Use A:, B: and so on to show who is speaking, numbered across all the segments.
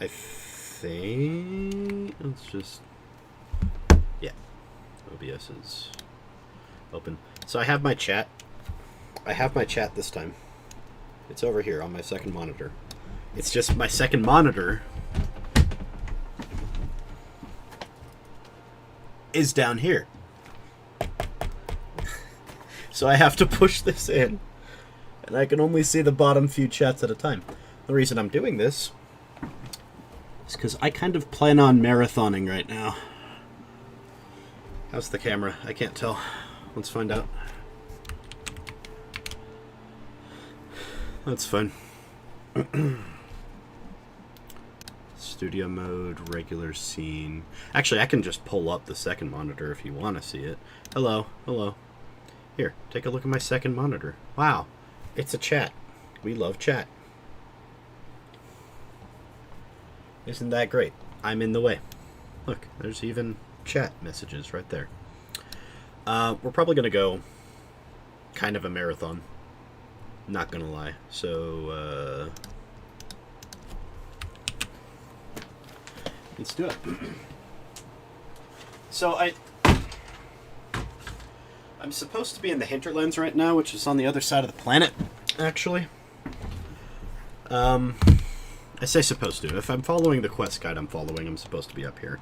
A: I think... Let's just... Yeah. OBS is open. So I have my chat. I have my chat this time. It's over here on my second monitor. It's just my second monitor is down here. So I have to push this in. And I can only see the bottom few chats at a time. The reason I'm doing this is because I kind of plan on marathoning right now. How's the camera? I can't tell. Let's find out. That's fine. Studio mode, regular scene. Actually, I can just pull up the second monitor if you want to see it. Hello, hello. Here, take a look at my second monitor. Wow, it's a chat. We love chat. Isn't that great? I'm in the way. Look, there's even chat messages right there. We're probably going to go kind of a marathon. Not going to lie. So, let's do it. So, I'm supposed to be in the hinterlands right now, which is on the other side of the planet, actually. I say supposed to. If I'm following the quest guide I'm supposed to be up here.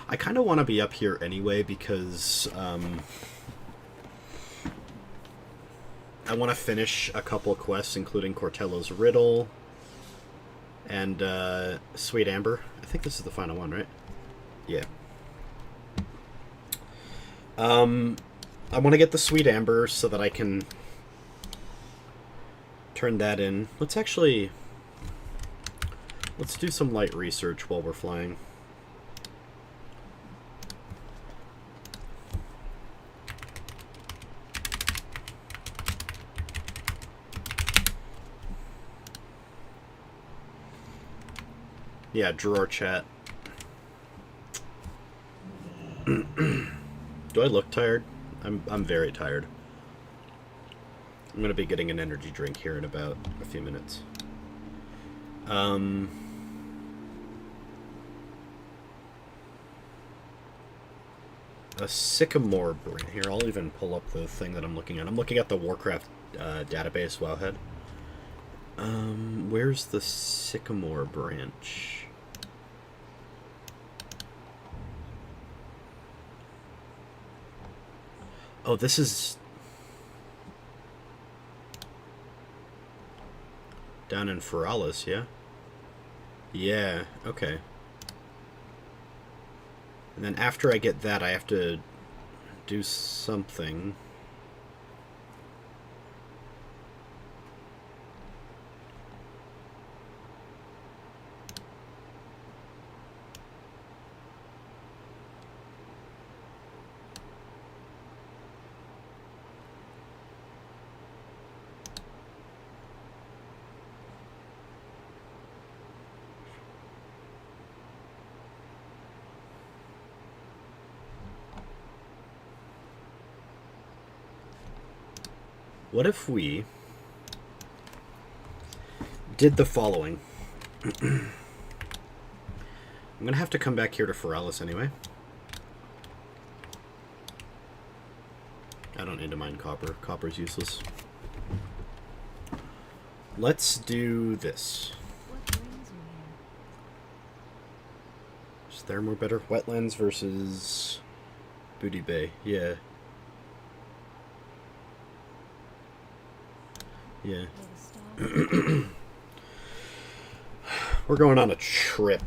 A: I kind of want to be up here anyway because I want to finish a couple of quests, including Cortello's Riddle and Sweet Amber. I think this is the final one, right? Yeah. I want to get the Sweet Amber so that I can turn that in. Let's do some light research while we're flying. Yeah, drawer chat. Do I look tired? I'm very tired. I'm gonna be getting an energy drink here in about a few minutes. A sycamore branch. Here, I'll even pull up the thing that I'm looking at. I'm looking at the Warcraft database, Wowhead. Where's the sycamore branch? Oh, this is down in Feralis, yeah? Yeah, okay. And then after I get that, I have to do something. What if we did the following? I'm going to have to come back here to Feralis anyway. I don't need to mine copper. Copper's useless. Let's do this. Is there more better? Wetlands versus Booty Bay. Yeah. Yeah. We're going on a trip.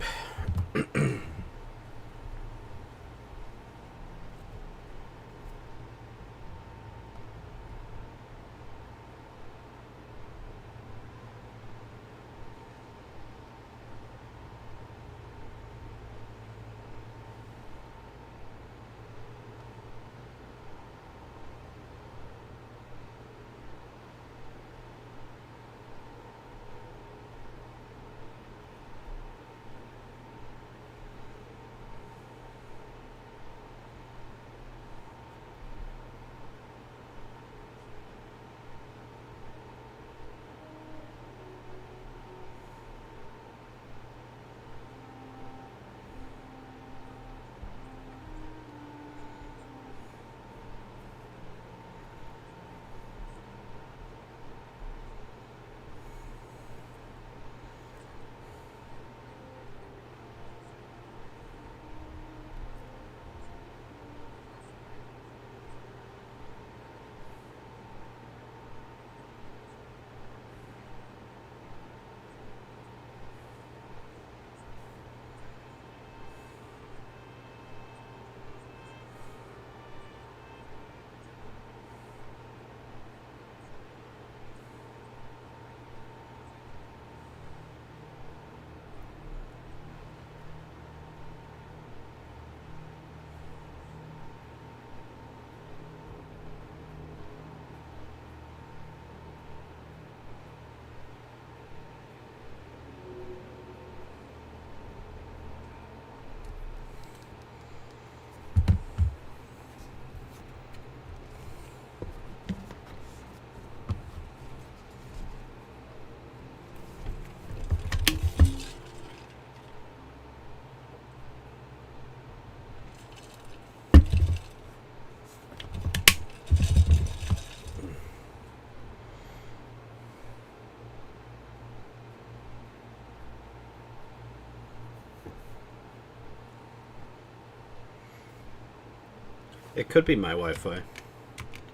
A: It could be my Wi-Fi.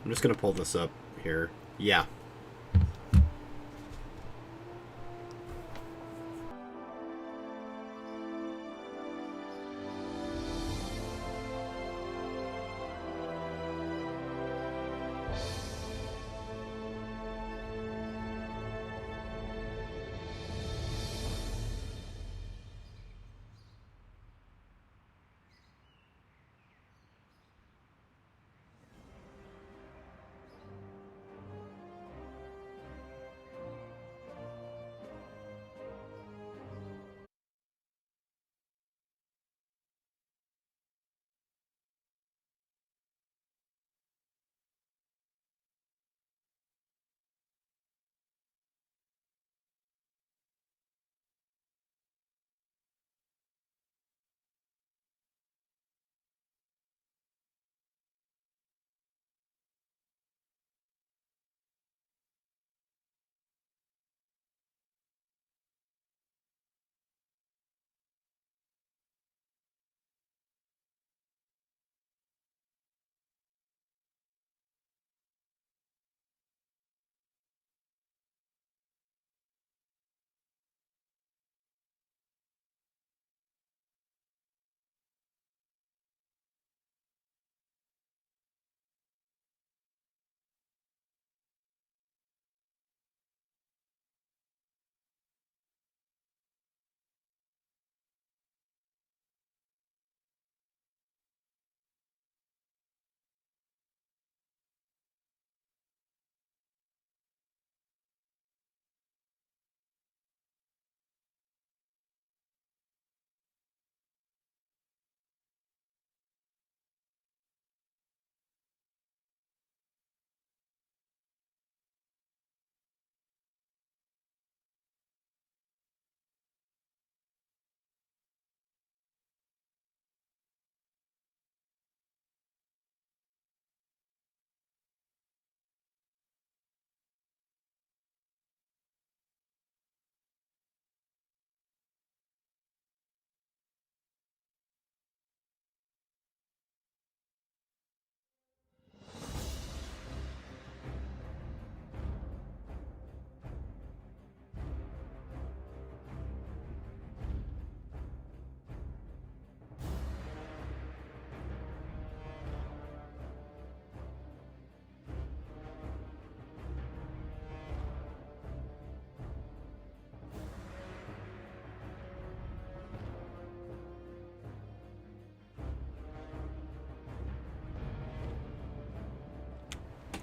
A: I'm just gonna pull this up here. Yeah.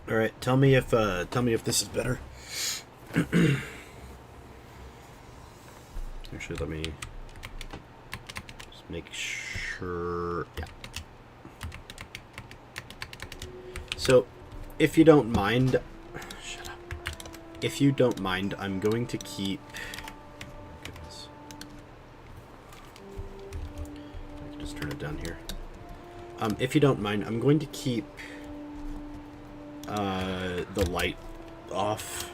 A: All right, tell me if this is better. Actually, let me just make sure. Yeah. So, if you don't mind, shut up. If you don't mind, I'm going to keep. Goodness. I can just turn it down here. If you don't mind, I'm going to keep the light off.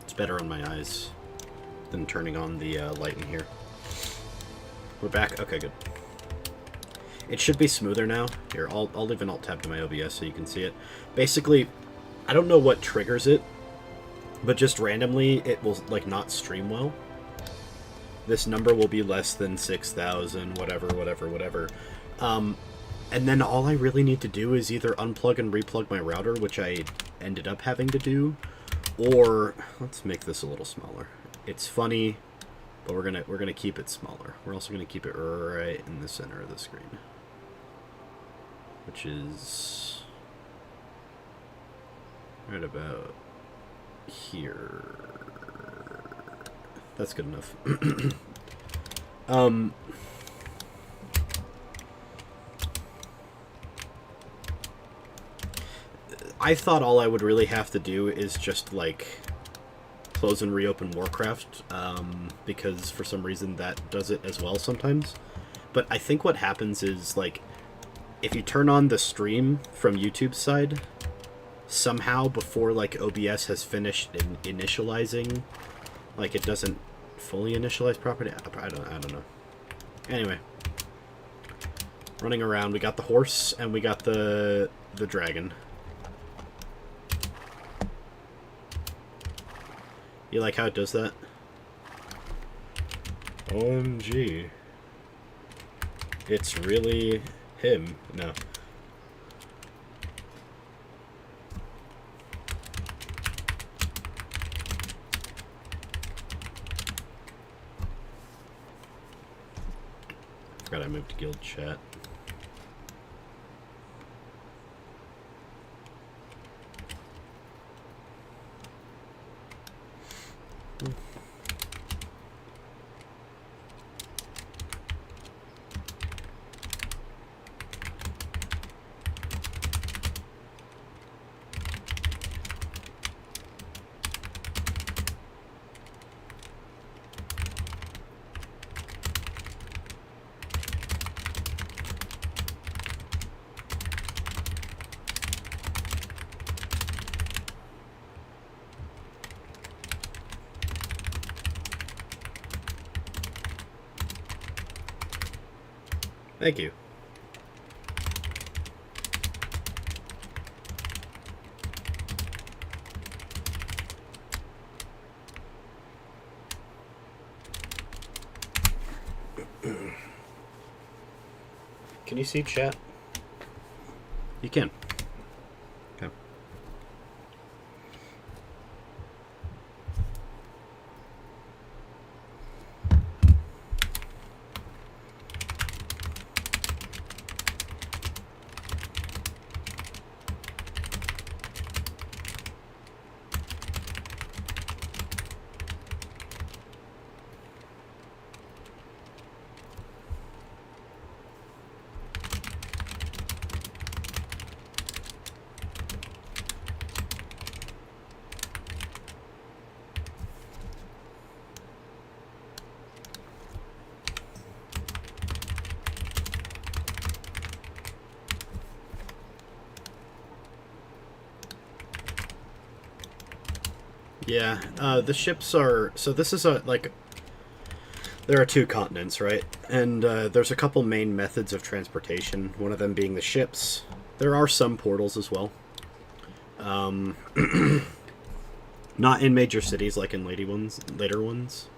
A: It's better on my eyes than turning on the light in here. We're back. Okay, good. It should be smoother now. Here, I'll leave an alt tab to my OBS so you can see it. Basically, I don't know what triggers it, but just randomly it will like not stream well. This number will be less than 6,000, whatever. And then all I really need to do is either unplug and replug my router, which I ended up having to do, or let's make this a little smaller. It's funny, but we're gonna keep it smaller. We're also gonna keep it right in the center of the screen, which is right about here. That's good enough. I thought all I would really have to do is just, like, close and reopen Warcraft, because for some reason that does it as well sometimes. But I think what happens is, like, if you turn on the stream from YouTube's side, somehow before, like, OBS has finished initializing, like, it doesn't fully initialize properly. I don't know. Anyway. Running around. We got the horse and we got the dragon. You like how it does that? OMG. It's really him. No. Forgot I moved to guild chat. Thank you. Can you see chat? You can. Okay. Yeah, the ships are... So this is a, like... There are 2 continents, right? And there's a couple main methods of transportation, one of them being the ships. There are some portals as well. Not in major cities like in later ones.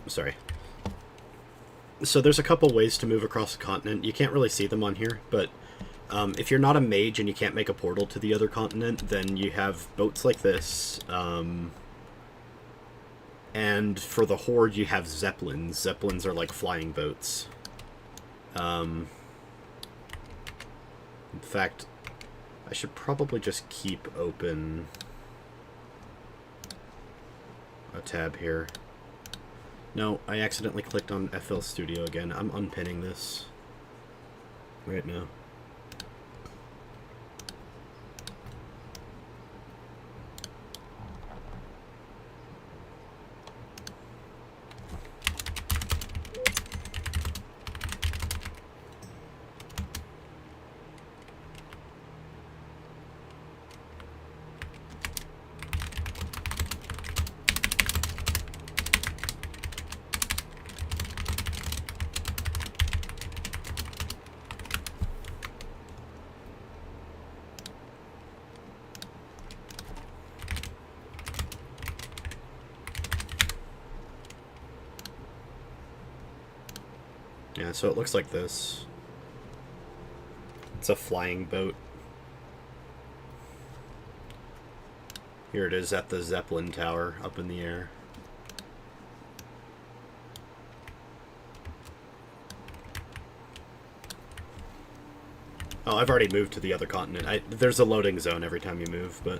A: Sorry. So there's a couple ways to move across the continent. You can't really see them on here, but if you're not a mage and you can't make a portal to the other continent, then you have boats like this. And for the Horde, you have zeppelins. Zeppelins are like flying boats. In fact, I should probably just keep open a tab here. No, I accidentally clicked on FL Studio again. I'm unpinning this right now. Yeah, so it looks like this. It's a flying boat. Here it is at the Zeppelin Tower up in the air. Oh, I've already moved to the other continent. There's a loading zone every time you move, but...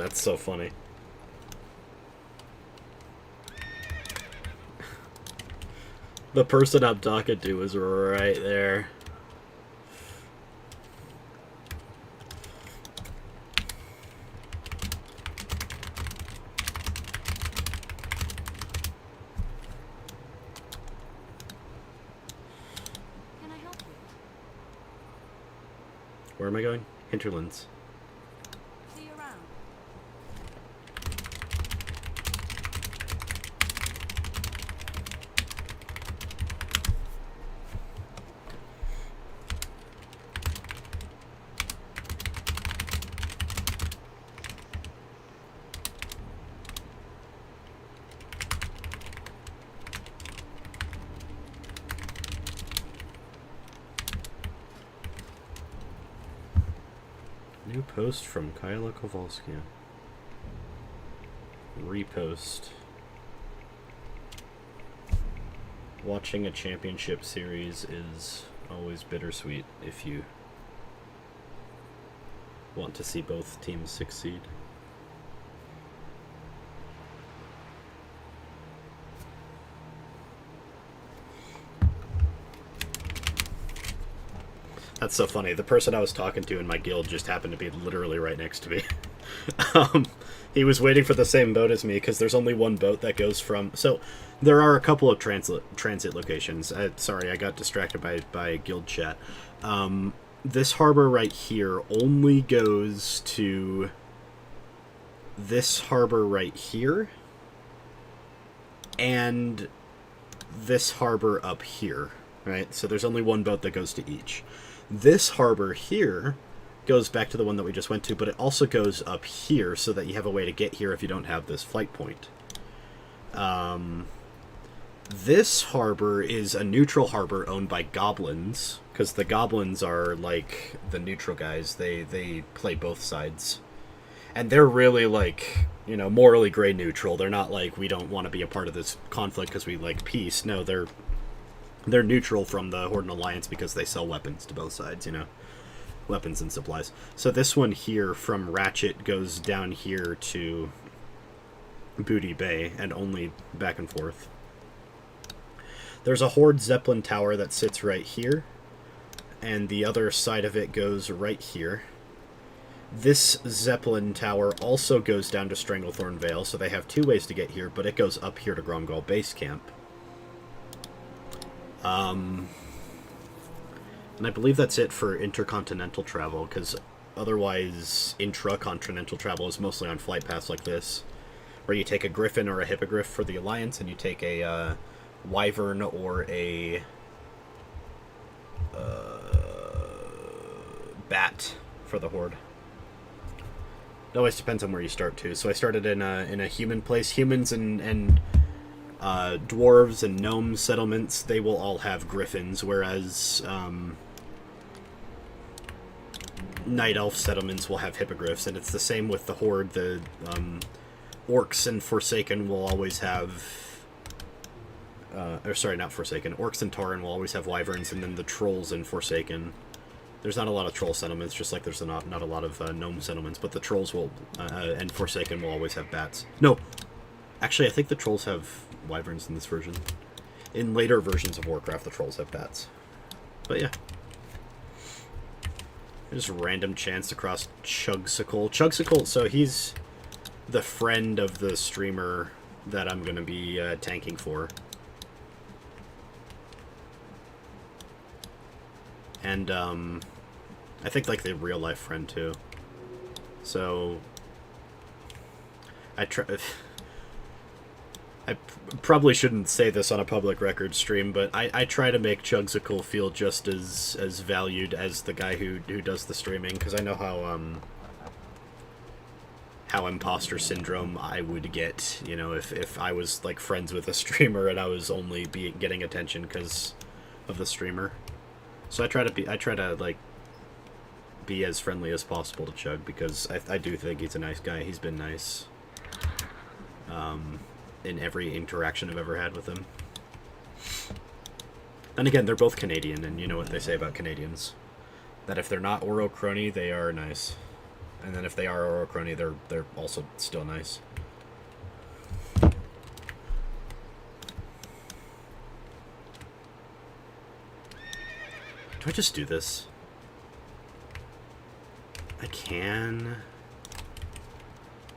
A: That's so funny. The person I'm talking to is right there.
B: Can I help you?
A: Where am I going? Hinterlands.
B: See you around.
A: New post from Kyla Kowalski. Repost. Watching a championship series is always bittersweet if you want to see both teams succeed. That's so funny. The person I was talking to in my guild just happened to be literally right next to me. He was waiting for the same boat as me because there's only one boat that goes from... So there are a couple of transit locations. Sorry, I got distracted by guild chat. This harbor right here only goes to this harbor right here and this harbor up here, right? So there's only one boat that goes to each. This harbor here goes back to the one that we just went to, but it also goes up here so that you have a way to get here if you don't have this flight point. This harbor is a neutral harbor owned by goblins, because the goblins are like the neutral guys. They play both sides. And they're really like, you know, morally gray neutral. They're not like, we don't want to be a part of this conflict because we like peace. No, they're neutral from the Horde and Alliance because they sell weapons to both sides, you know. Weapons and supplies. So this one here from Ratchet goes down here to Booty Bay and only back and forth. There's a Horde Zeppelin tower that sits right here, and the other side of it goes right here. This Zeppelin tower also goes down to Stranglethorn Vale, so they have two ways to get here, but it goes up here to Gromgal Base Camp. And I believe that's it for intercontinental travel, because otherwise intracontinental travel is mostly on flight paths like this, where you take a Griffin or a Hippogriff for the Alliance, and you take a Wyvern or a Bat for the Horde. It always depends on where you start, too. So I started in a human place. Humans and dwarves and gnome settlements, they will all have griffins, whereas night elf settlements will have hippogriffs, and it's the same with the Horde. The orcs and Forsaken will always have... or sorry, not Forsaken. Orcs and Tauren will always have wyverns, and then the trolls in Forsaken. There's not a lot of troll settlements, just like there's not a lot of gnome settlements, but the trolls will, and Forsaken will always have bats. No! Actually, I think the trolls have wyverns in this version. In later versions of Warcraft, the trolls have bats. But yeah. Just random chance across Chugsicle. Chugsicle, so he's the friend of the streamer that I'm going to be tanking for. And, I think, like, the real-life friend, too. So, I probably shouldn't say this on a public record stream, but I try to make Chugsicle feel just as valued as the guy who does the streaming, because I know how imposter syndrome I would get, you know, if I was, like, friends with a streamer and I was only getting attention because of the streamer. So I try to like be as friendly as possible to Chug, because I do think he's a nice guy. He's been nice in every interaction I've ever had with him. And again, they're both Canadian, and you know what they say about Canadians. That if they're not Oro Crony, they are nice. And then if they are Orocrony, they're also still nice. Do I just do this? I can.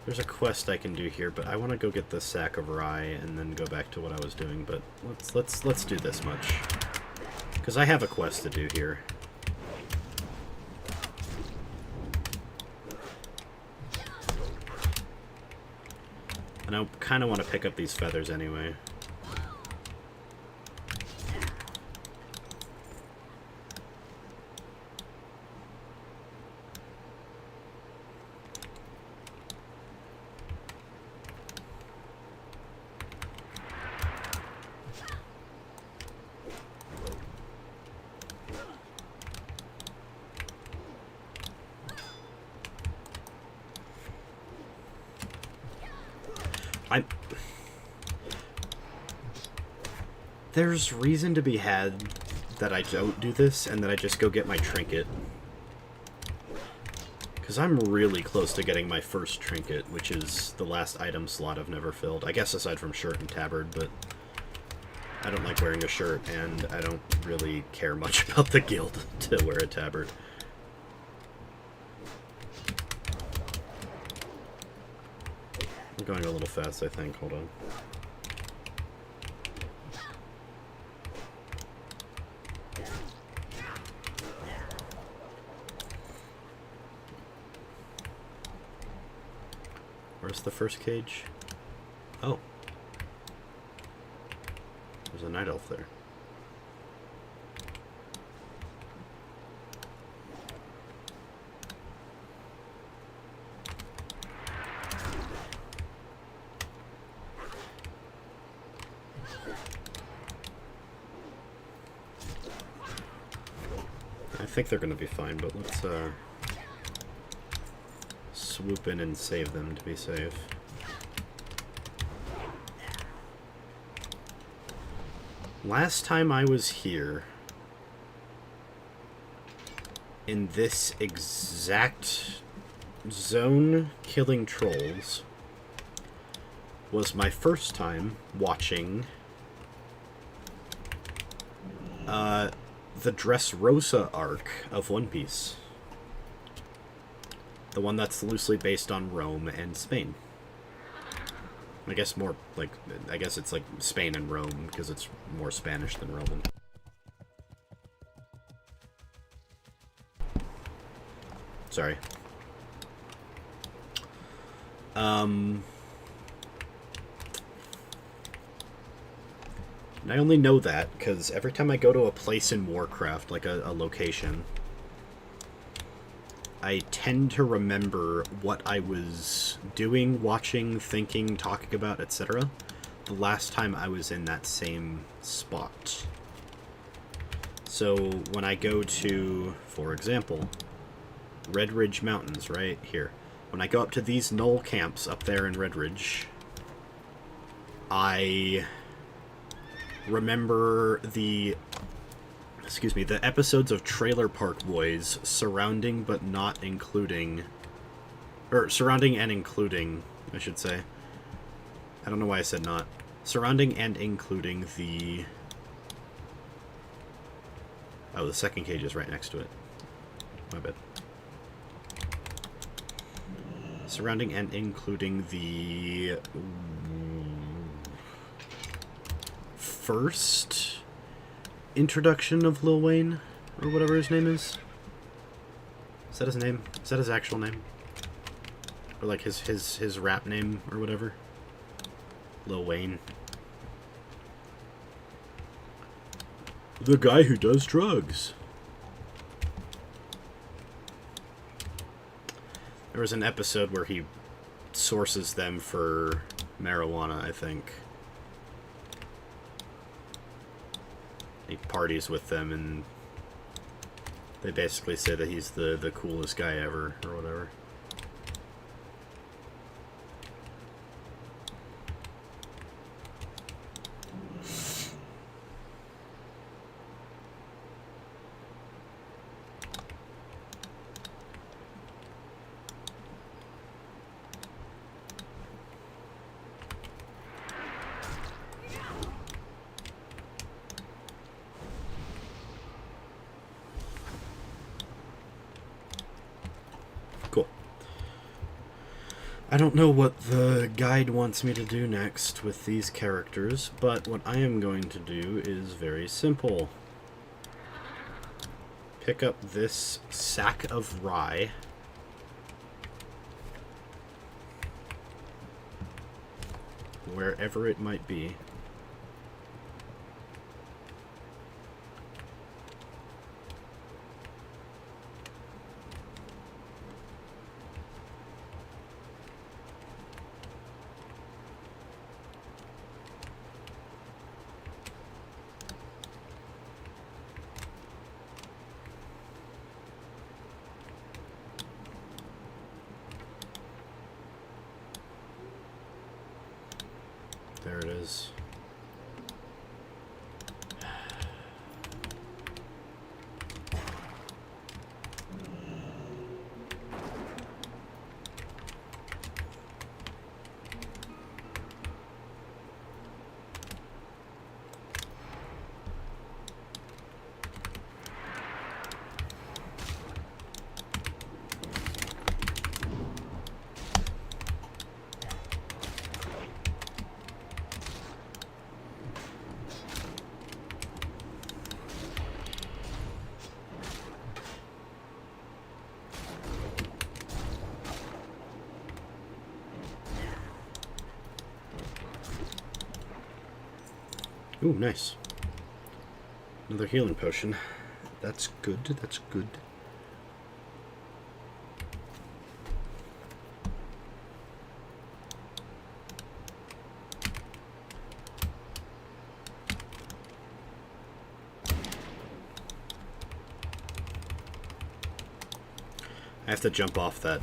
A: There's a quest I can do here, but I want to go get the sack of rye and then go back to what I was doing. But let's do this much, because I have a quest to do here. And I kind of want to pick up these feathers anyway. There's reason to be had that I don't do this and that I just go get my trinket. Because I'm really close to getting my first trinket, which is the last item slot I've never filled. I guess aside from shirt and tabard, but I don't like wearing a shirt, and I don't really care much about the guild to wear a tabard. I'm going a little fast, I think. Hold on. Where's the first cage? Oh. There's a night elf there. I think they're gonna be fine, but let's swoop in and save them to be safe. Last time I was here, in this exact zone killing trolls, was my first time watching the Dressrosa arc of One Piece. The one that's loosely based on Rome and Spain. I guess more like, I guess it's like Spain and Rome because it's more Spanish than Roman. Sorry. And I only know that because every time I go to a place in Warcraft, like a location, I tend to remember what I was doing, watching, thinking, talking about, etc. the last time I was in that same spot. So when I go to, for example, Red Ridge Mountains, right here. When I go up to these knoll camps up there in Red Ridge, I remember the episodes of Trailer Park Boys surrounding but not including, or surrounding and including, I should say. I don't know why I said not. Surrounding and including the... Oh, the second cage is right next to it. My bad. Surrounding and including the... first introduction of Lil Wayne, or whatever his name is. Is that his name? Is that his actual name? Or like his rap name, or whatever? Lil Wayne. The guy who does drugs. There was an episode where he sources them for marijuana, I think. He parties with them, and they basically say that he's the coolest guy ever, or whatever. I don't know what the guide wants me to do next with these characters, but what I am going to do is very simple. Pick up this sack of rye. Wherever it might be. There it is. Ooh, nice. Another healing potion. That's good, that's good. I have to jump off that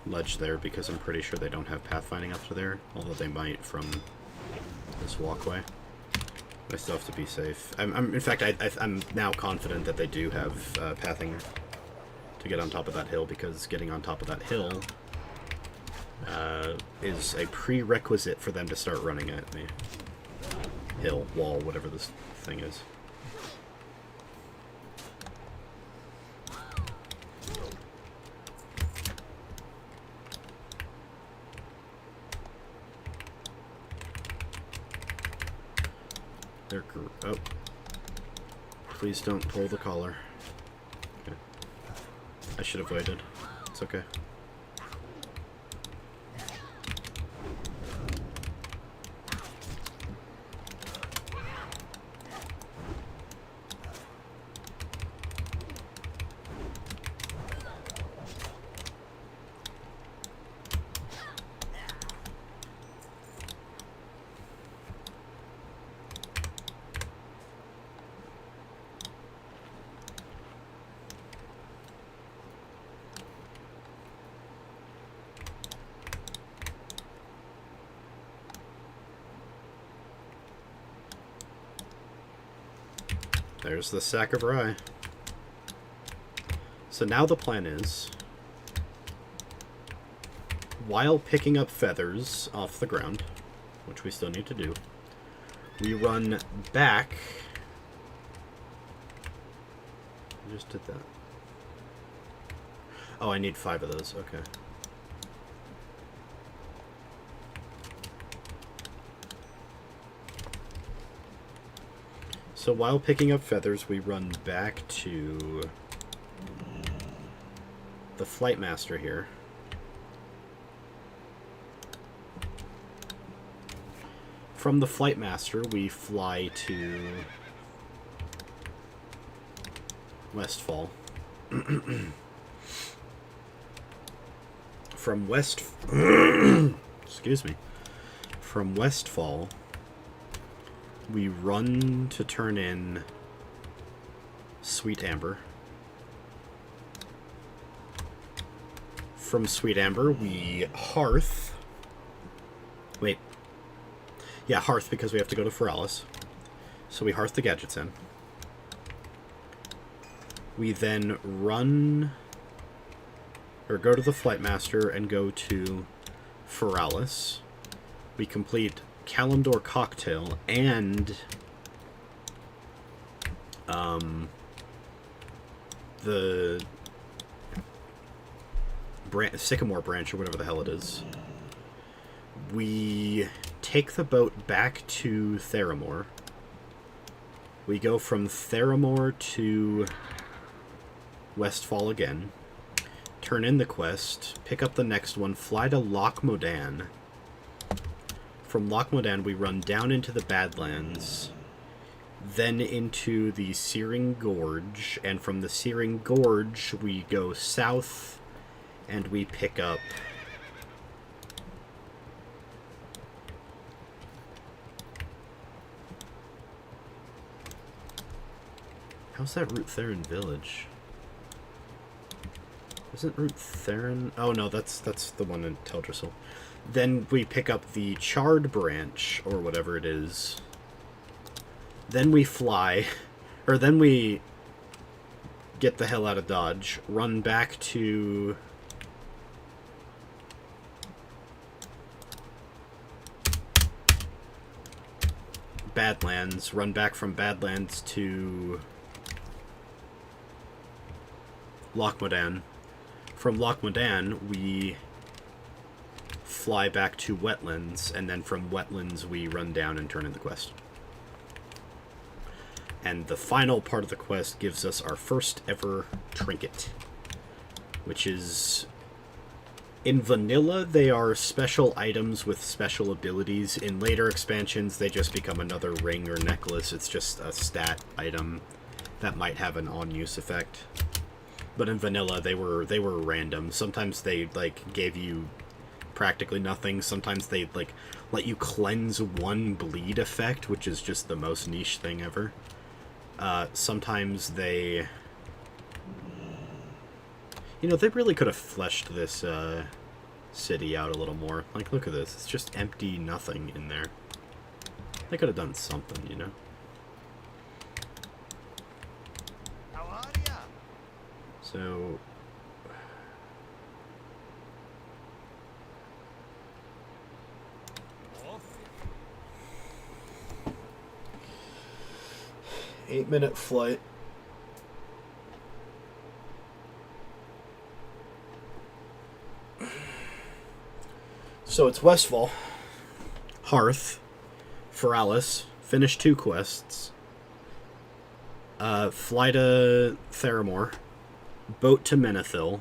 A: ledge there because I'm pretty sure they don't have pathfinding up to there, although they might from this walkway. I still have to be safe. In fact, I'm now confident that they do have pathing to get on top of that hill, because getting on top of that hill is a prerequisite for them to start running at me. Hill, wall, whatever this thing is. Oh. Please don't pull the collar. Okay. I should have waited. It's okay. There's the sack of rye. So now the plan is, while picking up feathers off the ground, which we still need to do, we run back. I just did that. Oh, I need 5 of those. Okay. So while picking up feathers, we run back to the Flight Master here. From the Flight Master, we fly to Westfall. From excuse me. From Westfall, we run to turn in Sweet Amber. From Sweet Amber, we hearth. Wait. Yeah, hearth, because we have to go to Feralis. So we hearth the gadgets in. We then run, or go to the Flight Master and go to Feralis. We complete Kalimdor Cocktail and the Sycamore branch, or whatever the hell it is. we take the boat back to Theramore. We go from Theramore to Westfall again. Turn in the quest, pick up the next one, fly to Loch Modan. From Loch Modan, we run down into the Badlands, then into the Searing Gorge, and from the Searing Gorge, we go south, and we pick up... How's that Root Theron village? Isn't Root Theron... Oh no, that's the one in Teldrassil. Then we pick up the Charred Branch, or whatever it is. Then we fly, or then we get the hell out of Dodge, run back to... Badlands, run back from Badlands to Loch Modan. From Loch Modan, we fly back to Wetlands, and then from Wetlands we run down and turn in the quest. And the final part of the quest gives us our first ever trinket, which is... In vanilla, they are special items with special abilities. In later expansions, they just become another ring or necklace. It's just a stat item that might have an on-use effect. But in vanilla, they were random. Sometimes they like gave you practically nothing. Sometimes they like let you cleanse one bleed effect, which is just the most niche thing ever. Sometimes they... You know, they really could have fleshed this city out a little more. Like, look at this. It's just empty nothing in there. They could have done something, you know?
C: How are ya?
A: So...
C: Off.
A: 8-minute flight. So it's Westfall, Hearth, Feralis, finish 2 quests, fly to Theramore, boat to Menethil,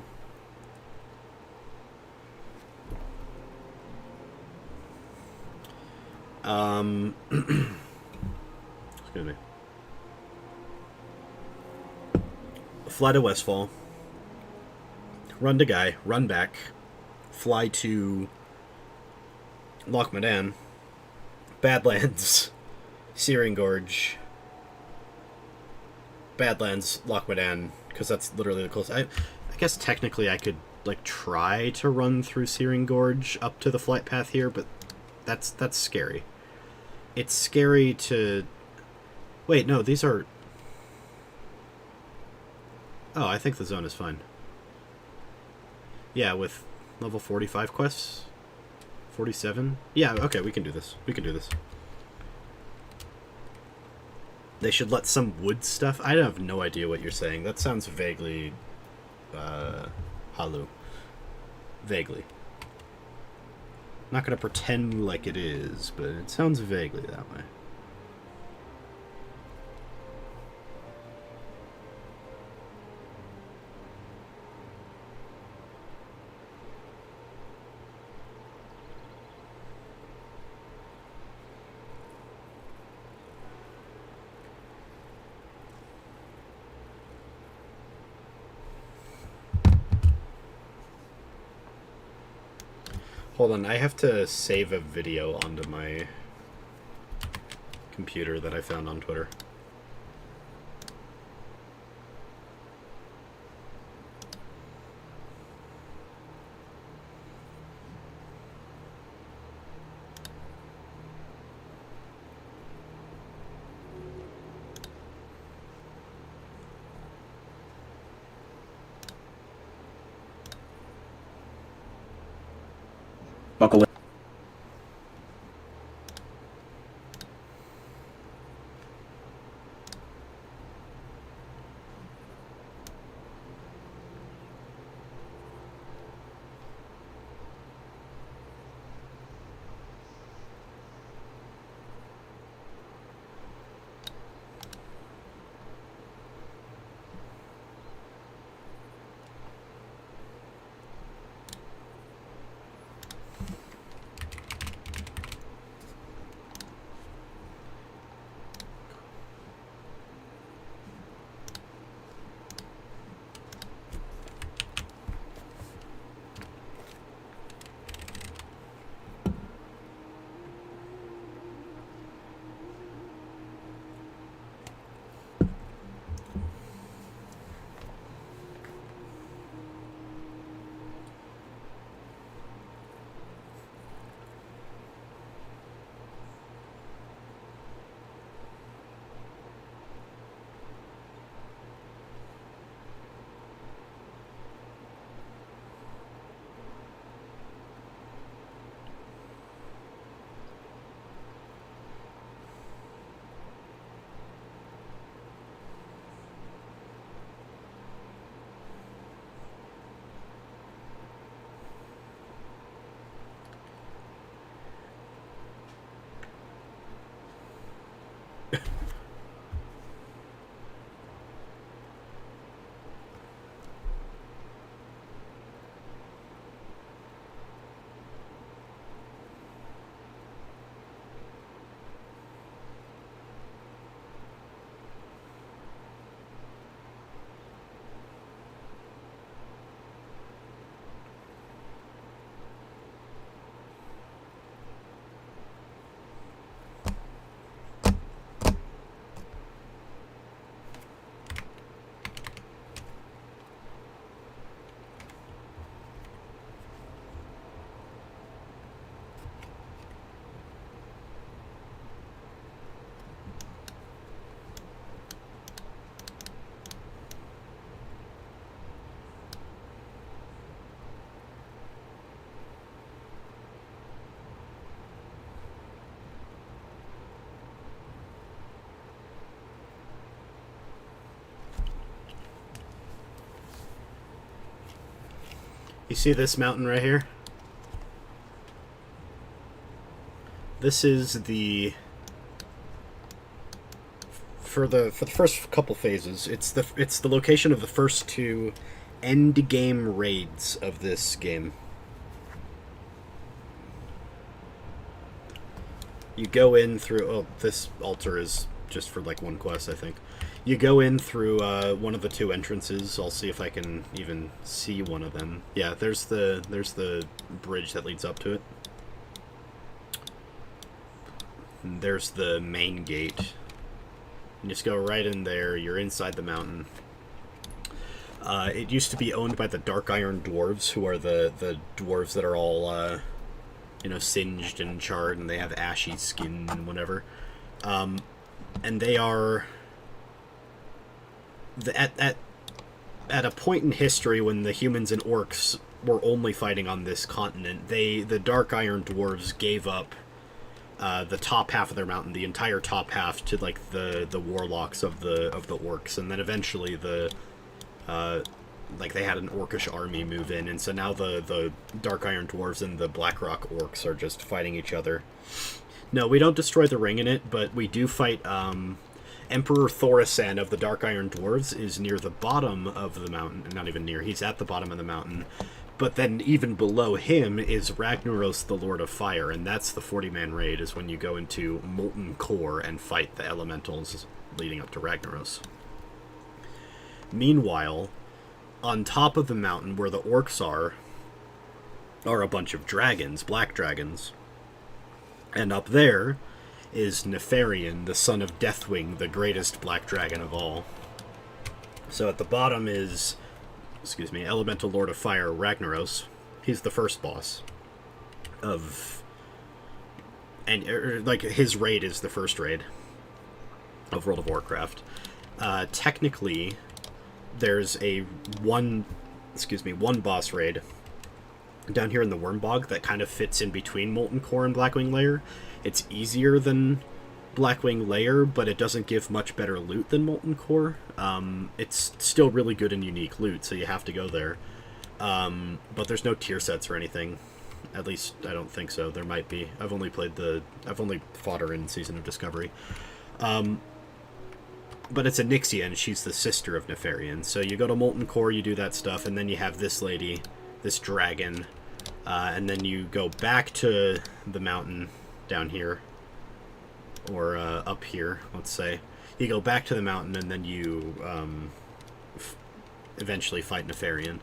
A: excuse me, fly to Westfall, run to Guy, run back, fly to Loch Modan, Badlands, Searing Gorge, Badlands, Loch Modan, because that's literally the closest. I guess technically I could like try to run through Searing Gorge up to the flight path here, but that's scary. It's scary to... Wait, no, these are... Oh, I think the zone is fine. Yeah, with level 45 quests? 47? Yeah, okay, we can do this. We can do this. They should let some wood stuff... I have no idea what you're saying. That sounds vaguely... Halu. Vaguely. Not gonna pretend like it is, but it sounds vaguely that way. Hold on, I have to save a video onto my computer that I found on Twitter.
D: Buckle in.
A: You see this mountain right here? This is the for the first couple phases. It's the location of the first two end game raids of this game. You go in through. Oh, this altar is just for like one quest, I think. You go in through one of the two entrances. I'll see if I can even see one of them. Yeah, there's the bridge that leads up to it. And there's the main gate. You just go right in there. You're inside the mountain. It used to be owned by the Dark Iron Dwarves, who are the dwarves that are all singed and charred, and they have ashy skin and whatever. And they are at a point in history when the humans and orcs were only fighting on this continent. The Dark Iron Dwarves gave up the top half of their mountain, the entire top half, to like the warlocks of the orcs, and then eventually they had an orcish army move in, and so now the Dark Iron Dwarves and the Blackrock orcs are just fighting each other. No, we don't destroy the ring in it, but we do fight. Emperor Thoresen of the Dark Iron Dwarves is near the bottom of the mountain. Not even near, he's at the bottom of the mountain. But then even below him is Ragnaros, the Lord of Fire, and that's the 40-man raid, is when you go into Molten Core and fight the elementals leading up to Ragnaros. Meanwhile, on top of the mountain where the orcs are a bunch of dragons, black dragons. And up there is Nefarian, the son of Deathwing, the greatest black dragon of all. So at the bottom is, Elemental Lord of Fire, Ragnaros. He's the first boss of... his raid is the first raid of World of Warcraft. Technically, there's one boss raid down here in the Wormbog that kind of fits in between Molten Core and Blackwing Lair. It's easier than Blackwing Lair, but it doesn't give much better loot than Molten Core. It's still really good and unique loot, so you have to go there. But there's no tier sets or anything. At least, I don't think so. There might be. I've only fought her in Season of Discovery. But it's Anixia, and she's the sister of Nefarian. So you go to Molten Core, you do that stuff, and then you have this lady, this dragon, and then you go back to the mountain down here, or up here, let's say. You go back to the mountain, and then you eventually fight Nefarian.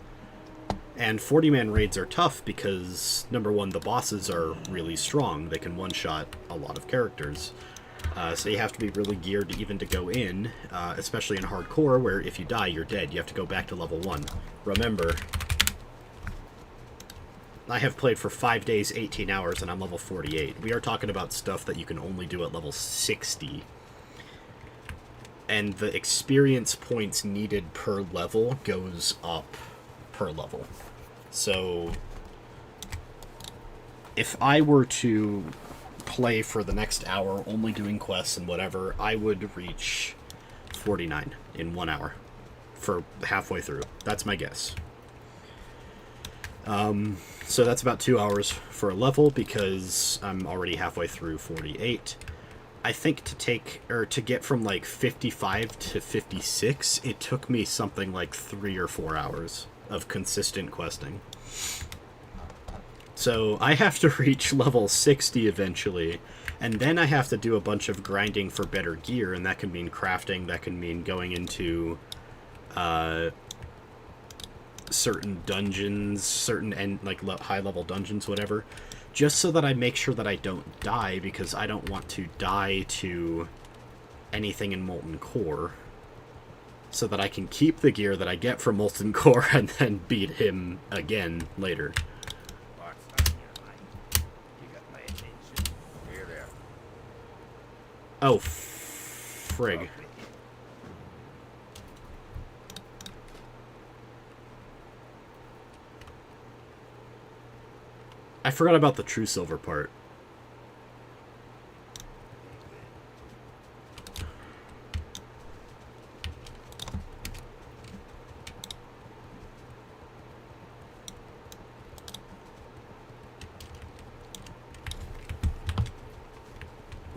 A: And 40-man raids are tough because, number one, the bosses are really strong. They can one-shot a lot of characters. So you have to be really geared even to go in, especially in hardcore, where if you die, you're dead. You have to go back to level 1. Remember, I have played for 5 days, 18 hours, and I'm level 48. We are talking about stuff that you can only do at level 60. And the experience points needed per level goes up per level. So if I were to play for the next hour, only doing quests and whatever, I would reach 49 in 1 hour for halfway through. That's my guess. So that's about 2 hours for a level because I'm already halfway through 48. I think to get from like 55 to 56, it took me something like 3 or 4 hours of consistent questing. So I have to reach level 60 eventually, and then I have to do a bunch of grinding for better gear, and that can mean crafting, that can mean going into certain dungeons, certain high-level dungeons, whatever, just so that I make sure that I don't die, because I don't want to die to anything in Molten Core, so that I can keep the gear that I get from Molten Core and then beat him again later. Oh, frig. I forgot about the True Silver part.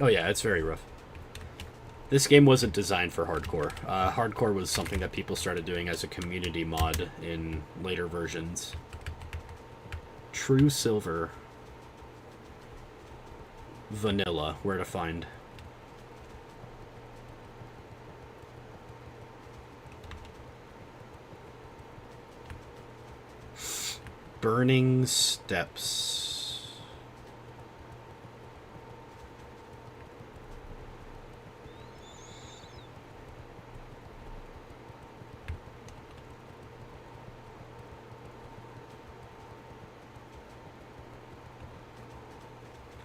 A: Oh yeah, it's very rough. This game wasn't designed for hardcore. Hardcore was something that people started doing as a community mod in later versions. True Silver. Vanilla, where to find? Burning Steps.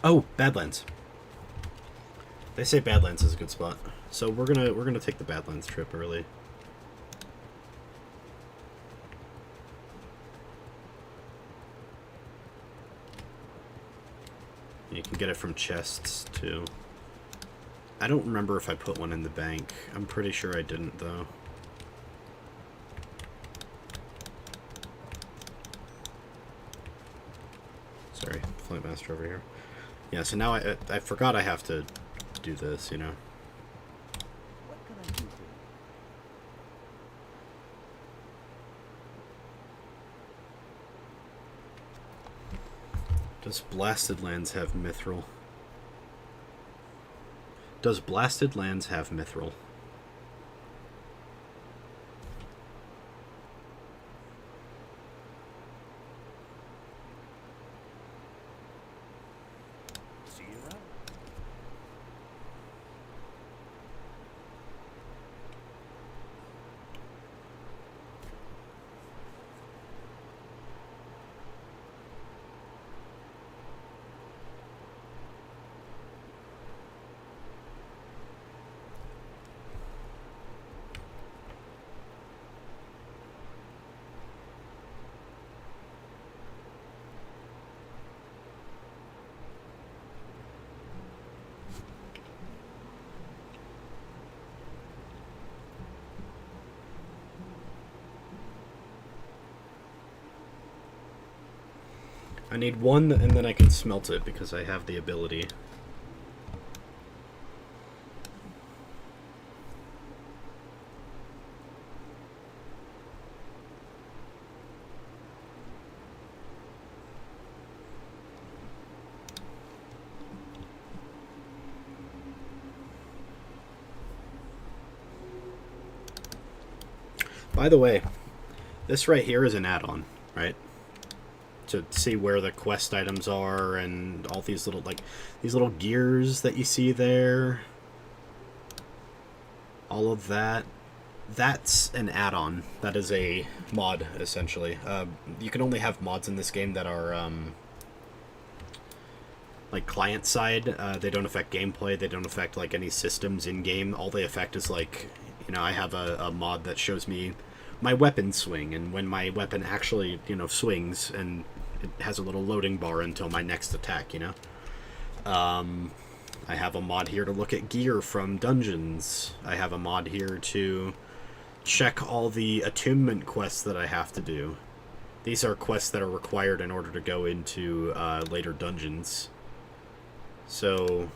A: Oh, Badlands. They say Badlands is a good spot, so we're gonna take the Badlands trip early. You can get it from chests too. I don't remember if I put one in the bank. I'm pretty sure I didn't though. Sorry, Flight Master over here. Yeah, so now I forgot I have to do this, you know.
C: What can I do for you?
A: Does Blasted Lands have Mithril? Does Blasted Lands have Mithril?
C: See you around.
A: I need one, and then I can smelt it because I have the ability. By the way, this right here is an add-on, right? To see where the quest items are and all these little, like, these little gears that you see there. All of that. That's an add-on. That is a mod, essentially. You can only have mods in this game that are, like, client-side. They don't affect gameplay. They don't affect, like, any systems in-game. All they affect is, like, you know, I have a mod that shows me my weapon swing, and when my weapon actually, you know, swings, and it has a little loading bar until my next attack, you know? I have a mod here to look at gear from dungeons. I have a mod here to check all the attunement quests that I have to do. These are quests that are required in order to go into later dungeons. So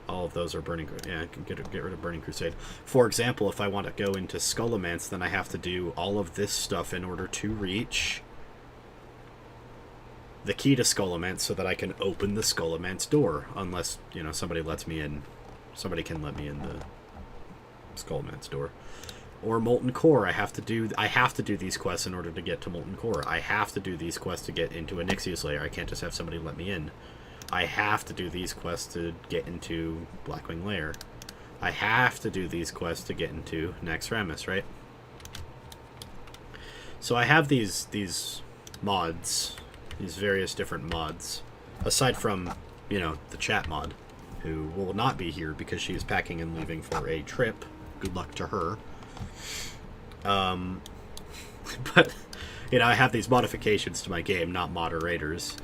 A: all of those are Burning... Yeah, I can get rid of Burning Crusade. For example, if I want to go into Skullomance, then I have to do all of this stuff in order to reach the key to Skullomance so that I can open the Skullomance door. Unless, you know, somebody lets me in. Somebody can let me in the Skullomance door. Or Molten Core. I have to do these quests in order to get to Molten Core. I have to do these quests to get into Onyxia's Lair. I can't just have somebody let me in. I have to do these quests to get into Blackwing Lair. I have to do these quests to get into Naxxramas, right? So I have these mods, these various different mods, aside from, you know, the chat mod, who will not be here because she is packing and leaving for a trip. Good luck to her. But, you know, I have these modifications to my game, not moderators.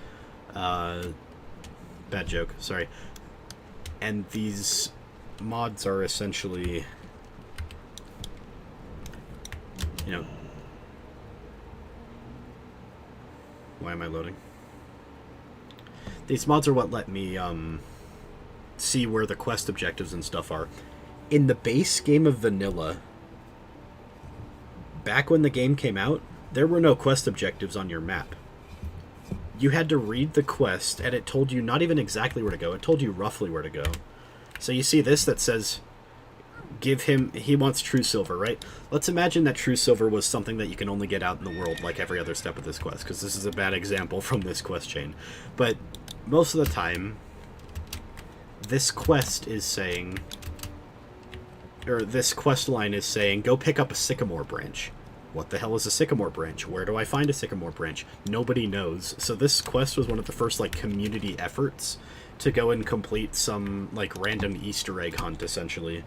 A: Bad joke, sorry. And these mods are essentially, you know... Why am I loading? These mods are what let me, see where the quest objectives and stuff are. In the base game of vanilla, back when the game came out, there were no quest objectives on your map. You had to read the quest, and it told you not even exactly where to go, it told you roughly where to go. So you see this that says, give him, he wants true silver, right? Let's imagine that true silver was something that you can only get out in the world like every other step of this quest, because this is a bad example from this quest chain. But most of the time, this quest is saying, or this quest line is saying, go pick up a sycamore branch. What the hell is a sycamore branch? Where do I find a sycamore branch? Nobody knows. So this quest was one of the first, like, community efforts to go and complete some, like, random Easter egg hunt, essentially,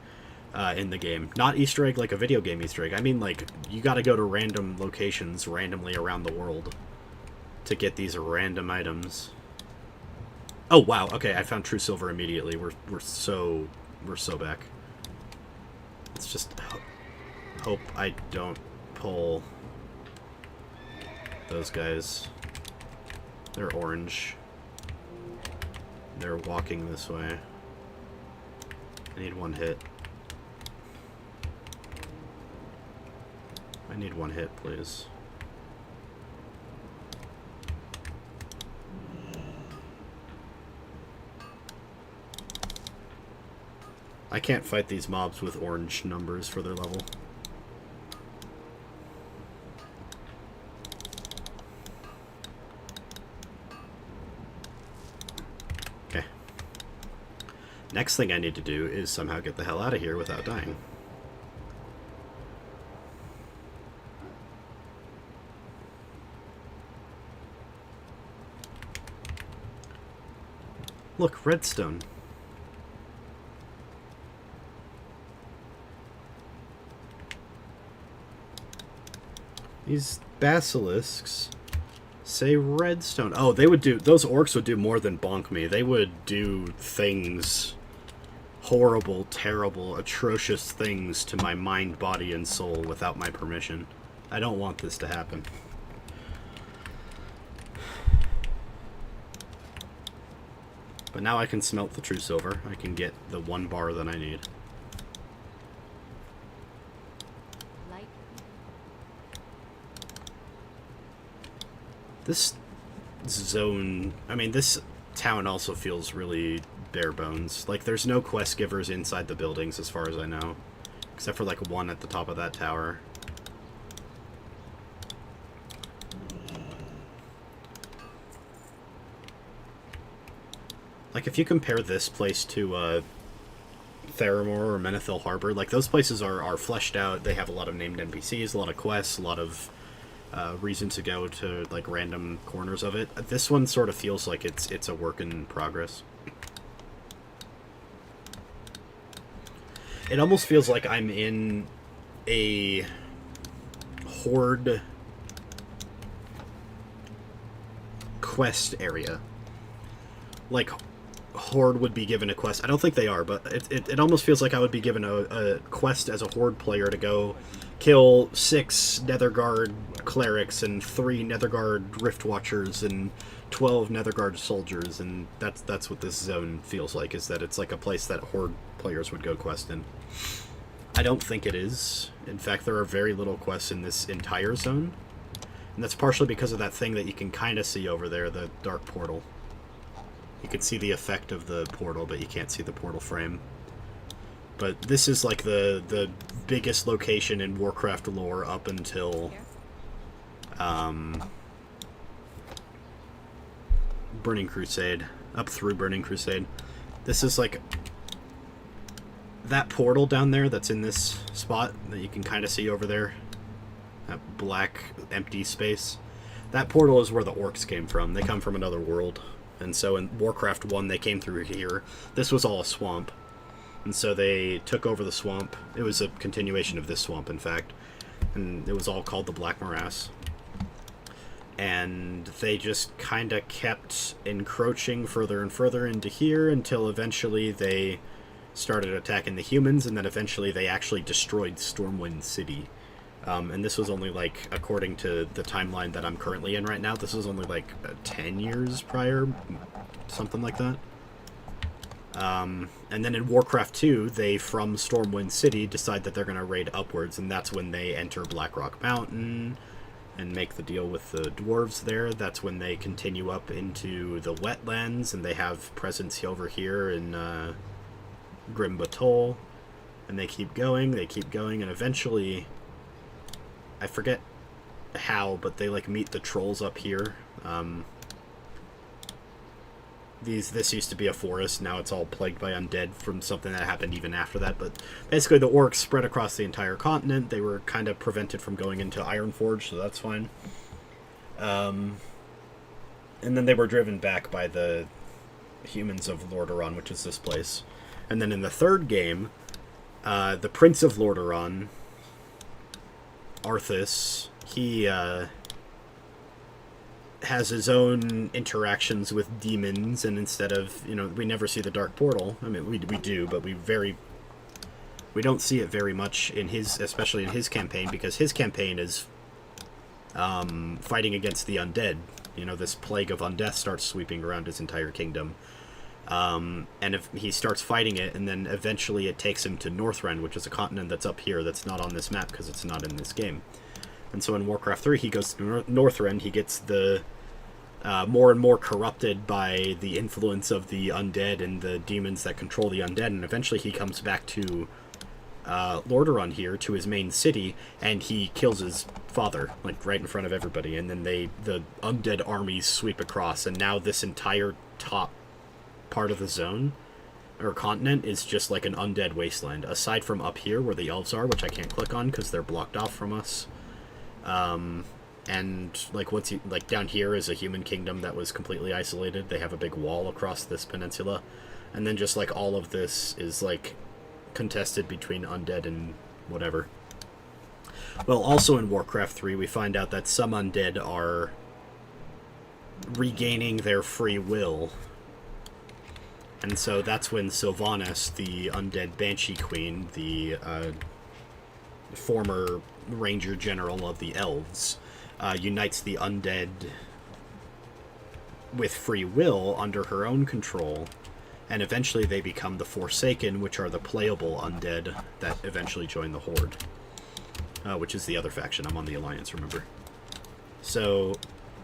A: in the game. Not Easter egg like a video game Easter egg. I mean, like, you gotta go to random locations randomly around the world to get these random items. Oh, wow. Okay, I found true silver immediately. We're so back. Let's just hope I don't pull those guys. They're orange. They're walking this way. I need one hit. I need one hit, please. I can't fight these mobs with orange numbers for their level. Okay. Next thing I need to do is somehow get the hell out of here without dying. Look, redstone. These basilisks say redstone. Oh, they would do... Those orcs would do more than bonk me. They would do things... Horrible, terrible, atrocious things to my mind, body, and soul without my permission. I don't want this to happen. But now I can smelt the true silver. I can get the 1 bar that I need.
B: Light.
A: This zone... I mean, this town also feels really bare bones. Like, there's no quest givers inside the buildings, as far as I know. Except for, like, one at the top of that tower. Like, if you compare this place to, Theramore or Menethil Harbor, like, those places are fleshed out. They have a lot of named NPCs, a lot of quests, a lot of reason to go to, like, random corners of it. This one sort of feels like it's a work in progress. It almost feels like I'm in a Horde quest area. Like, Horde would be given a quest. I don't think they are, but it almost feels like I would be given a quest as a Horde player to go kill 6 Netherguard clerics and 3 Netherguard Riftwatchers and 12 Netherguard soldiers, and that's what this zone feels like, is that it's like a place that Horde players would go quest in. I don't think it is. In fact, there are very little quests in this entire zone, and that's partially because of that thing that you can kind of see over there, the dark portal. You can see the effect of the portal, but you can't see the portal frame. But this is like the biggest location in Warcraft lore up until Burning Crusade. Up through Burning Crusade. This is like that portal down there that's in this spot that you can kind of see over there. That black empty space. That portal is where the orcs came from. They come from another world. And so in Warcraft 1, they came through here. This was all a swamp. And so they took over the swamp. It was a continuation of this swamp, in fact. And it was all called the Black Morass. And they just kind of kept encroaching further and further into here until eventually they started attacking the humans, and then eventually they actually destroyed Stormwind City. And this was only, like, according to the timeline that I'm currently in right now, this was only, like, 10 years prior, something like that. And then in Warcraft 2, they, from Stormwind City, decide that they're going to raid upwards, and that's when they enter Blackrock Mountain and make the deal with the dwarves there. That's when they continue up into the wetlands, and they have presence over here in Grim Batol. And they keep going, and eventually, I forget how, but they like meet the trolls up here. This used to be a forest, now it's all plagued by undead from something that happened even after that, but basically the orcs spread across the entire continent. They were kind of prevented from going into Ironforge, so that's fine. And then they were driven back by the humans of Lordaeron, which is this place. And then in the third game, the Prince of Lordaeron, Arthas, he has his own interactions with demons, and instead of, we never see the Dark Portal. I mean, we do, but we don't see it very much in especially in his campaign, because his campaign is fighting against the undead. This plague of undeath starts sweeping around his entire kingdom. And if he starts fighting it, and then eventually it takes him to Northrend, which is a continent that's up here that's not on this map because it's not in this game. And so in Warcraft 3, he goes to Northrend. He gets the more and more corrupted by the influence of the undead and the demons that control the undead, and eventually he comes back to Lordaeron here, to his main city, and he kills his father, like, right in front of everybody, and then the undead armies sweep across, and now this entire top part of the zone, or continent, is just like an undead wasteland, aside from up here where the elves are, which I can't click on because they're blocked off from us. And like down here is a human kingdom that was completely isolated. They have a big wall across this peninsula, and then just like all of this is like contested between undead and whatever. Well, also in Warcraft 3, we find out that some undead are regaining their free will, and so that's when Sylvanas, the undead Banshee Queen, the former Ranger General of the Elves, unites the undead with free will under her own control, and eventually they become the Forsaken, which are the playable undead that eventually join the Horde, which is the other faction. I'm on the Alliance, remember? So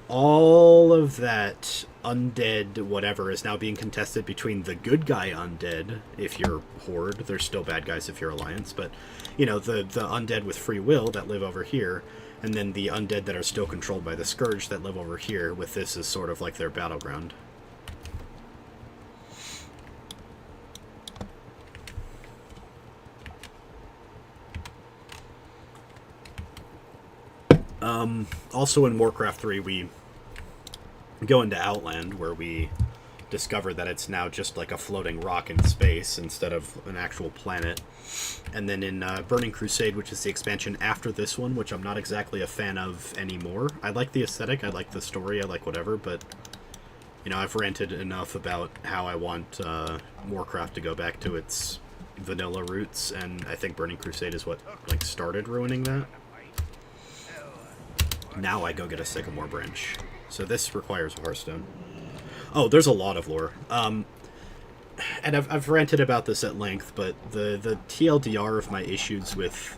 A: all of that undead whatever is now being contested between the good guy undead, if you're Horde. They're still bad guys if you're Alliance, but the undead with free will that live over here, and then the undead that are still controlled by the Scourge that live over here, with this as sort of like their battleground. Also in Warcraft 3, we go into Outland, where we discover that it's now just like a floating rock in space instead of an actual planet. And then in Burning Crusade, which is the expansion after this one, which I'm not exactly a fan of anymore. I like the aesthetic, I like the story, I like whatever, but I've ranted enough about how I want Warcraft to go back to its vanilla roots, and I think Burning Crusade is what like started ruining that. Now I go get a Sycamore branch. So this requires a Hearthstone. Oh, there's a lot of lore. And I've ranted about this at length, but the TLDR of my issues with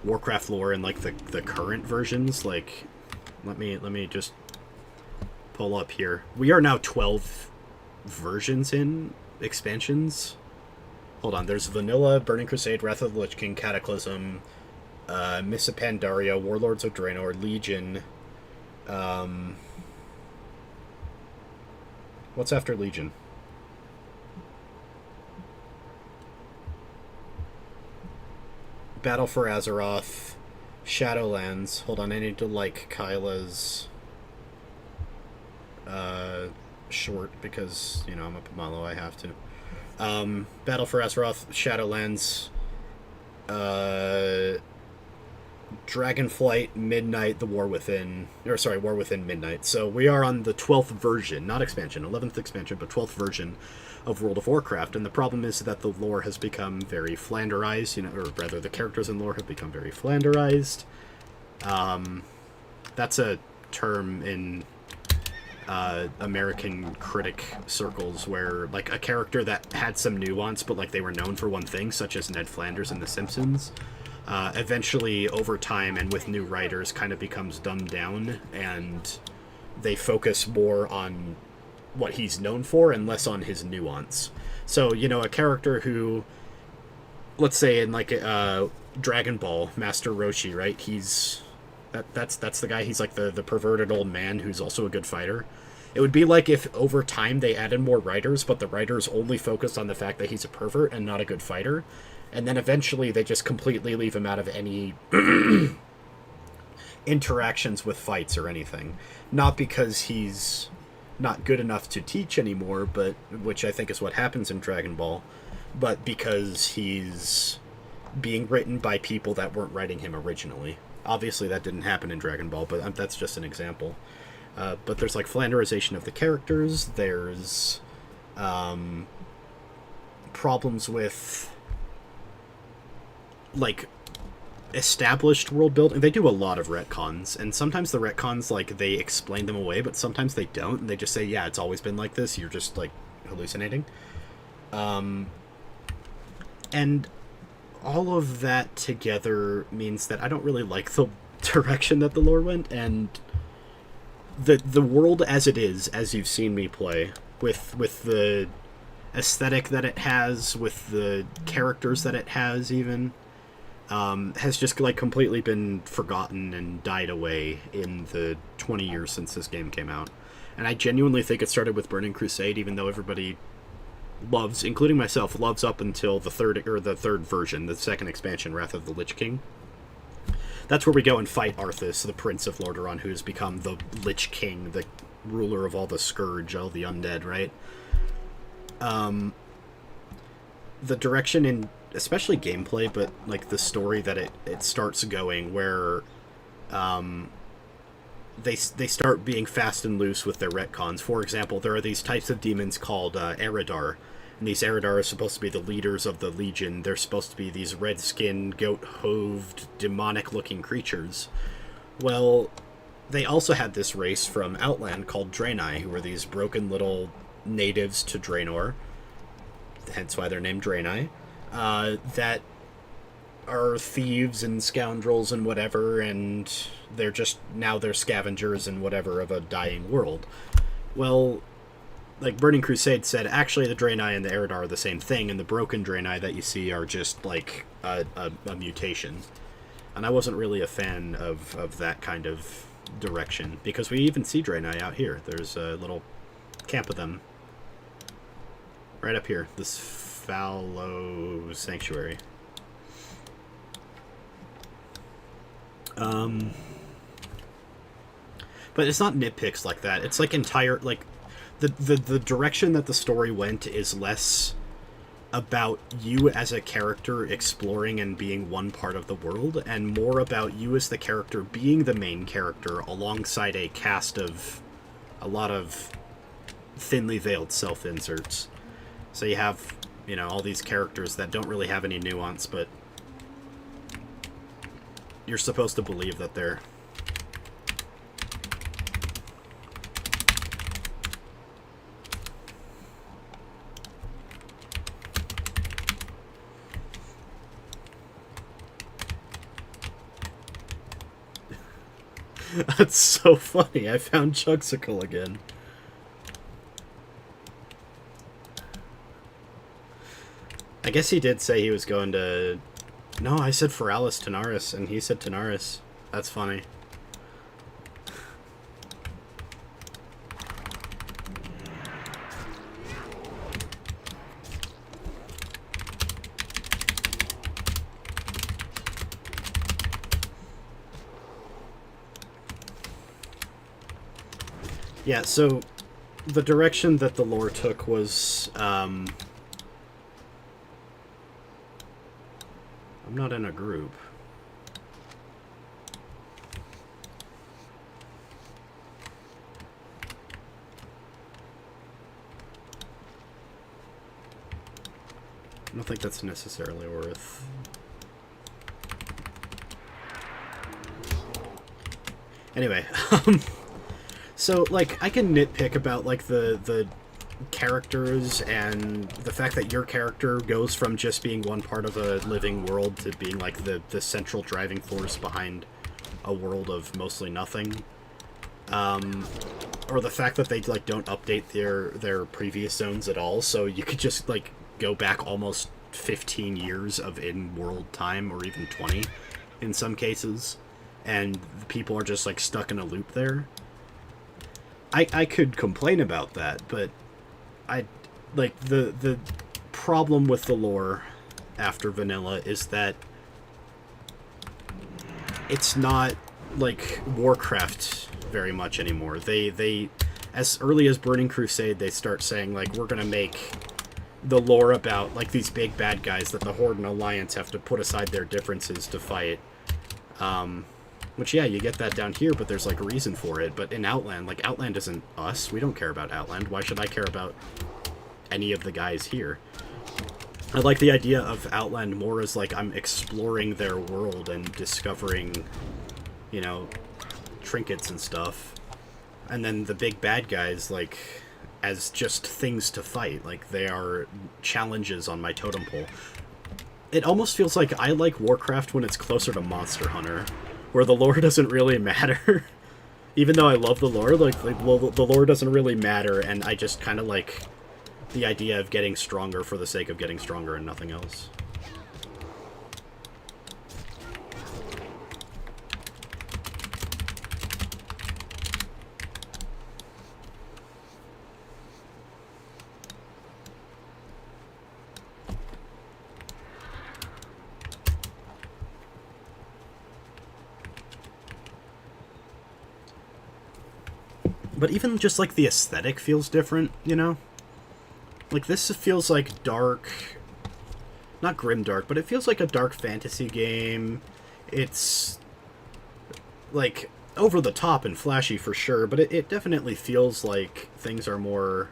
A: Warcraft lore and like the current versions, like let me just pull up here. We are now 12 versions in expansions. Hold on, there's Vanilla, Burning Crusade, Wrath of the Lich King, Cataclysm, Miss of Pandaria, Warlords of Draenor, Legion. What's after Legion? Battle for Azeroth, Shadowlands. Hold on, I need to like Kyla's short because I'm up at Malo. I have to. Battle for Azeroth, Shadowlands, Dragonflight, Midnight, War Within Midnight. So we are on the 12th version, not expansion, 11th expansion, but 12th version of World of Warcraft. And the problem is that the lore has become very Flanderized, or rather the characters in lore have become very Flanderized. That's a term in American critic circles where, like, a character that had some nuance, but, like, they were known for one thing, such as Ned Flanders in The Simpsons, eventually, over time and with new writers, kind of becomes dumbed down, and they focus more on what he's known for and less on his nuance. So, you know, a character who, let's say in, like, Dragon Ball, Master Roshi, right? He's... That's the guy. He's like the perverted old man who's also a good fighter. It would be like if over time they added more writers, but the writers only focused on the fact that he's a pervert and not a good fighter, and then eventually they just completely leave him out of any interactions with fights or anything. Not because he's not good enough to teach anymore, but which I think is what happens in Dragon Ball, but because he's being written by people that weren't writing him originally. Obviously, that didn't happen in Dragon Ball, but that's just an example. But there's, like, Flanderization of the characters. There's problems with, like, established world building. They do a lot of retcons, and sometimes the retcons, like, they explain them away, but sometimes they don't, and they just say, yeah, it's always been like this. You're just, like, hallucinating. And all of that together means that I don't really like the direction that the lore went, and the world as it is, as you've seen me play, with the aesthetic that it has, with the characters that it has even, has just, like, completely been forgotten and died away in the 20 years since this game came out. And I genuinely think it started with Burning Crusade, even though everybody loves, including myself, loves up until the third version, the second expansion, Wrath of the Lich King. That's where we go and fight Arthas, the Prince of Lordaeron, who's become the Lich King, the ruler of all the Scourge, all the undead, right? The direction in, especially gameplay, but, like, the story that it starts going, where they start being fast and loose with their retcons. For example, there are these types of demons called Eridar, and these Eridar are supposed to be the leaders of the Legion. They're supposed to be these red-skinned, goat-hoved, demonic-looking creatures. Well, they also had this race from Outland called Draenei, who were these broken little natives to Draenor, hence why they're named Draenei, that are thieves and scoundrels and whatever, and they're scavengers and whatever of a dying world. Well, like, Burning Crusade said, actually the Draenei and the Eridar are the same thing, and the broken Draenei that you see are just, like, a mutation. And I wasn't really a fan of that kind of direction, because we even see Draenei out here. There's a little camp of them right up here, this fallow sanctuary. But it's not nitpicks like that. It's, like, entire, like, the direction that the story went is less about you as a character exploring and being one part of the world, and more about you as the character being the main character alongside a cast of a lot of thinly veiled self-inserts. So you have, you know, all these characters that don't really have any nuance, but you're supposed to believe that they're... That's so funny. I found Chugsicle again. I guess he did say he was going to... No, I said Feralis Tanaris, and he said Tanaris. That's funny. Yeah, so the direction that the lore took was, I'm not in a group. I don't think that's necessarily worth... Anyway, So, like, I can nitpick about, like, the characters and the fact that your character goes from just being one part of a living world to being, like, the central driving force behind a world of mostly nothing. Or the fact that they, like, don't update their previous zones at all, so you could just, like, go back almost 15 years of in-world time, or even 20 in some cases, and people are just, like, stuck in a loop there. I could complain about that, but the problem with the lore after vanilla is that it's not like Warcraft very much anymore. They as early as Burning Crusade, they start saying, like, we're gonna make the lore about, like, these big bad guys that the Horde and Alliance have to put aside their differences to fight. Which, yeah, you get that down here, but there's, like, a reason for it. But in Outland, like, Outland isn't us. We don't care about Outland. Why should I care about any of the guys here? I like the idea of Outland more as, like, I'm exploring their world and discovering, you know, trinkets and stuff. And then the big bad guys, like, as just things to fight. Like, they are challenges on my totem pole. It almost feels like I like Warcraft when it's closer to Monster Hunter, where the lore doesn't really matter. Even though I love the lore, like the lore doesn't really matter, and I just kind of like the idea of getting stronger for the sake of getting stronger and nothing else. But even just, like, the aesthetic feels different, you know? Like, this feels like dark... Not grimdark, but it feels like a dark fantasy game. It's, like, over the top and flashy for sure, but it definitely feels like things are more...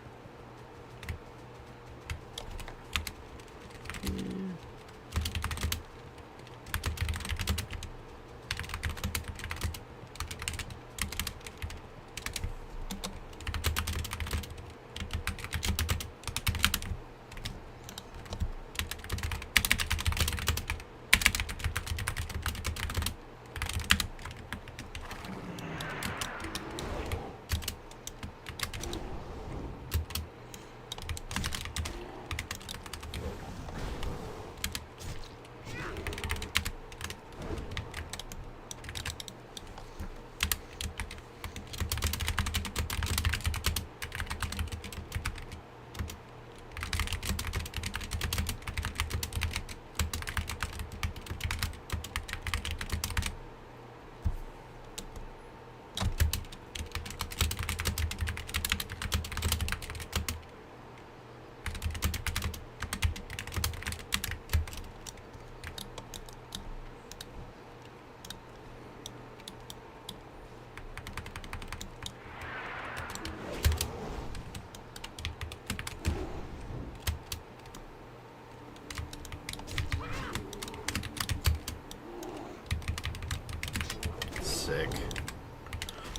A: Sick.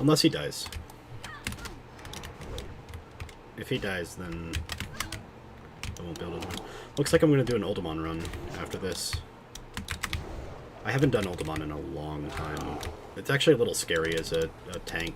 A: Unless he dies. If he dies, then I won't be able to win. Looks like I'm going to do an Oldemon run after this. I haven't done Oldemon in a long time. It's actually a little scary as a tank.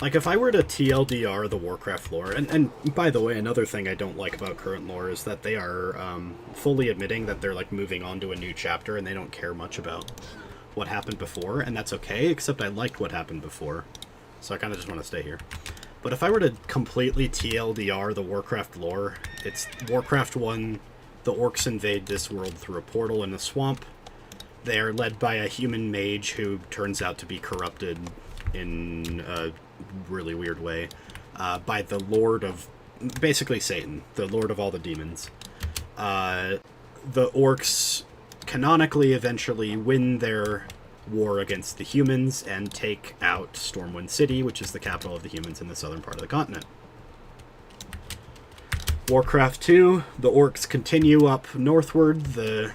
A: Like, if I were to TLDR the Warcraft lore, and by the way, another thing I don't like about current lore is that they are fully admitting that they're, like, moving on to a new chapter and they don't care much about what happened before, and that's okay, except I liked what happened before, so I kind of just want to stay here. But if I were to completely TLDR the Warcraft lore, it's Warcraft 1, the orcs invade this world through a portal in a swamp. They are led by a human mage who turns out to be corrupted in a really weird way by the Lord of... basically Satan, the Lord of all the demons. The orcs canonically eventually win their war against the humans and take out Stormwind City, which is the capital of the humans in the southern part of the continent. Warcraft 2, the orcs continue up northward. The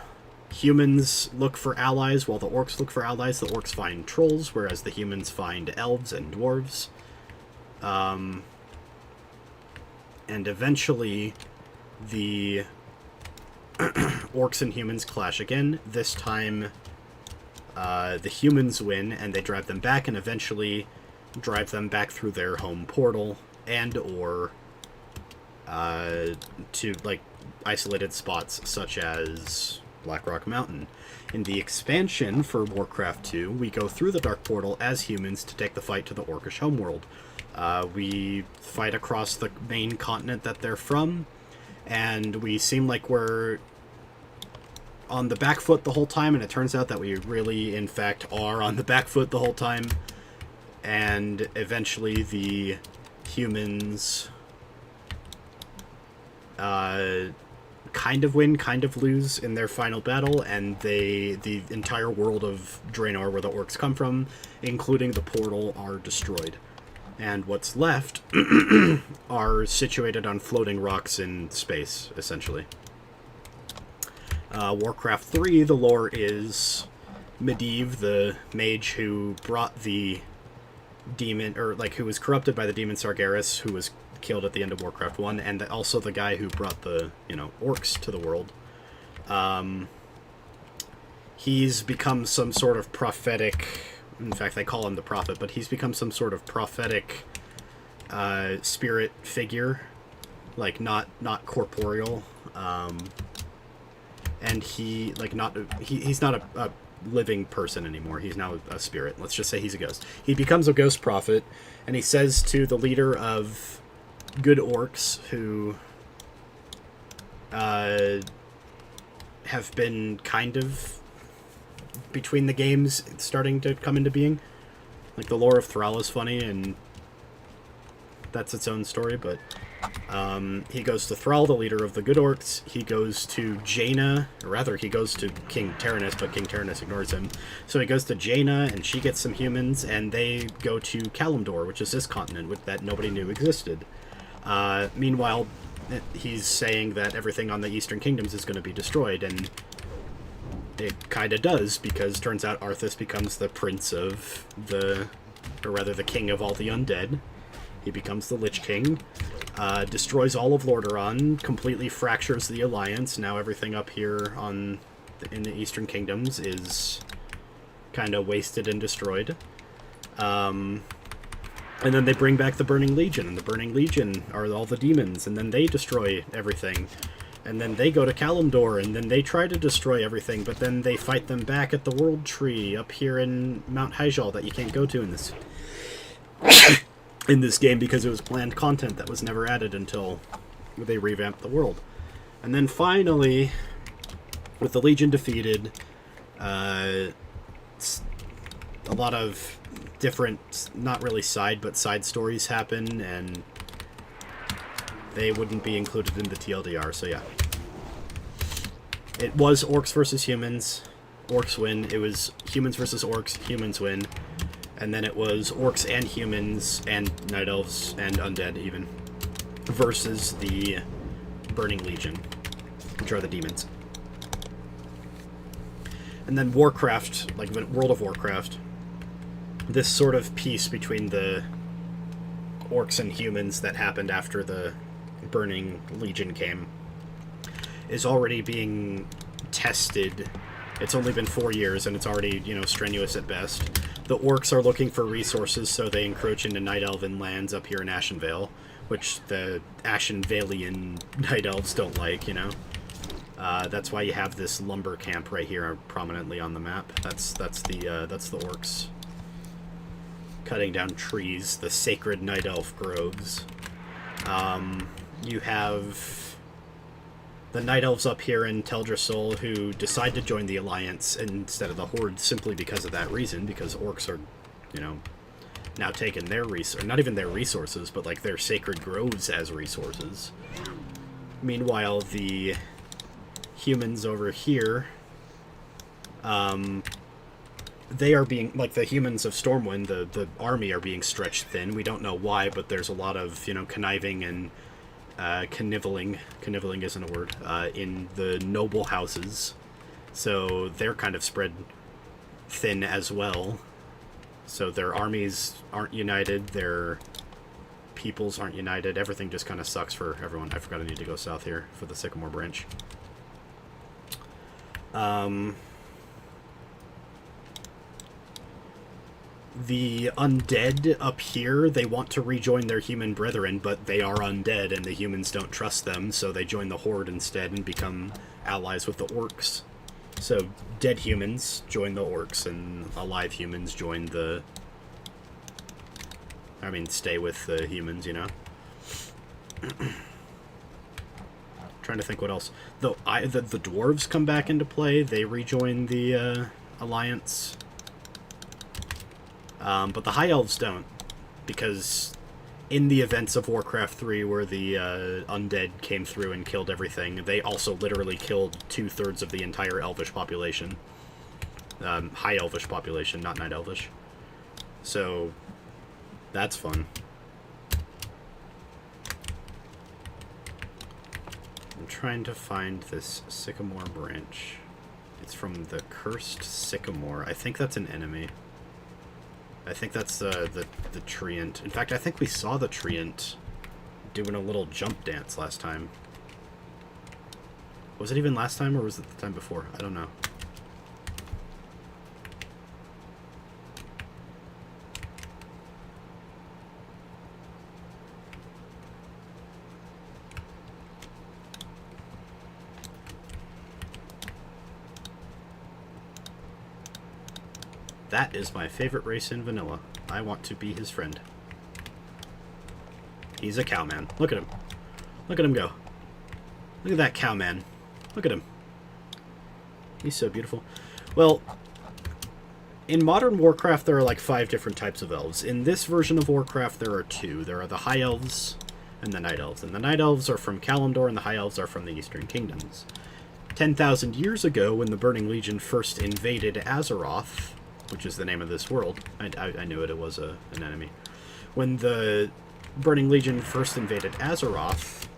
A: humans look for allies while the orcs look for allies. The orcs find trolls, whereas the humans find elves and dwarves. And eventually the orcs and humans clash again. This time the humans win, and they drive them back, and eventually drive them back through their home portal and or to like isolated spots such as Blackrock Mountain. In the expansion for Warcraft 2, we go through the Dark Portal as humans to take the fight to the Orcish homeworld. We fight across the main continent that they're from, and we seem like we're on the back foot the whole time, and it turns out that we really, in fact, are on the back foot the whole time. And eventually the humans kind of win, kind of lose in their final battle, and the entire world of Draenor, where the orcs come from, including the portal, are destroyed. And what's left are situated on floating rocks in space, essentially. Warcraft 3, the lore is Medivh, the mage who brought the demon, or like who was corrupted by the demon Sargeras, who was killed at the end of Warcraft 1, and also the guy who brought the, orcs to the world. He's become some sort of prophetic, in fact, they call him the prophet, but he's become some sort of prophetic spirit figure, like not corporeal. And he's not a living person anymore. He's now a spirit. Let's just say he's a ghost. He becomes a ghost prophet, and he says to the leader of good orcs who have been kind of between the games starting to come into being. Like, the lore of Thrall is funny, and that's its own story, but he goes to Thrall, the leader of the good orcs. He goes to Jaina, or rather, he goes to King Taranis, but King Taranis ignores him. So he goes to Jaina, and she gets some humans, and they go to Kalimdor, which is this continent that nobody knew existed. Meanwhile, he's saying that everything on the Eastern Kingdoms is going to be destroyed, and it kind of does, because turns out Arthas becomes the prince of the king of all the undead. He becomes the Lich King, destroys all of Lordaeron, completely fractures the Alliance. Now everything up here in the Eastern Kingdoms is kind of wasted and destroyed. And then they bring back the Burning Legion, and the Burning Legion are all the demons, and then they destroy everything. And then they go to Kalimdor, and then they try to destroy everything, but then they fight them back at the World Tree up here in Mount Hyjal that you can't go to in this in this game, because it was planned content that was never added until they revamped the world. And then finally, with the Legion defeated, a lot of different, not really side stories happen, and they wouldn't be included in the TLDR, so yeah. It was orcs versus humans. Orcs win. It was humans versus orcs. Humans win. And then it was orcs and humans and night elves and undead even versus the Burning Legion, which are the demons. And then Warcraft, like World of Warcraft, this sort of peace between the orcs and humans that happened after the Burning Legion came is already being tested. It's only been 4 years, and it's already, strenuous at best. The orcs are looking for resources, so they encroach into Night Elven lands up here in Ashenvale, which the Ashenvalian Night Elves don't like, That's why you have this lumber camp right here prominently on the map. That's the orcs' cutting down trees, the sacred night elf groves. You have the night elves up here in Teldrassil who decide to join the Alliance instead of the Horde simply because of that reason, because orcs are, you know, now taking their not even their resources, but like their sacred groves as resources. Meanwhile, the humans over here, they are being, like the humans of Stormwind, the army are being stretched thin. We don't know why, but there's a lot of, you know, conniving and conniving isn't a word, in the noble houses. So they're kind of spread thin as well. So their armies aren't united, their peoples aren't united, everything just kind of sucks for everyone. I forgot I need to go south here for the Sycamore branch. The undead up here, they want to rejoin their human brethren, but they are undead and the humans don't trust them, so they join the Horde instead and become allies with the orcs. So dead humans join the orcs and alive humans join the... I mean, stay with the humans, you know? Trying to think what else. The dwarves come back into play. They rejoin the Alliance. But the High Elves don't, because in the events of Warcraft 3 where the undead came through and killed everything, they also literally killed 2/3 of the entire Elvish population. High Elvish population, not Night Elvish. So, that's fun. I'm trying to find this Sycamore branch. It's from the Cursed Sycamore. I think that's an enemy. I think that's the treant. In fact, I think we saw the treant doing a little jump dance last time. Was it even last time, or was it the time before? I don't know. That is my favorite race in vanilla. I want to be his friend. He's a cowman. Look at him. Look at him go. Look at that cowman. Look at him. He's so beautiful. Well, in modern Warcraft, there are like 5 different types of elves. In this version of Warcraft, there are 2. There are the High Elves and the Night Elves. And the Night Elves are from Kalimdor, and the High Elves are from the Eastern Kingdoms. 10,000 years ago, when the Burning Legion first invaded Azeroth, which is the name of this world. I knew it was an enemy. When the Burning Legion first invaded Azeroth,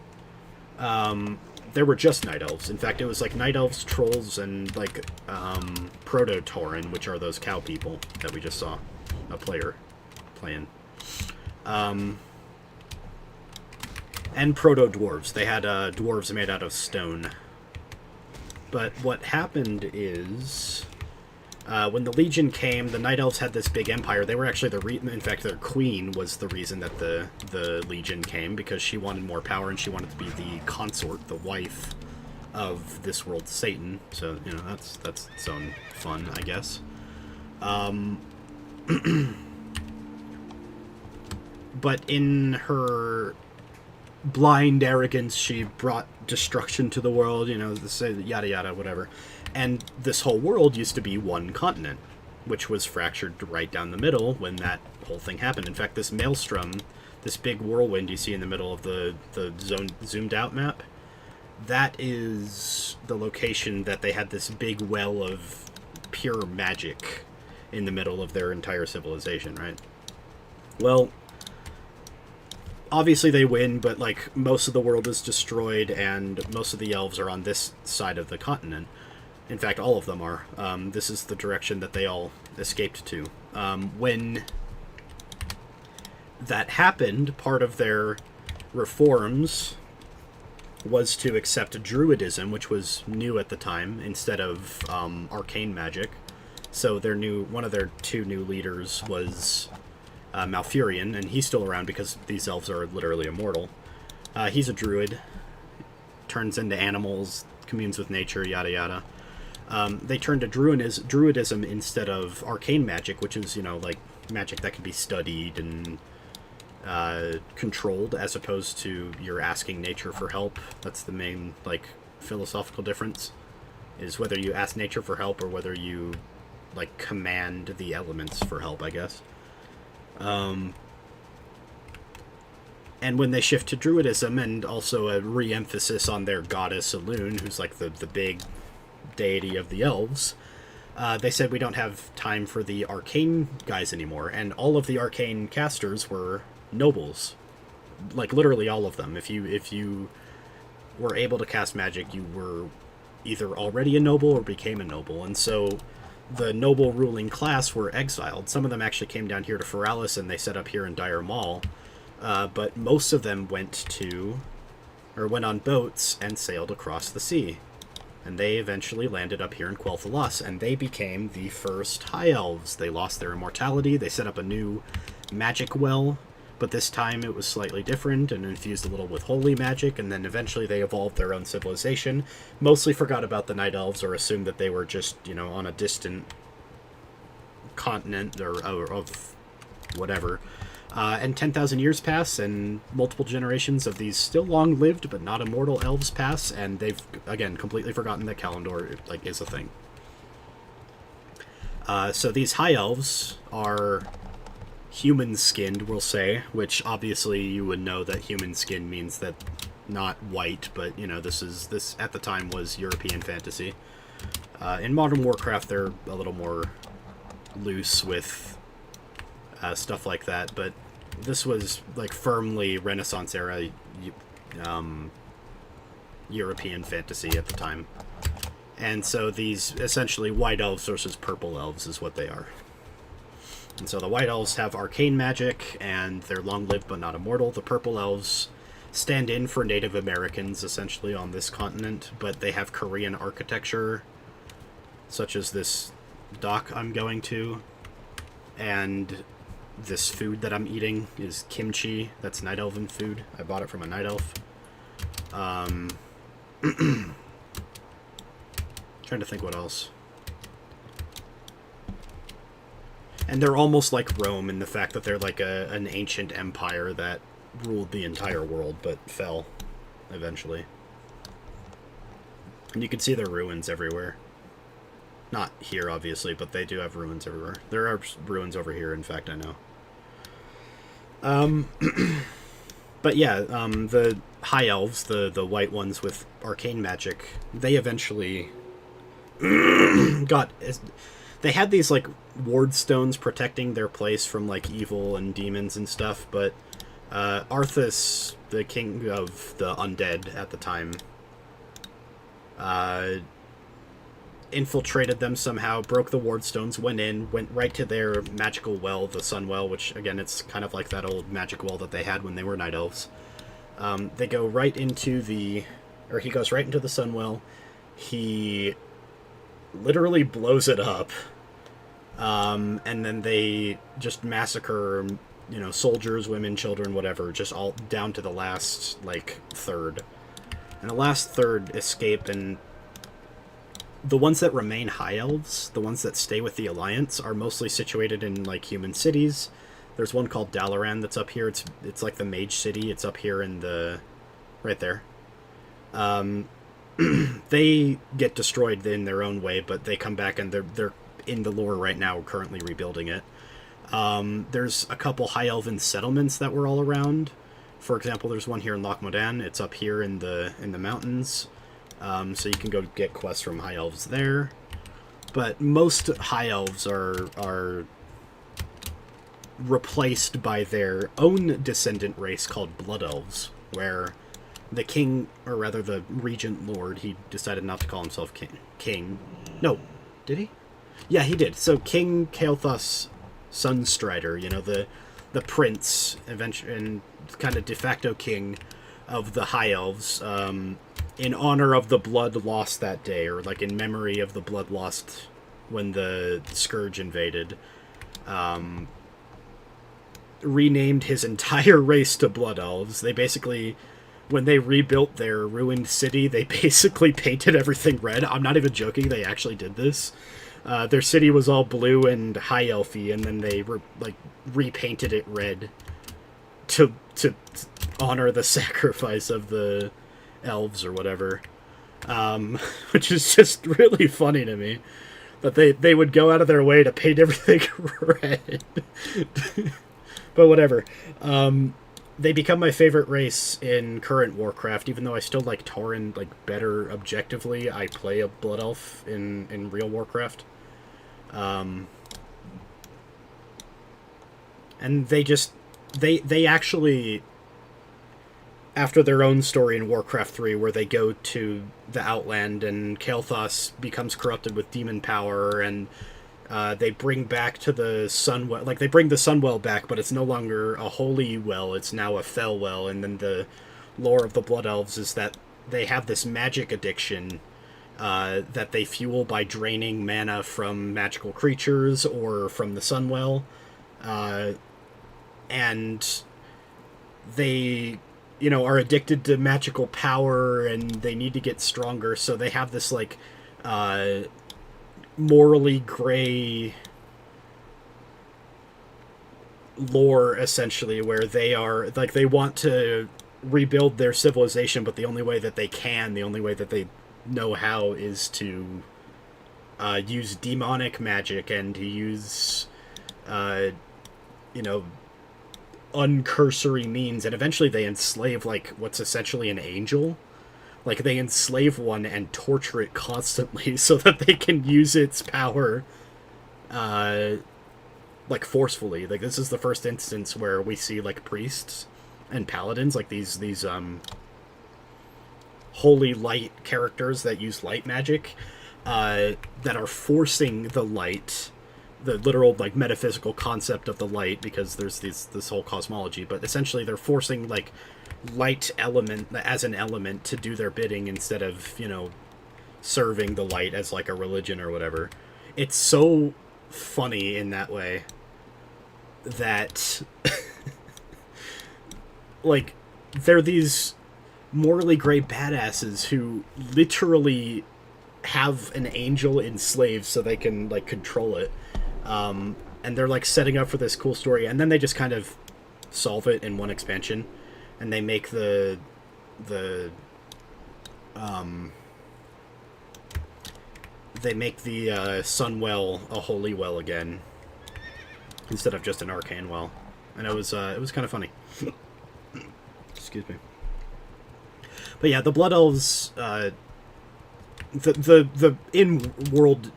A: there were just Night Elves. In fact, it was like Night Elves, Trolls, and like Proto-Tauren, which are those cow people that we just saw a player playing. And Proto-Dwarves. They had dwarves made out of stone. But what happened is... when the Legion came, the Night Elves had this big empire. They were actually in fact, their queen was the reason that the Legion came, because she wanted more power and she wanted to be the consort, the wife of this world's Satan. So, you know, that's its own fun, I guess. But in her blind arrogance, she brought destruction to the world, you know, yada yada, whatever. And this whole world used to be one continent, which was fractured right down the middle when that whole thing happened. In fact, this maelstrom, this big whirlwind you see in the middle of the zoomed out map, that is the location that they had this big well of pure magic in the middle of their entire civilization, right? Well, obviously they win, but like most of the world is destroyed and most of the elves are on this side of the continent. In fact, all of them are. This is the direction that they all escaped to. When that happened, part of their reforms was to accept Druidism, which was new at the time, instead of arcane magic. So one of their 2 new leaders was Malfurion, and he's still around because these elves are literally immortal. He's a druid, turns into animals, communes with nature, yada yada. They turned to Druidism instead of arcane magic, which is, you know, like magic that can be studied and controlled, as opposed to you're asking nature for help. That's the main, like, philosophical difference, is whether you ask nature for help or whether you, like, command the elements for help, I guess. And when they shift to druidism, and also a re-emphasis on their goddess Elune, who's like the big deity of the elves, they said we don't have time for the arcane guys anymore. And all of the arcane casters were nobles, like literally all of them. If you were able to cast magic, you were either already a noble or became a noble. And so the noble ruling class were exiled. Some of them actually came down here to Feralis, and they set up here in Dire Maul. But most of them went on boats and sailed across the sea. And they eventually landed up here in Quel'Thalas, and they became the first High Elves. They lost their immortality, they set up a new magic well, but this time it was slightly different and infused a little with holy magic, and then eventually they evolved their own civilization. Mostly forgot about the Night Elves, or assumed that they were just, on a distant continent or of whatever. And 10,000 years pass, and multiple generations of these still long-lived but not immortal elves pass, and they've, again, completely forgotten that Kalimdor, like, is a thing. So these High Elves are human-skinned, we'll say, which obviously you would know that human skin means that not white, but, this at the time was European fantasy. In Modern Warcraft, they're a little more loose with stuff like that, but this was like firmly Renaissance era European fantasy at the time. And so these essentially white elves versus purple elves is what they are. And so the white elves have arcane magic, and they're long-lived but not immortal. The purple elves stand in for Native Americans essentially on this continent, but they have Korean architecture, such as this dock I'm going to, and this food that I'm eating is kimchi. That's Night Elven food. I bought it from a Night Elf. Trying to think what else. And they're almost like Rome in the fact that they're like an ancient empire that ruled the entire world but fell eventually. And you can see their ruins everywhere. Not here, obviously, but they do have ruins everywhere. There are ruins over here, in fact, I know. But yeah, the High Elves, the white ones with arcane magic, they eventually got... They had these, like, ward stones protecting their place from, like, evil and demons and stuff, but Arthas, the king of the undead at the time, infiltrated them somehow, broke the ward stones, went right to their magical well, the Sun Well, which, again, it's kind of like that old magic well that they had when they were Night Elves. They go right into he goes right into the Sun Well. He literally blows it up. And then they just massacre, soldiers, women, children, whatever, just all down to the last, like, third. And the last third escape, and the ones that remain High Elves, the ones that stay with the Alliance, are mostly situated in, like, human cities. There's one called Dalaran that's up here. It's like the Mage City. It's up here in right there. They get destroyed in their own way, but they come back, and they're in the lore right now, currently rebuilding it. There's a couple High Elven settlements that were all around. For example, there's one here in Loch Modan. It's up here in the mountains. So you can go get quests from High Elves there. But most High Elves are replaced by their own descendant race called Blood Elves, where the king, or rather the regent lord, he decided not to call himself king. No, did he? Yeah, he did. So King Kael'thas Sunstrider, the prince, eventually, and kind of de facto king of the High Elves, in honor of the blood lost that day, or like in memory of the blood lost when the Scourge invaded, renamed his entire race to Blood Elves. They basically, when they rebuilt their ruined city, they basically painted everything red. I'm not even joking, they actually did this. Their city was all blue and high elfy, and then they repainted it red to honor the sacrifice of the elves or whatever, which is just really funny to me. That they would go out of their way to paint everything red. But whatever. They become my favorite race in current Warcraft, even though I still like Tauren better objectively. I play a Blood Elf in real Warcraft. And they actually, after their own story in Warcraft 3, where they go to the Outland and Kael'thas becomes corrupted with demon power, and they bring back to the Sunwell, they bring the Sunwell back, but it's no longer a holy well, it's now a fell well. And then the lore of the Blood Elves is that they have this magic addiction that they fuel by draining mana from magical creatures or from the Sunwell. And they, are addicted to magical power, and they need to get stronger, so they have this, morally gray lore, essentially, where they are, they want to rebuild their civilization, but the only way that they know how is to use demonic magic and to use, uncursory means, and eventually they enslave what's essentially an angel. They enslave one and torture it constantly so that they can use its power forcefully. This is the first instance where we see priests and paladins, these holy light characters that use light magic, that are forcing the light, the literal metaphysical concept of the light, because there's this whole cosmology, but essentially they're forcing light element as an element to do their bidding instead of serving the light as a religion or whatever. It's so funny in that way that they're these morally gray badasses who literally have an angel enslaved so they can control it. And they're setting up for this cool story, and then they just kind of solve it in one expansion, and they make the Sunwell a holy well again instead of just an arcane well, and it was kind of funny. Excuse me. But yeah, the Blood Elves, the in-world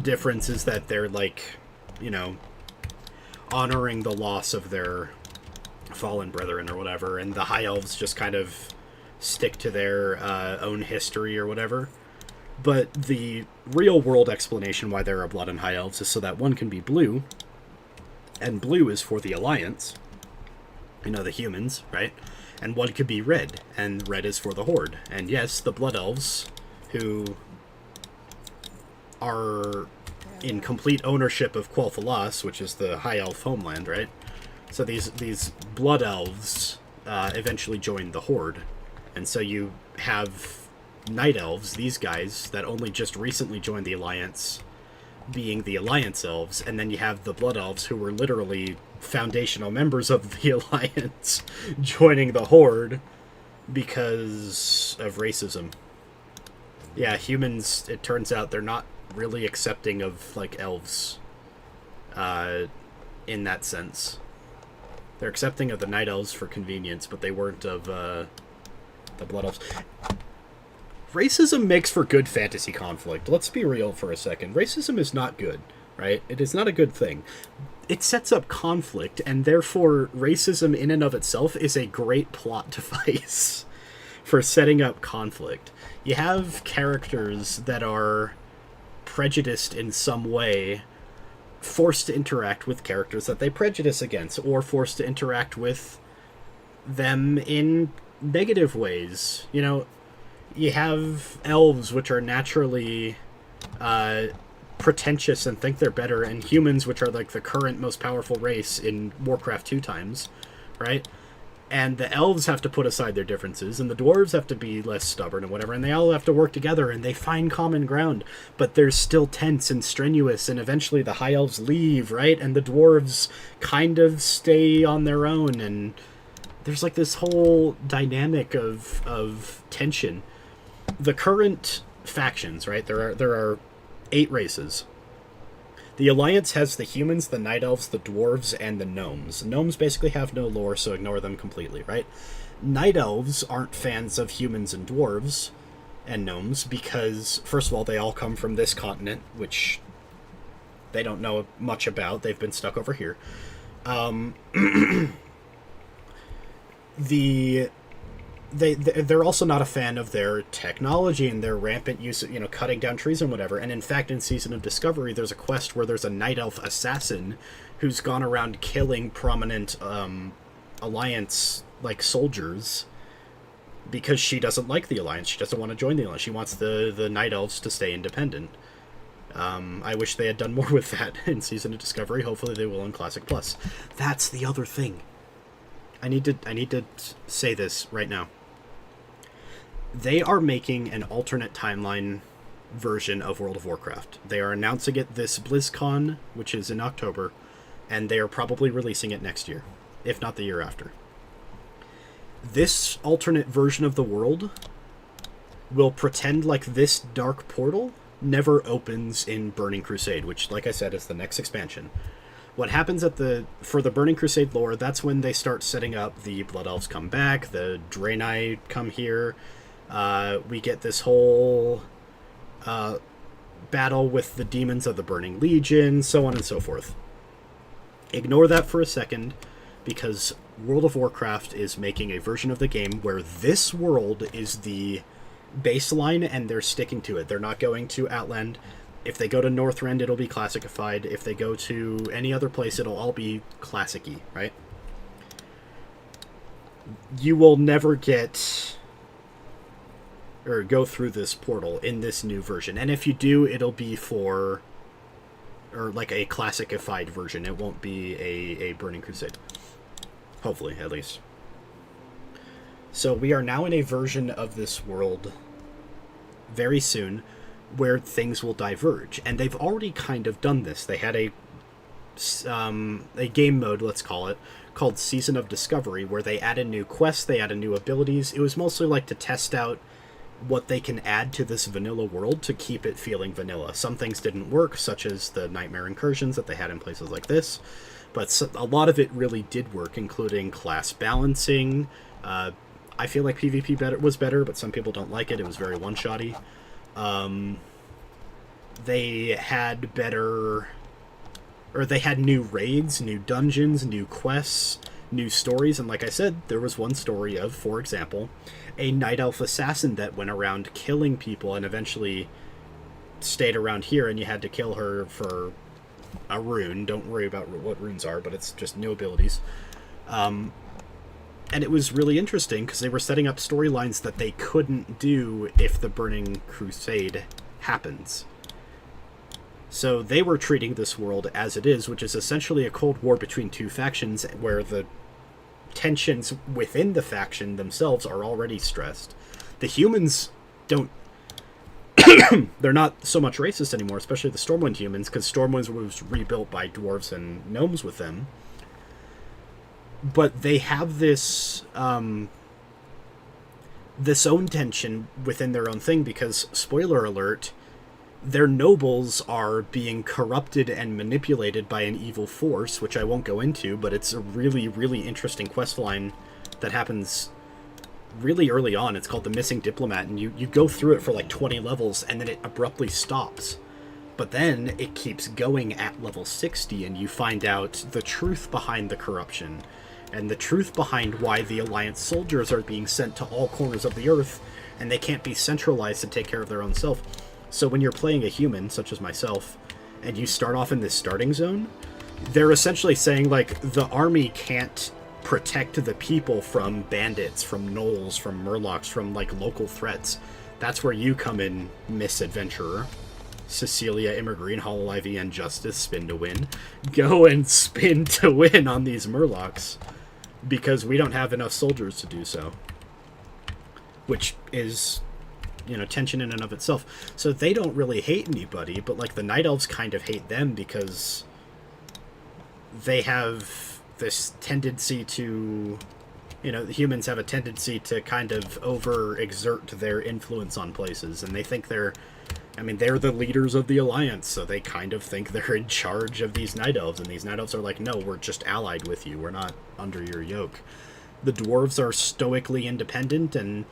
A: difference is that they're honoring the loss of their fallen brethren or whatever, and the High Elves just kind of stick to their own history or whatever. But the real world explanation why there are Blood and High Elves is so that one can be blue, and blue is for the Alliance, the humans, right? And one could be red, and red is for the Horde. And yes, the Blood Elves, who are in complete ownership of Quel'Thalas, which is the High Elf homeland, right? So these Blood Elves eventually join the Horde. And so you have Night Elves, these guys that only just recently joined the Alliance, being the Alliance Elves, and then you have the Blood Elves, who were literally foundational members of the Alliance, joining the Horde because of racism. Yeah, humans, it turns out they're not really accepting of elves in that sense. They're accepting of the Night Elves for convenience, but they weren't of the Blood Elves. Racism makes for good fantasy conflict. Let's be real for a second. Racism is not good, right? It is not a good thing. It sets up conflict, and therefore racism in and of itself is a great plot device for setting up conflict. You have characters that are prejudiced in some way, forced to interact with characters that they prejudice against, or forced to interact with them in negative ways. You have elves, which are naturally pretentious and think they're better, and humans, which are the current most powerful race in Warcraft 2 times, right? And the elves have to put aside their differences, and the dwarves have to be less stubborn and whatever, and they all have to work together, and they find common ground. But there's still tense and strenuous, and eventually the high elves leave, right? And the dwarves kind of stay on their own, and there's like this whole dynamic of tension. The current factions, right? There are 8 races. The Alliance has the humans, the night elves, the dwarves, and the gnomes. Gnomes basically have no lore, so ignore them completely, right? Night elves aren't fans of humans and dwarves and gnomes because, first of all, they all come from this continent, which they don't know much about. They've been stuck over here. They're also not a fan of their technology and their rampant use of, cutting down trees and whatever. And in fact, in Season of Discovery, there's a quest where there's a night elf assassin who's gone around killing prominent Alliance soldiers because she doesn't like the Alliance. She doesn't want to join the Alliance. She wants the night elves to stay independent. I wish they had done more with that in Season of Discovery. Hopefully they will in Classic Plus. That's the other thing. I need to say this right now. They are making an alternate timeline version of World of Warcraft. They are announcing it this BlizzCon, which is in October, and they are probably releasing it next year, if not the year after. This alternate version of the world will pretend like this dark portal never opens in Burning Crusade, which, like I said, is the next expansion. What happens for the Burning Crusade lore, that's when they start setting up the Blood Elves come back, the Draenei come here. We get this whole battle with the demons of the Burning Legion, so on and so forth. Ignore that for a second, because World of Warcraft is making a version of the game where this world is the baseline and they're sticking to it. They're not going to Outland. If they go to Northrend, it'll be classicified. If they go to any other place, it'll all be classic-y, right? You will never get or go through this portal in this new version. And if you do, it'll be for like a classicified version. It won't be a Burning Crusade. Hopefully, at least. So we are now in a version of this world very soon where things will diverge, and they've already kind of done this. They had a game mode, let's call it, called Season of Discovery, where they added new quests, they added new abilities. It was mostly like to test out what they can add to this vanilla world to keep it feeling vanilla. Some things didn't work, such as the nightmare incursions that they had in places like this, but a lot of it really did work, including class balancing. I feel like PvP was better, but some people don't like it. It was very one-shotty. They had they had new raids, new dungeons, new quests, new stories, and like I said, there was one story of, for example, a night elf assassin that went around killing people and eventually stayed around here, and you had to kill her for a rune. Don't worry about what runes are, but it's just new abilities. And it was really interesting because they were setting up storylines that they couldn't do if the Burning Crusade happens. So they were treating this world as it is, which is essentially a Cold War between two factions where the tensions within the faction themselves are already stressed. The humans don't... they're not so much racist anymore, especially the Stormwind humans, because Stormwind was rebuilt by dwarves and gnomes with them. But they have this this own tension within their own thing because, spoiler alert, their nobles are being corrupted and manipulated by an evil force, which I won't go into, but it's a really, really interesting questline that happens really early on. It's called The Missing Diplomat, and you go through it for like 20 levels, and then it abruptly stops. But then it keeps going at level 60, and you find out the truth behind the corruption, and the truth behind why the Alliance soldiers are being sent to all corners of the Earth, and they can't be centralized to take care of their own self. So when you're playing a human, such as myself, and you start off in this starting zone, they're essentially saying, like, the army can't protect the people from bandits, from gnolls, from murlocs, from, like, local threats. That's where you come in, Miss Adventurer. Cecilia, Immergreen, Hololive, and Justice, spin to win. Go and spin to win on these murlocs. because we don't have enough soldiers to do so. Which is, you know, tension in and of itself. So they don't really hate anybody, but, like, the Night Elves kind of hate them because they have this tendency to, you know, the humans have a tendency to kind of overexert their influence on places, and they think they're the leaders of the Alliance, so they kind of think they're in charge of these Night Elves, and these Night Elves are like, no, we're just allied with you, we're not under your yoke. The Dwarves are stoically independent, and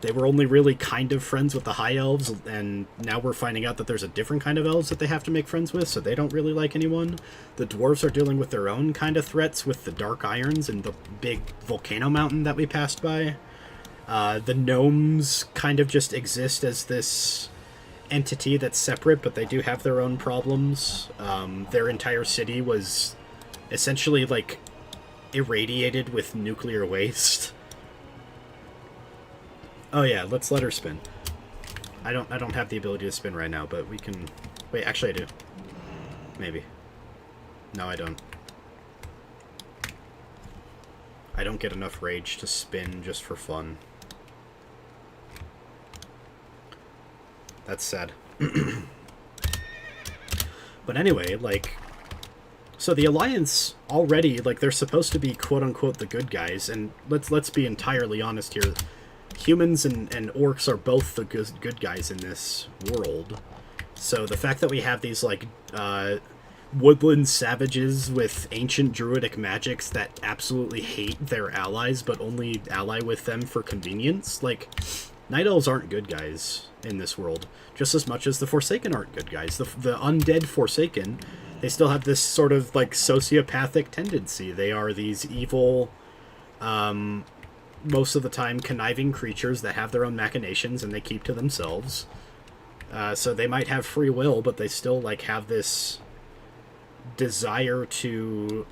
A: they were only really kind of friends with the High Elves, and now we're finding out that there's a different kind of elves that they have to make friends with, so they don't really like anyone. The Dwarves are dealing with their own kind of threats with the Dark Irons and the big volcano mountain that we passed by. The Gnomes kind of just exist as this entity that's separate, but they do have their own problems. Their entire city was essentially, like, irradiated with nuclear waste. Oh yeah, let's let her spin. I don't have the ability to spin right now, but we can... Wait, actually I do. Maybe. No, I don't. I don't get enough rage to spin just for fun. That's sad. But anyway, like... So the Alliance already, like, they're supposed to be quote-unquote the good guys, and let's be entirely honest here. Humans and orcs are both the good guys in this world. So the fact that we have these, like, woodland savages with ancient druidic magics that absolutely hate their allies but only ally with them for convenience, like, Night Elves aren't good guys in this world, just as much as the Forsaken aren't good guys. The undead Forsaken, they still have this sort of, like, sociopathic tendency. They are these evil, most of the time conniving creatures that have their own machinations and they keep to themselves. So they might have free will, but they still, like, have this desire to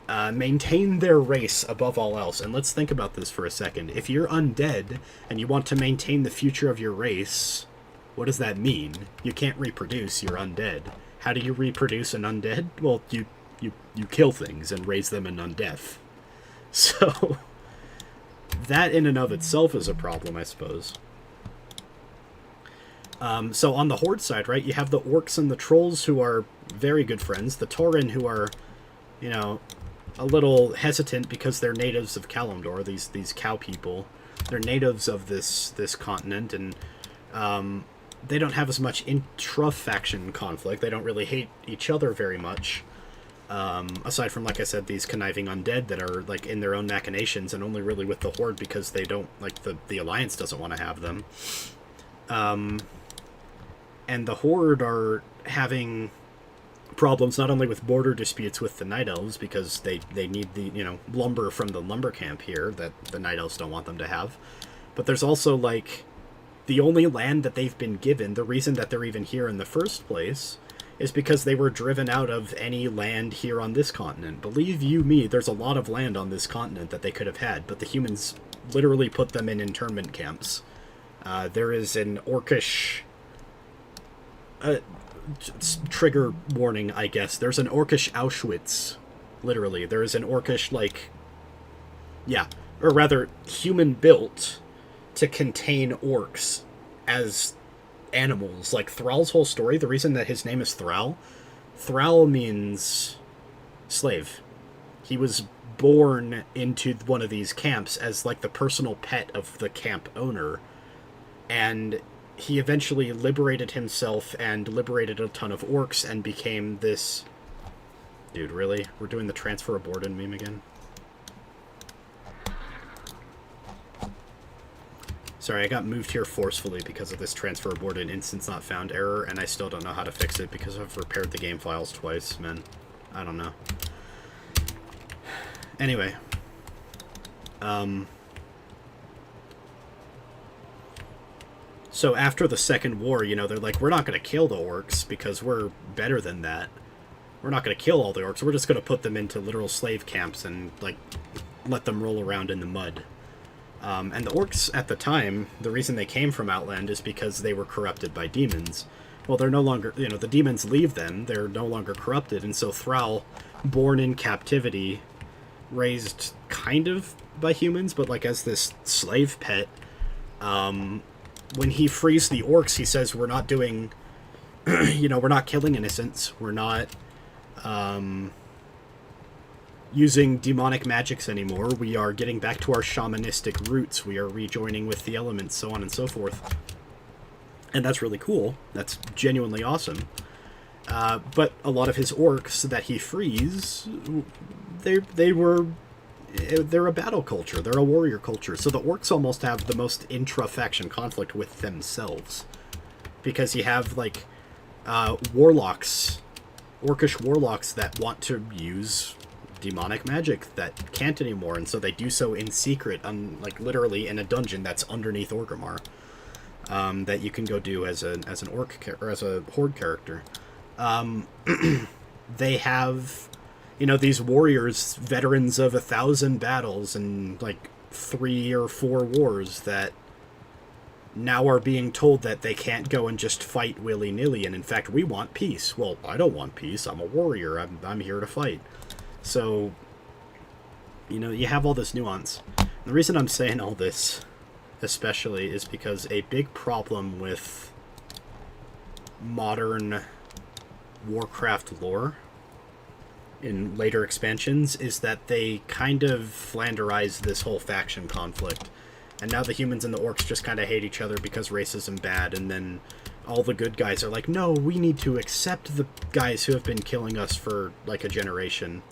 A: maintain their race above all else. And let's think about this for a second. If you're undead and you want to maintain the future of your race, what does that mean? You can't reproduce, you're undead. How do you reproduce an undead? Well, you kill things and raise them in undeath. So... that in and of itself is a problem, I suppose. So on the Horde side, right, you have the Orcs and the Trolls who are very good friends. The Tauren who are, you know, a little hesitant because they're natives of Kalimdor, these cow people. They're natives of this continent, and they don't have as much intra-faction conflict. They don't really hate each other very much. Aside from, like I said, these conniving undead that are, like, in their own machinations and only really with the Horde because they don't, like, the Alliance doesn't want to have them. And the Horde are having problems not only with border disputes with the Night Elves because they need the, you know, lumber from the lumber camp here that the Night Elves don't want them to have, but there's also, like, the only land that they've been given, the reason that they're even here in the first place, is because they were driven out of any land here on this continent. Believe you me, there's a lot of land on this continent that they could have had, but the humans literally put them in internment camps. There is an orcish... trigger warning, I guess. There's an orcish Auschwitz. Literally. There is an orcish, like... Yeah. Or rather, human-built to contain orcs as... animals. Like, Thrall's whole story, the reason that his name is Thrall means slave. He was born into one of these camps as, like, the personal pet of the camp owner, and he eventually liberated himself and liberated a ton of orcs and became this... Dude, really? We're doing the transfer aborted meme again? Sorry, I got moved here forcefully because of this transfer aborted instance not found error, and I still don't know how to fix it because I've repaired the game files twice, man. I don't know. Anyway. So after the Second War, you know, they're like, we're not going to kill the orcs because we're better than that. We're not going to kill all the orcs. We're just going to put them into literal slave camps and, like, let them roll around in the mud. And the orcs at the time, the reason they came from Outland is because they were corrupted by demons. Well, they're no longer, you know, the demons leave them, they're no longer corrupted, and so Thrall, born in captivity, raised kind of by humans, but like as this slave pet. When he frees the orcs, he says we're not doing, we're not killing innocents. We're not using demonic magics anymore. We are getting back to our shamanistic roots. We are rejoining with the elements, so on and so forth. And that's really cool. That's genuinely awesome. But a lot of his orcs that he frees, they're a battle culture. They're a warrior culture. So the orcs almost have the most intra-faction conflict with themselves. Because you have, like, warlocks, orcish warlocks that want to use demonic magic that can't anymore, and so they do so in secret, like literally in a dungeon that's underneath Orgrimmar, that you can go do as an orc or as a horde character. They have, these warriors, veterans of 1,000 battles and like 3 or 4 wars, that now are being told that they can't go and just fight willy-nilly, and in fact we want peace. Well, I don't want peace. I'm a warrior. I'm here to fight. So, you have all this nuance. The reason I'm saying all this, especially, is because a big problem with modern Warcraft lore in later expansions is that they kind of flanderize this whole faction conflict. And now the humans and the orcs just kind of hate each other because racism bad, and then all the good guys are like, no, we need to accept the guys who have been killing us for like a generation.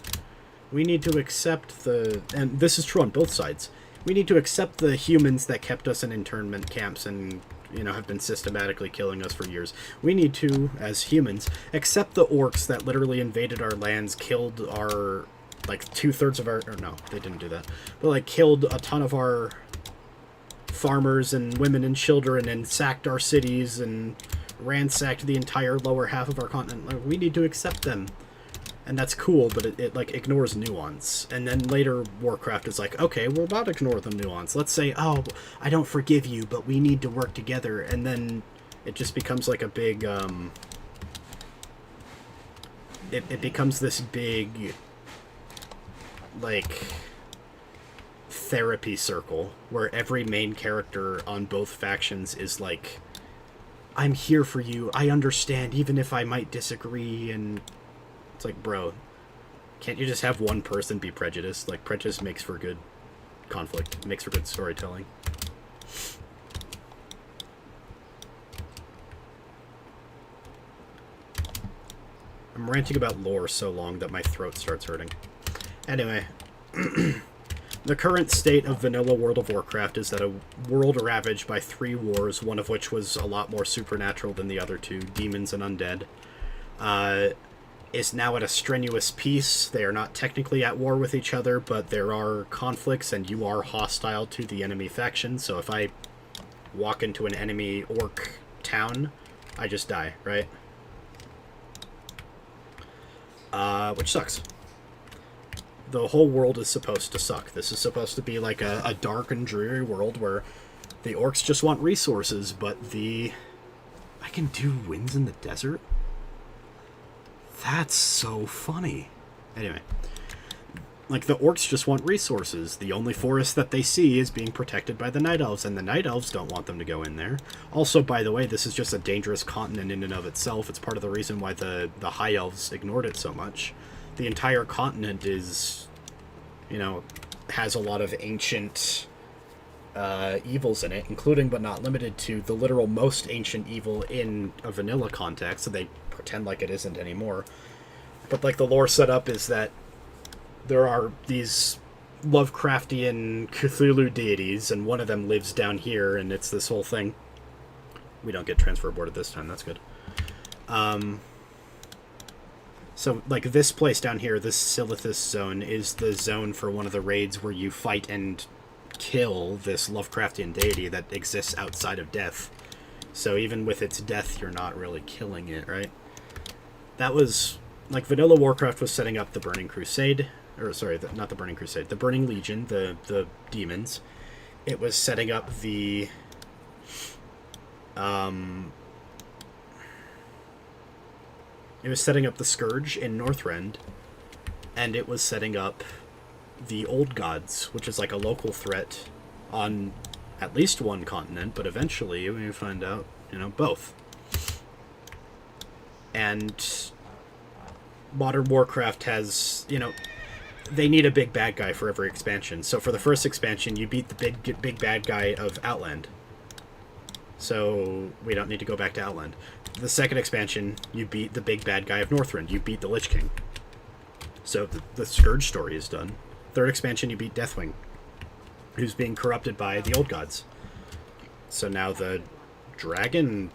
A: We need to accept and this is true on both sides, we need to accept the humans that kept us in internment camps and, have been systematically killing us for years. We need to, as humans, accept the orcs that literally invaded our lands, killed our, like, 2/3 of our, or no, they didn't do that, but, like, killed a ton of our farmers and women and children and sacked our cities and ransacked the entire lower half of our continent. Like, we need to accept them. And that's cool, but it like ignores nuance. And then later Warcraft is like, okay, we'll not ignore the nuance. Let's say, oh, I don't forgive you, but we need to work together. And then it just becomes like a big, it becomes this big, like, therapy circle where every main character on both factions is like, I'm here for you, I understand, even if I might disagree. And it's like, bro, can't you just have one person be prejudiced? Like, prejudice makes for good conflict. It makes for good storytelling. I'm ranting about lore so long that my throat starts hurting. Anyway, the current state of vanilla World of Warcraft is that a world ravaged by 3 wars, one of which was a lot more supernatural than the other 2, demons and undead, is now at a strenuous peace. They are not technically at war with each other, but there are conflicts and you are hostile to the enemy faction. So if I walk into an enemy orc town, I just die, right? Which sucks. The whole world is supposed to suck. This is supposed to be like a dark and dreary world where the orcs just want resources, but I can do winds in the desert? That's so funny. Anyway, like, the orcs just want resources. The only forest that they see is being protected by the night elves, and the night elves don't want them to go in there. Also, by the way, this is just a dangerous continent in and of itself. It's part of the reason why the high elves ignored it so much. The entire continent is, has a lot of ancient evils in it, including but not limited to the literal most ancient evil in a vanilla context, so they pretend like it isn't anymore. But, like, the lore setup is that there are these Lovecraftian Cthulhu deities, and one of them lives down here, and it's this whole thing. We don't get transfer aborted this time, that's good. So, like, this place down here, this Silithus zone, is the zone for one of the raids where you fight and kill this Lovecraftian deity that exists outside of death. So even with its death, you're not really killing it, right? That was, like, vanilla Warcraft was setting up the Burning Crusade, or sorry, not the Burning Crusade, the Burning Legion, the demons. It was setting up the, it was setting up the Scourge in Northrend, and it was setting up the Old Gods, which is like a local threat on at least one continent, but eventually we find out, both. And Modern Warcraft has, they need a big bad guy for every expansion. So for the first expansion, you beat the big bad guy of Outland. So we don't need to go back to Outland. The second expansion, you beat the big bad guy of Northrend. You beat the Lich King. So the Scourge story is done. Third expansion, you beat Deathwing, who's being corrupted by the Old Gods. So now the dragon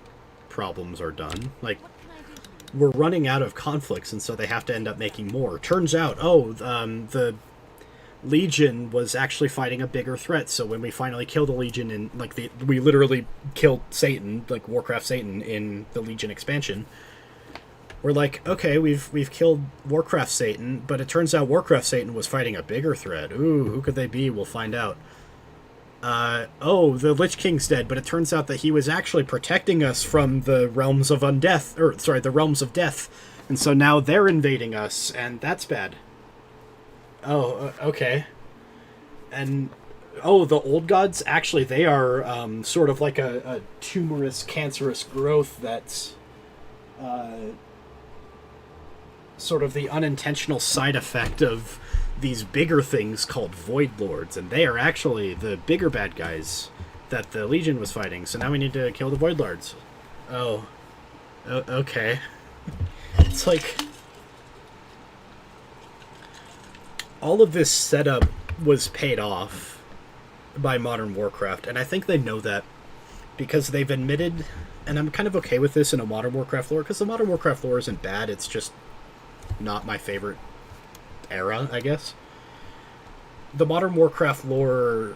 A: problems are done. Like, we're running out of conflicts, and so they have to end up making more. Turns out, the Legion was actually fighting a bigger threat, so when we finally kill the Legion in, we literally killed Satan, like Warcraft Satan, in the Legion expansion, we're like, okay, we've killed Warcraft Satan, but it turns out Warcraft Satan was fighting a bigger threat. Ooh, who could they be? We'll find out. The Lich King's dead, but it turns out that he was actually protecting us from the realms of the realms of death. And so now they're invading us, and that's bad. Okay. And, the Old Gods, actually, they are, sort of like a tumorous, cancerous growth that's, sort of the unintentional side effect of these bigger things called Void Lords, and they are actually the bigger bad guys that the Legion was fighting. So now we need to kill the Void Lords. Okay. It's like all of this setup was paid off by Modern Warcraft, and I think they know that because they've admitted, and I'm kind of okay with this in a Modern Warcraft lore, because the Modern Warcraft lore isn't bad, it's just not my favorite era, I guess. The Modern Warcraft lore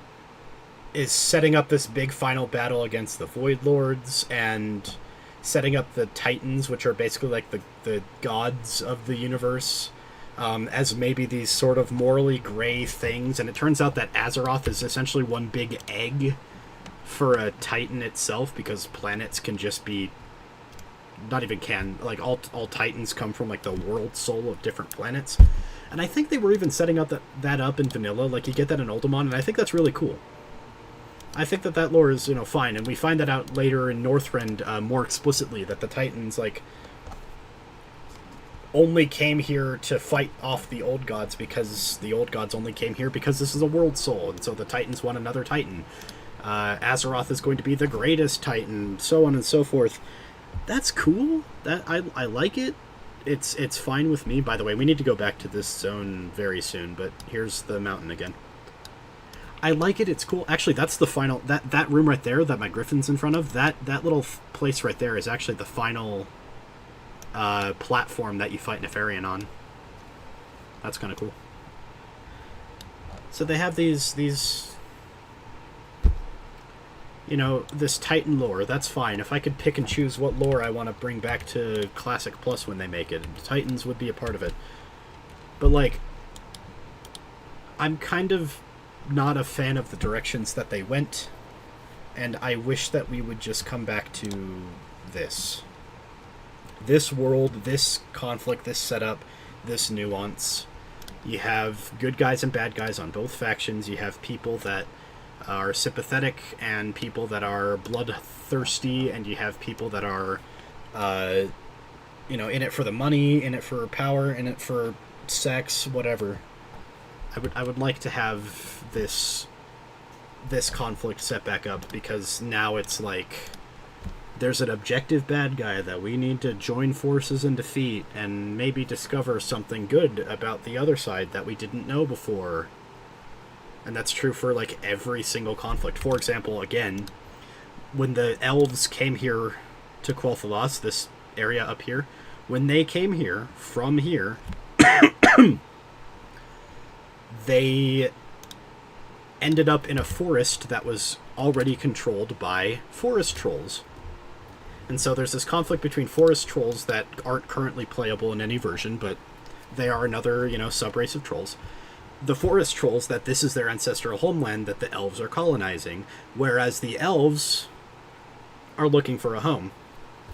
A: is setting up this big final battle against the Void Lords and setting up the Titans, which are basically like the gods of the universe, as maybe these sort of morally gray things. And it turns out that Azeroth is essentially one big egg for a Titan itself, because planets can just be all Titans come from like the world soul of different planets. And I think they were even setting up that up in vanilla, like you get that in Uldaman, and I think that's really cool. I think that lore is, fine, and we find that out later in Northrend more explicitly, that the Titans, only came here to fight off the Old Gods because the Old Gods only came here because this is a world soul, and so the Titans want another Titan. Azeroth is going to be the greatest Titan, so on and so forth. That's cool. I like it. It's fine with me. By the way, we need to go back to this zone very soon, but here's the mountain again. I like it. It's cool. Actually, that's the final... That room right there that my griffin's in front of, that little place right there is actually the final platform that you fight Nefarian on. That's kind of cool. So they have these this Titan lore. That's fine. If I could pick and choose what lore I want to bring back to Classic Plus when they make it, Titans would be a part of it. But, I'm kind of not a fan of the directions that they went, and I wish that we would just come back to this. This world, this conflict, this setup, this nuance. You have good guys and bad guys on both factions. You have people that are sympathetic and people that are bloodthirsty, and you have people that are, in it for the money, in it for power, in it for sex, whatever. I would like to have this conflict set back up, because now it's like there's an objective bad guy that we need to join forces and defeat, and maybe discover something good about the other side that we didn't know before. And that's true for every single conflict. For example, again, when the elves came here to Quel'Thalas, this area up here, when they came here from here, they ended up in a forest that was already controlled by forest trolls. And so there's this conflict between forest trolls that aren't currently playable in any version, but they are another, subrace of trolls. The forest trolls, that this is their ancestral homeland that the elves are colonizing, whereas the elves are looking for a home.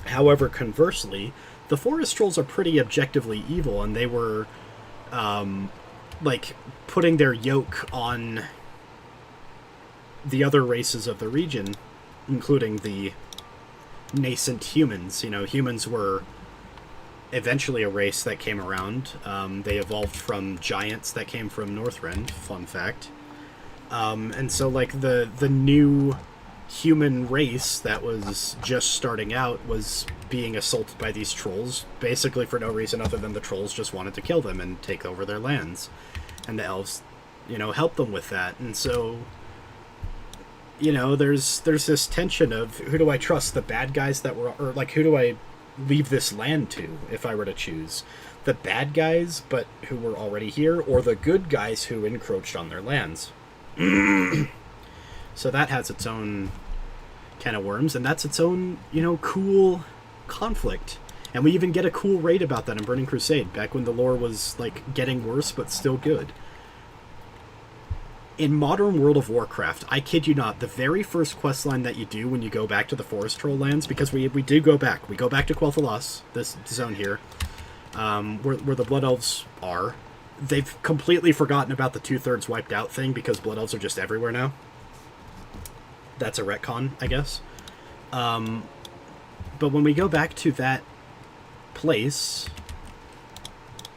A: However, conversely, the forest trolls are pretty objectively evil, and they were like, putting their yoke on the other races of the region, including the nascent humans. You know, humans were eventually a race that came around. They evolved from giants that came from Northrend, fun fact. And so, like, the new human race that was just starting out was being assaulted by these trolls, basically for no reason other than the trolls just wanted to kill them and take over their lands. And the elves, you know, helped them with that. And so, you know, there's this tension of, who do I trust? The bad guys that were, or, like, who do I leave this land to if I were to choose? The bad guys, but who were already here, or the good guys who encroached on their lands? So that has its own can of worms, and that's its own, you know, cool conflict. And we even get a cool raid about that in Burning Crusade, back when the lore was, like, getting worse but still good. In modern World of Warcraft, I kid you not, the very first questline that you do when you go back to the Forest Troll lands, because we do go back. We go back to Quel'Thalas, this zone here, where the Blood Elves are. They've completely forgotten about the 2/3 wiped out thing because Blood Elves are just everywhere now. That's a retcon, I guess. But when we go back to that place,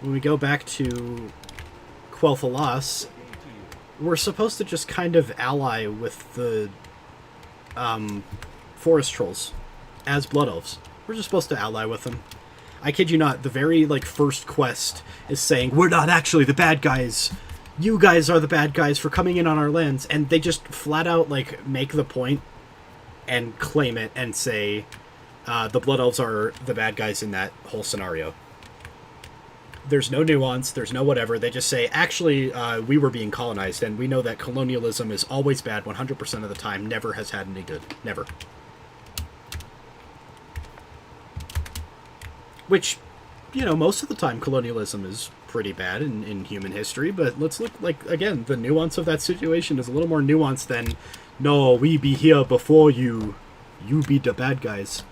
A: when we go back to Quel'Thalas, we're supposed to just kind of ally with the Forest Trolls as Blood Elves. We're just supposed to ally with them. I kid you not, the very, like, first quest is saying, we're not actually the bad guys. You guys are the bad guys for coming in on our lands. And they just flat out, like, make the point and claim it and say the Blood Elves are the bad guys in that whole scenario. There's no nuance, there's no whatever. They just say, actually, we were being colonized, and we know that colonialism is always bad 100% of the time, never has had any good. Never. Which, you know, most of the time colonialism is pretty bad in human history, but let's look, like, again, the nuance of that situation is a little more nuanced than, no, we be here before you be the bad guys.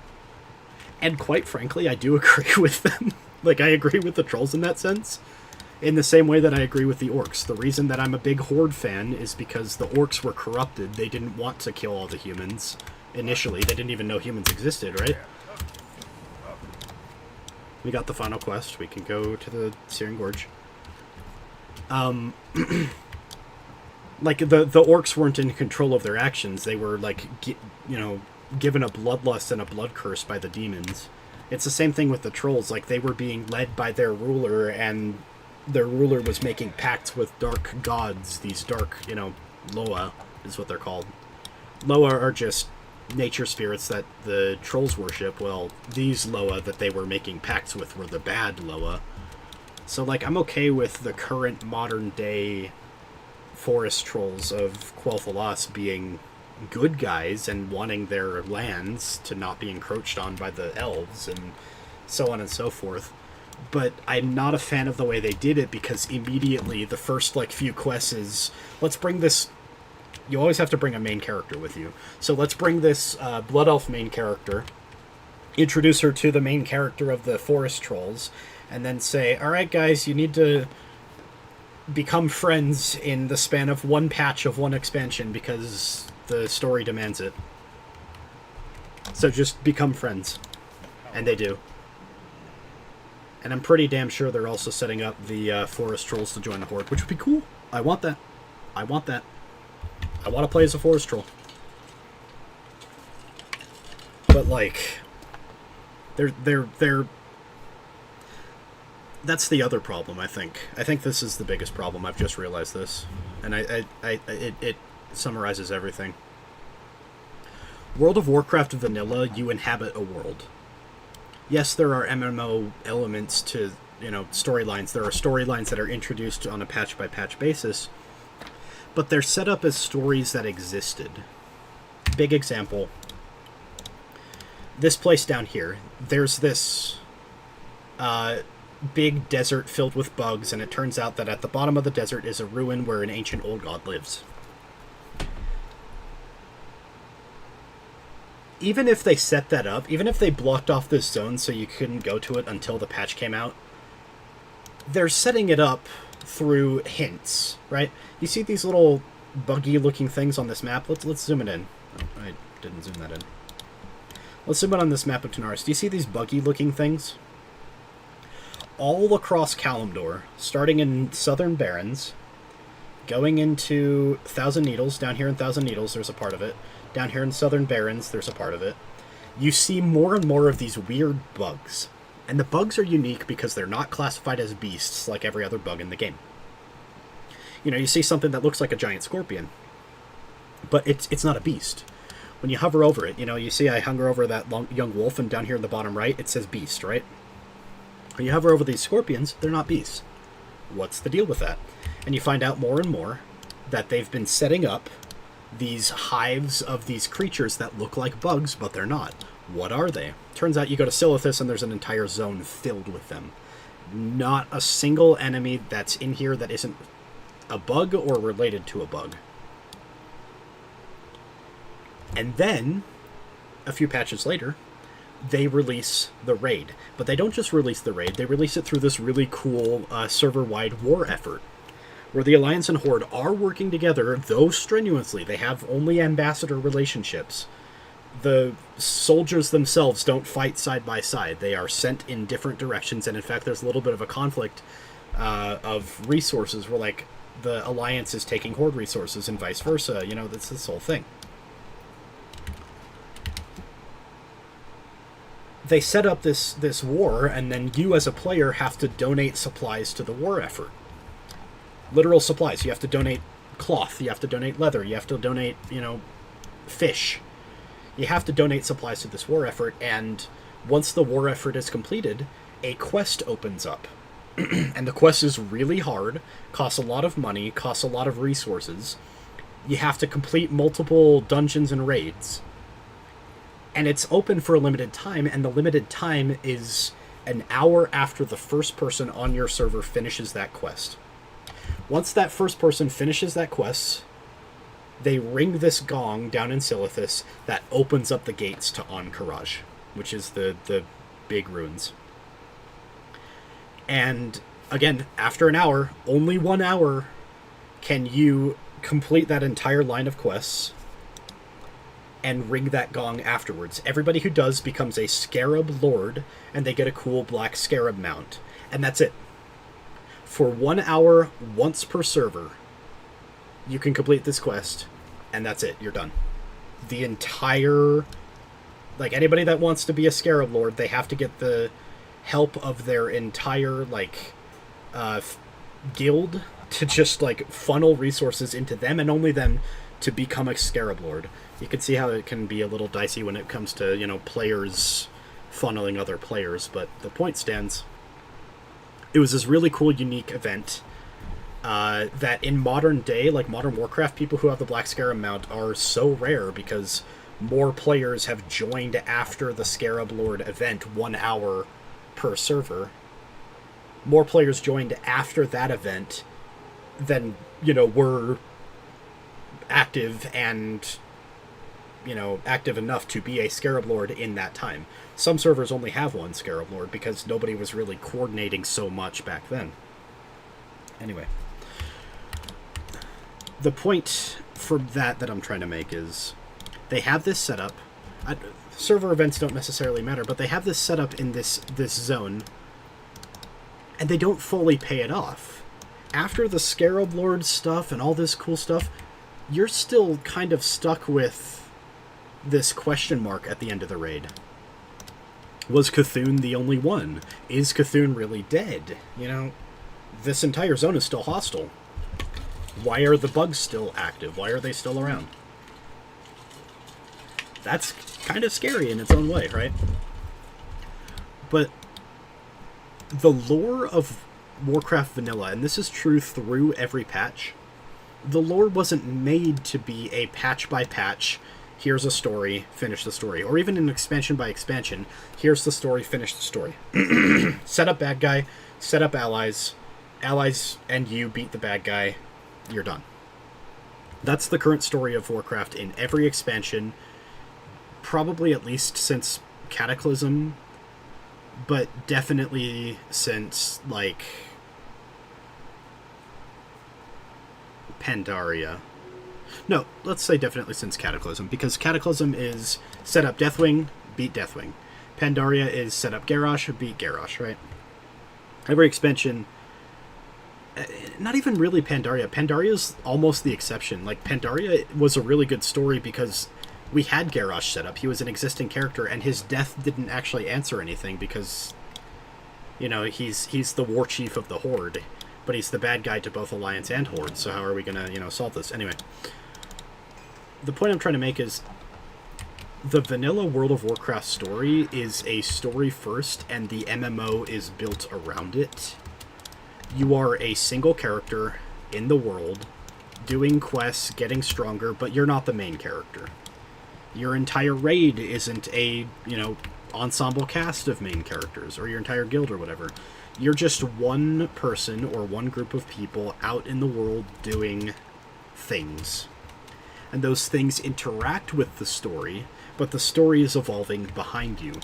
A: And quite frankly, I do agree with them. Like, I agree with the trolls in that sense, in the same way that I agree with the orcs. The reason that I'm a big Horde fan is because the orcs were corrupted. They didn't want to kill all the humans initially. They didn't even know humans existed, right? We got the final quest. We can go to the Searing Gorge. Like, the orcs weren't in control of their actions. They were, like, you know, given a bloodlust and a blood curse by the demons. It's the same thing with the trolls. Like, they were being led by their ruler, and their ruler was making pacts with dark gods. These dark, you know, Loa is what they're called. Loa are just nature spirits that the trolls worship. Well, these Loa that they were making pacts with were the bad Loa. So, like, I'm okay with the current modern day forest trolls of Quel'Thalas being good guys and wanting their lands to not be encroached on by the elves and so on and so forth. But I'm not a fan of the way they did it, because immediately the first, like, few quests is, let's bring this. You always have to bring a main character with you. So let's bring this Blood Elf main character, introduce her to the main character of the Forest Trolls, and then say, alright guys, you need to become friends in the span of one patch of one expansion because the story demands it. So just become friends. And they do. And I'm pretty damn sure they're also setting up the Forest Trolls to join the Horde, which would be cool. I want that. I want that. I want to play as a Forest Troll. But, like, they're that's the other problem, I think. I think this is the biggest problem. I've just realized this. And it summarizes everything. World of Warcraft Vanilla, you inhabit a world. Yes, there are MMO elements to, you know, storylines. There are storylines that are introduced on a patch-by-patch basis. But they're set up as stories that existed. Big example. This place down here. There's this big desert filled with bugs, and it turns out that at the bottom of the desert is a ruin where an ancient old god lives. Even if they set that up, even if they blocked off this zone so you couldn't go to it until the patch came out, they're setting it up through hints, right? You see these little buggy-looking things on this map? Let's zoom it in. Oh, I didn't zoom that in. Let's zoom in on this map of Tanaris. Do you see these buggy-looking things? All across Kalimdor, starting in Southern Barrens, going into Thousand Needles. Down here in Thousand Needles, there's a part of it. Down here in Southern Barrens, there's a part of it. You see more and more of these weird bugs. And the bugs are unique because they're not classified as beasts like every other bug in the game. You know, you see something that looks like a giant scorpion, but it's not a beast. When you hover over it, you know, you see I hover over that young wolf, and down here in the bottom right, it says beast, right? When you hover over these scorpions, they're not beasts. What's the deal with that? And you find out more and more that they've been setting up these hives of these creatures that look like bugs, but they're not. What are they? Turns out you go to Silithus and there's an entire zone filled with them. Not a single enemy that's in here that isn't a bug or related to a bug. And then, a few patches later, they release the raid. But they don't just release the raid, they release it through this really cool server-wide war effort, where the Alliance and Horde are working together, though strenuously. They have only ambassador relationships. The soldiers themselves don't fight side by side. They are sent in different directions, and in fact there's a little bit of a conflict of resources where, like, the Alliance is taking Horde resources and vice versa. You know, that's this whole thing. They set up this war, and then you as a player have to donate supplies to the war effort. Literal supplies. You have to donate cloth, you have to donate leather, you have to donate, you know, fish. You have to donate supplies to this war effort, and once the war effort is completed, a quest opens up. And the quest is really hard, costs a lot of money, costs a lot of resources. You have to complete multiple dungeons and raids. And it's open for a limited time, and the limited time is an hour after the first person on your server finishes that quest. Once that first person finishes that quest, they ring this gong down in Silithus that opens up the gates to Ahn'Qiraj, which is the big ruins. And again, after an hour, only 1 hour, can you complete that entire line of quests and ring that gong afterwards. Everybody who does becomes a Scarab Lord, and they get a cool black Scarab mount. And that's it. For 1 hour, once per server, you can complete this quest, and that's it. You're done. The entire... Like, anybody that wants to be a Scarab Lord, they have to get the help of their entire, like, guild to just, like, funnel resources into them, and only them, to become a Scarab Lord. You can see how it can be a little dicey when it comes to, you know, players funneling other players, but the point stands. It was this really cool, unique event that in modern day, like modern Warcraft, people who have the Black Scarab mount are so rare because more players have joined after the Scarab Lord event, 1 hour per server. More players joined after that event than, you know, were active and, you know, active enough to be a Scarab Lord in that time. Some servers only have one Scarab Lord because nobody was really coordinating so much back then. Anyway. The point for that I'm trying to make is they have this setup. Server events don't necessarily matter, but they have this setup in this zone, and they don't fully pay it off. After the Scarab Lord stuff and all this cool stuff, you're still kind of stuck with this question mark at the end of the raid. Was Cthulhu the only one? Is Cthulhu really dead? You know, this entire zone is still hostile. Why are the bugs still active? Why are they still around? That's kind of scary in its own way, right? But the lore of Warcraft Vanilla, and this is true through every patch, the lore wasn't made to be a patch by patch, here's a story, finish the story. Or even an expansion by expansion, here's the story, finish the story. Set up bad guy, set up allies, allies and you beat the bad guy, you're done. That's the current story of Warcraft in every expansion, probably at least since Cataclysm, but definitely since, like, Pandaria. No, let's say definitely since Cataclysm, because Cataclysm is set up Deathwing, beat Deathwing. Pandaria is set up Garrosh, beat Garrosh, right? Every expansion, not even really Pandaria. Pandaria's almost the exception. Like, Pandaria was a really good story because we had Garrosh set up. He was an existing character, and his death didn't actually answer anything because, you know, he's the war chief of the Horde, but he's the bad guy to both Alliance and Horde, so how are we gonna, you know, solve this? Anyway, the point I'm trying to make is the vanilla World of Warcraft story is a story first, and the MMO is built around it. You are a single character in the world, doing quests, getting stronger, but you're not the main character. Your entire raid isn't a, you know, ensemble cast of main characters, or your entire guild or whatever. You're just one person or one group of people out in the world doing things. And those things interact with the story, but the story is evolving behind you.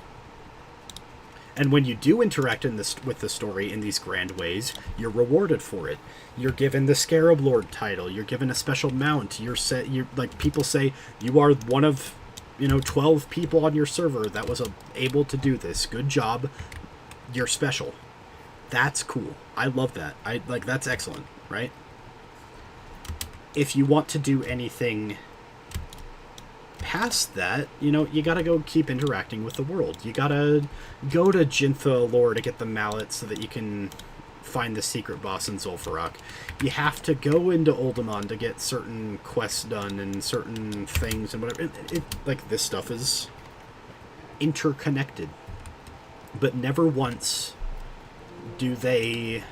A: And when you do interact with the story in these grand ways, you're rewarded for it. You're given the Scarab Lord title. You're given a special mount. You're like, people say you are one of, you know, 12 people on your server that was able to do this. Good job. You're special. That's cool. I love that. That's excellent, right? If you want to do anything past that, you know, you gotta go keep interacting with the world. You gotta go to Jintha lore to get the mallet so that you can find the secret boss in Zul'Farrak. You have to go into Uldaman to get certain quests done and certain things and whatever. Like, this stuff is interconnected. But never once do they...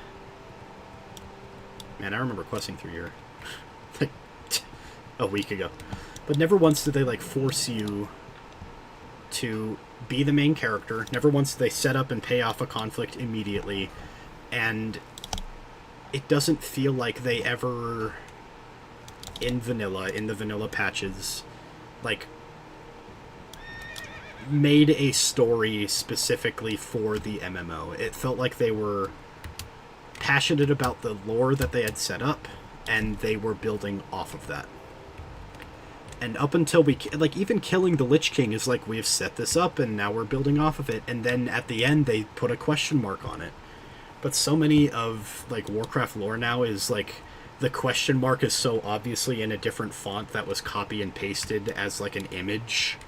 A: Man, I remember questing through here like a week ago. But never once did they, like, force you to be the main character. Never once did they set up and pay off a conflict immediately. And it doesn't feel like they ever, in the vanilla patches, like, made a story specifically for the MMO. It felt like they were passionate about the lore that they had set up, and they were building off of that. And up until even killing the Lich King is like, we've set this up and now we're building off of it. And then at the end, they put a question mark on it. But so many of, like, Warcraft lore now is, like, the question mark is so obviously in a different font that was copy and pasted as, like, an image.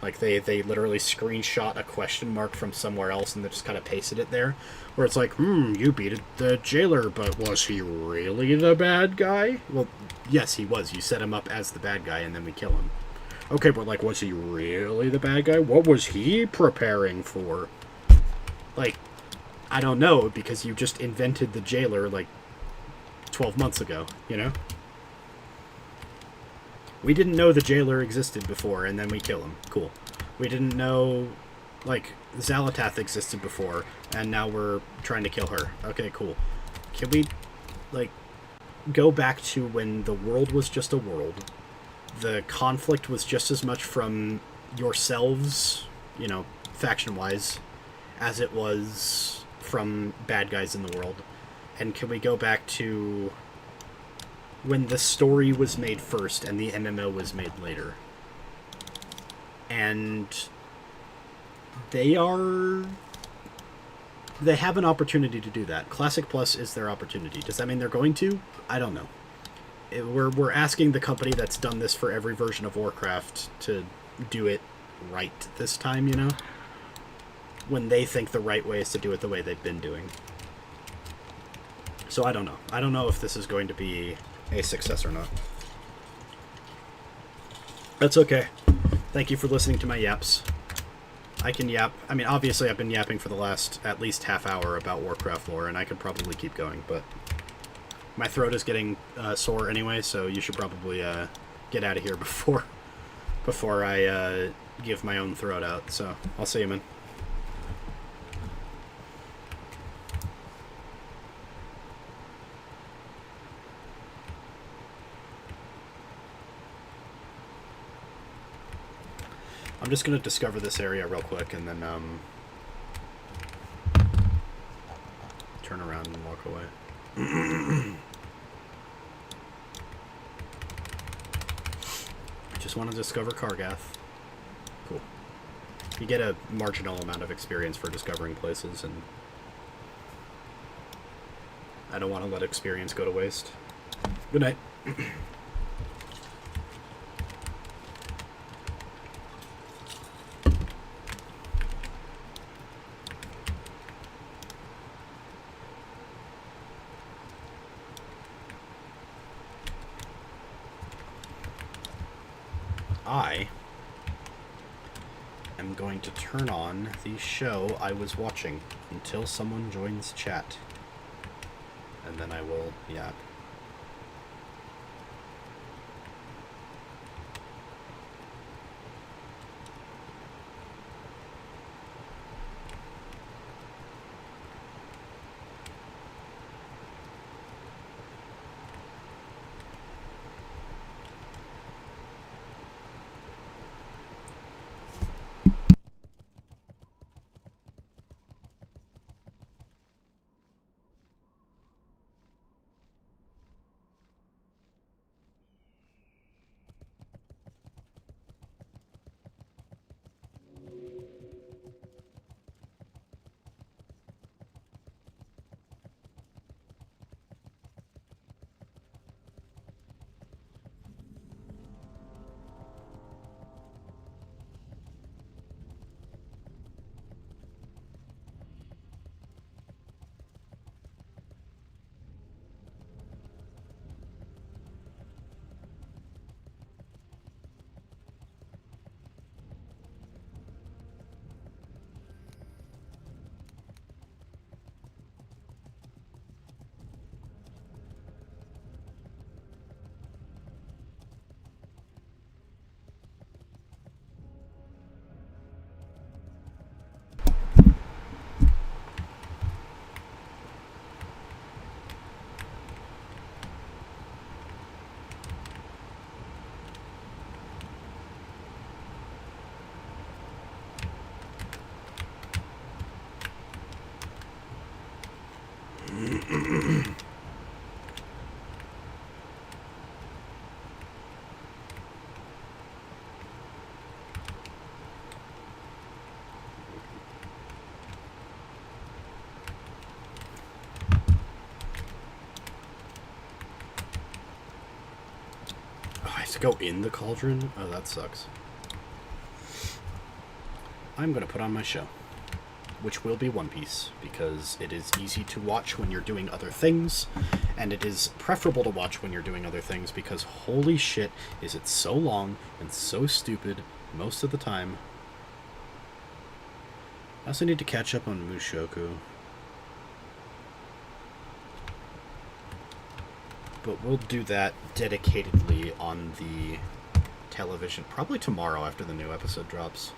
A: Like, they literally screenshot a question mark from somewhere else and they just kind of pasted it there. Where it's like, you beat the jailer, but was he really the bad guy? Well, yes, he was. You set him up as the bad guy and then we kill him. Okay, but, like, was he really the bad guy? What was he preparing for? Like, I don't know, because you just invented the jailer, like, 12 months ago, you know? We didn't know the jailer existed before, and then we kill him. Cool. We didn't know, like, Xalatath existed before, and now we're trying to kill her. Okay, cool. Can we, like, go back to when the world was just a world? The conflict was just as much from yourselves, you know, faction-wise, as it was from bad guys in the world. And can we go back to when the story was made first and the MMO was made later? And they have an opportunity to do that. Classic Plus is their opportunity. Does that mean they're going to? I don't know. We're asking the company that's done this for every version of Warcraft to do it right this time, you know? When they think the right way is to do it the way they've been doing. So I don't know. I don't know if this is going to be a success or not. That's okay. Thank you for listening to my yaps. I can yap. I mean, obviously I've been yapping for the last at least half hour about Warcraft lore, and I could probably keep going, but my throat is getting sore anyway, so you should probably get out of here before I give my own throat out. So I'll see you, man. I'm just going to discover this area real quick and then turn around and walk away. Just want to discover Kargath. Cool. You get a marginal amount of experience for discovering places, and I don't want to let experience go to waste. Good night. I am going to turn on the show I was watching until someone joins chat. And then I will yap. I have to go in the cauldron? Oh, that sucks. I'm going to put on my show, which will be One Piece, because it is easy to watch when you're doing other things, and it is preferable to watch when you're doing other things, because holy shit, is it so long and so stupid most of the time. I also need to catch up on Mushoku. But we'll do that dedicatedly on the television, probably tomorrow after the new episode drops.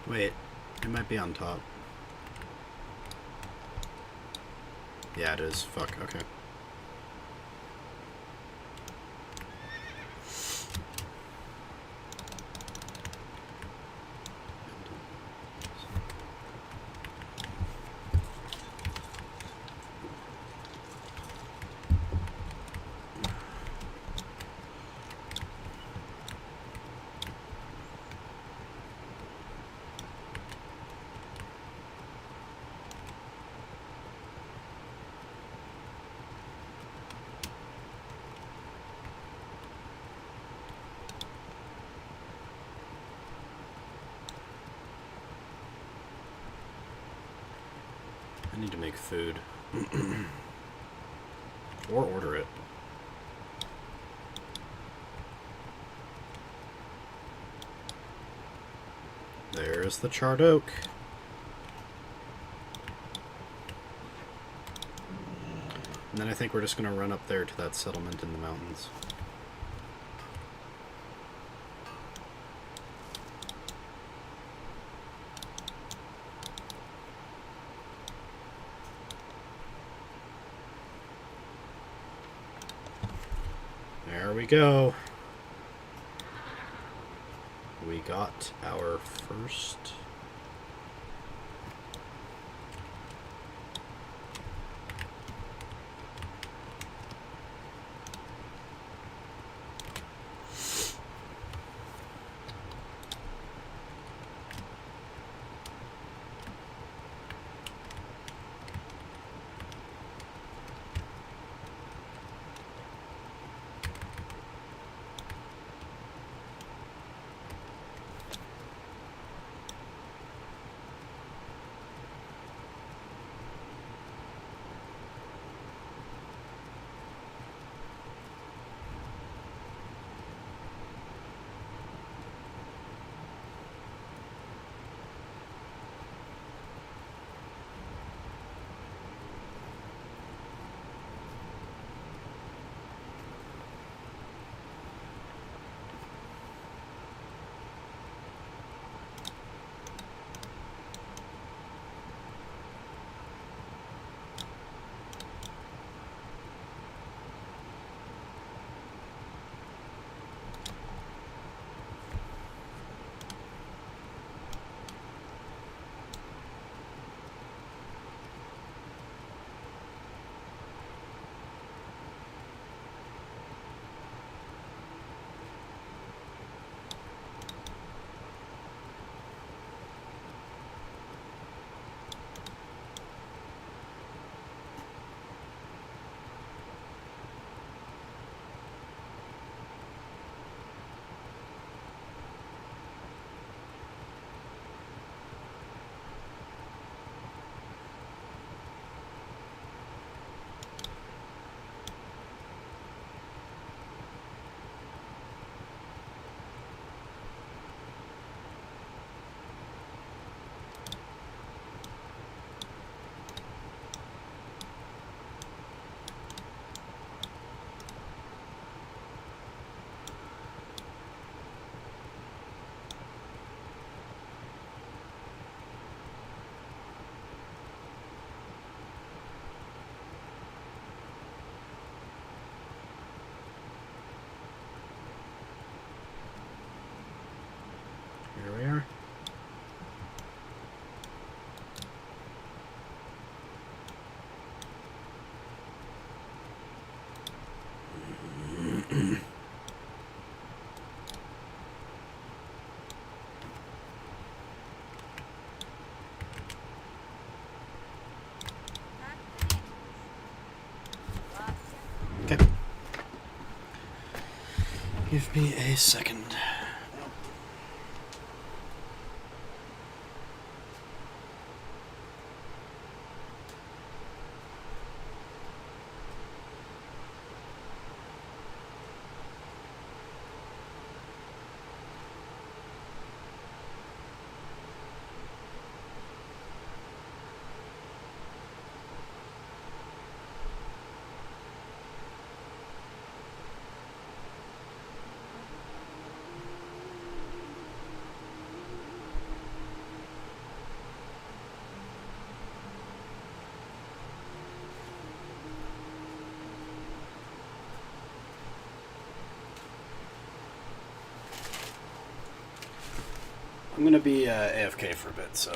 A: Wait, it might be on top. Yeah, it is. Fuck, okay. I need to make food. Or order it. There's the charred oak. And then I think we're just going to run up there to that settlement in the mountains. There we go. We got our first... Here we are. Okay. Give me a second. I'm gonna be AFK for a bit, so...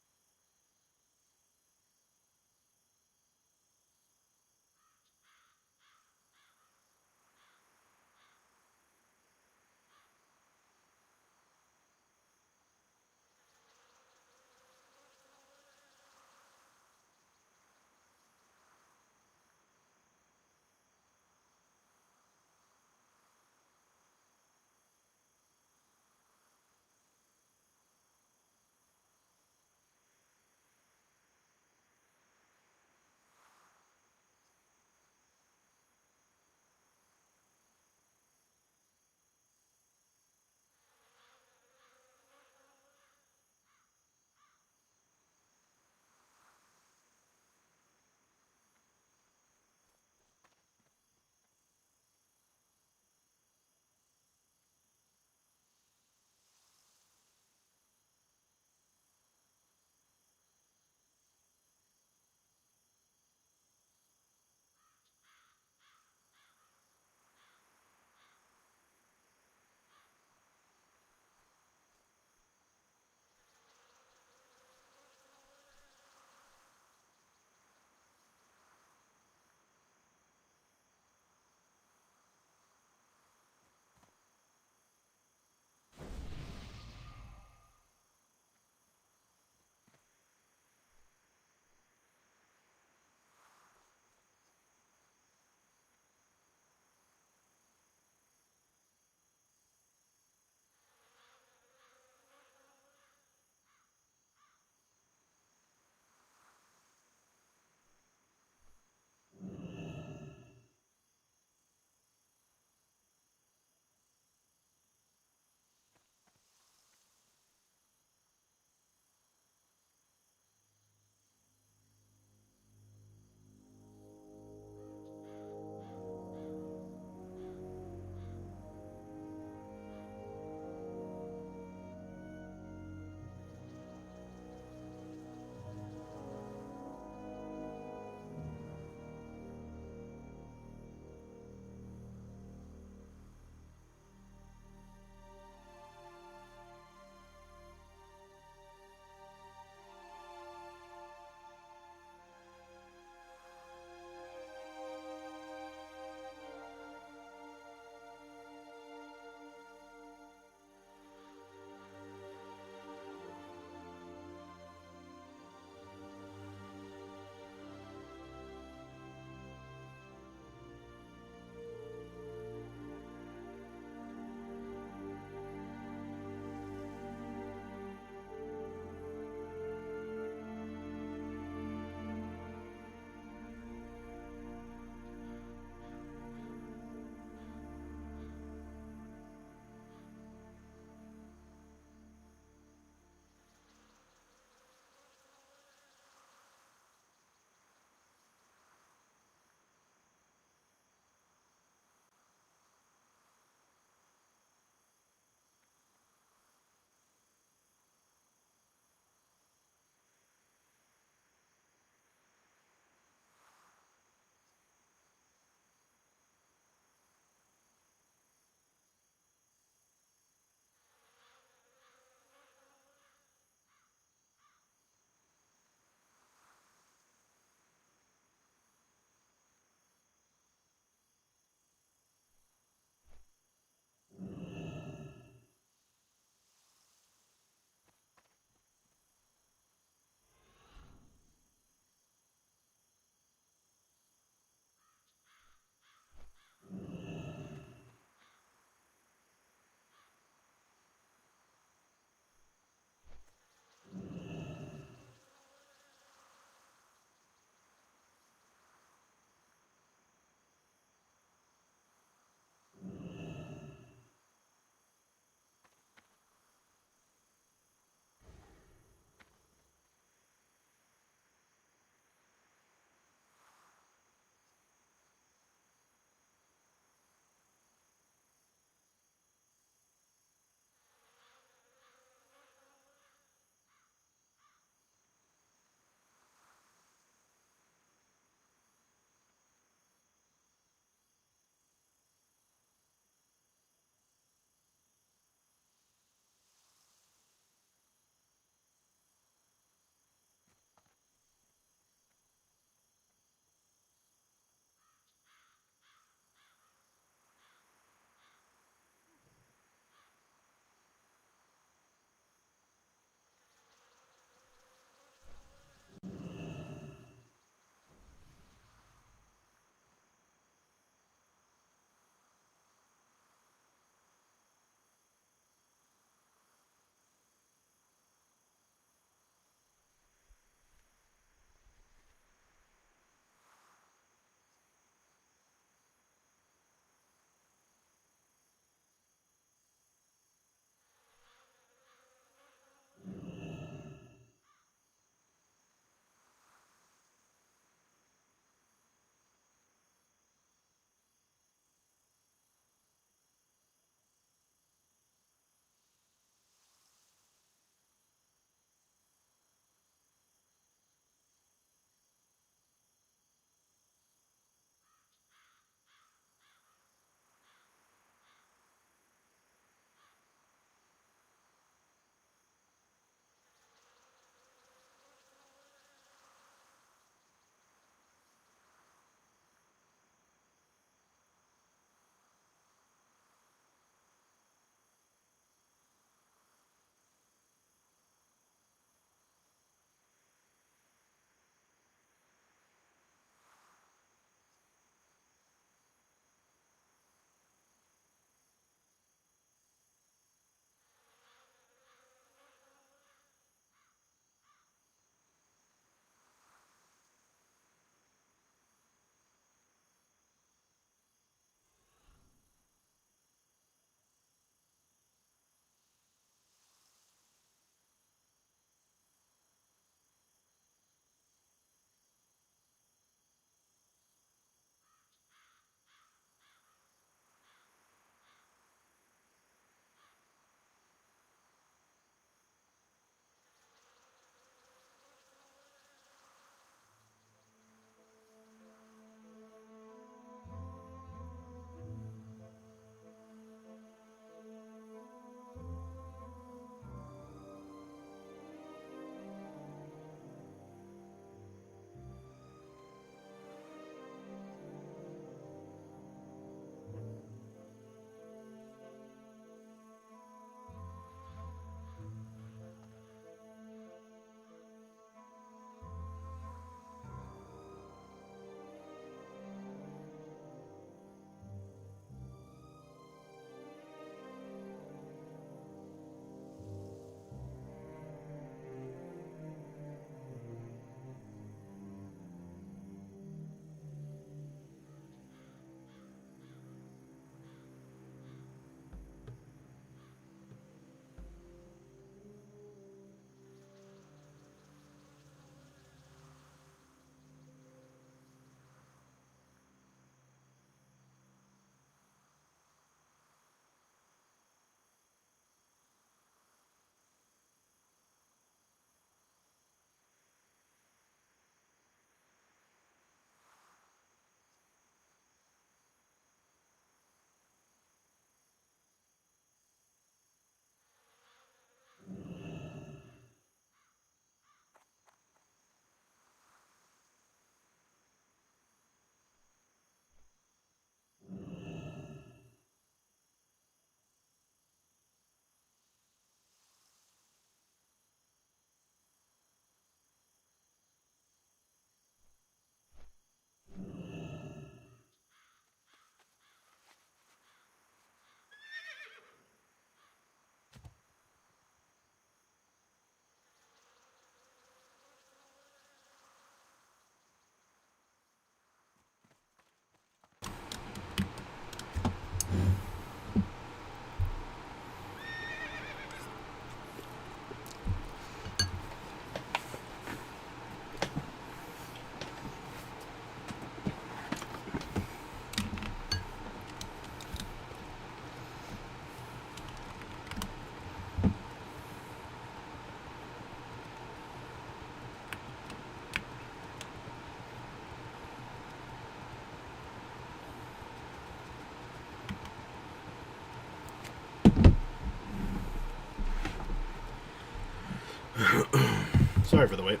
A: Sorry for the wait.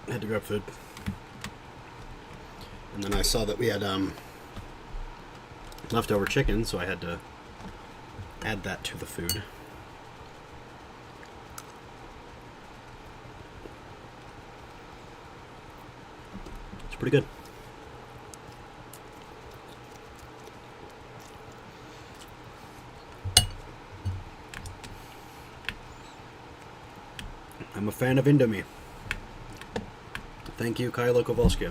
A: I had to grab food. And then I saw that we had leftover chicken, so I had to add that to the food. It's pretty good. I'm a fan of Indomie. Thank you, Kylo Kowalski.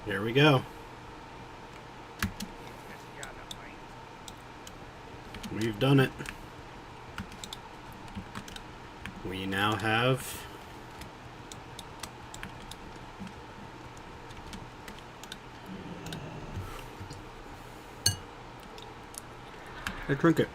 A: Here we go. We've done it. We now have a trinket.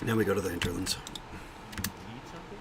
A: Now we go to the hinterlands.
C: Need something?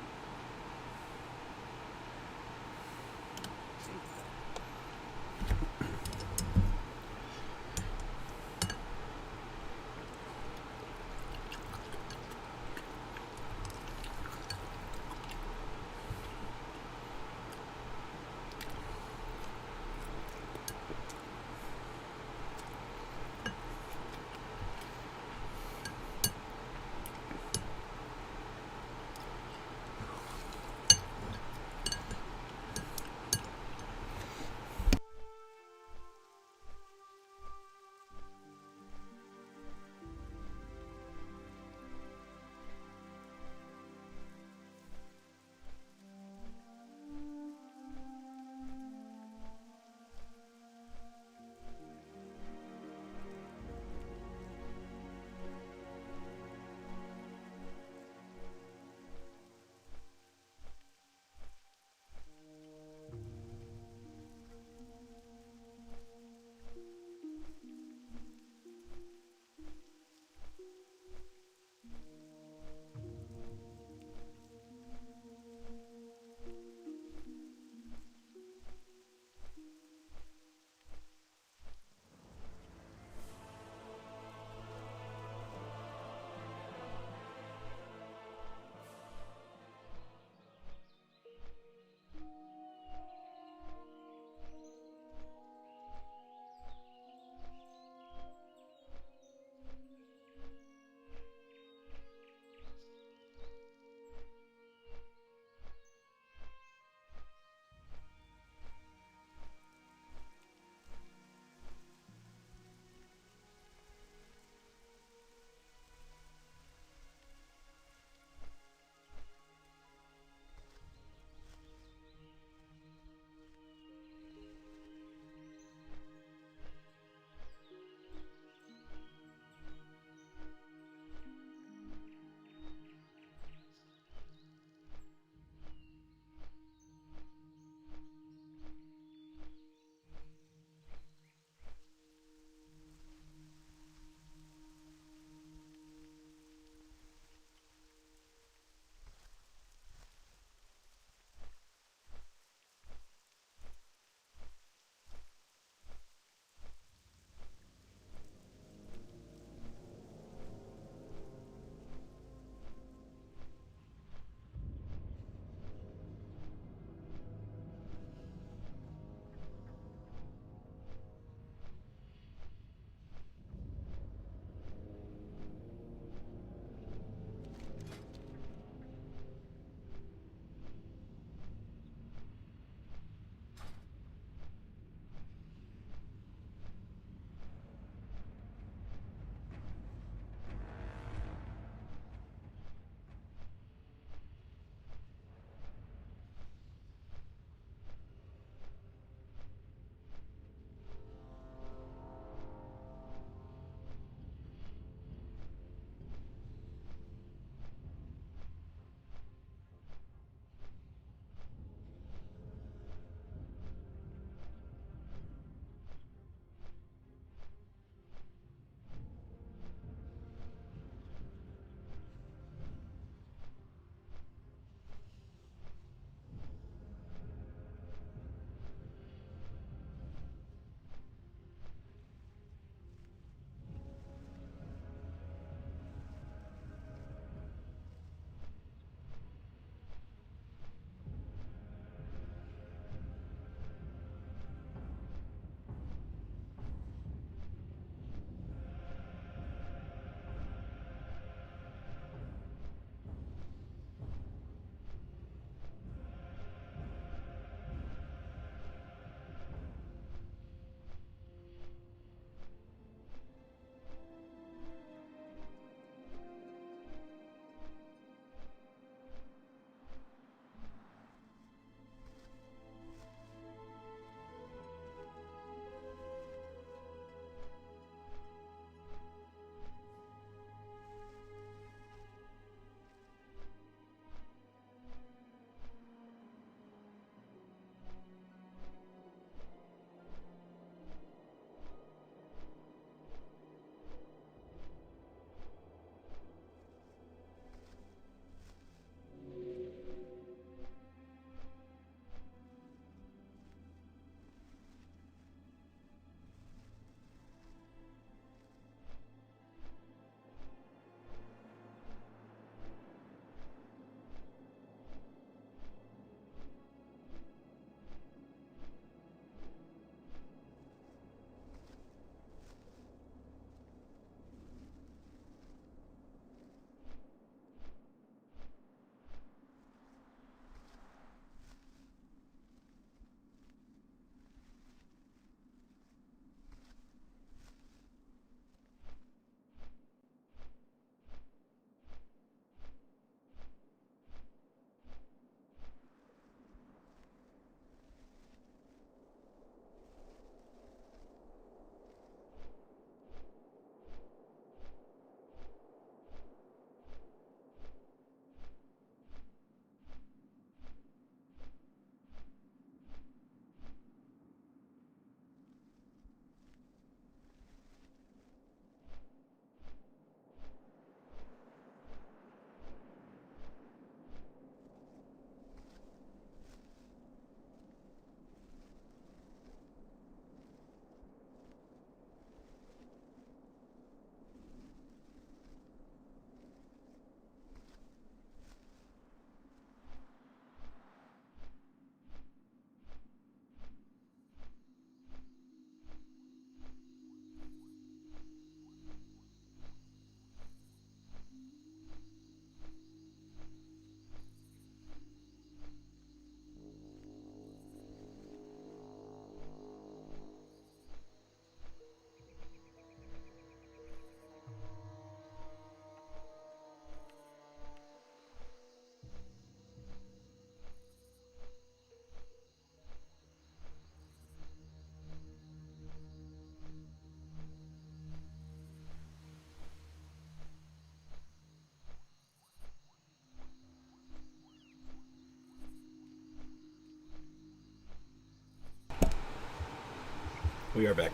A: We are back.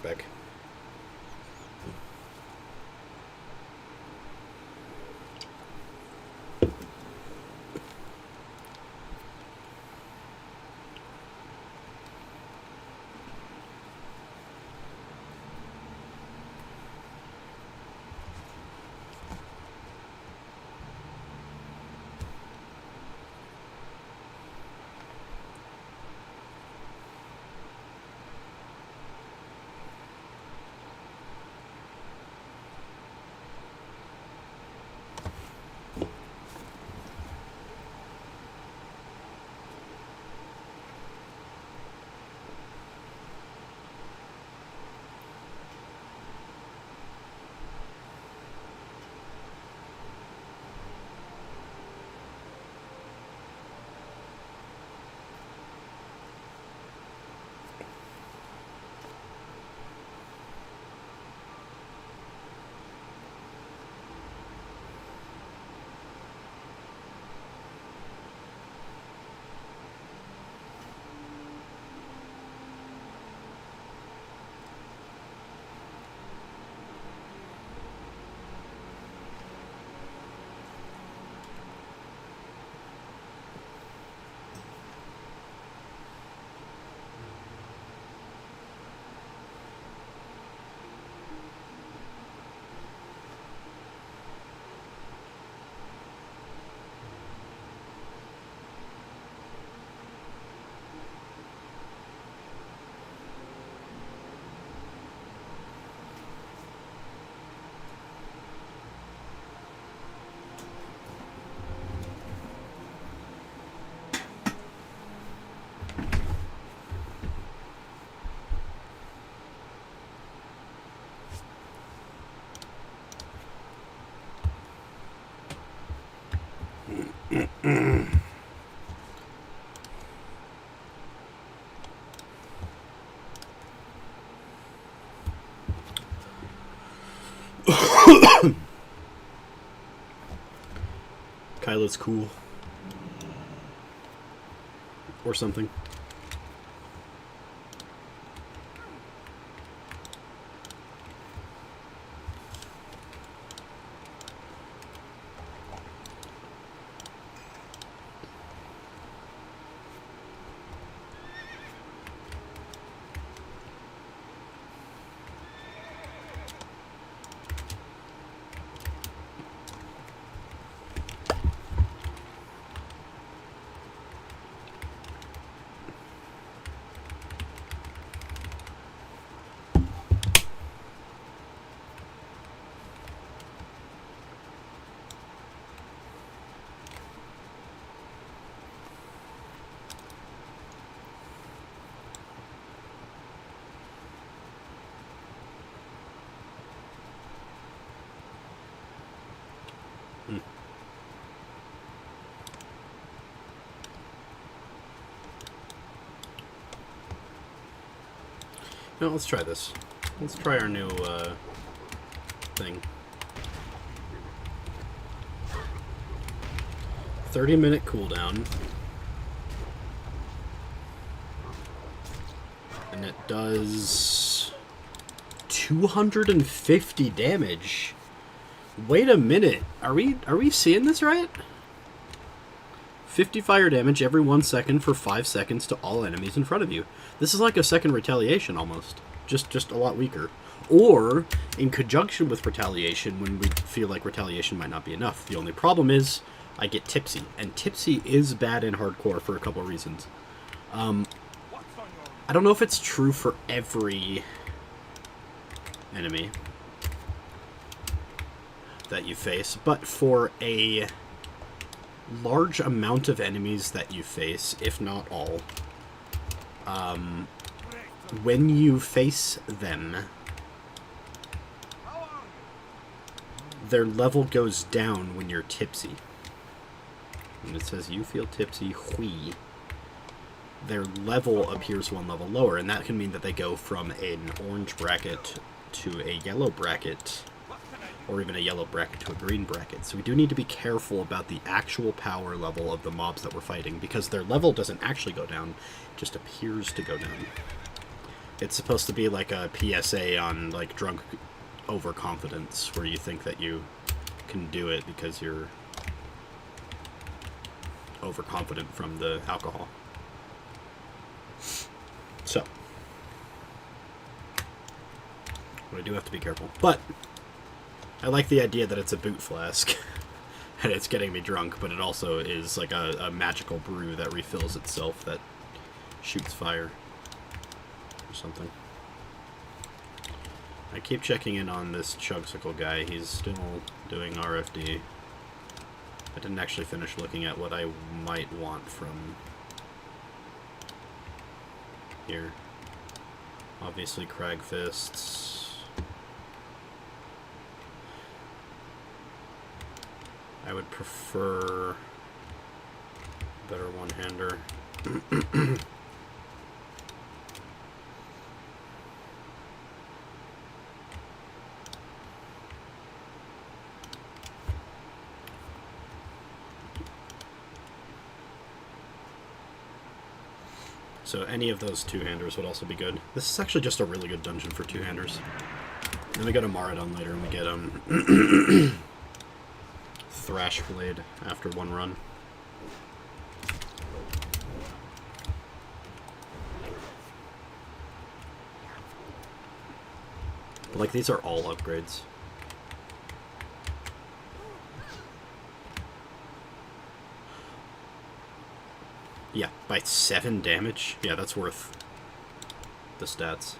A: Kyla's cool. Or something. No, let's try this. Let's try our new thing. 30-minute cooldown. And it does 250 damage. Wait a minute. Are we seeing this right? 50 fire damage every 1 second for 5 seconds to all enemies in front of you. This is like a second retaliation almost. Just a lot weaker. Or in conjunction with retaliation when we feel like retaliation might not be enough. The only problem is I get tipsy. And tipsy is bad in hardcore for a couple of reasons. I don't know if it's true for every enemy that you face, but for a large amount of enemies that you face, if not all, when you face them, their level goes down when you're tipsy. And it says you feel tipsy, whee. Their level appears one level lower, and that can mean that they go from an orange bracket to a yellow bracket, or even a yellow bracket to a green bracket. So we do need to be careful about the actual power level of the mobs that we're fighting, because their level doesn't actually go down, it just appears to go down. It's supposed to be like a PSA on like drunk overconfidence, where you think that you can do it because you're overconfident from the alcohol. So, I do have to be careful. But I like the idea that it's a boot flask. And it's getting me drunk, but it also is like a magical brew that refills itself that shoots fire or something. I keep checking in on this Chugsicle guy. He's still doing RFD. I didn't actually finish looking at what I might want from here. Obviously Crag Fists. I would prefer a better one-hander. So any of those two-handers would also be good. This is actually just a really good dungeon for two-handers. Then we go to Maradon later and we get Thrash Blade after one run. Like, these are all upgrades. Yeah, by 7 damage? Yeah, that's worth the stats.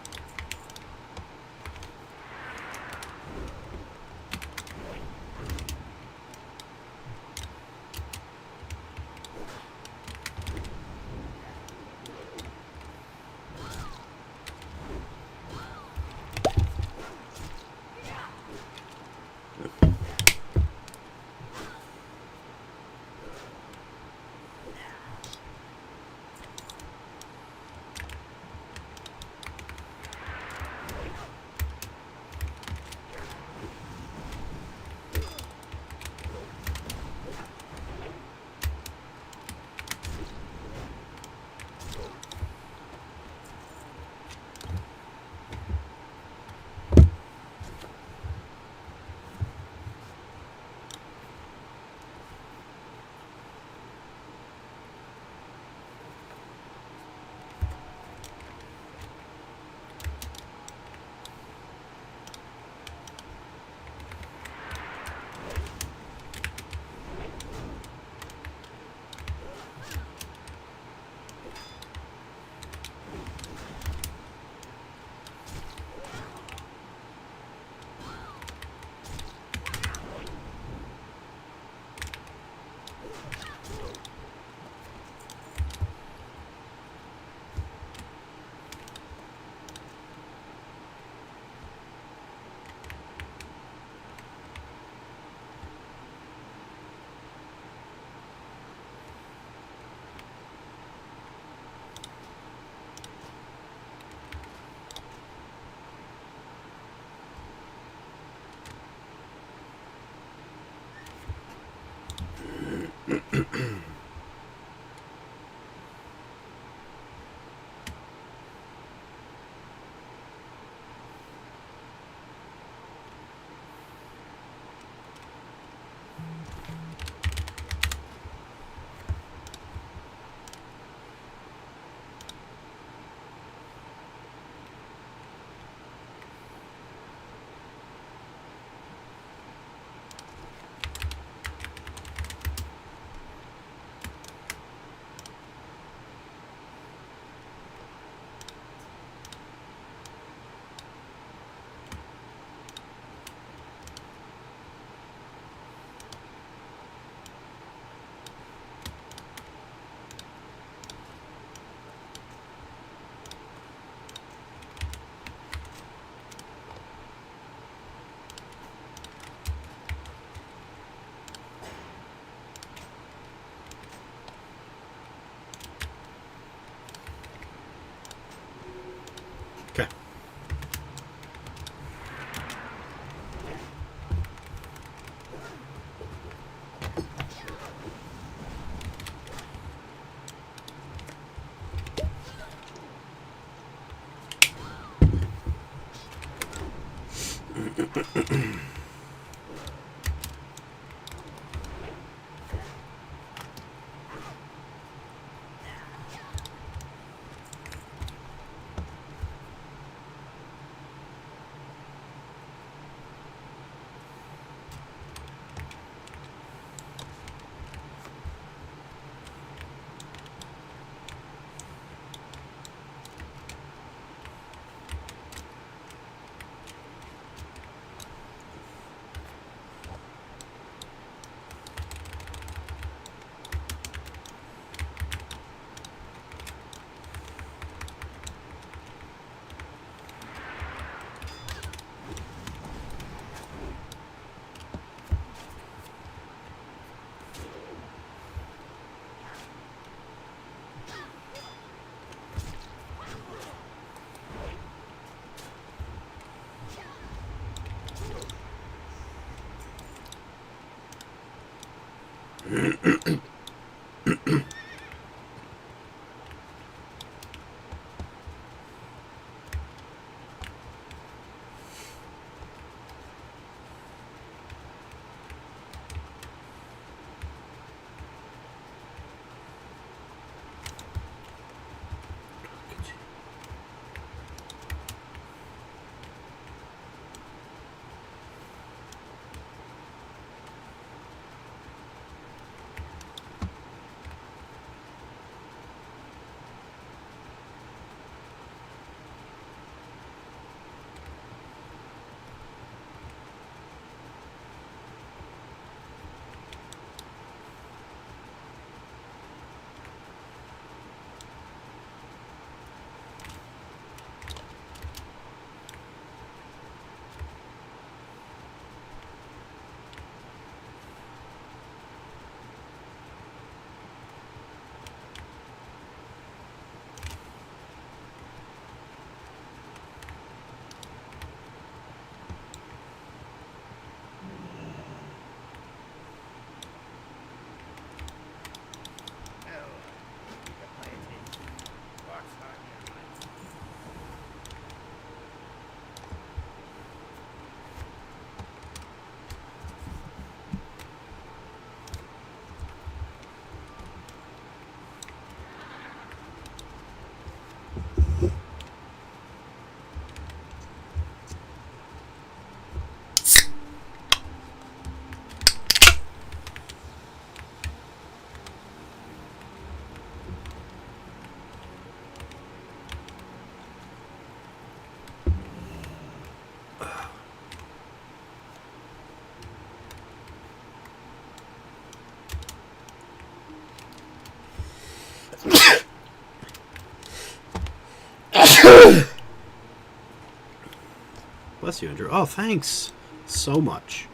A: Bless you, Andrew. Oh, thanks so much.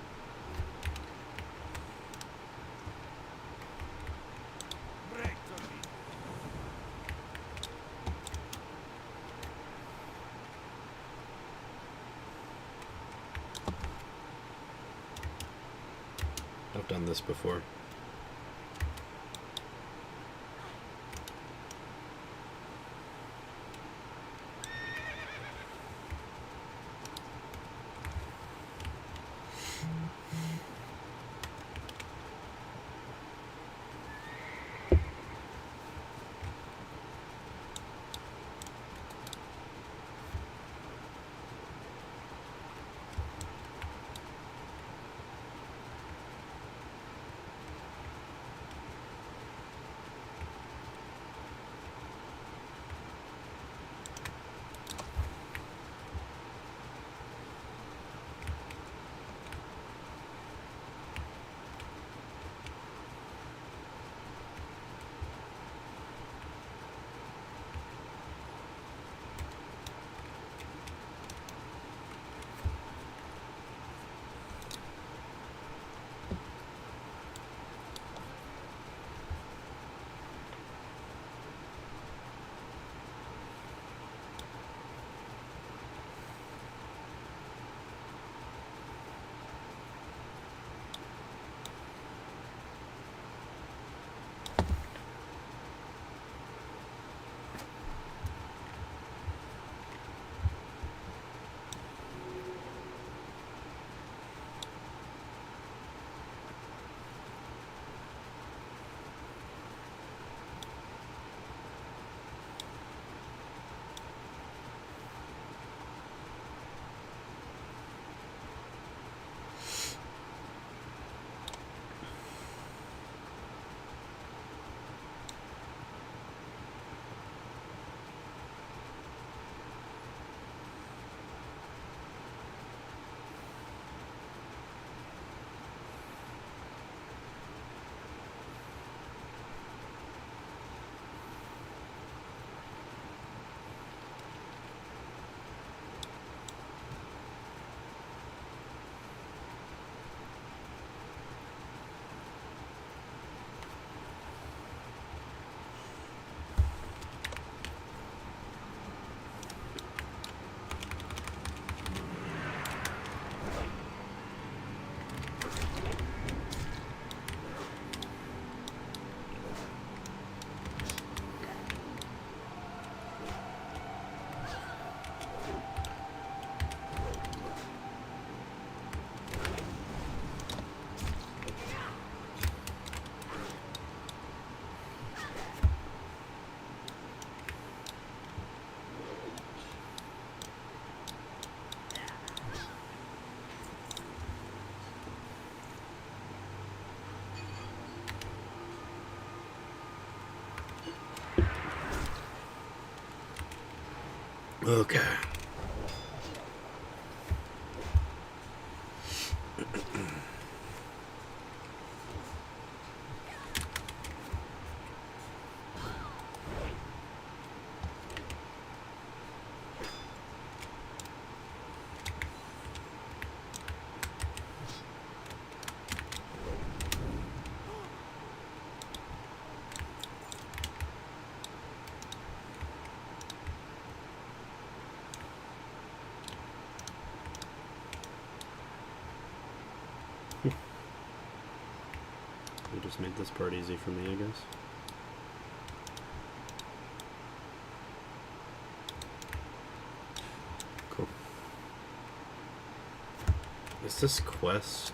A: I've done this before. Okay. They just made this part easy for me, I guess. Cool. Is this quest?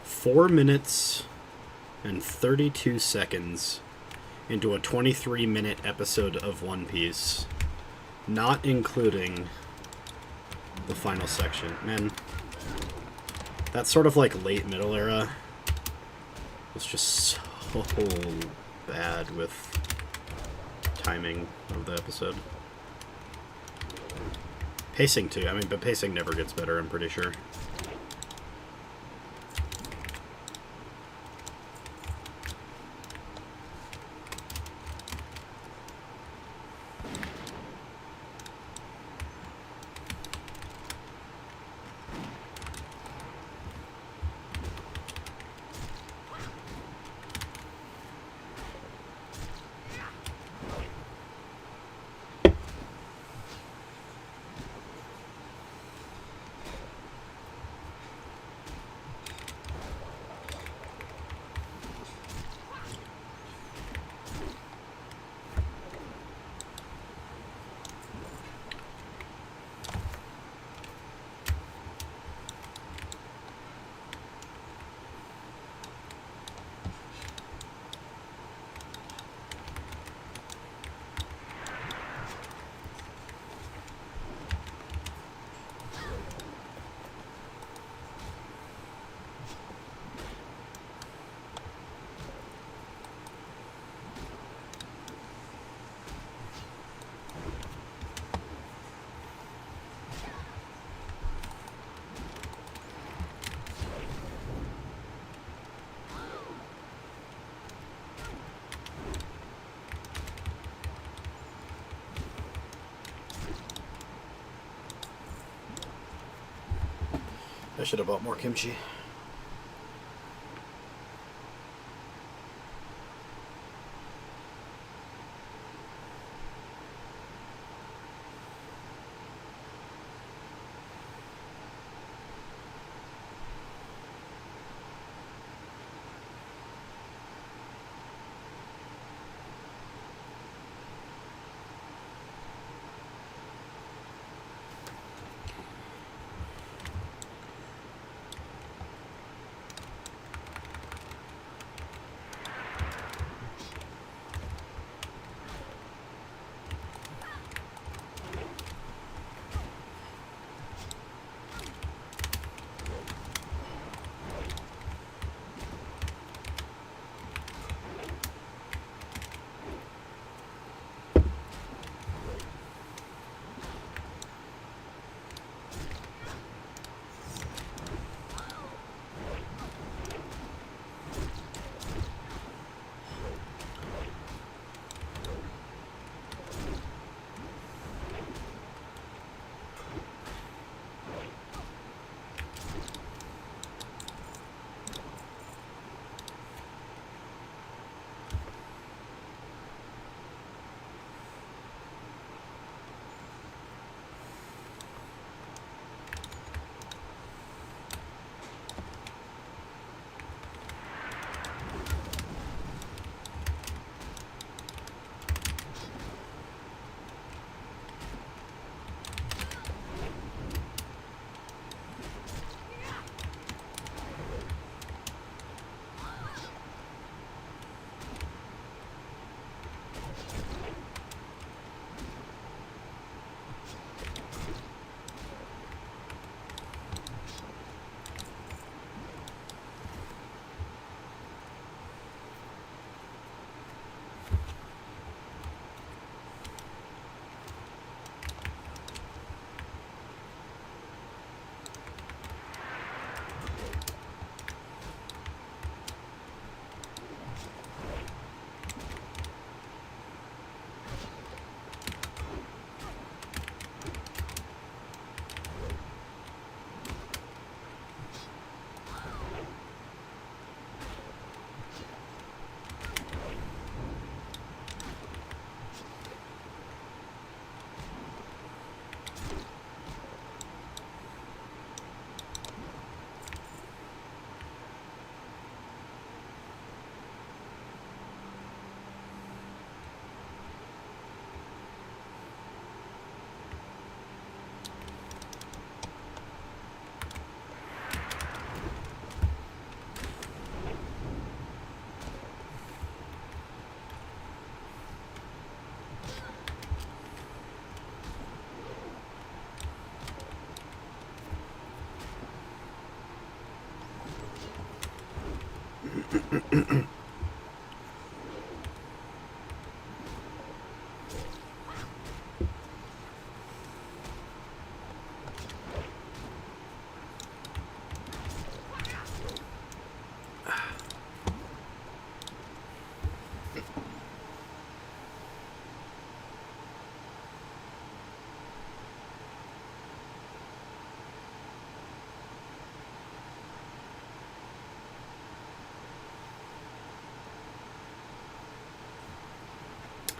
A: Four minutes and 32 seconds into a 23-minute episode of One Piece, not including the final section. Man, that sort of like late middle era was just so bad with timing of the episode. Pacing too, I mean, but pacing never gets better, I'm pretty sure. I should have bought more kimchi.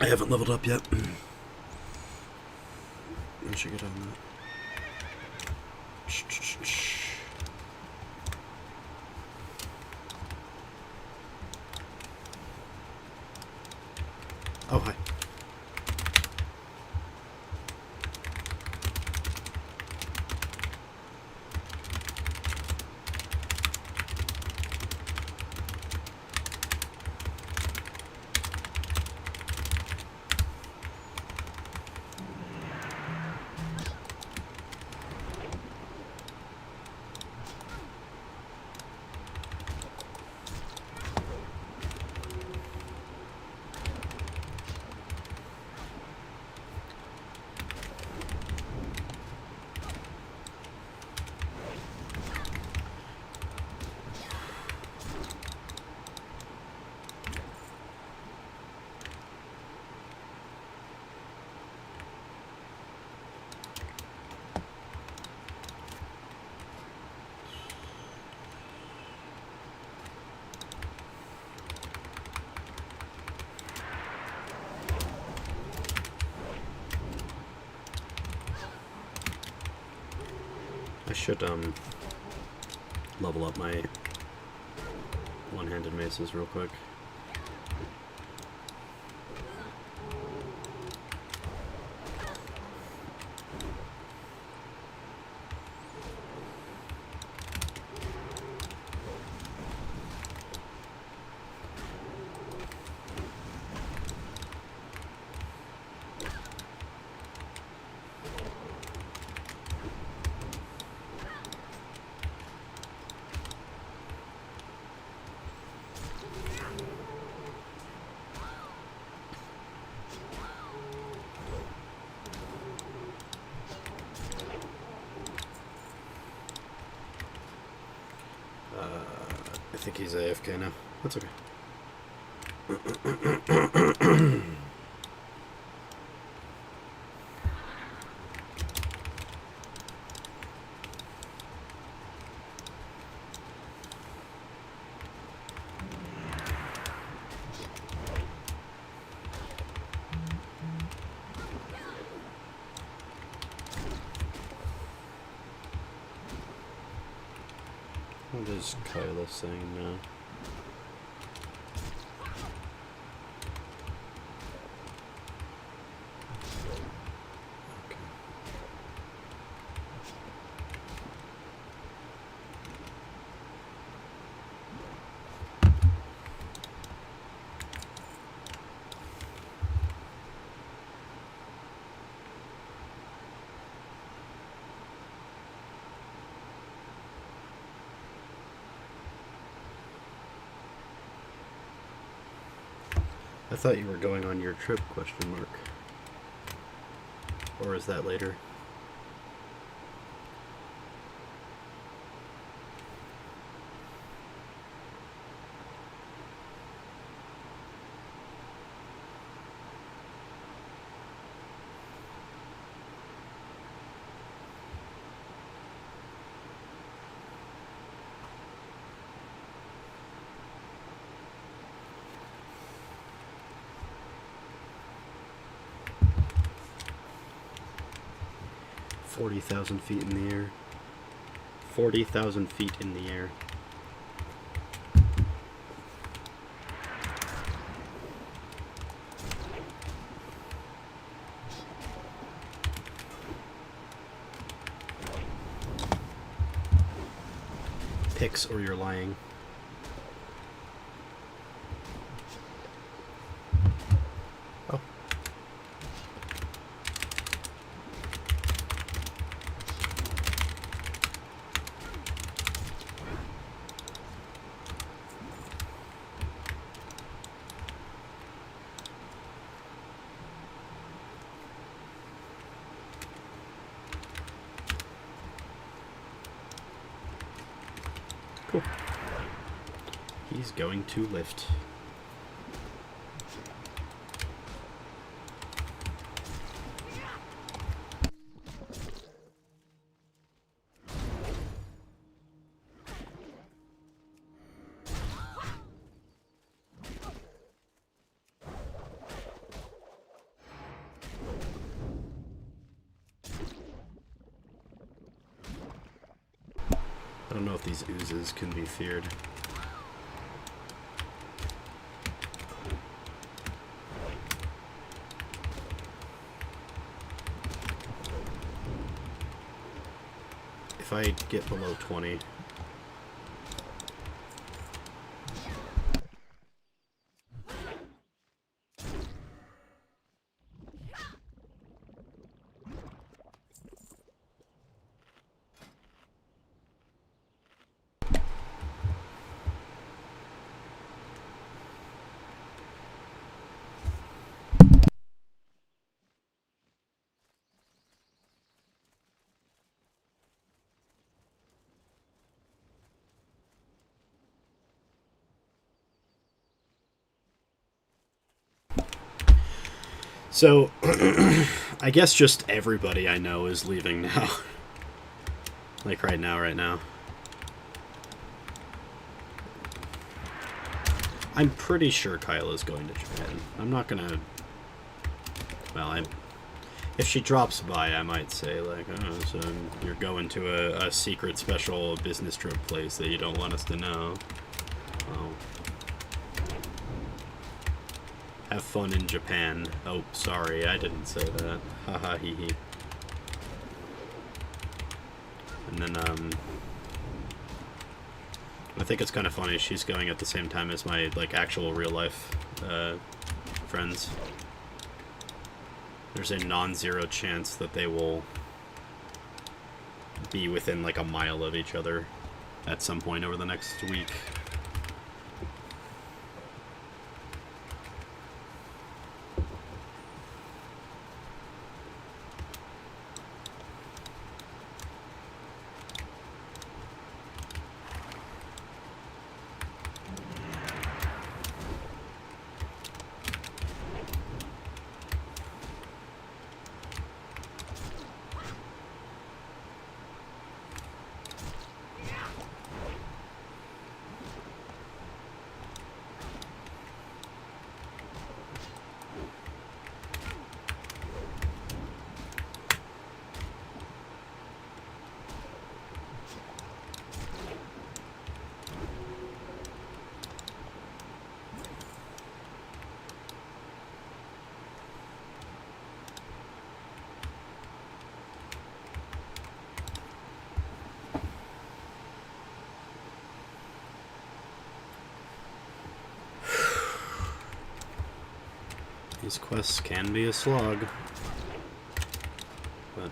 A: I haven't leveled up yet. I should get on that. Oh, hi. I should level up my one-handed maces real quick. I think he's AFK now. That's okay. What is Kyla saying now? Okay. I thought you were going on your trip, question mark. Or is that later? $40,000 feet in the air. 40,000 feet in the air. Picks or you're lying. Oh. He's going to lift. I don't know if these oozes can be feared. If I get below 20... So, I guess just everybody I know is leaving now. Like right now. I'm pretty sure Kyla's going to Japan. I'm not gonna... Well, if she drops by, I might say, like, oh, so you're going to a secret special business trip place that you don't want us to know. Oh. Have fun in Japan. Oh, sorry, I didn't say that. Haha, hee hee. And then, I think it's kind of funny, she's going at the same time as my, like, actual real-life, friends. There's a non-zero chance that they will be within, like, a mile of each other at some point over the next week. These quests can be a slog, but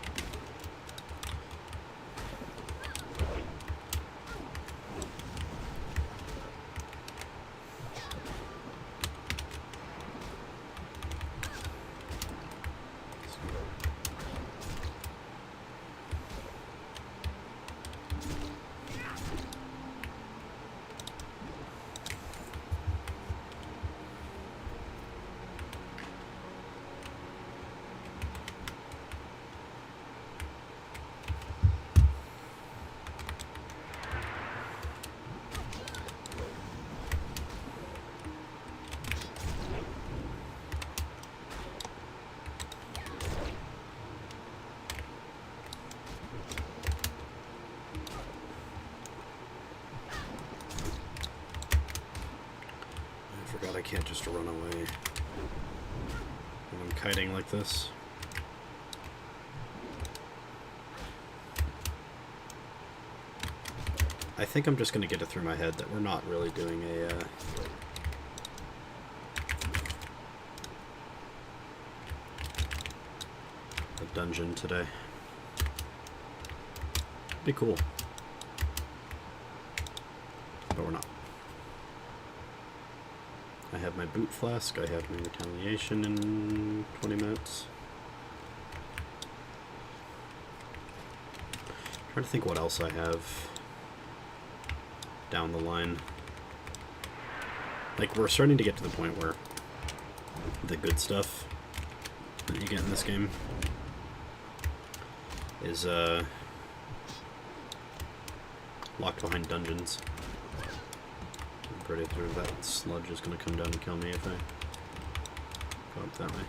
A: I can't just run away when I'm kiting like this. I think I'm just going to get it through my head that we're not really doing a dungeon today. Be cool. But we're not. I have my boot flask, I have my retaliation in 20 minutes. I'm trying to think what else I have down the line. Like, we're starting to get to the point where the good stuff that you get in this game is, locked behind dungeons. I'm pretty sure that sludge is going to come down and kill me if I go up that way.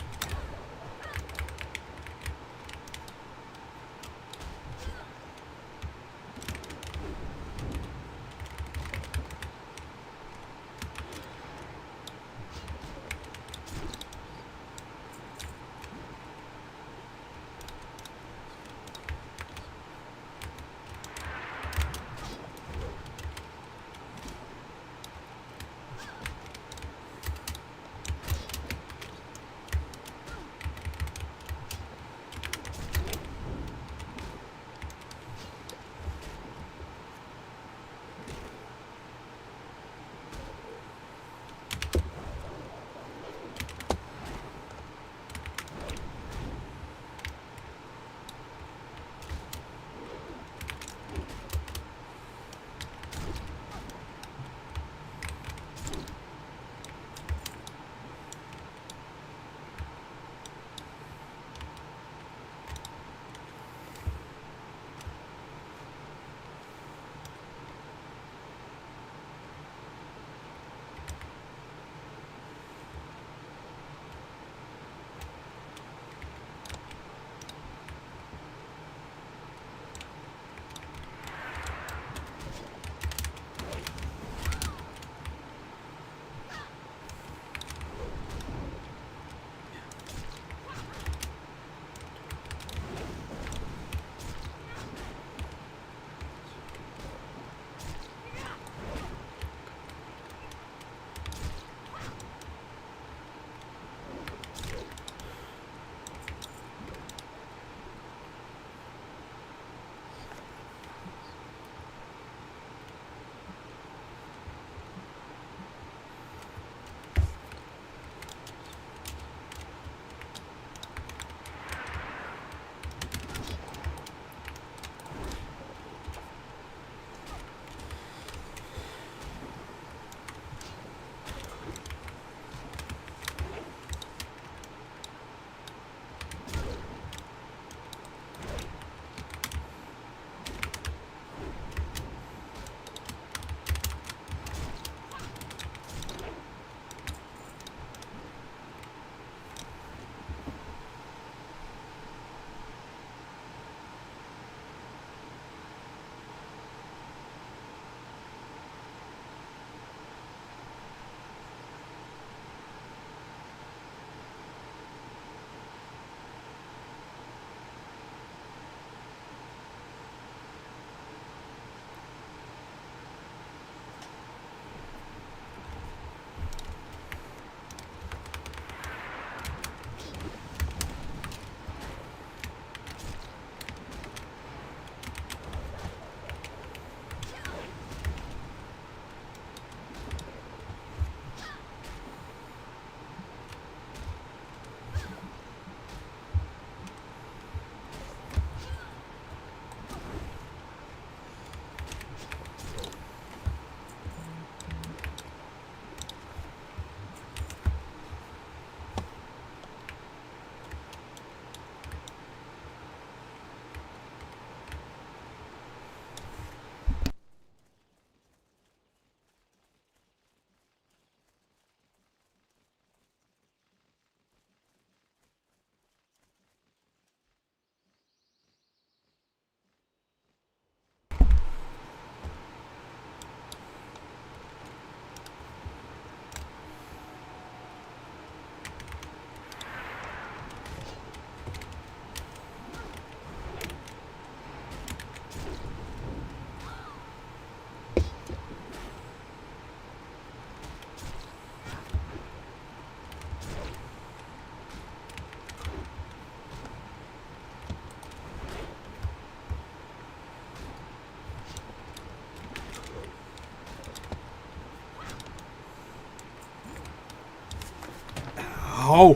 D: Oh!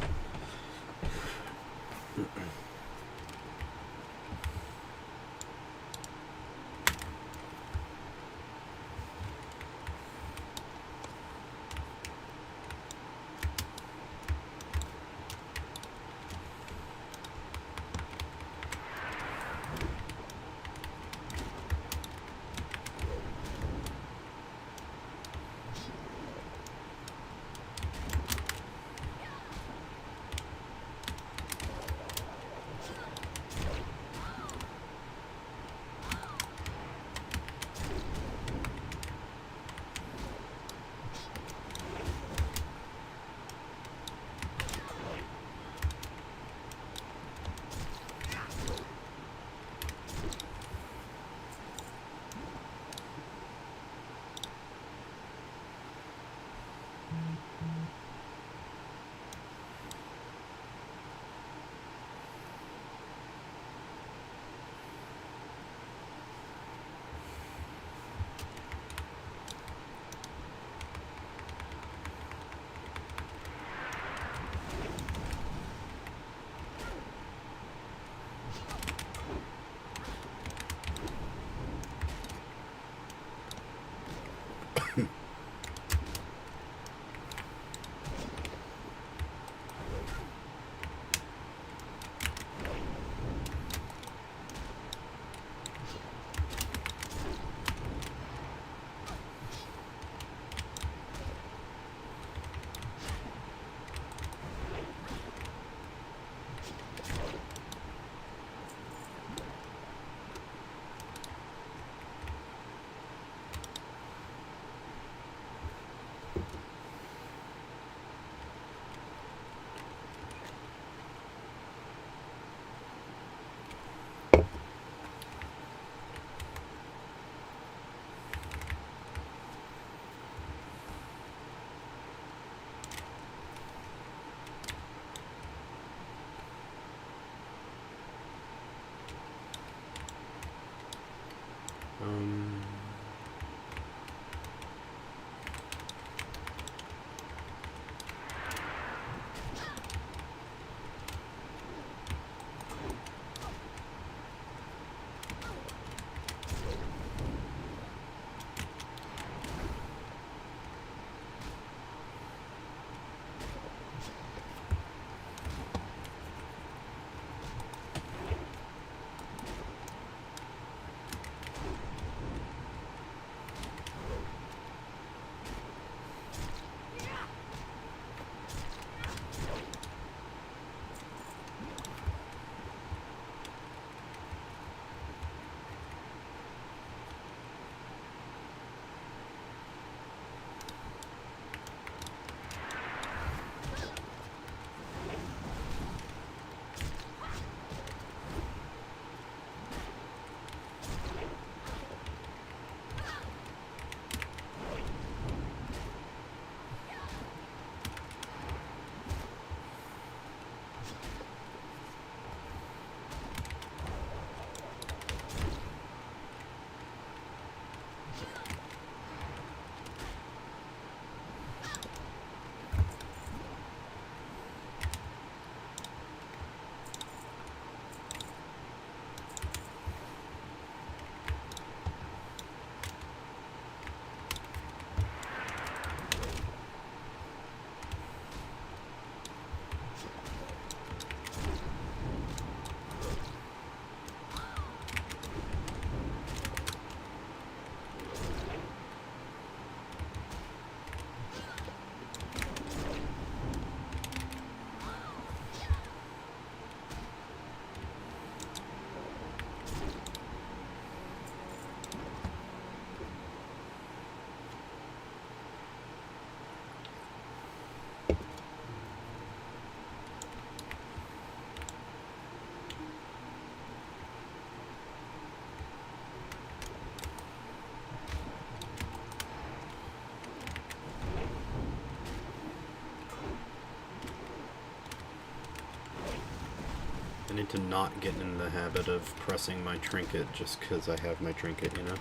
A: I need to not get in the habit of pressing my trinket just because I have my trinket, you know?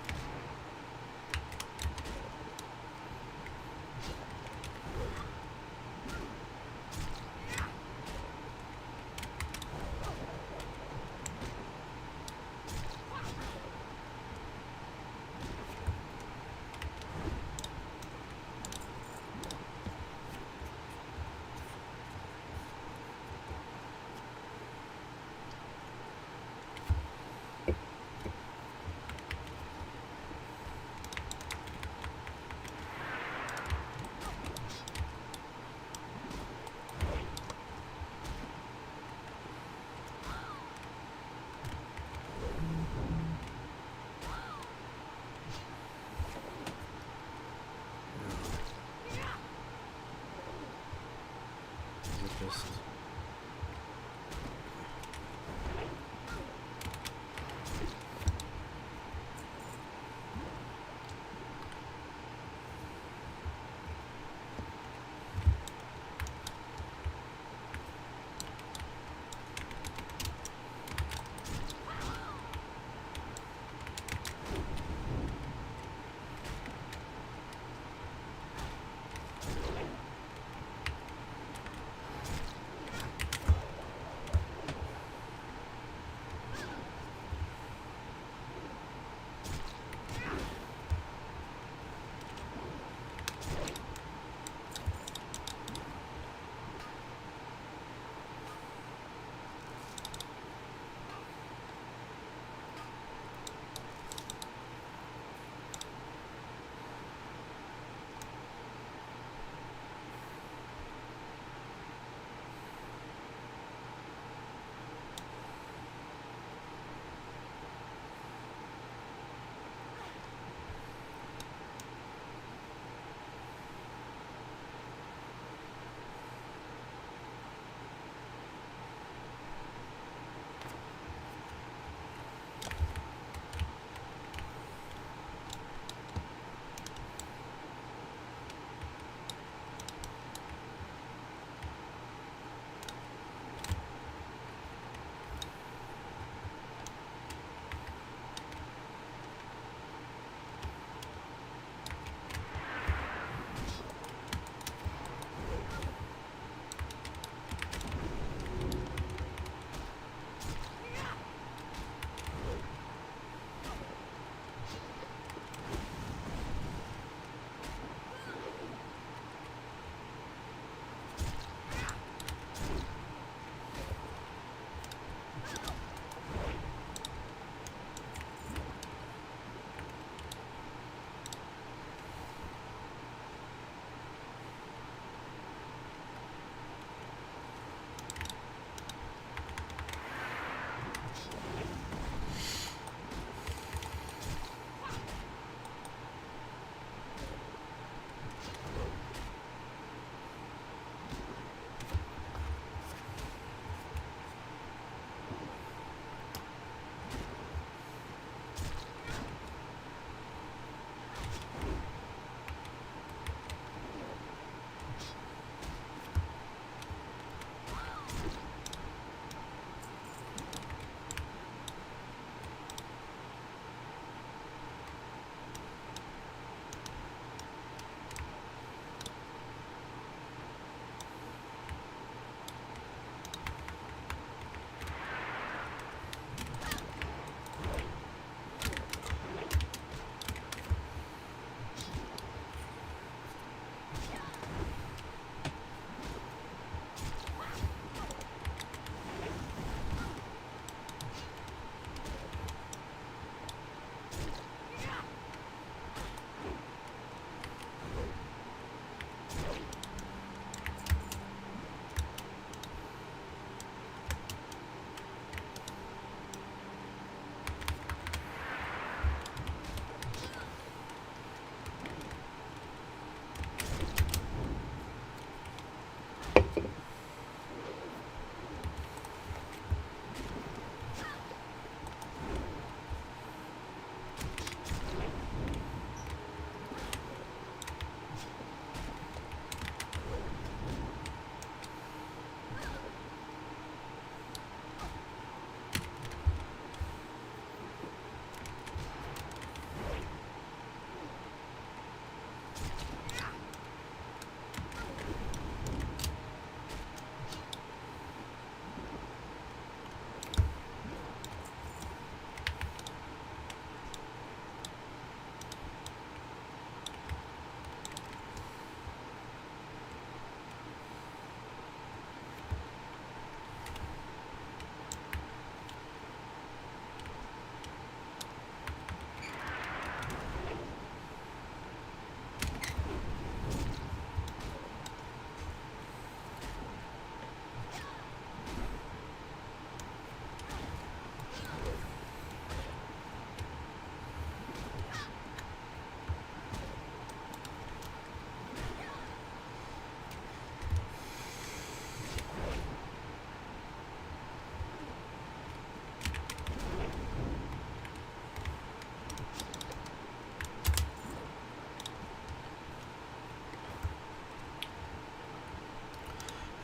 A: Just...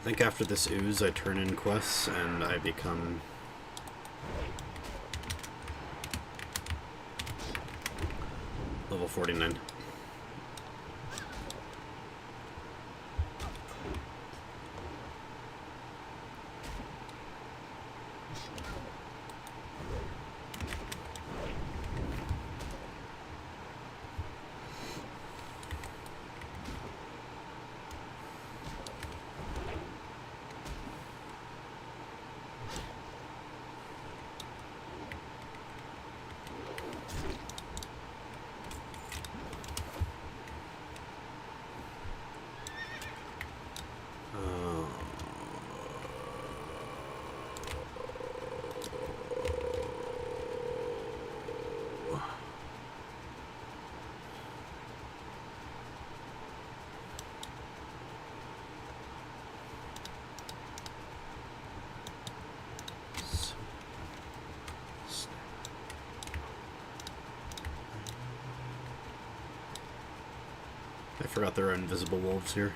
A: I think after this ooze, I turn in quests and I become level 49. I forgot there are invisible wolves here.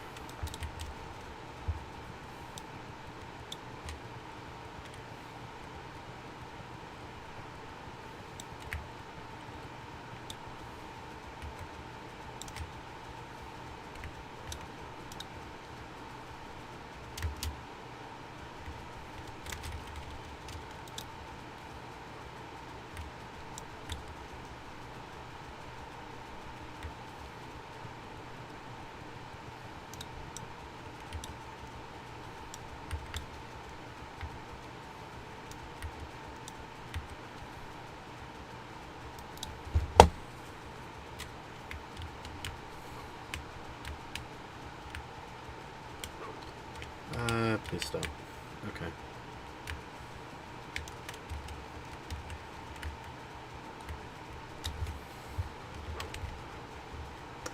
A: Please stop. Okay.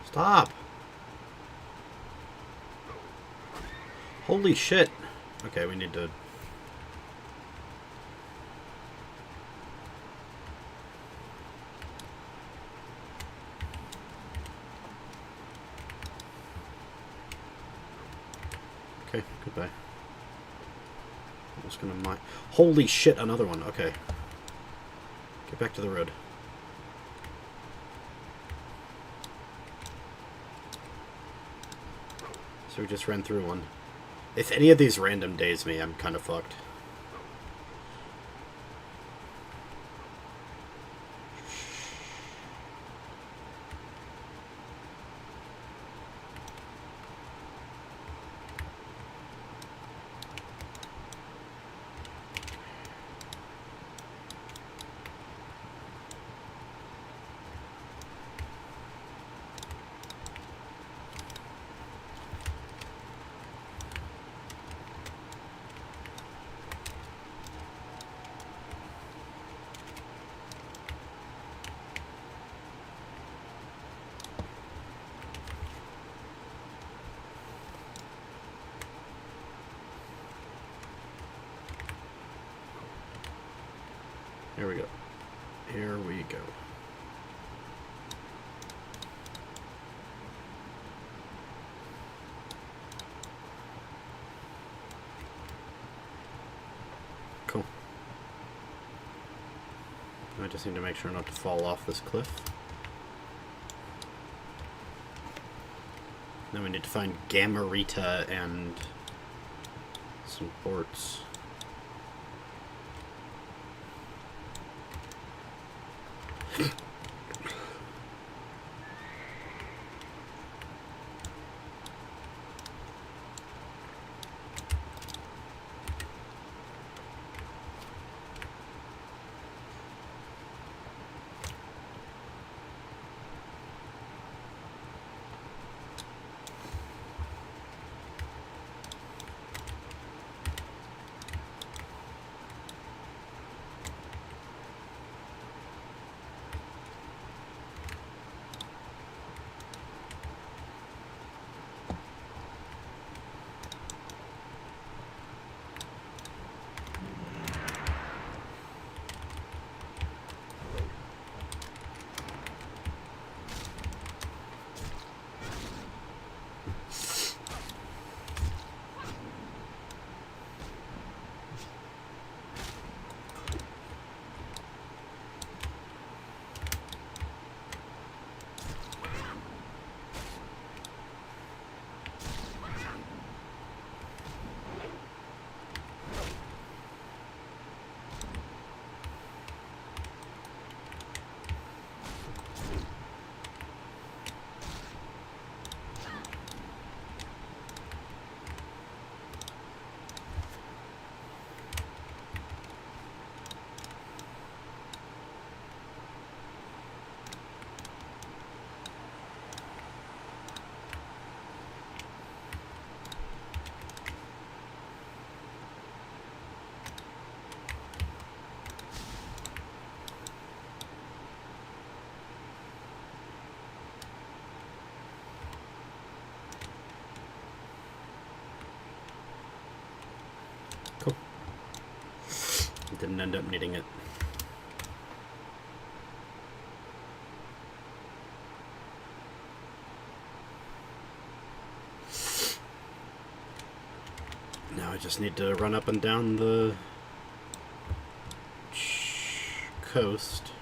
A: Stop! Holy shit! Okay, we need to... Okay, goodbye. I'm just gonna mine... Holy shit, another one. Okay. Get back to the road. So we just ran through one. If any of these random days me, I'm kind of fucked. Here we go. Here we go. Cool. I just need to make sure not to fall off this cliff. Then we need to find Gamarita and some ports. Cool. Didn't end up needing it. Now I just need to run up and down the coast.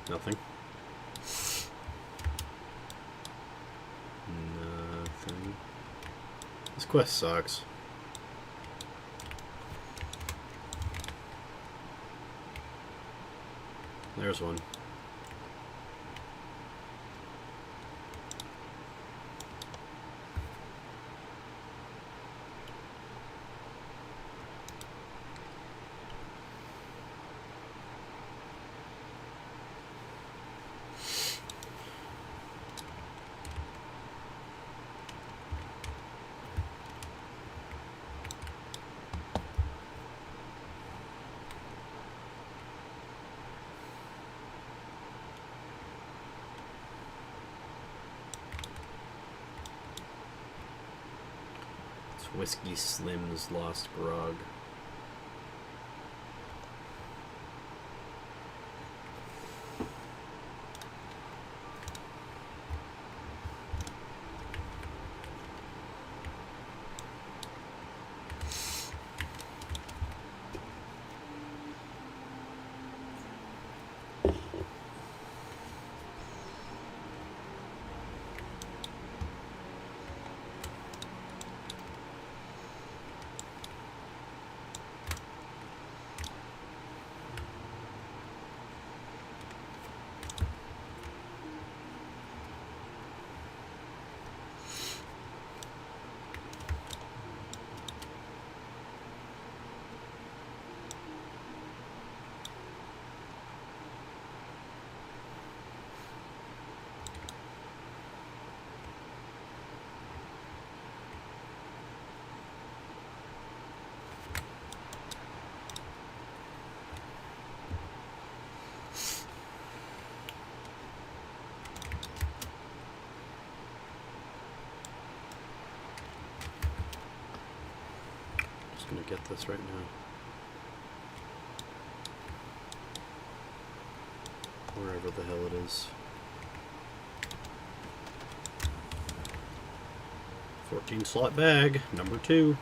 A: Nothing. Nothing. This quest sucks. There's one. Whiskey Slim's Lost Grog. Gonna get this right now. Wherever the hell it is. 14 slot bag, number 2.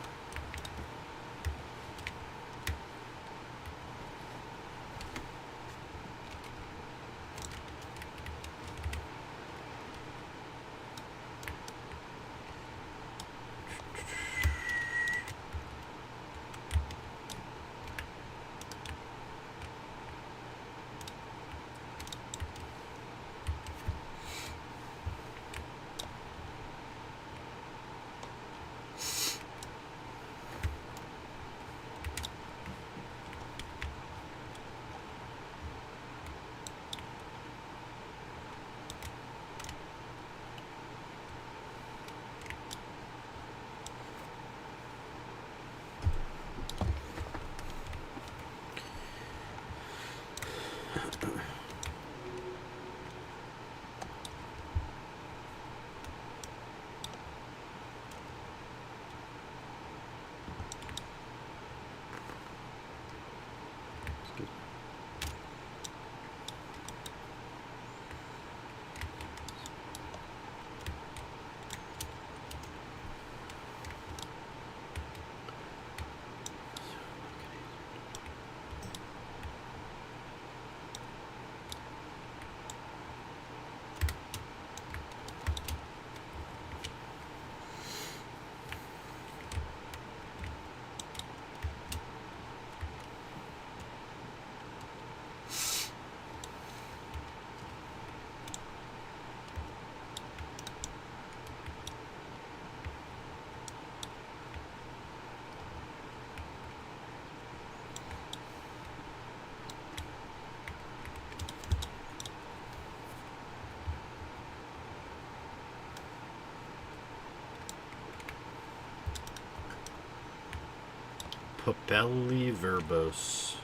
A: Papelli verbose.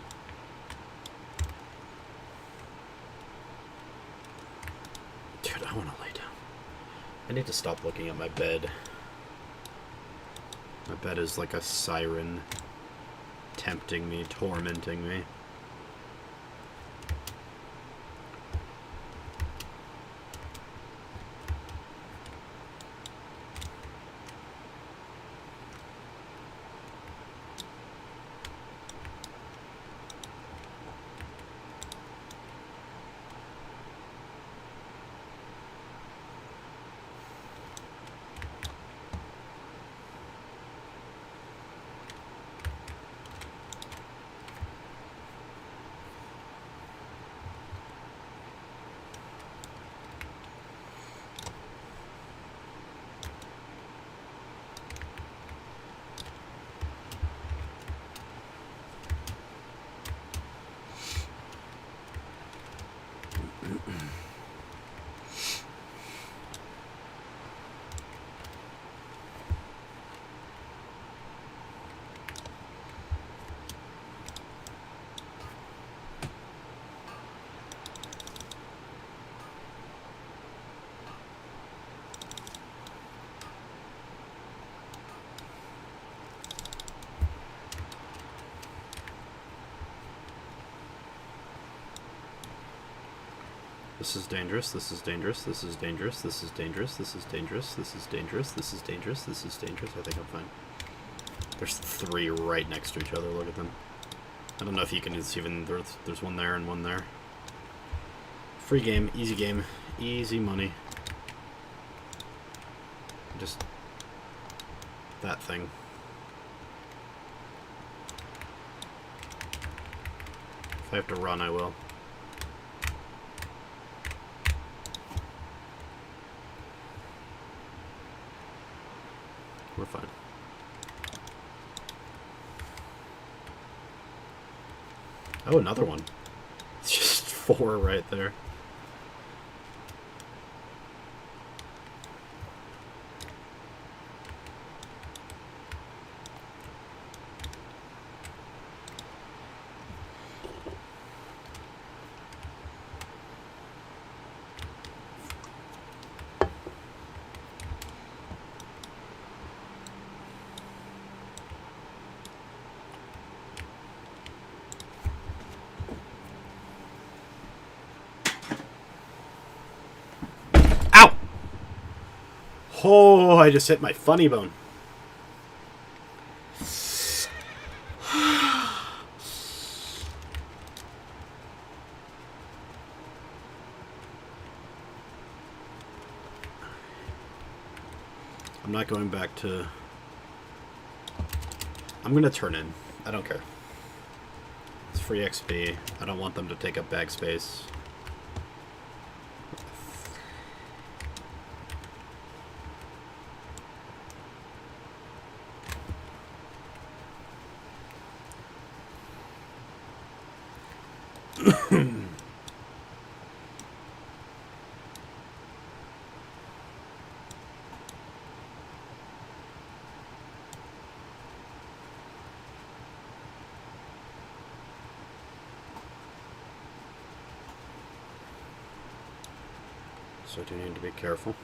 A: Dude, I want to lay down. I need to stop looking at my bed. My bed is like a siren, tempting me, tormenting me. This is dangerous, this is dangerous, this is dangerous, this is dangerous, this is dangerous, this is dangerous, this is dangerous, this is dangerous. I think I'm fine. There's 3 right next to each other, look at them. I don't know if you can even, there's one there and one there. Free game, easy money. Just that thing. If I have to run, I will. We're fine. Oh, another one. It's just 4 right there. Oh, I just hit my funny bone. I'm not going back to... I'm going to turn in. I don't care. It's free XP. I don't want them to take up bag space. So I do need to be careful.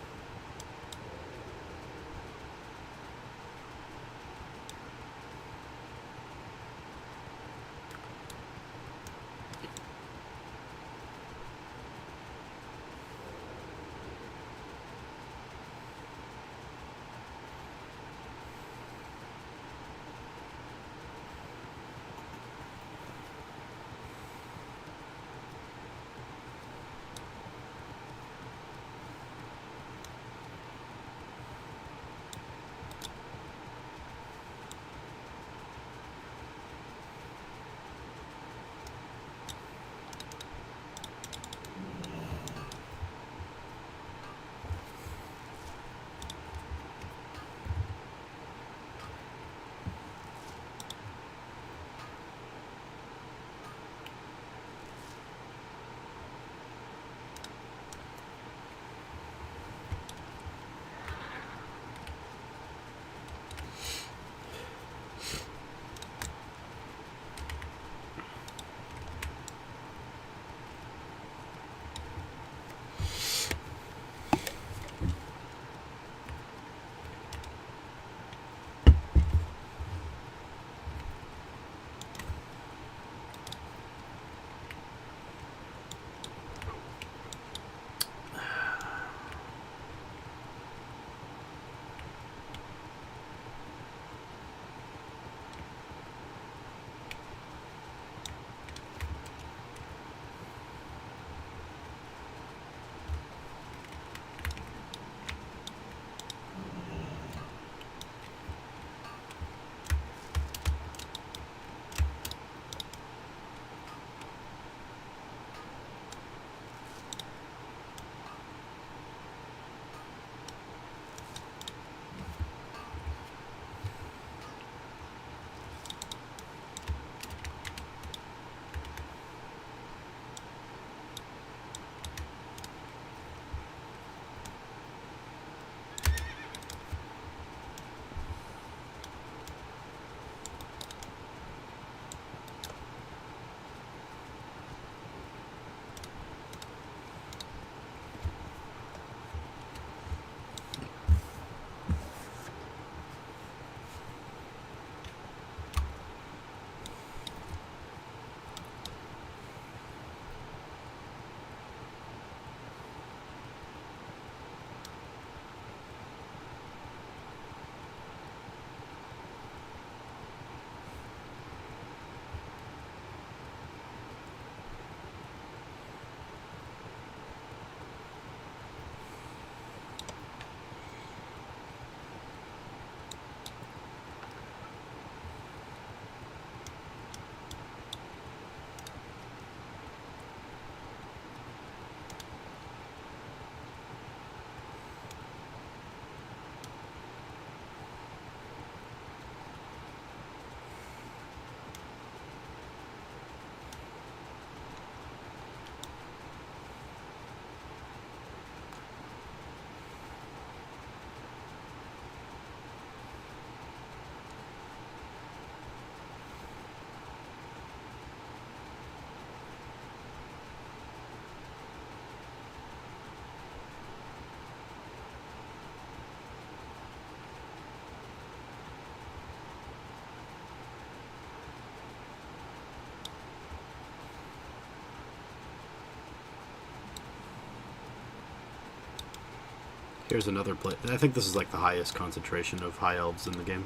A: Here's another place. I think this is like the highest concentration of high elves in the game.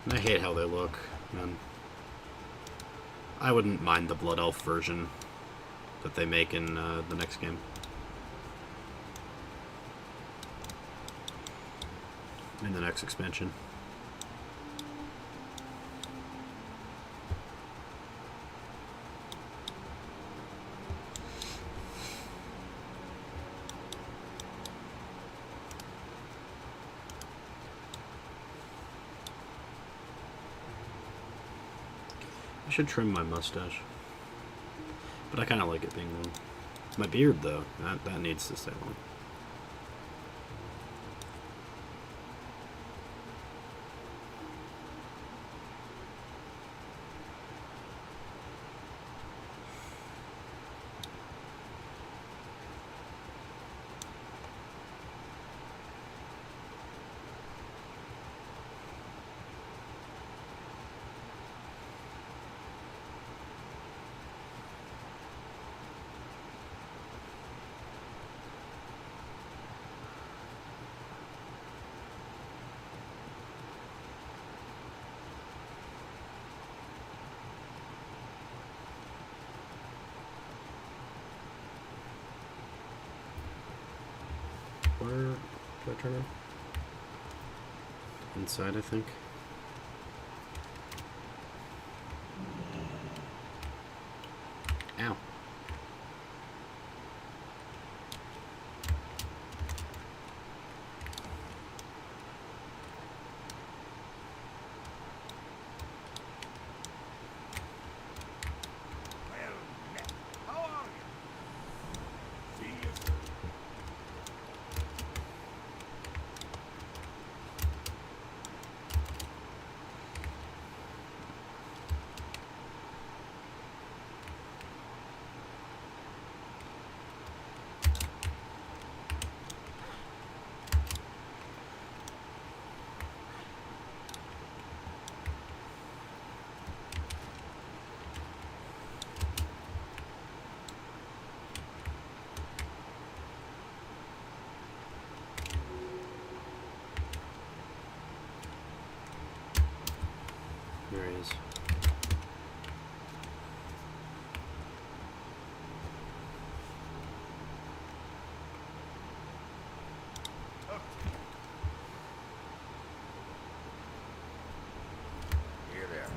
A: And I hate how they look, man. I wouldn't mind the Blood Elf version that they make in the next game. In the next expansion. I should trim my mustache. But I kind of like it being long. My beard, though, that needs to stay long. Where do I turn on? Inside, I think. Ow. There he is.
D: Here they are.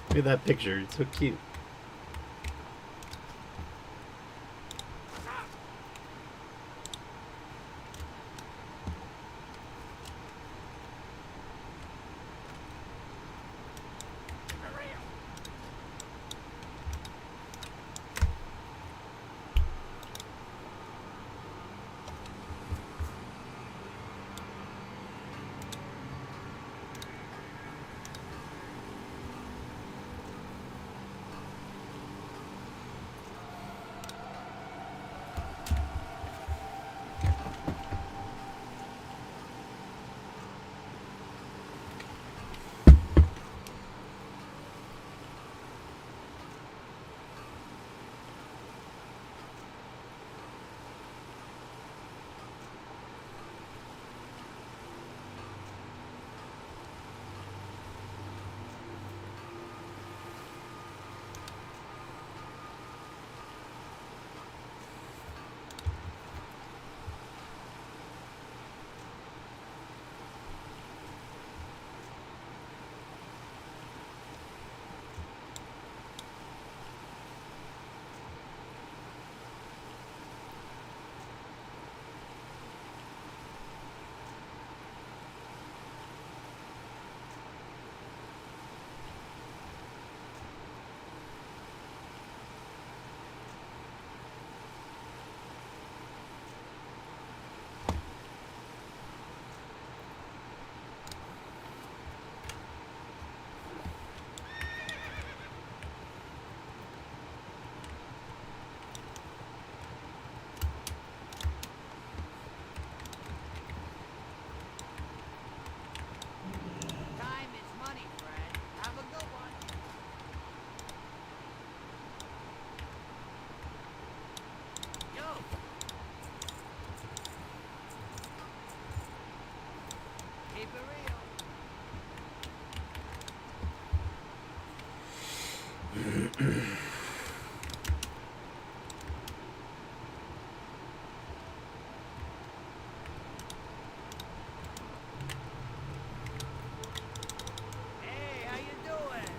A: Look at that picture, it's so cute.
D: Keep it real. Hey, how you doing?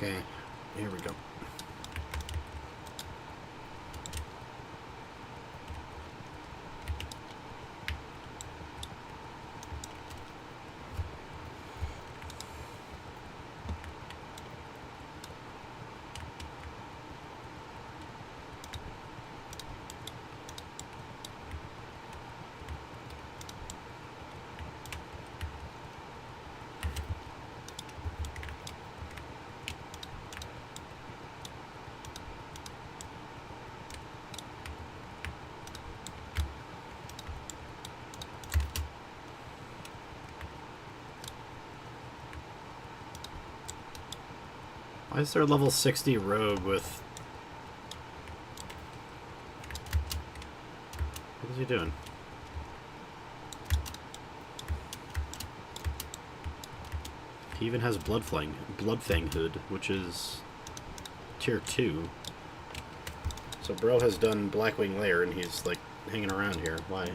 A: Okay, here we go. Why is there a level 60 rogue with... What is he doing? He even has Bloodfang Hood, which is tier 2. So bro has done Blackwing Lair and he's like hanging around here. Why?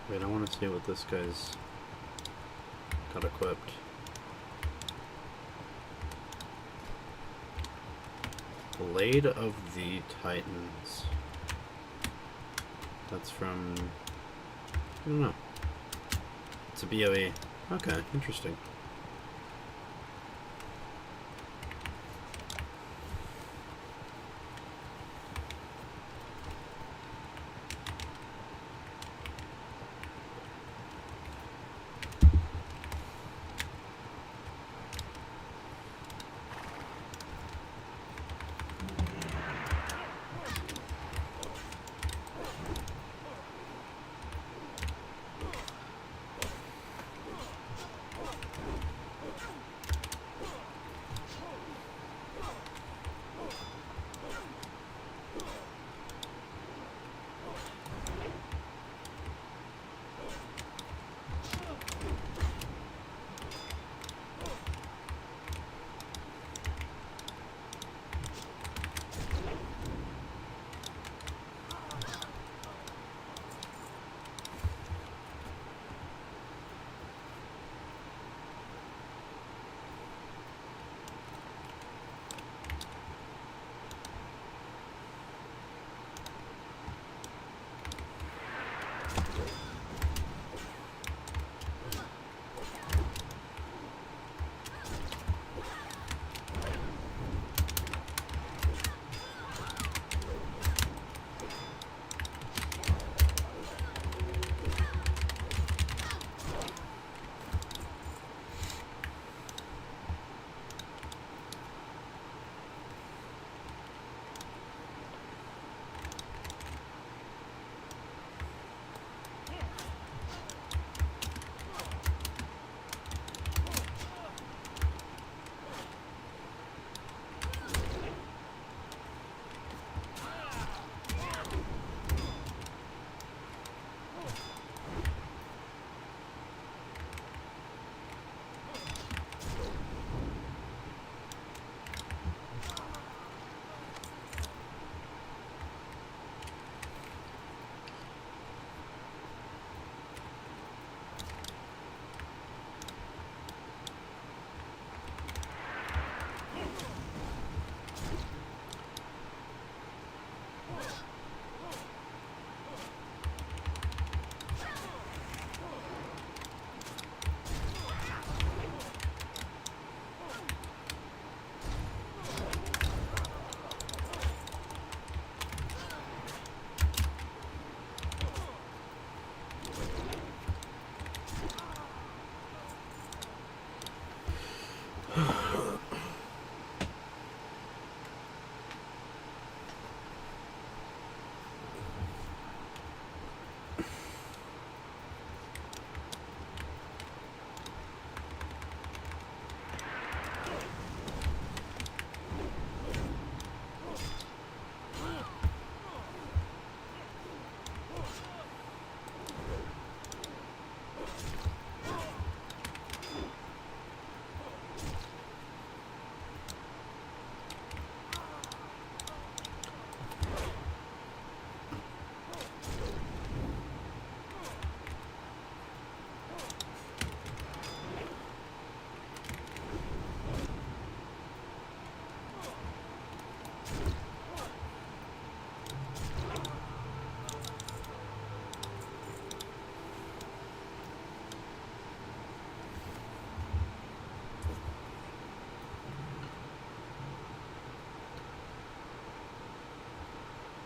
A: Wait, I want to see what this guy's got equipped. Blade of the Titans. That's from... I don't know. It's a BOE. Okay, interesting.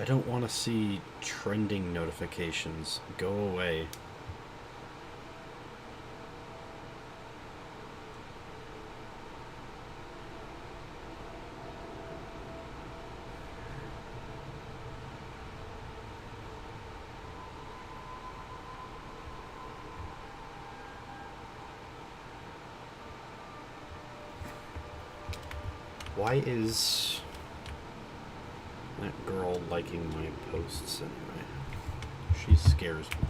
A: I don't want to see trending notifications. Go away. Why is that girl liking my posts anyway? She scares me.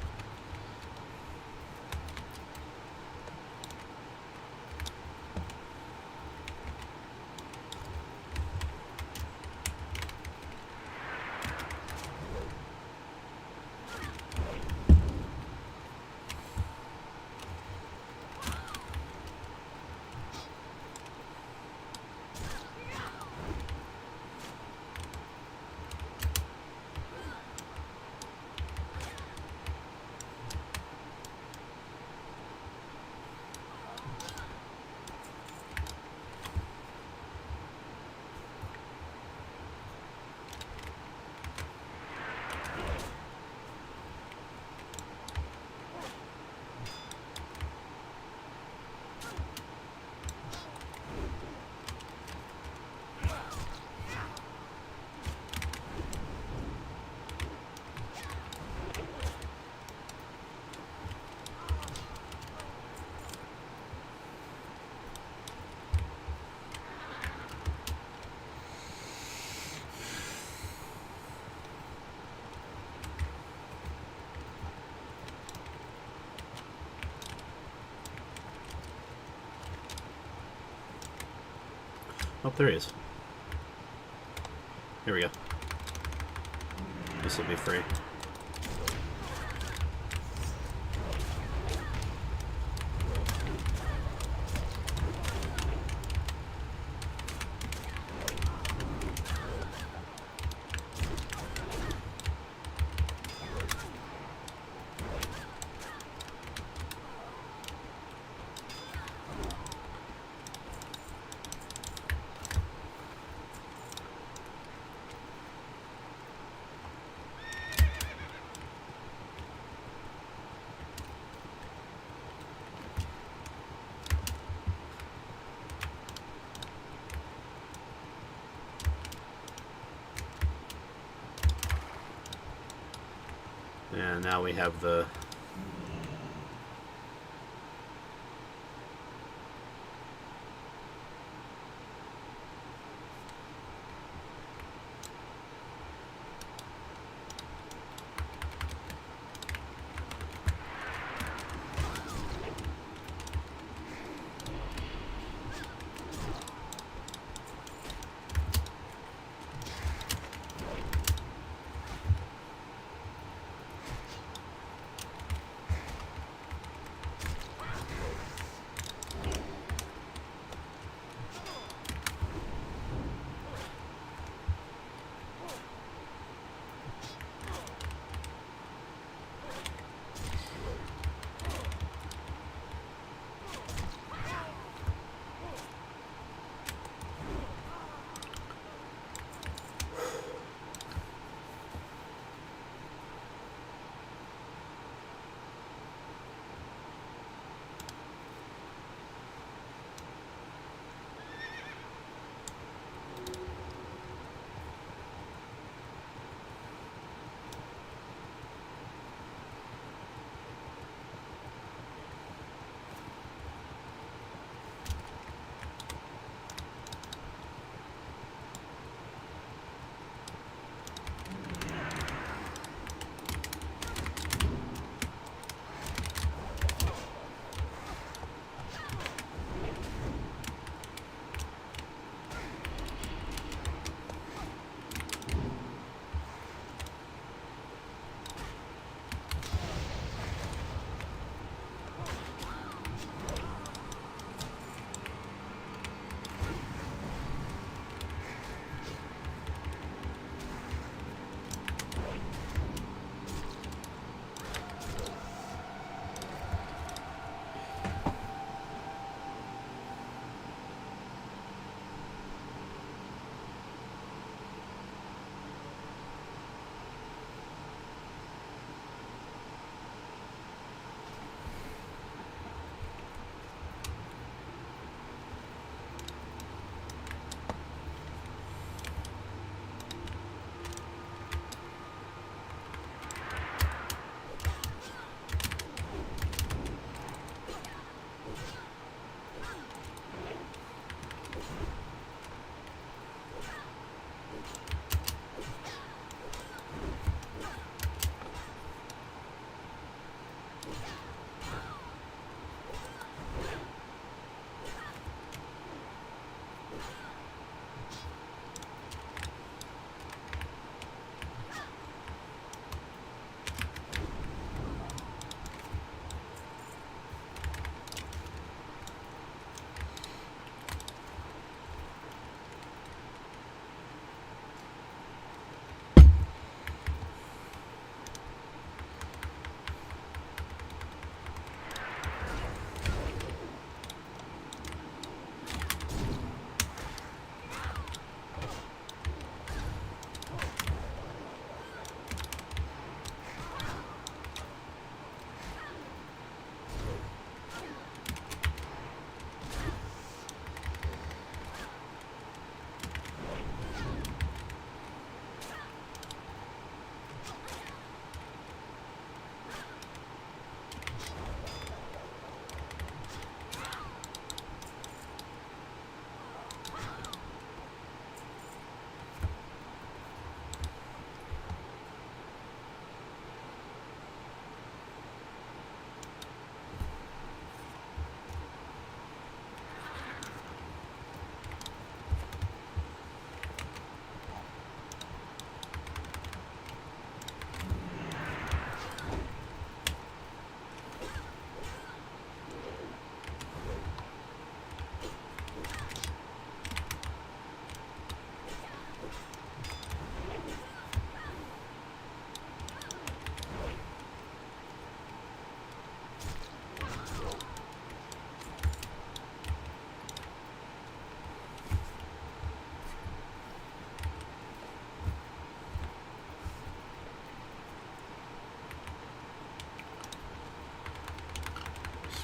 A: Oh, there he is. Here we go. This will be free. And now we have the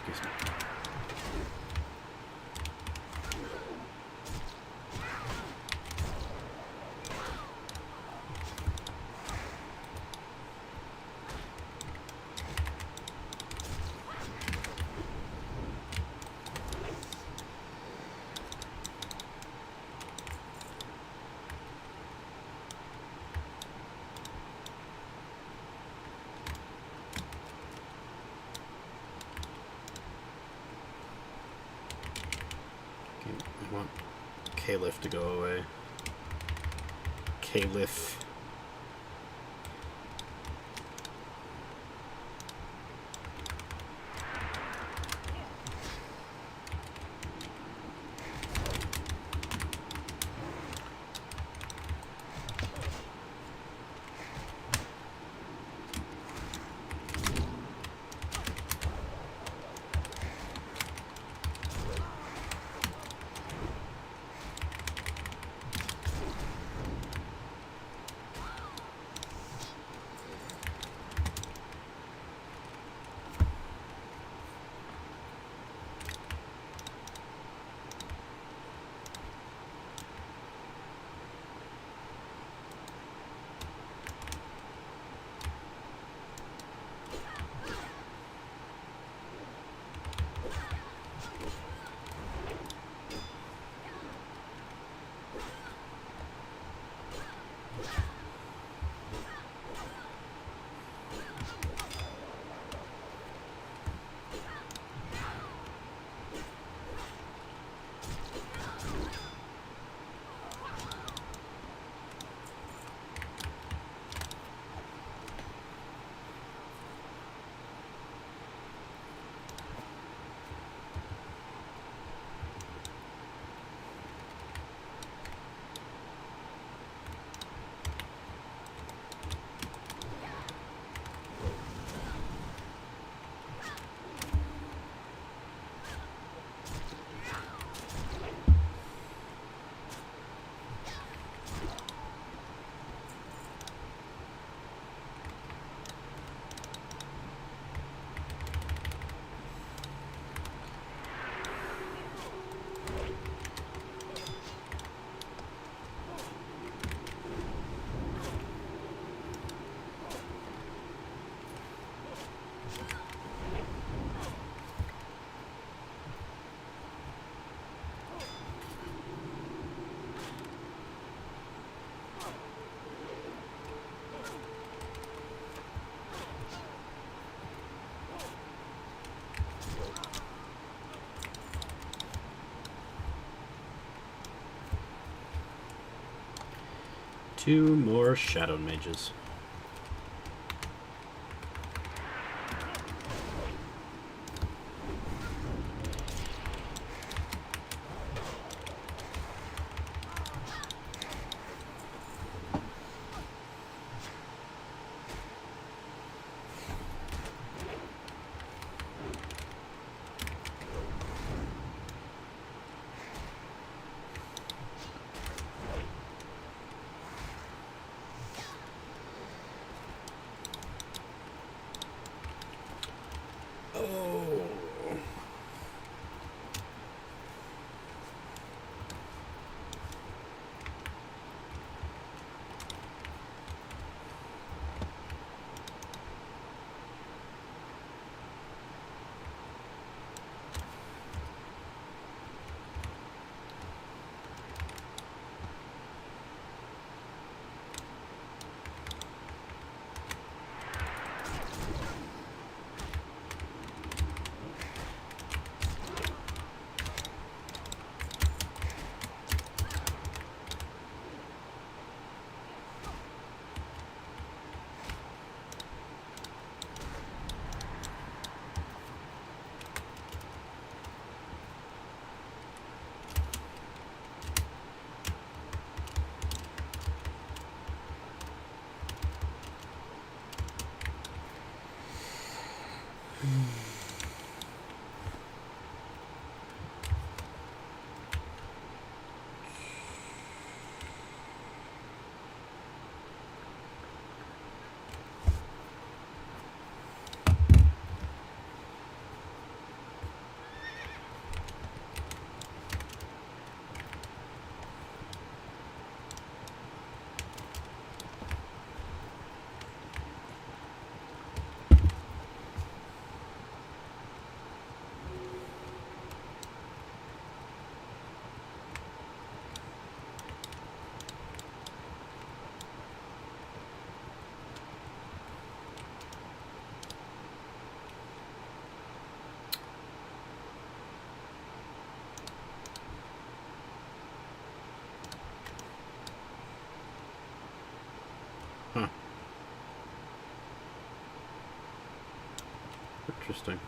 A: Excuse me. I want Caliph to go away. Caliph. Two more Shadow Mages. Interesting.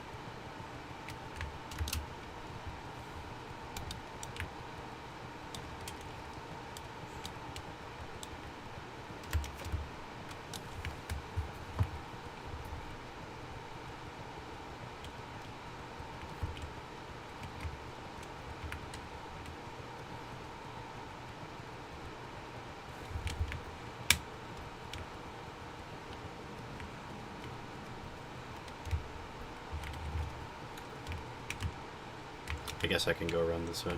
A: I guess I can go around this way.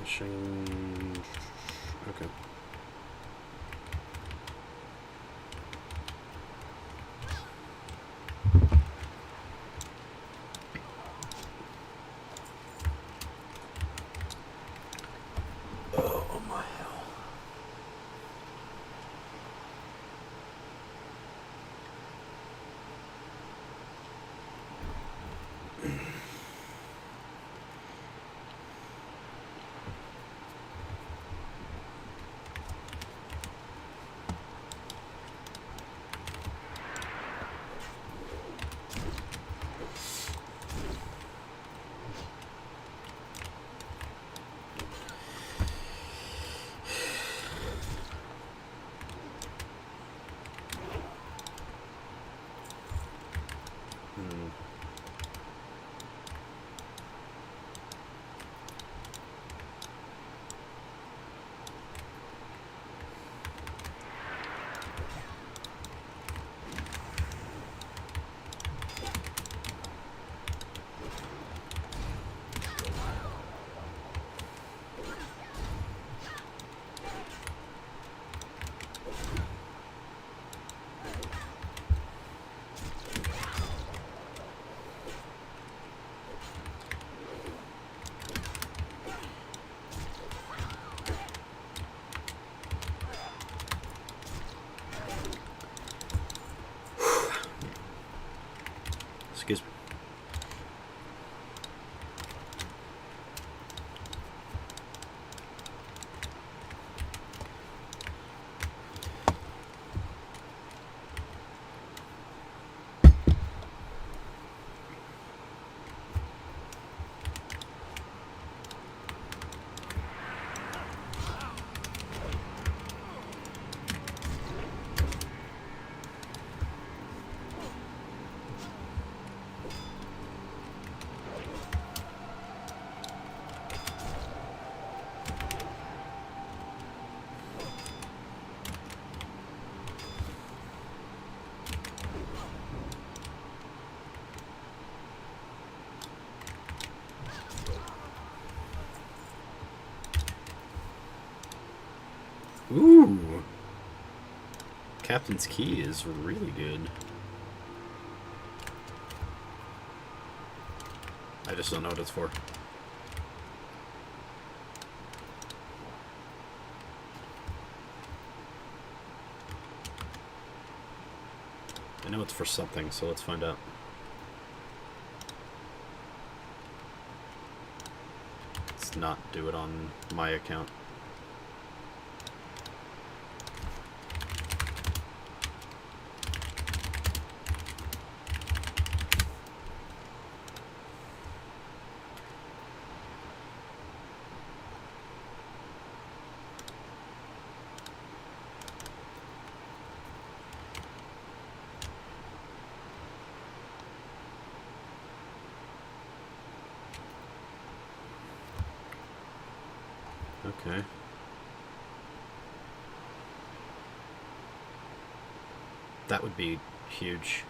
A: Change. Okay. Excuse me. Ooh. Captain's Key is really good. I just don't know what it's for. I know it's for something, so let's find out. Let's not do it on my account. Okay. That would be huge.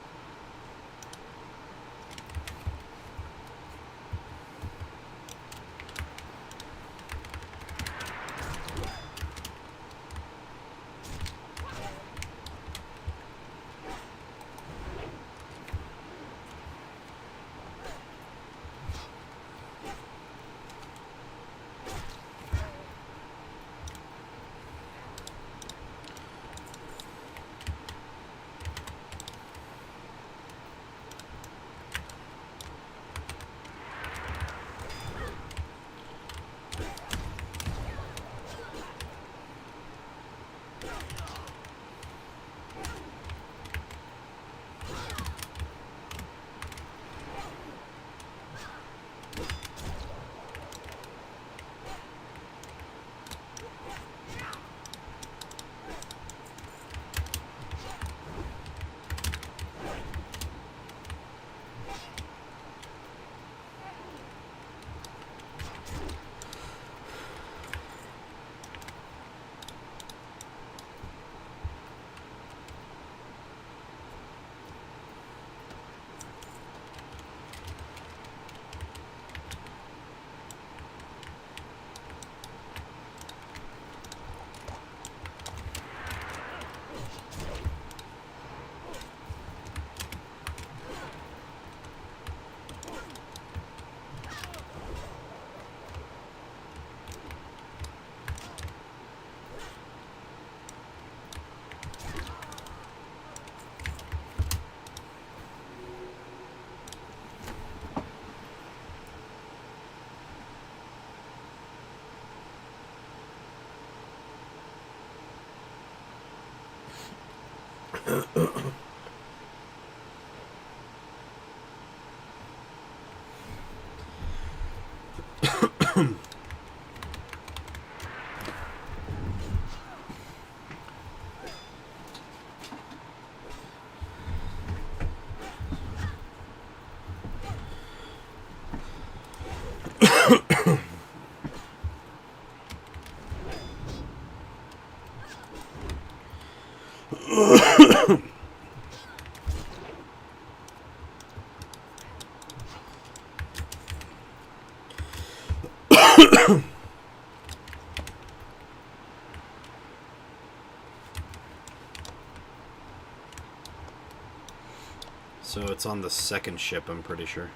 A: So it's on the second ship, I'm pretty sure.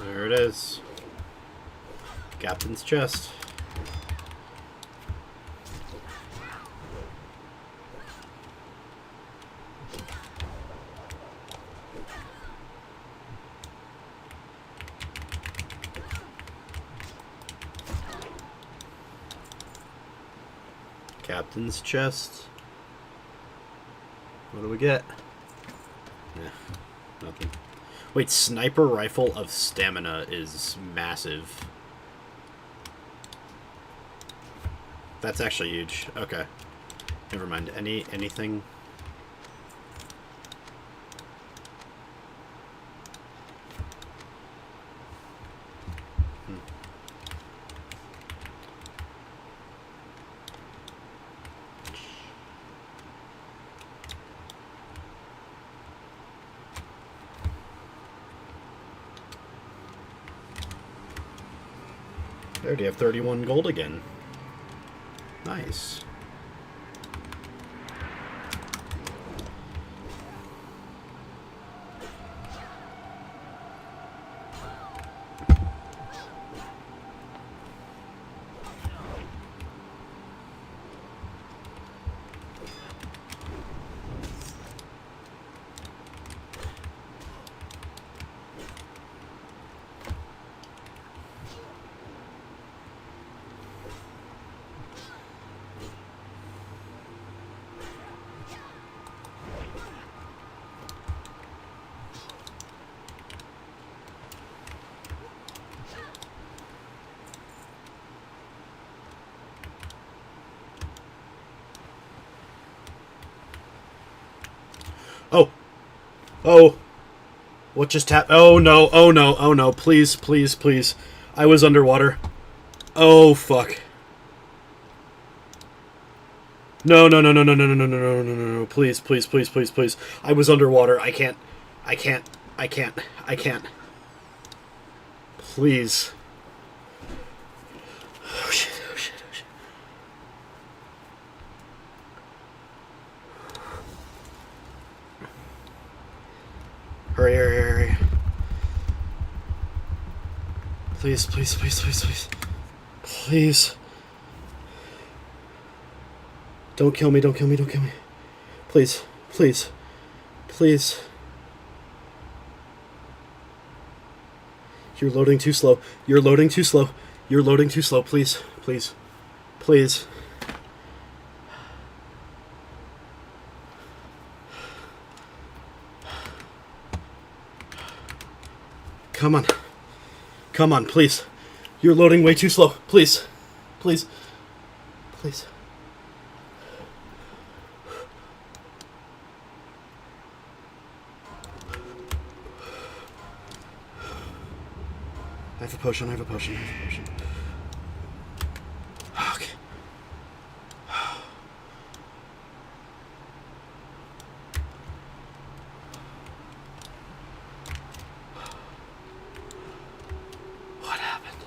A: There it is. Captain's chest. Captain's chest. What do we get? Yeah, nothing. Wait, sniper rifle of stamina is massive. That's actually huge. Okay. Never mind. Anything? I already have 31 gold again. Nice. Oh! Oh! What just happened? Oh no, oh no, oh no, please, please, please. I was underwater. Oh, fuck. No, no, no, no, no, no, no, no, no, no, no, no, no, please, please, please, please, please. I was underwater. I can't. Please. Oh shit, oh shit, oh shit. Hurry, hurry, hurry. Please, please, please, please, please. Please. Don't kill me, don't kill me, don't kill me. Please, please, please. You're loading too slow. You're loading too slow. You're loading too slow. Please, please, please. Come on. Come on, please. You're loading way too slow. Please. Please. Please. I have a potion, I have a potion, I have a potion. Okay. What happened?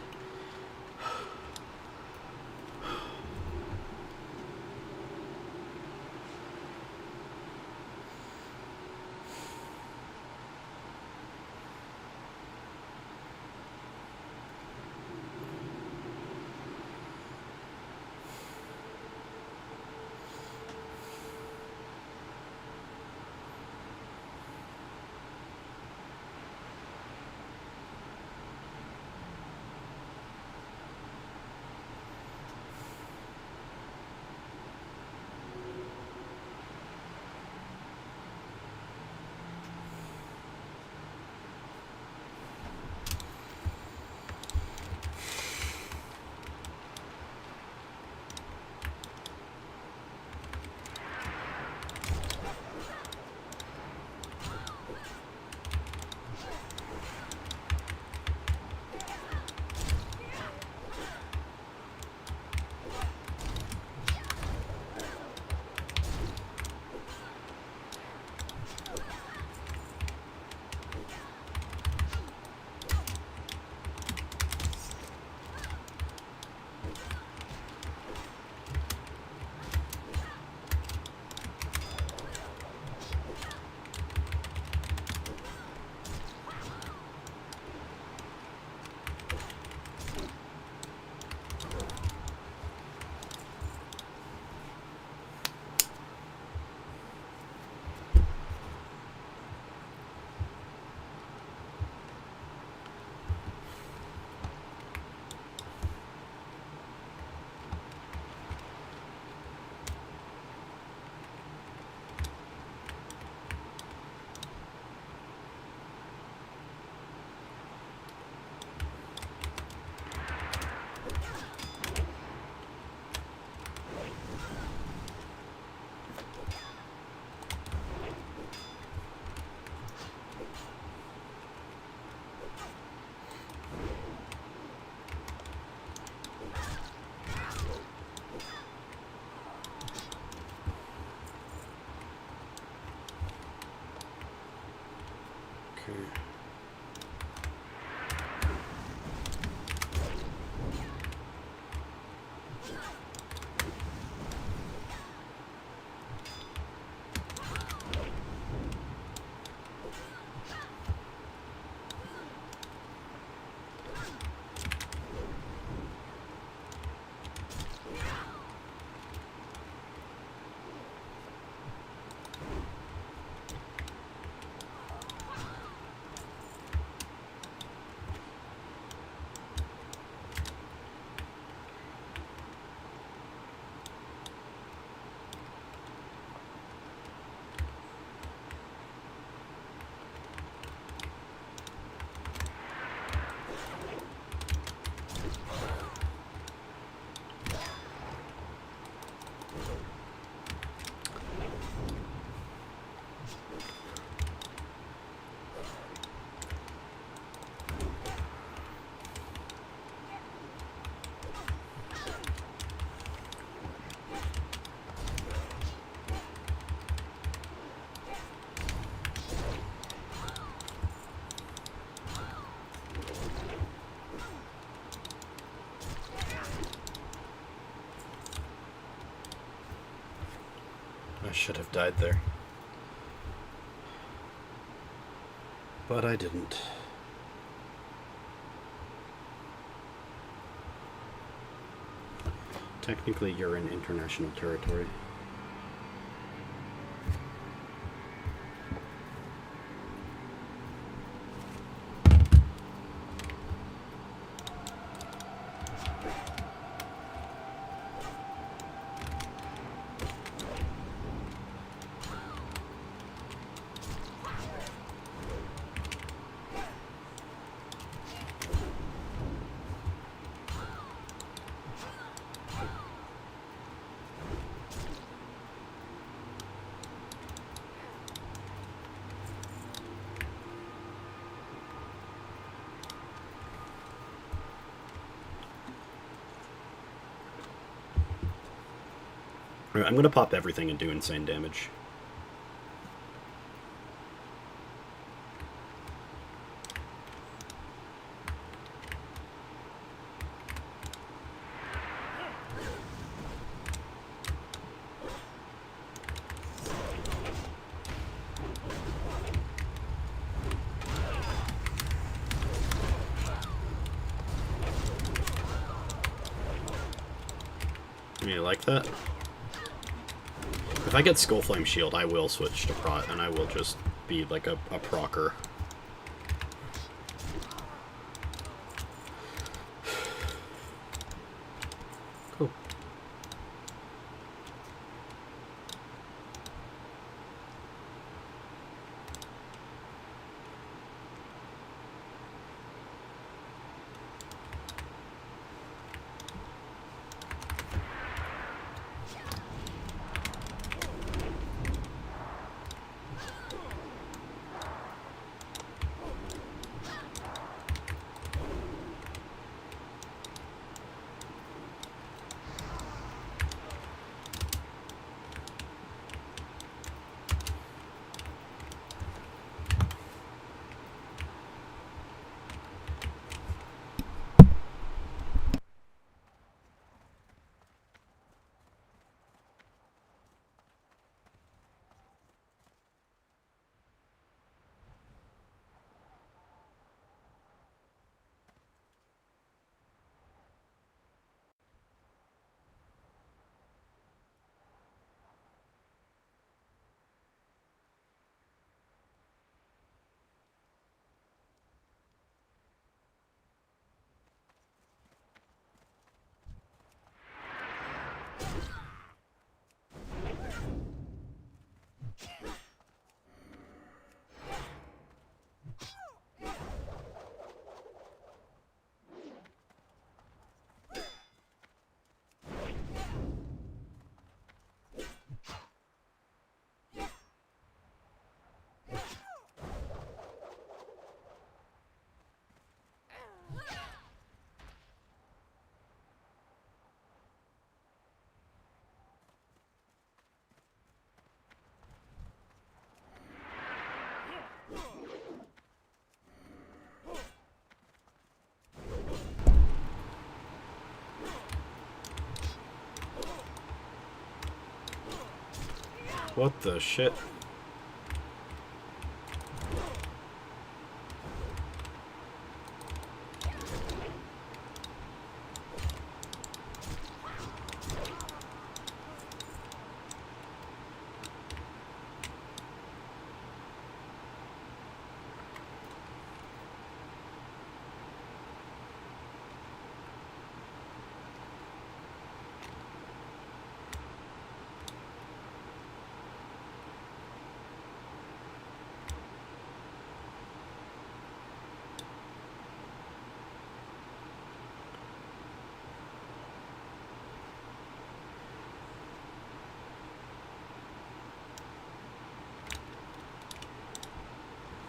A: Okay. I should have died there. But I didn't. Technically, you're in international territory. Alright, I'm gonna pop everything and do insane damage. You like that? If I get Skullflame Shield, I will switch to Prot, and I will just be like a procer. Cool. What the shit?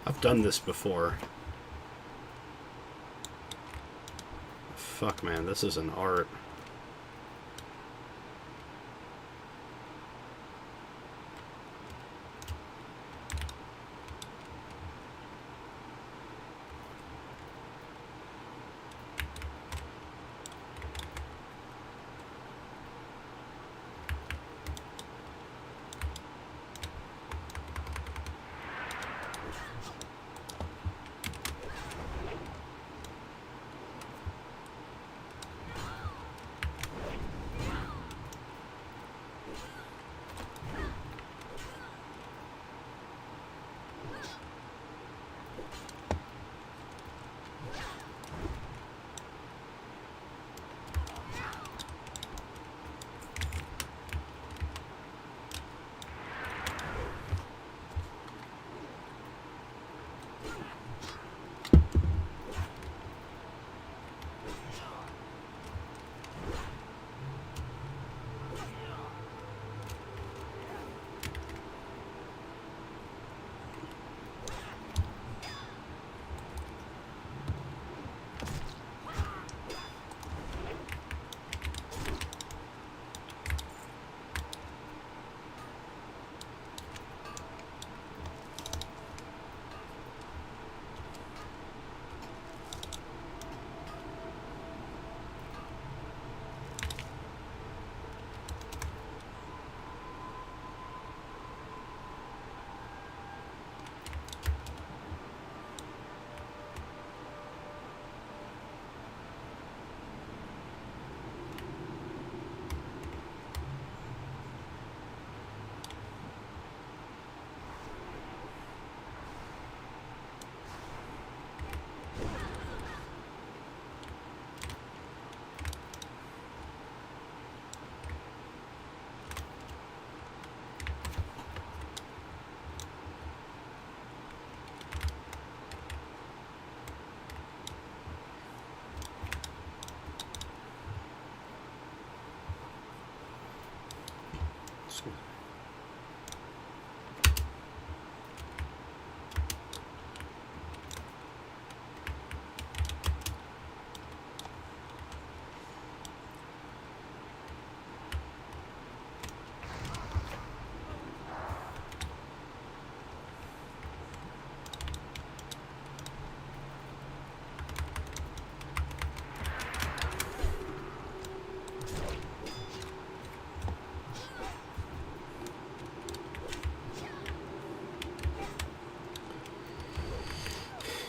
A: I've done this before. Fuck, man, this is an art.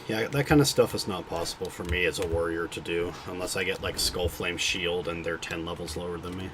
A: Yeah, that kind of stuff is not possible for me as a warrior to do, unless I get, like, Skullflame Shield and they're 10 levels lower than me.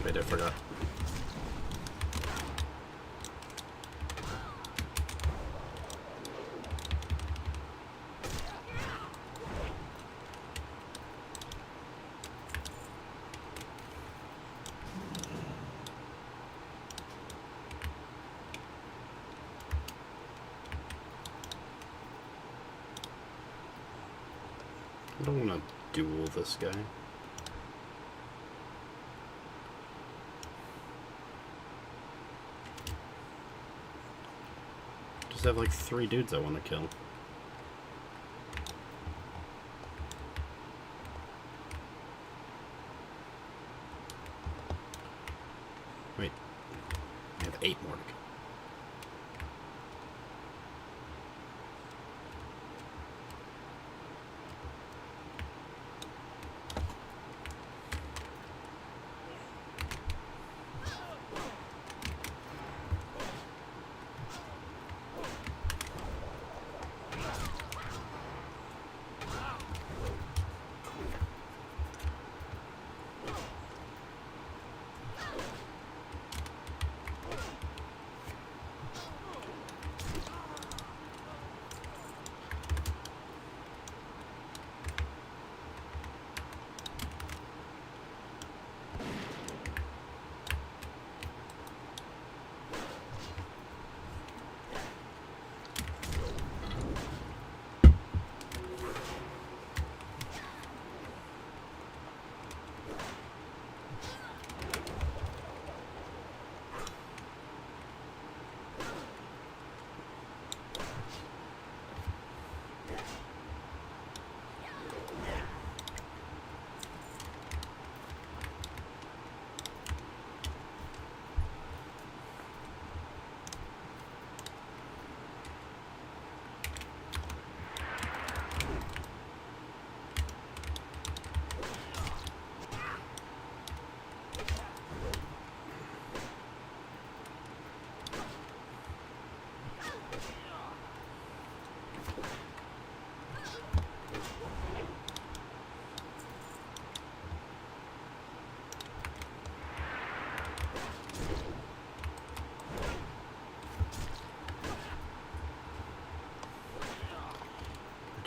A: Wait, I forgot. want to duel this guy. Just have like 3 dudes I want to kill. Wait, I have 8 more to kill.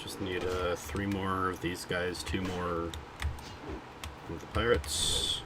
A: Just need 3 more of these guys, 2 more of the pirates.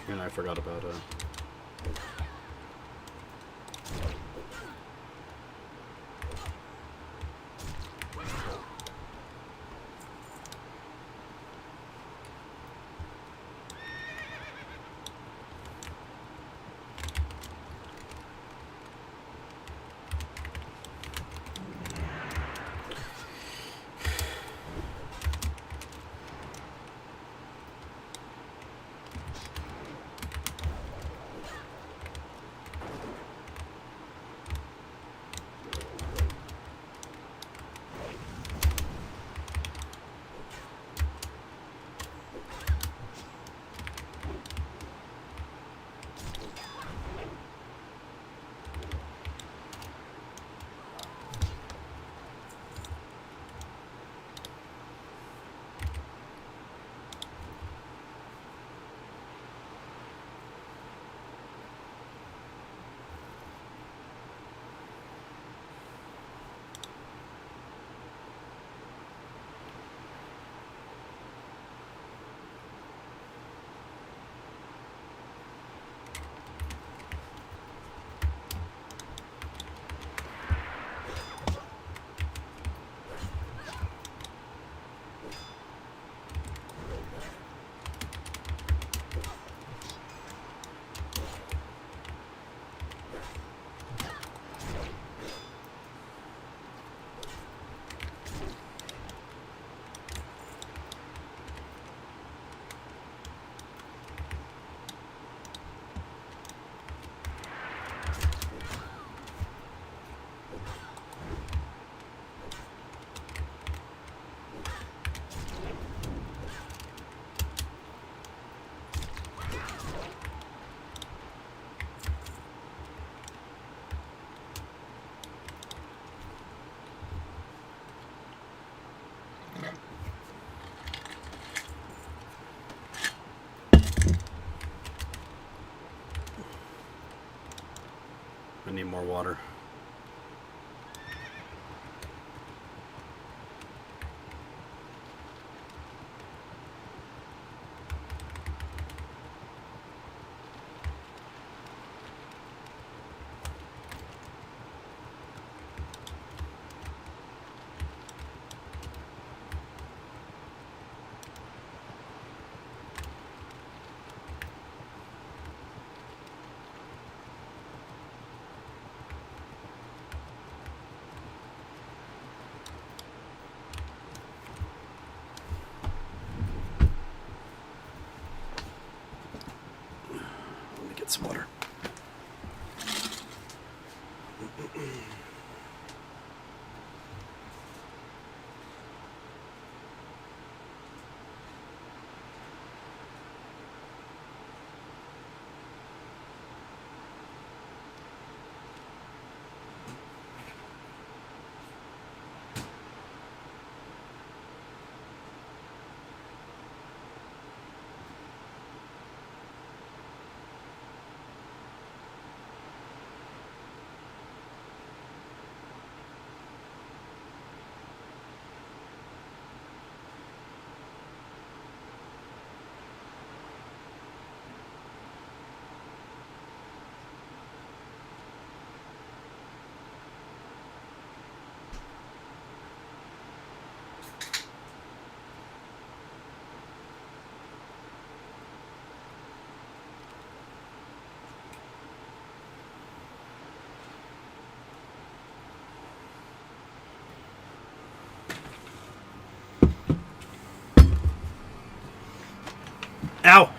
A: And I forgot about more water. Let me get some water. Ow!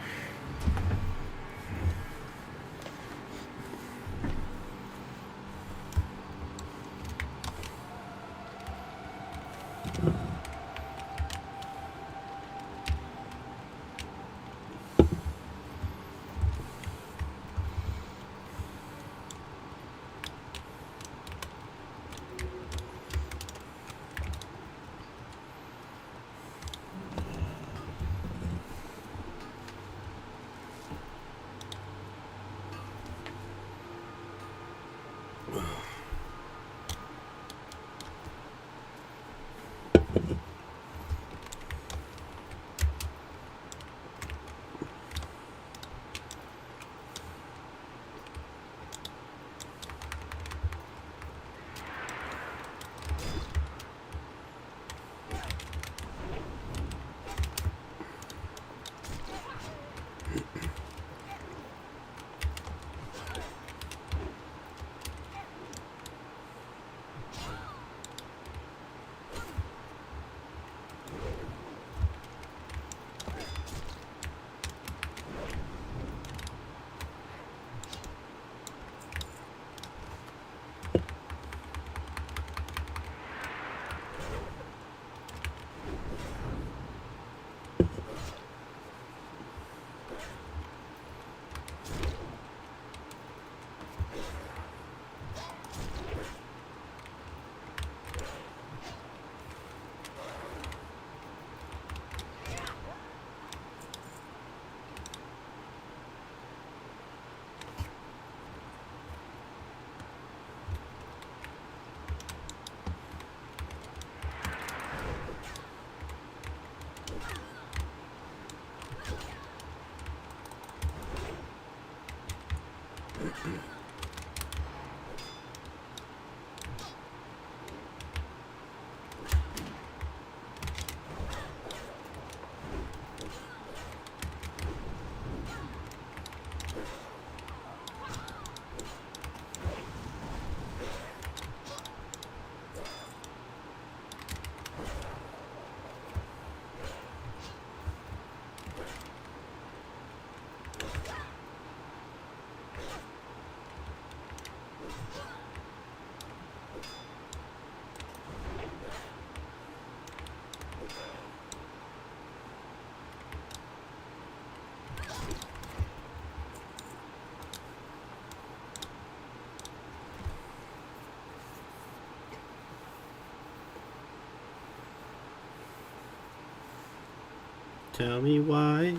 A: Tell me why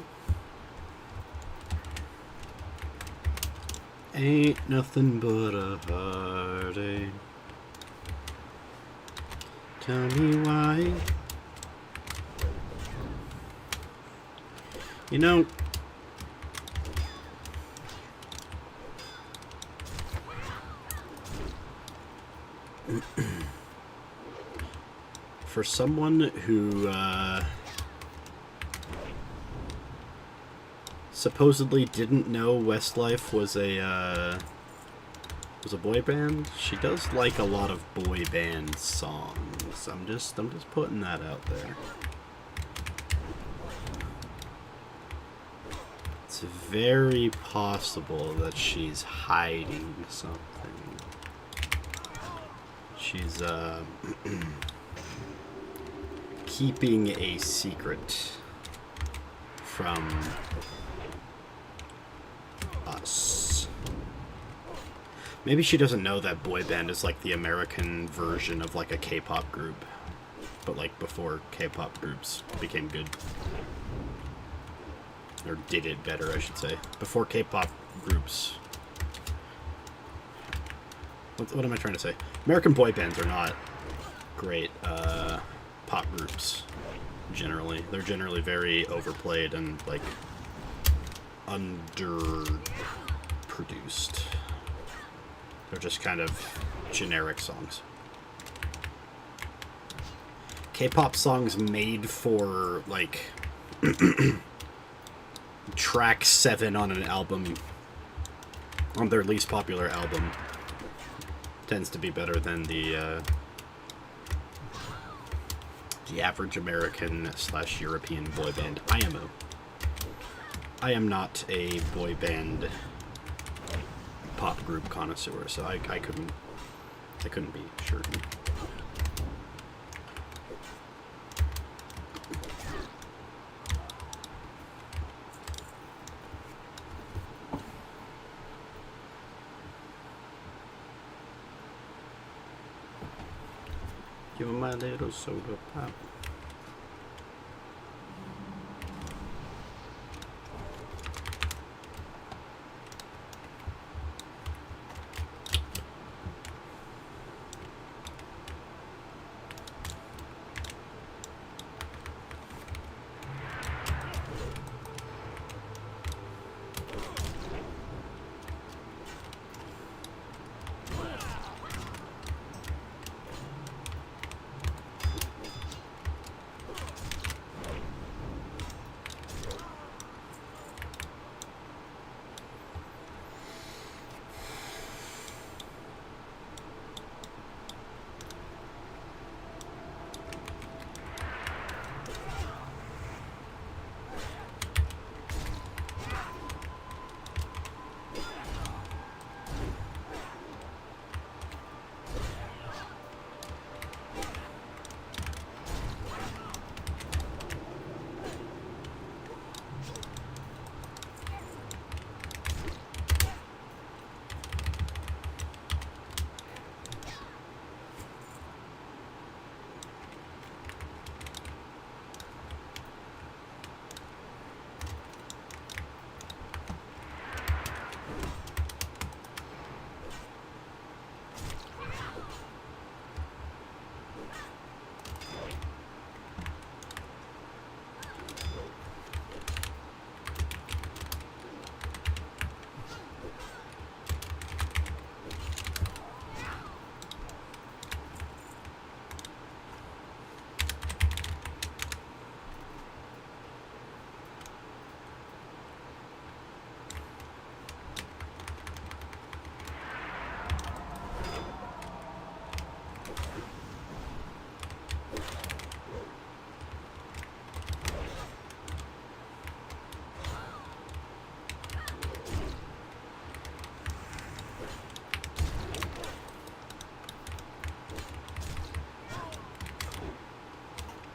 A: Ain't nothing but a heartache. Tell me why. You know, for someone who supposedly didn't know Westlife was a boy band, she does like a lot of boy band songs. I'm just putting that out there. It's very possible that she's hiding something. She's keeping a secret from us. Maybe she doesn't know that boy band is like the American version of like a K-pop group, but like before K-pop groups became good. Or did it better, I should say. Before K-pop groups. What am I trying to say? American boy bands are not great pop groups, generally. They're generally very overplayed and, like, underproduced. They're just kind of generic songs. K-pop songs made for, like... track 7 on an album, on their least popular album, tends to be better than the average American / European boy band IMO. I am not a boy band pop group connoisseur, so I couldn't be sure. Give him my little soda pop.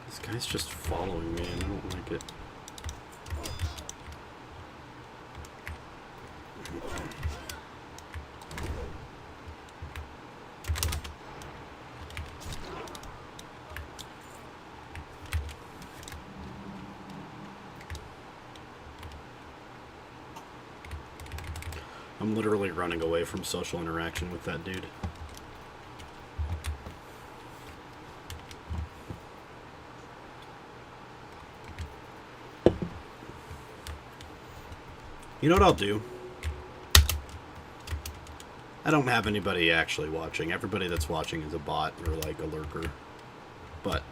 A: This guy's just following me and I don't like it. I'm literally running away from social interaction with that dude. You know what I'll do? I don't have anybody actually watching. Everybody that's watching is a bot or like a lurker. But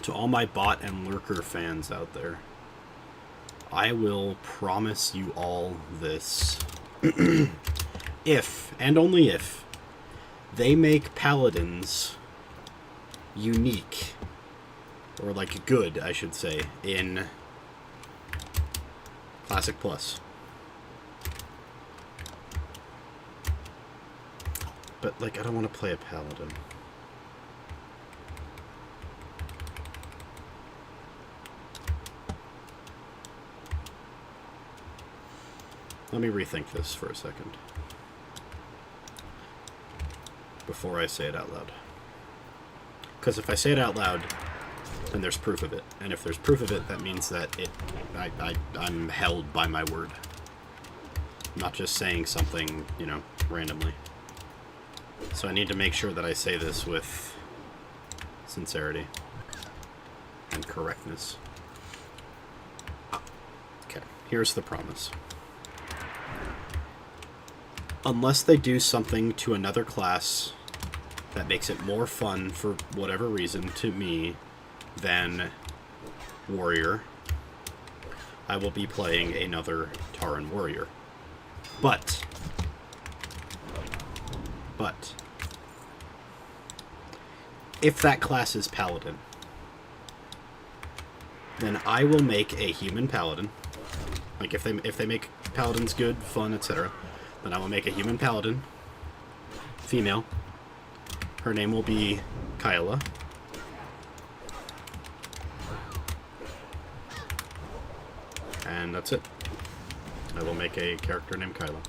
A: to all my bot and lurker fans out there, I will promise you all this. If, and only if, they make paladins unique, or like good, I should say, in Classic Plus. But, like, I don't want to play a paladin. Let me rethink this for a second before I say it out loud. Because if I say it out loud, then there's proof of it. And if there's proof of it, that means that I'm held by my word. I'm not just saying something, you know, randomly. So I need to make sure that I say this with sincerity and correctness. Okay, here's the promise. Unless they do something to another class that makes it more fun for whatever reason to me than Warrior, I will be playing another Tauren Warrior. But if that class is Paladin, then I will make a human Paladin. Like if they make Paladins good, fun, etc., then I will make a human Paladin, female. Her name will be Kyla. And that's it. I will make a character named Kyla.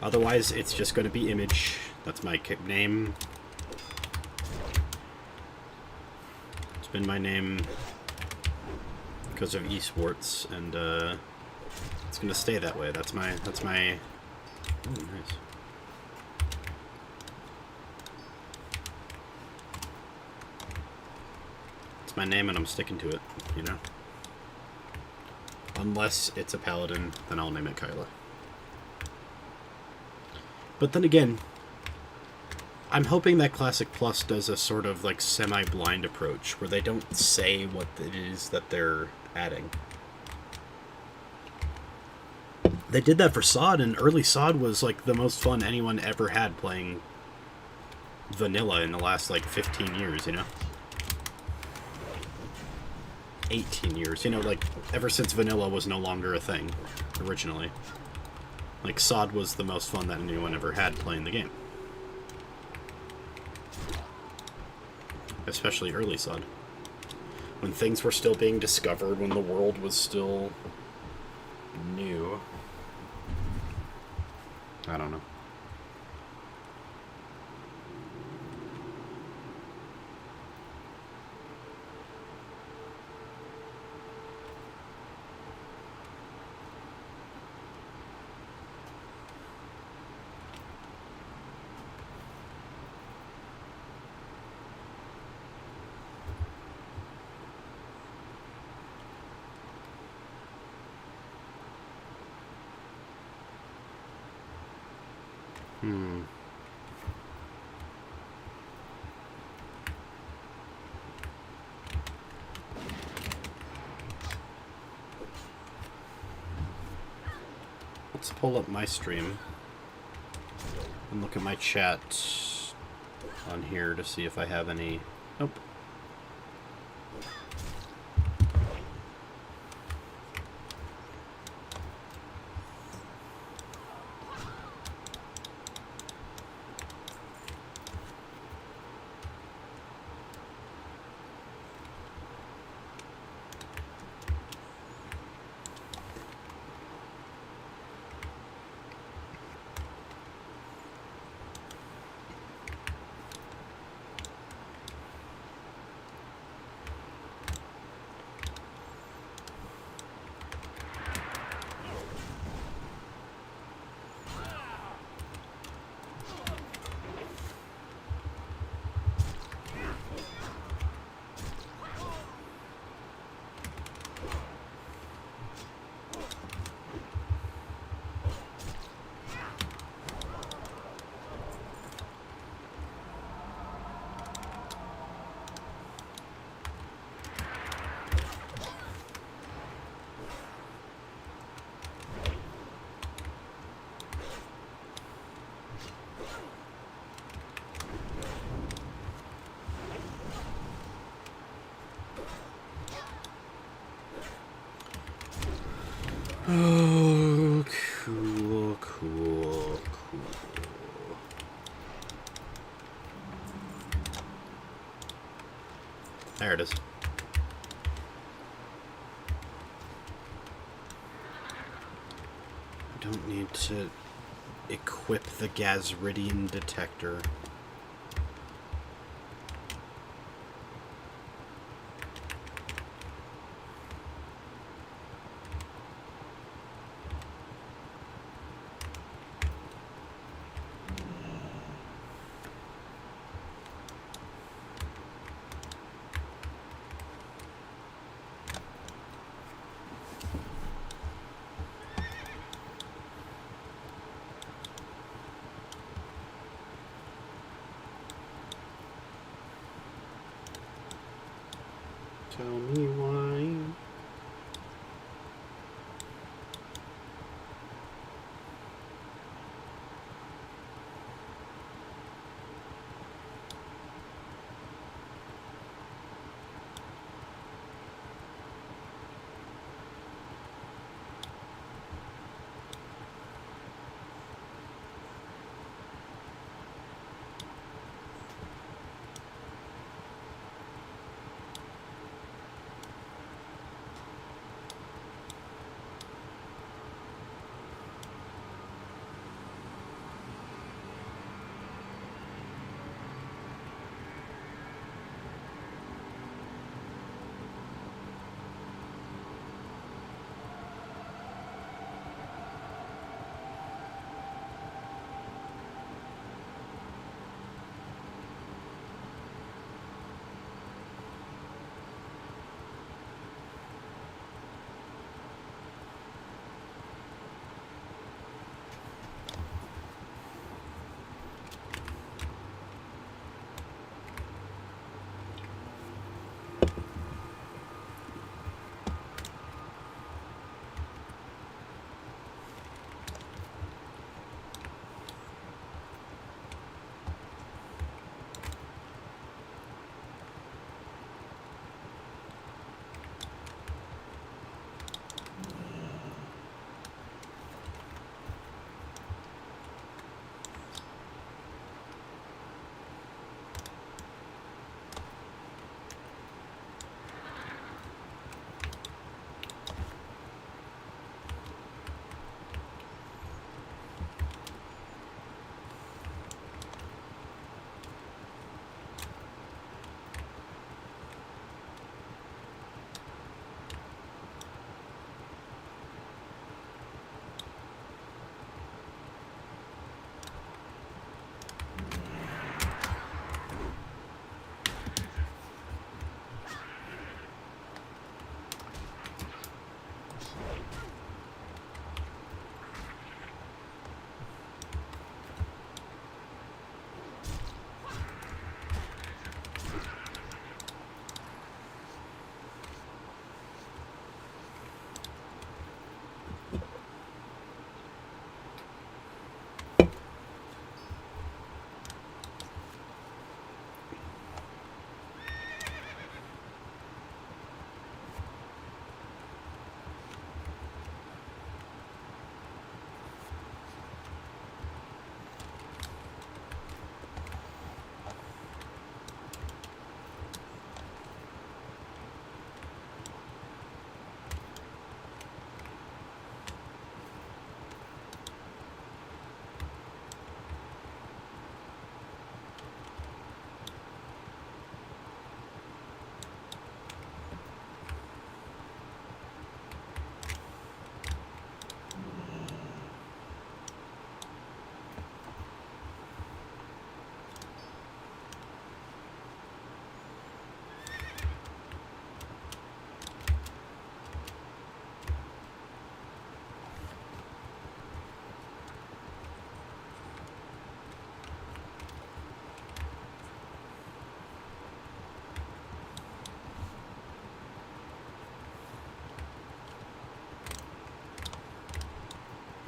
A: Otherwise, it's just going to be Image. That's my name. It's been my name because of esports, and it's going to stay that way. That's my. Oh, nice. It's my name, and I'm sticking to it. You know. Unless it's a paladin, then I'll name it Kyla. But then again, I'm hoping that Classic Plus does a sort of like semi-blind approach where they don't say what it is that they're adding. They did that for SOD, and early SOD was like the most fun anyone ever had playing vanilla in the last like 15 years, you know? 18 years, you know, like ever since vanilla was no longer a thing originally. Like SOD was the most fun that anyone ever had playing the game. Especially early SOD. When things were still being discovered, when the world was still new. I don't know. Let's pull up my stream and look at my chat on here to see if I have any. Nope. Oh, cool. There it is. I don't need to equip the Gazridian detector. Tell me why.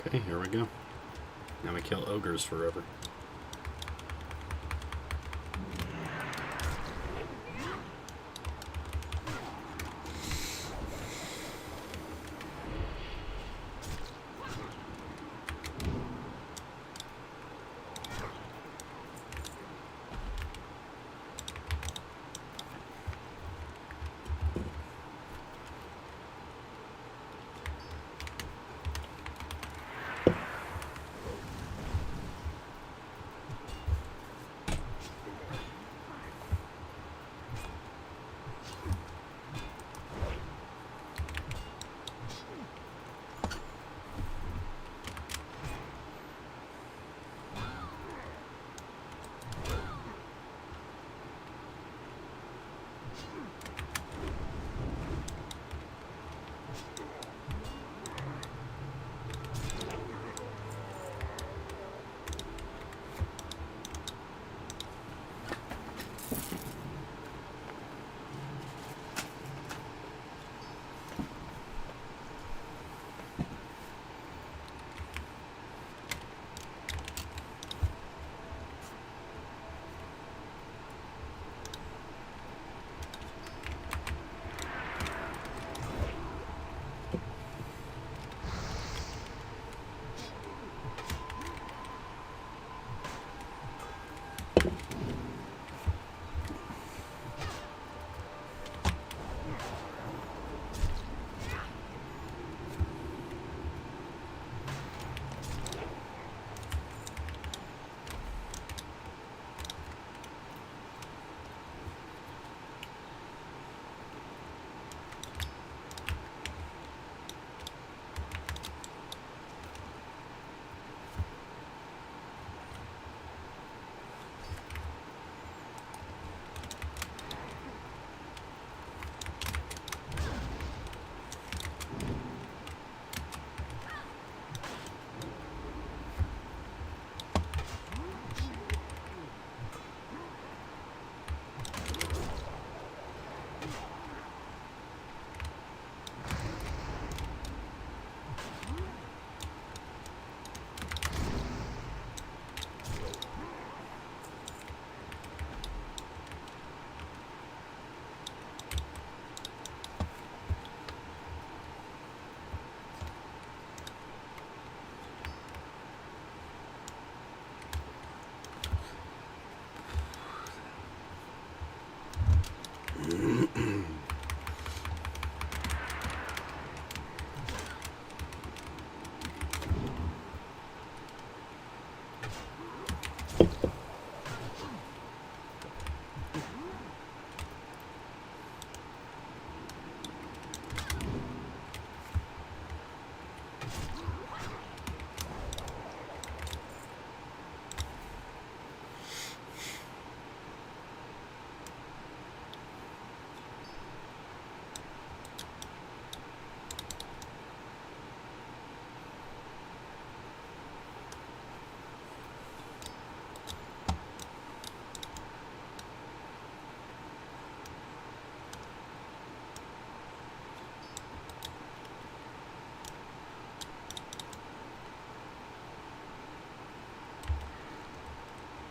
A: Okay, here we go. Now we kill ogres forever.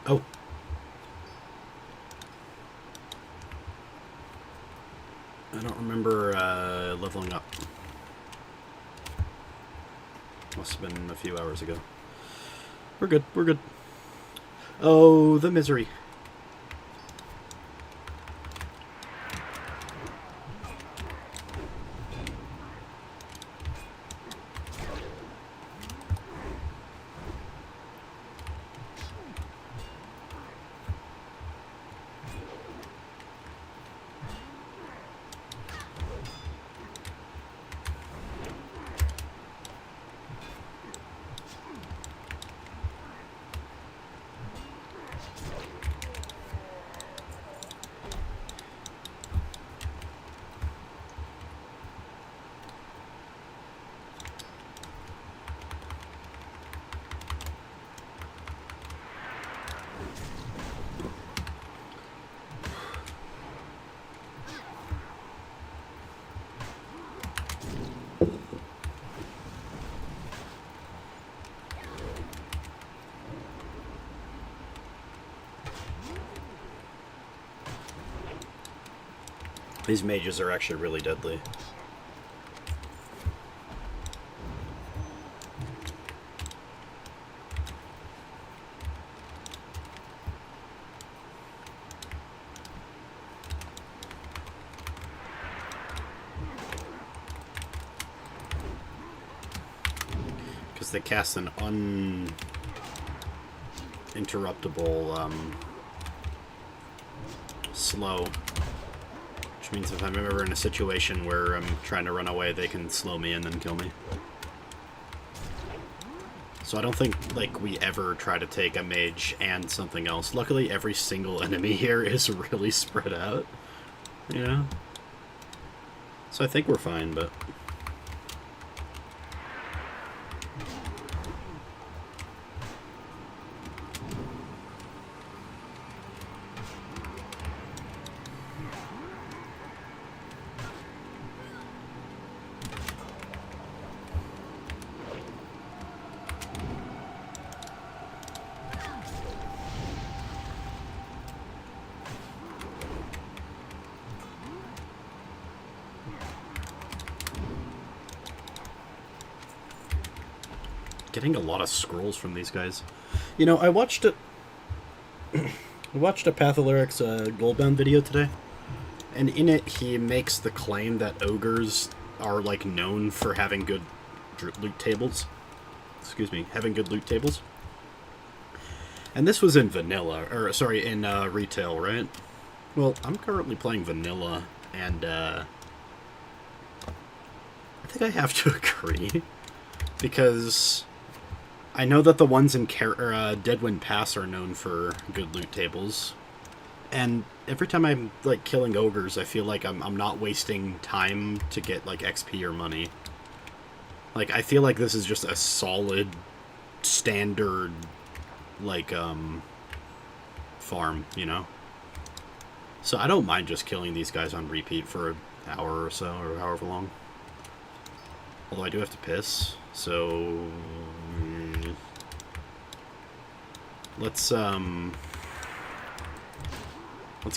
A: Oh. I don't remember leveling up. Must have been a few hours ago. We're good, we're good. Oh, the misery. These mages are actually really deadly. Because they cast an uninterruptible slow. Which means if I'm ever in a situation where I'm trying to run away, they can slow me and then kill me. So I don't think, like, we ever try to take a mage and something else. Luckily, every single enemy here is really spread out. You know? So I think we're fine, but... Getting a lot of scrolls from these guys. You know, I watched it. I watched a Patholyric's goldbound video today, and in it he makes the claim that ogres are like known for having good loot tables. Excuse me, having good loot tables. And this was in vanilla, or sorry, in retail, right? Well, I'm currently playing vanilla, and I think I have to agree, because I know that the ones in Deadwind Pass are known for good loot tables, and every time I'm like killing ogres, I feel like I'm not wasting time to get like XP or money. Like, I feel like this is just a solid, standard, like, farm, you know? So I don't mind just killing these guys on repeat for an hour or so, or however long. Although I do have to piss, so... Let's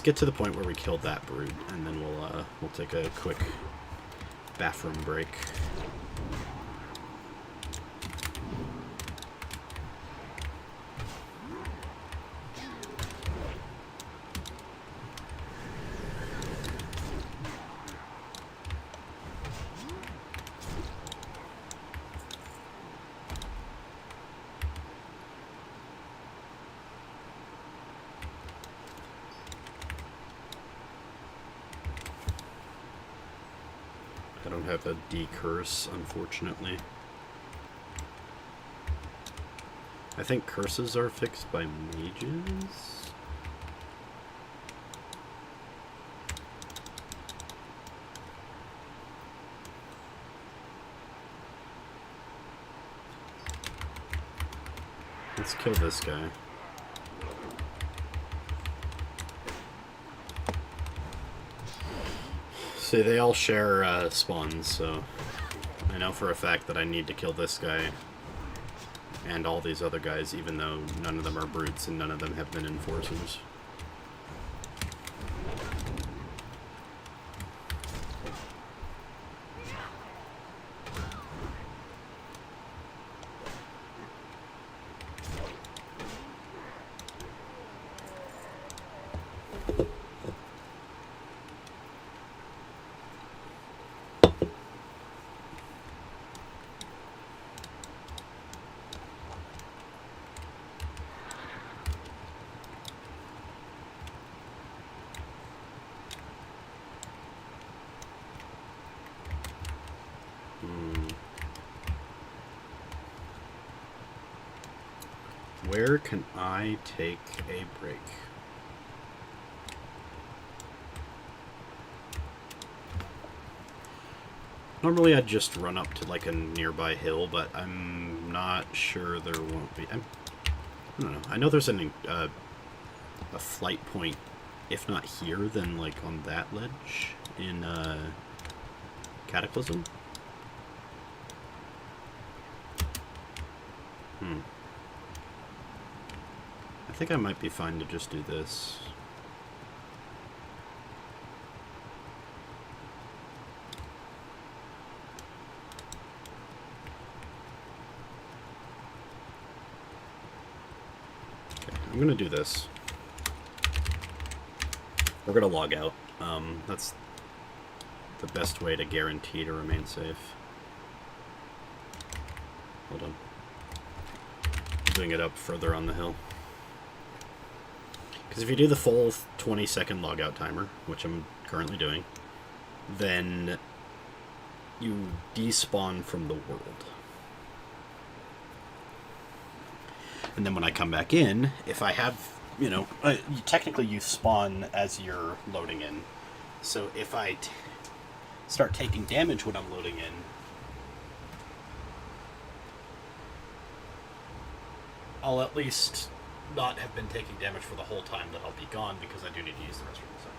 A: get to the point where we killed that brood, and then we'll take a quick bathroom break. I don't have a decurse, unfortunately. I think curses are fixed by mages? Let's kill this guy. See, they all share spawns, so I know for a fact that I need to kill this guy and all these other guys, even though none of them are brutes and none of them have been enforcers. Where can I take a break? Normally I'd just run up to like a nearby hill, but I'm not sure there won't be. I don't know. I know there's a flight point, if not here, then like on that ledge in Cataclysm. I think I might be fine to just do this. Okay, I'm gonna do this. We're gonna log out. That's the best way to guarantee to remain safe. Hold on. Doing it up further on the hill. Because if you do the full 20-second logout timer, which I'm currently doing, then you despawn from the world. And then when I come back in, if I have, you know, technically you spawn as you're loading in. So if I start taking damage when I'm loading in, I'll at least not have been taking damage for the whole time that I'll be gone, because I do need to use the restroom. So.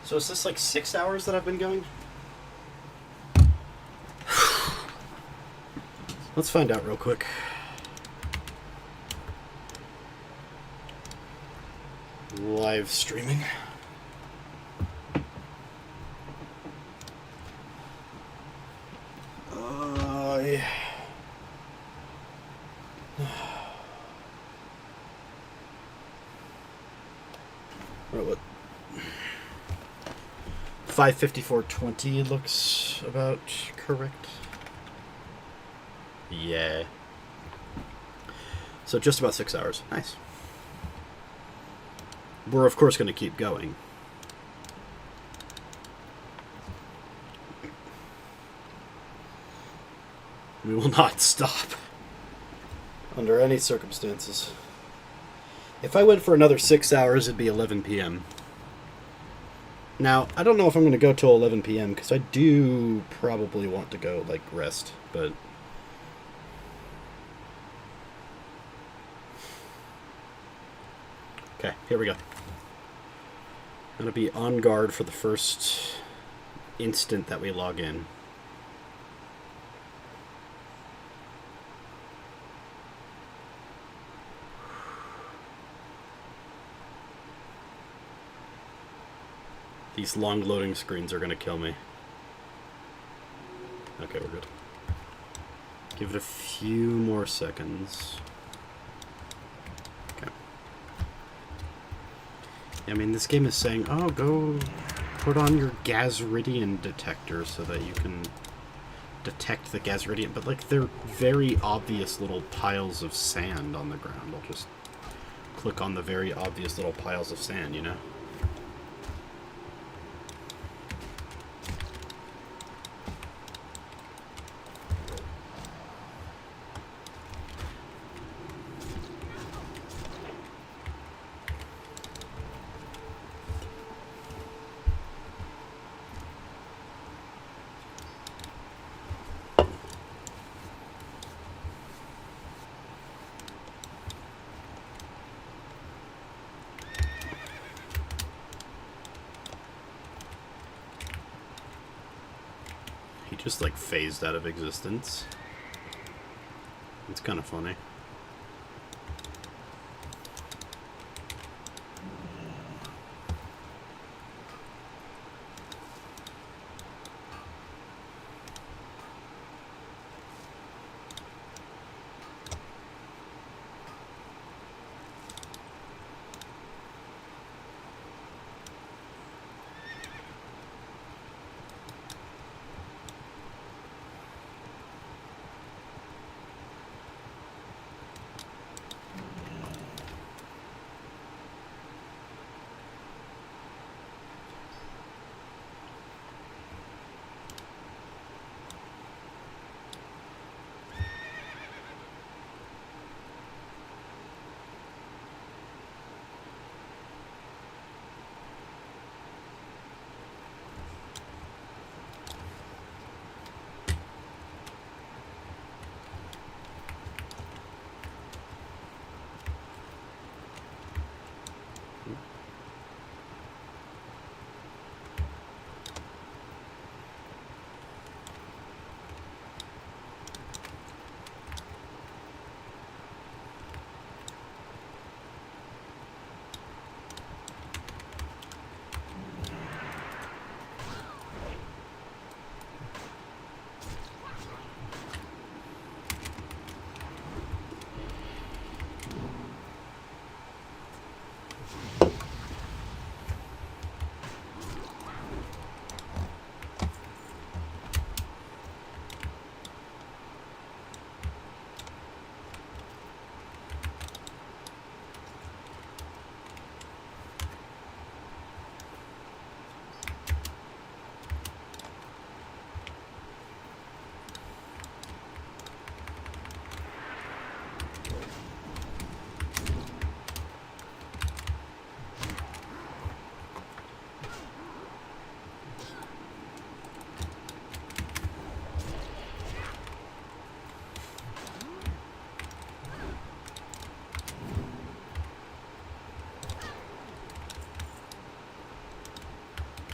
A: So is this like 6 hours that I've been going? Let's find out real quick. Live streaming. Yeah. What? 5:54:20 looks about correct. Yeah. So just about 6 hours. Nice. We're of course going to keep going. We will not stop. Under any circumstances. If I went for another 6 hours, it'd be 11 p.m. Now, I don't know if I'm going to go till 11 p.m. because I do probably want to go, like, rest, but... Okay, here we go. I'm going to be on guard for the first instant that we log in. These long loading screens are going to kill me. Okay, we're good. Give it a few more seconds. Okay. I mean, this game is saying, oh, go put on your Gazridian detector so that you can detect the Gazridian. But, like, they're very obvious little piles of sand on the ground. I'll just click on the very obvious little piles of sand, you know? Just like phased out of existence. It's kind of funny.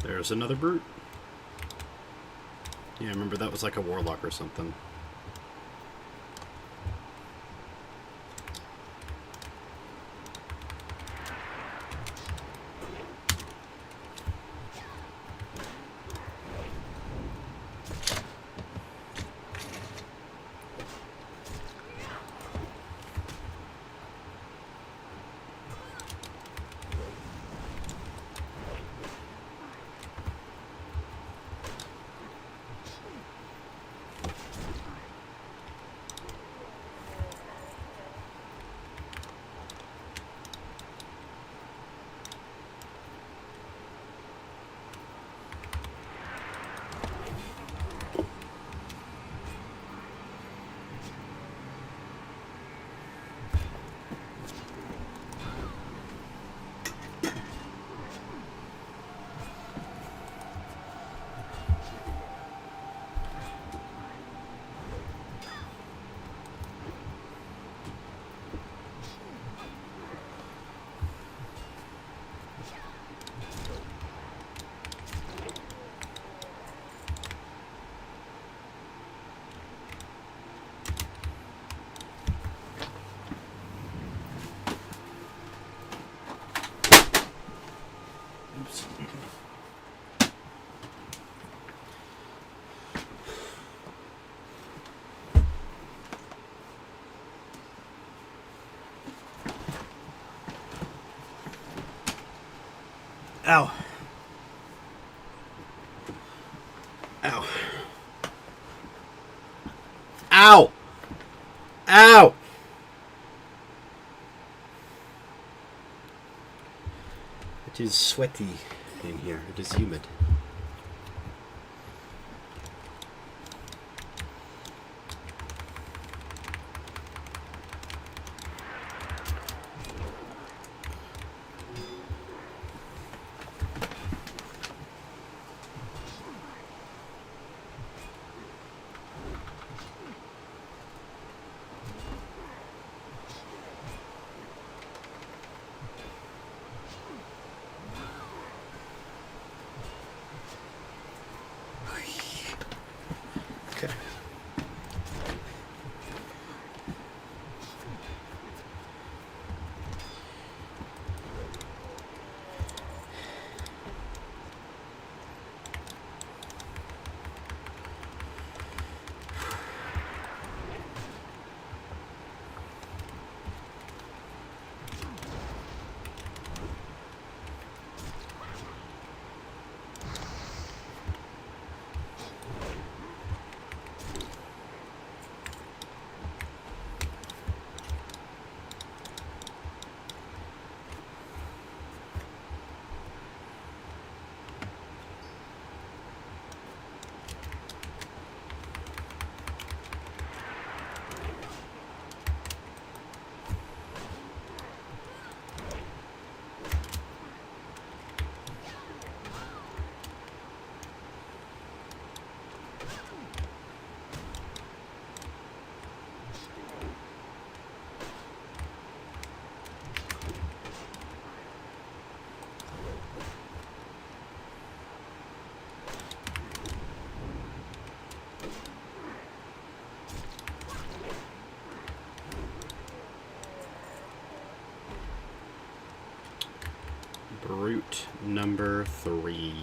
A: There's another brute. Yeah, I remember that was like a warlock or something. Oops. Ow. Ow. Ow! Ow! It is sweaty in here. It is humid. Okay. Brute number 3.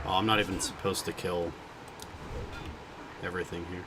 A: Oh, I'm not even supposed to kill everything here.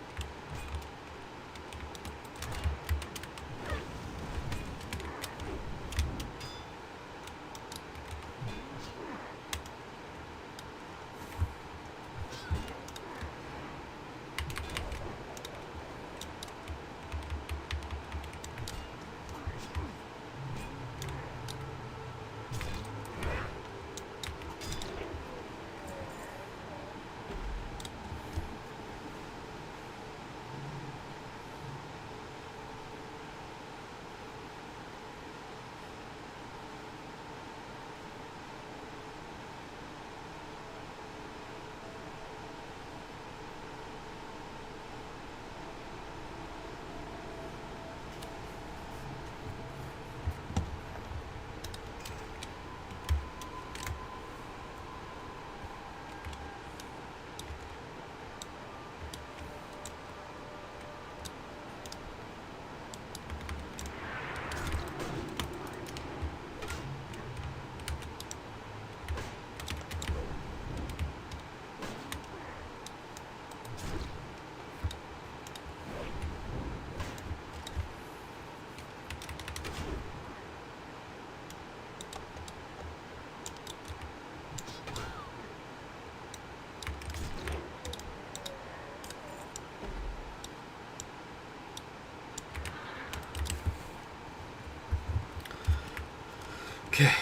A: Okay.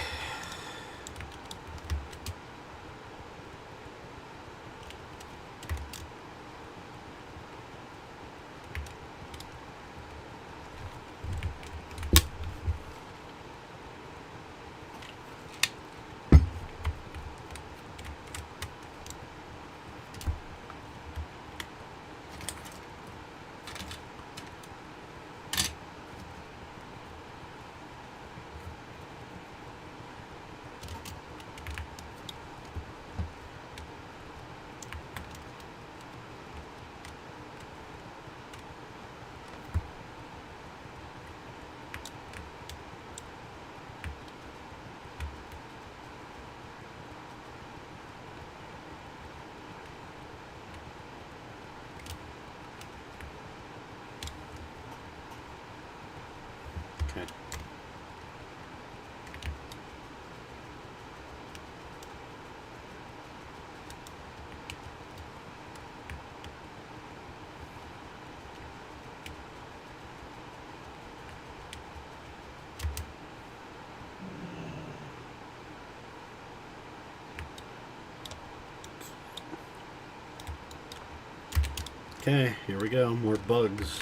A: Okay. Okay, here we go. More bugs.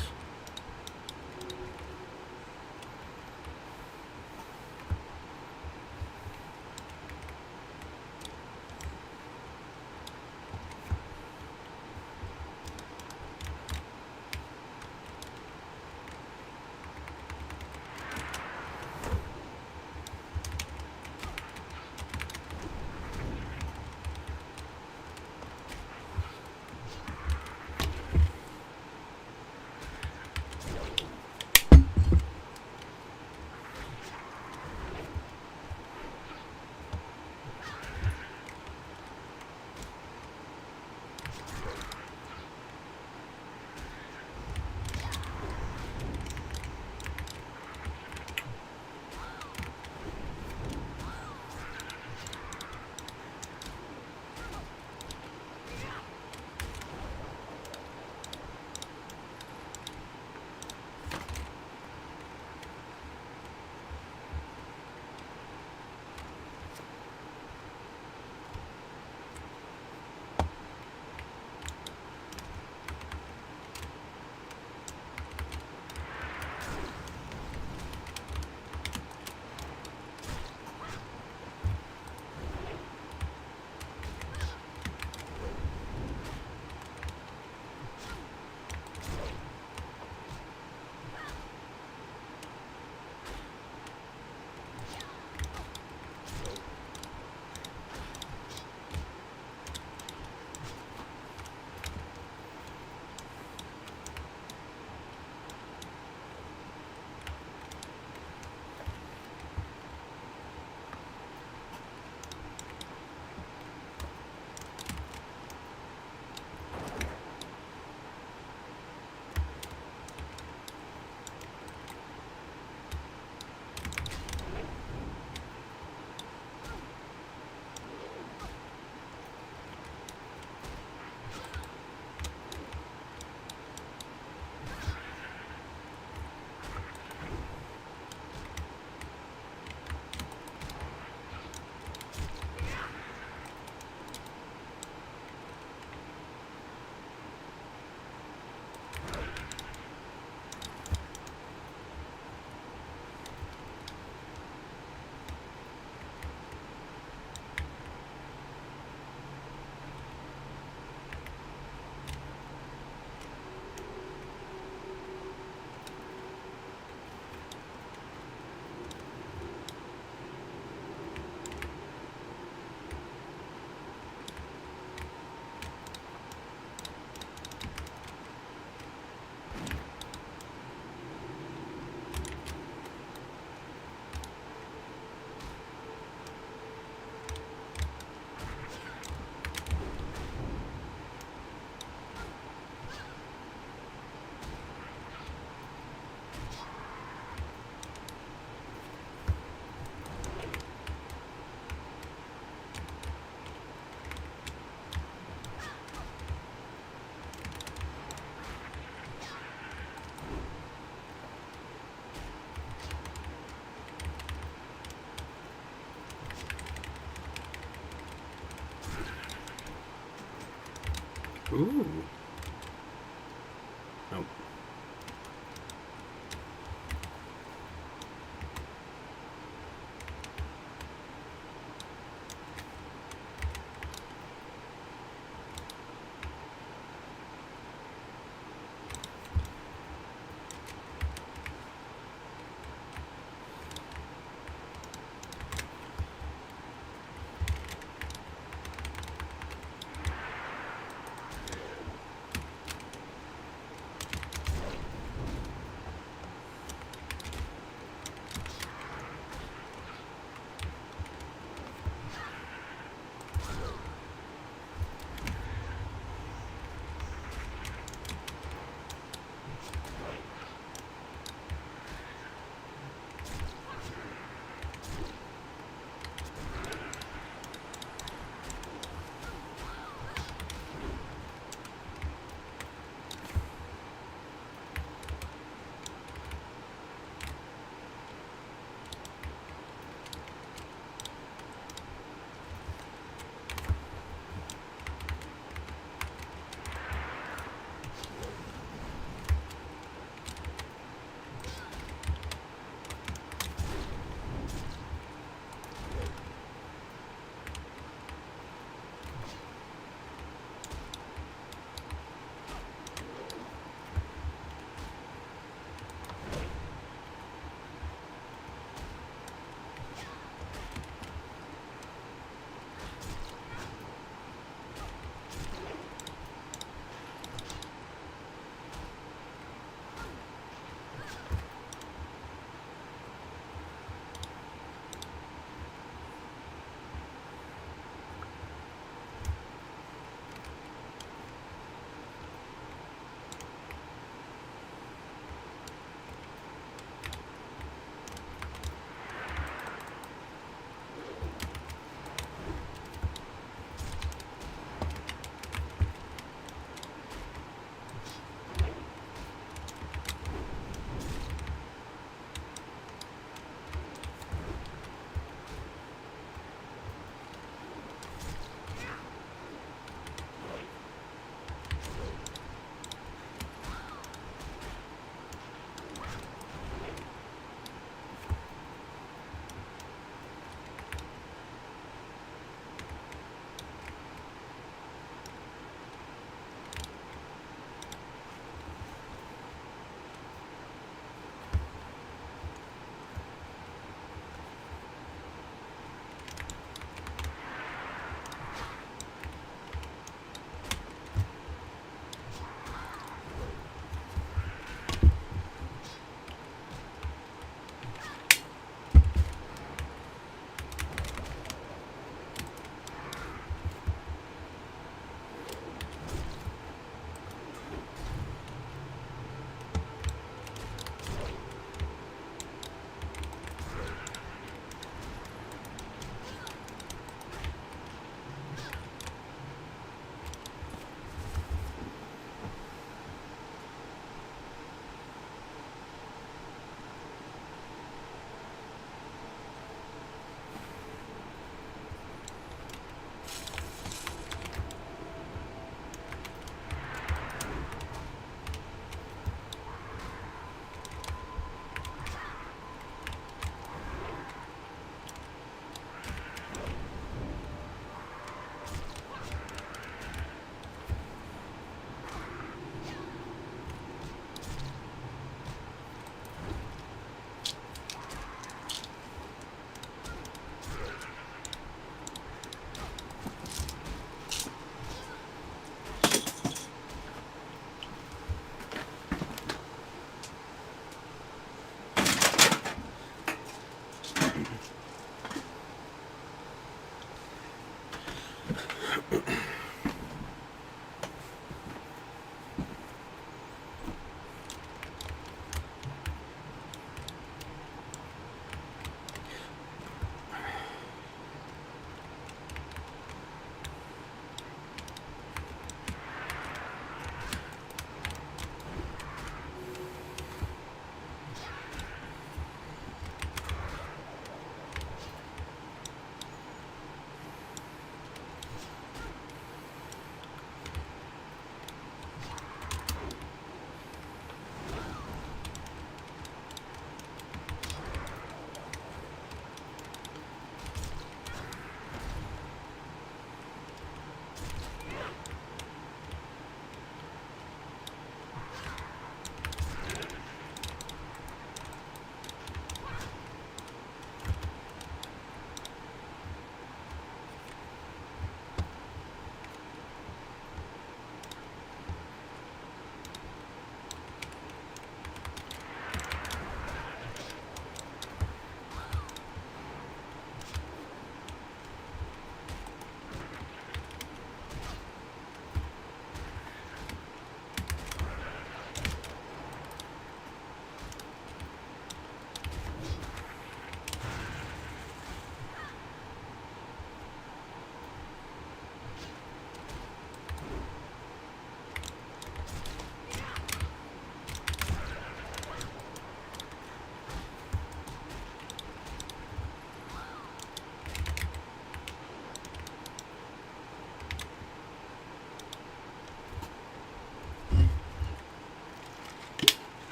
A: Ooh. Oh.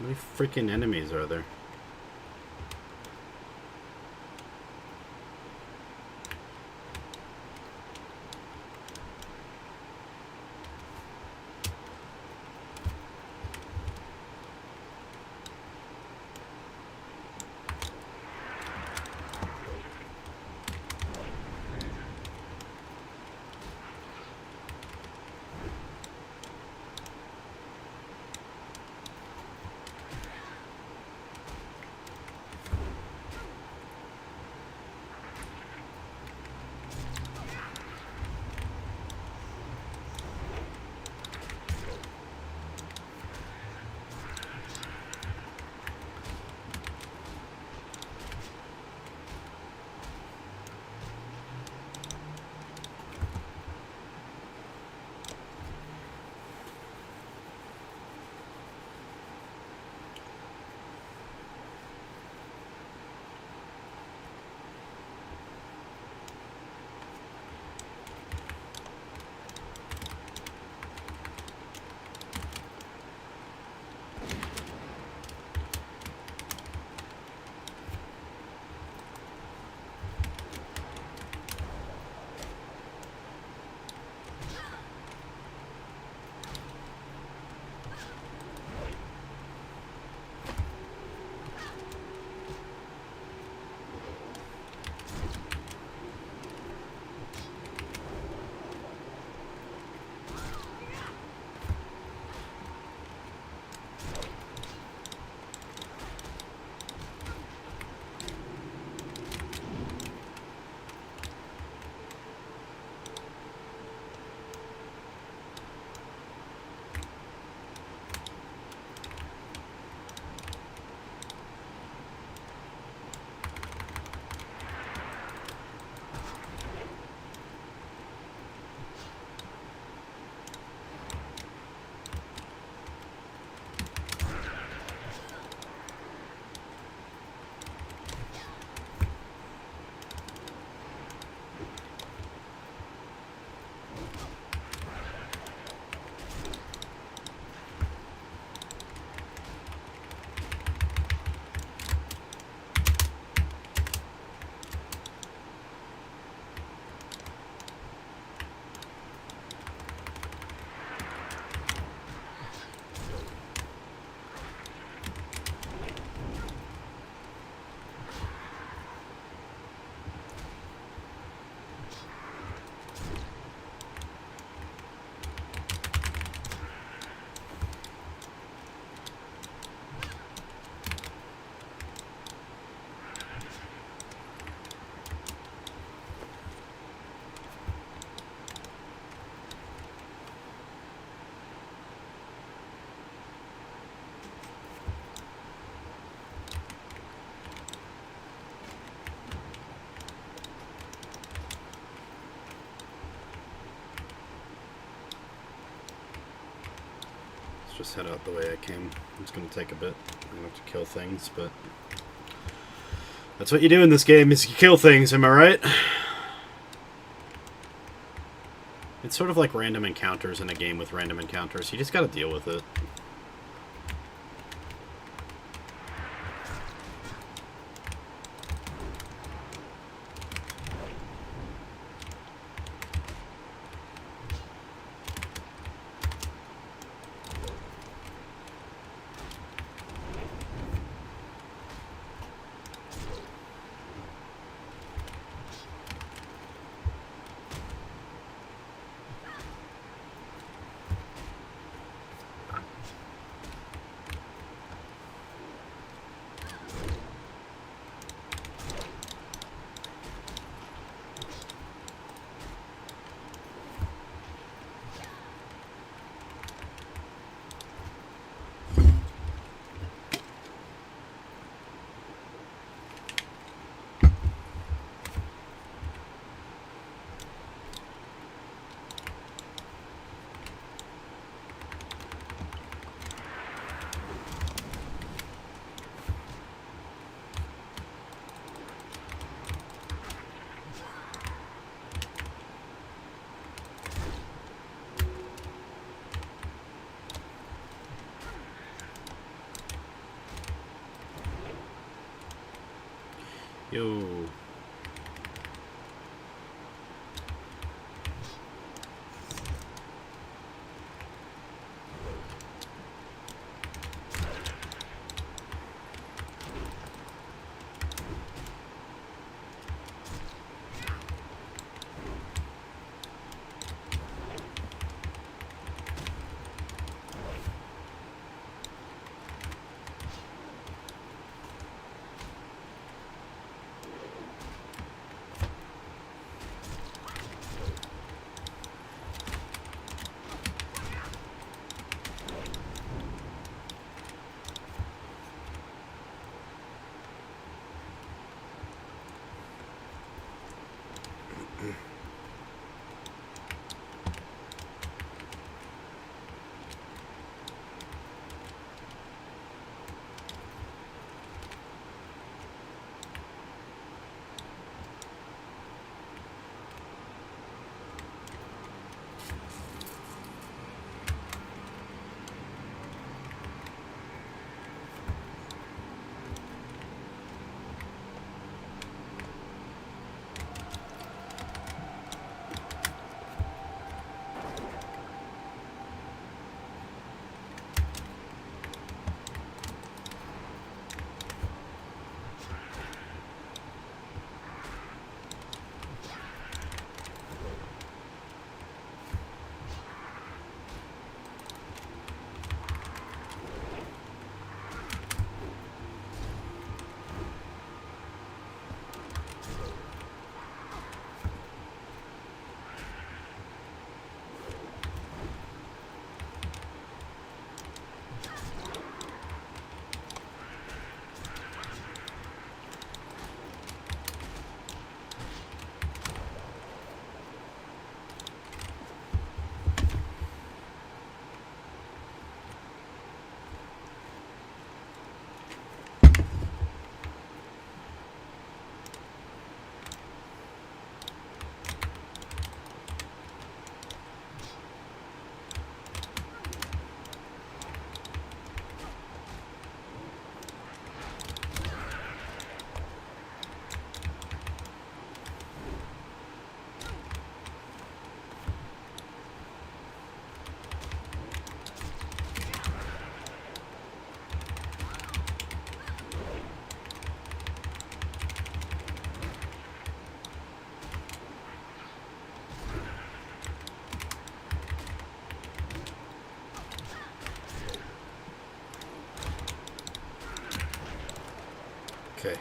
A: How many freaking enemies are there? Just head out the way I came. It's going to take a bit. I'm going to have to kill things, but that's what you do in this game, is you kill things, am I right? It's sort of like random encounters in a game with random encounters. You just got to deal with it. Yo. Okay.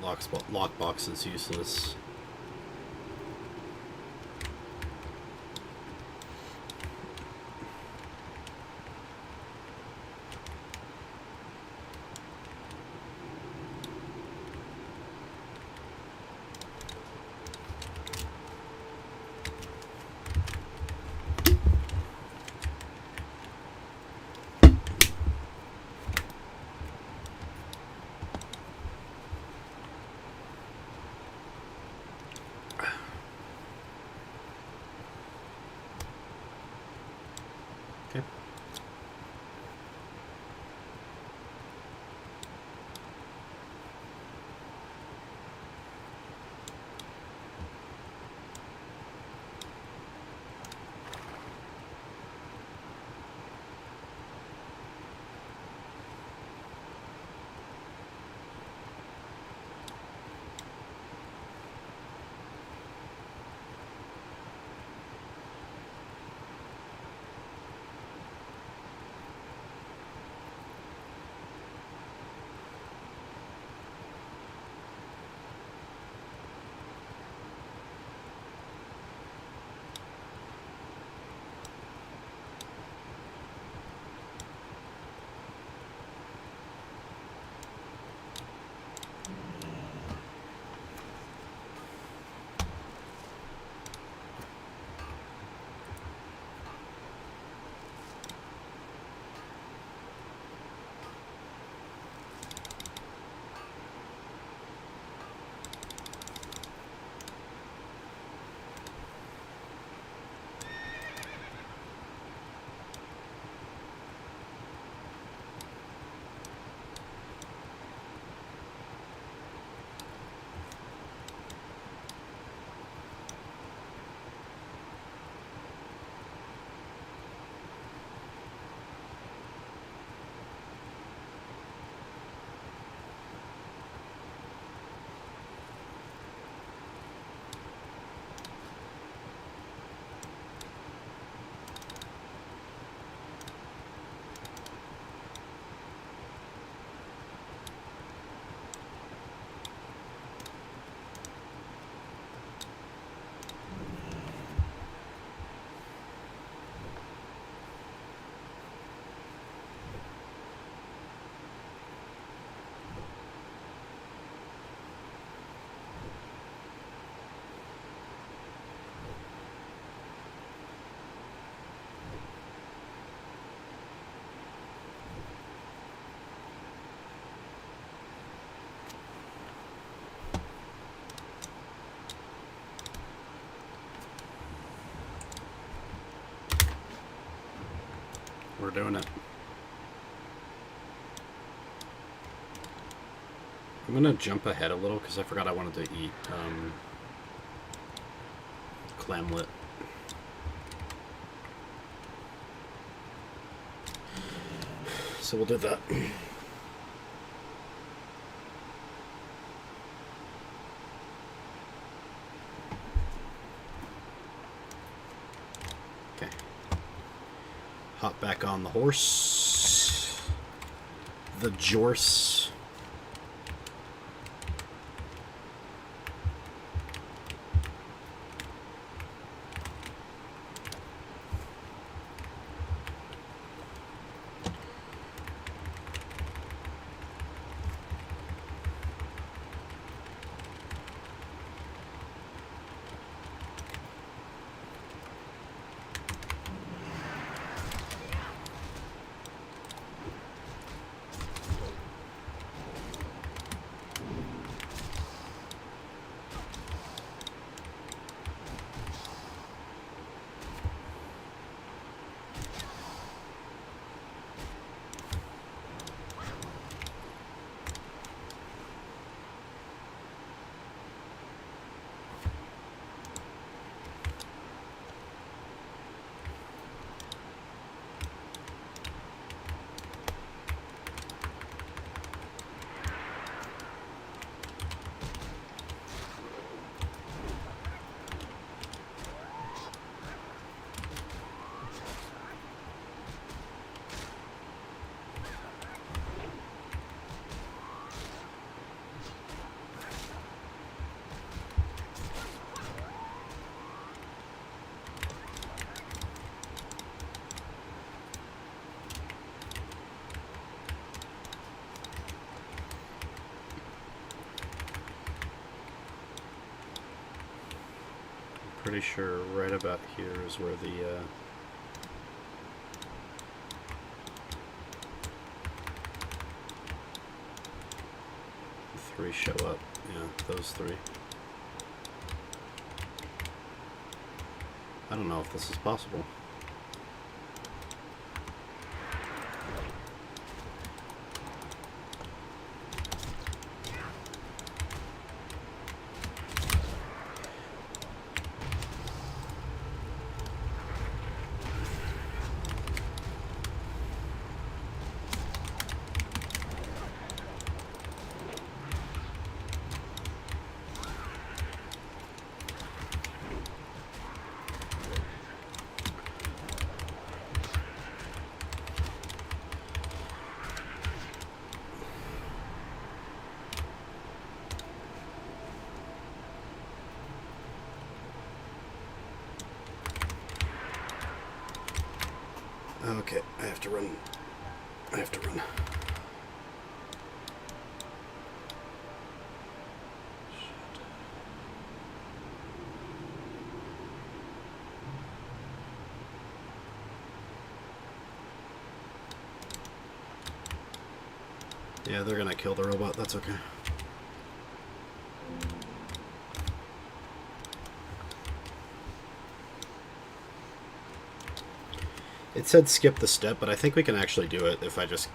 A: Lockbox is useless. Okay. We're doing it. I'm gonna jump ahead a little because I forgot I wanted to eat clamlet. So we'll do that. Okay. Hop back on the horse. The Jorse. pretty sure right about here is where the 3 show up. Yeah, those 3. I don't know if this is possible. Okay, I have to run. I have to run. Yeah, they're gonna kill the robot. That's okay. It said skip the step, but I think we can actually do it if I just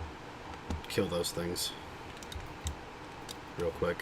A: kill those things real quick.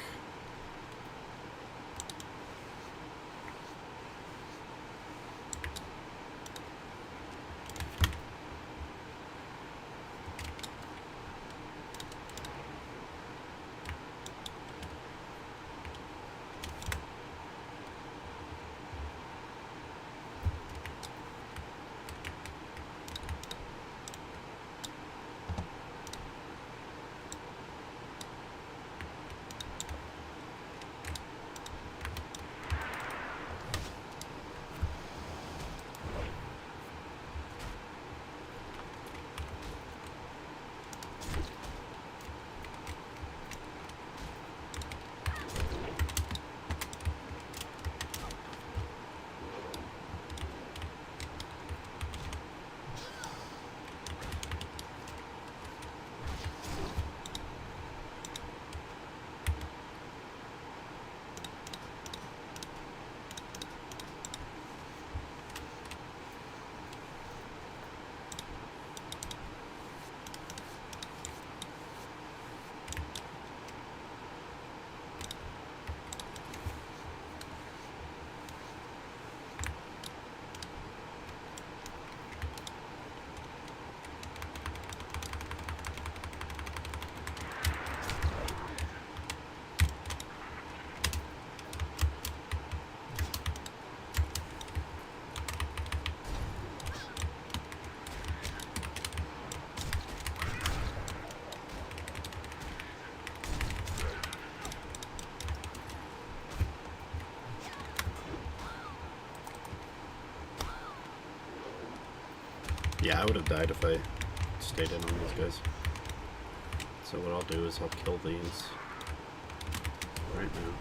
A: Yeah, I would have died if I stayed in on these guys. So what I'll do is I'll kill these right now.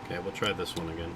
A: Okay, we'll try this one again.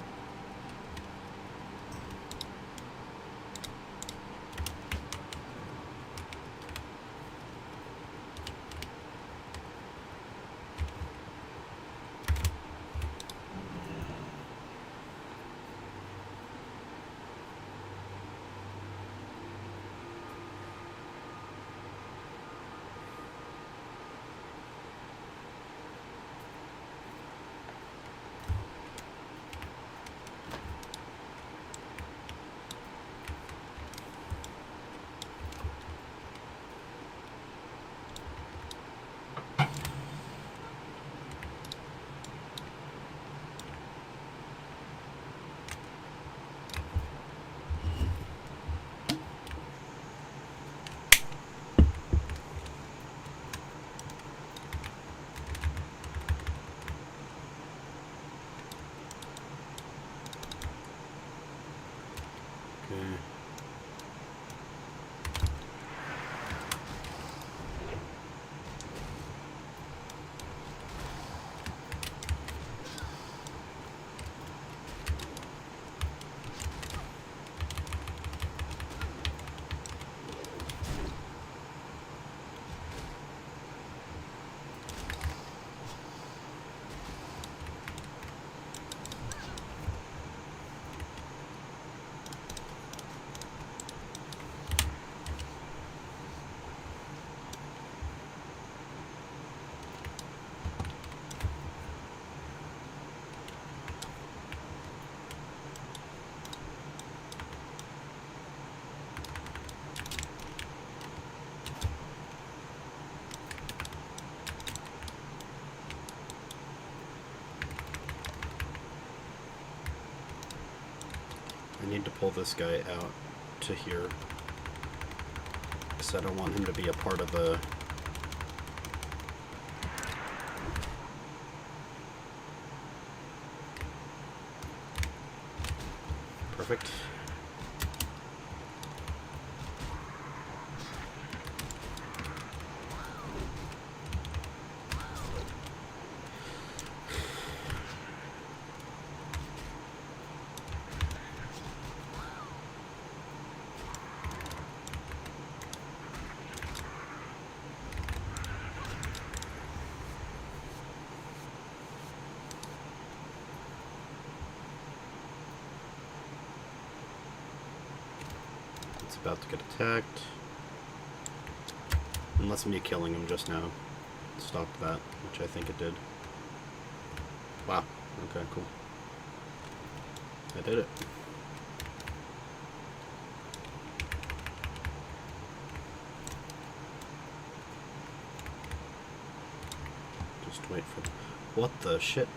A: Okay. I need to pull this guy out to here, because I don't want him to be a part of the... Perfect. It's about to get attacked. Unless me killing him just now stopped that, which I think it did. Wow. Okay, cool. I did it. Just wait for... What the shit?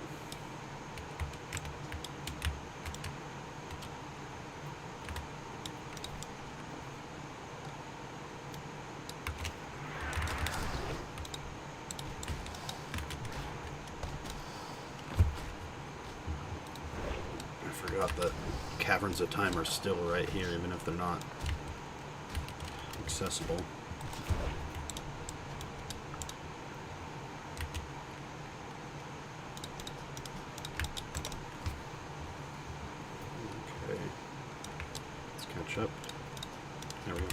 A: I forgot that Caverns of Time are still right here, even if they're not accessible. Okay. Let's catch up. There we go.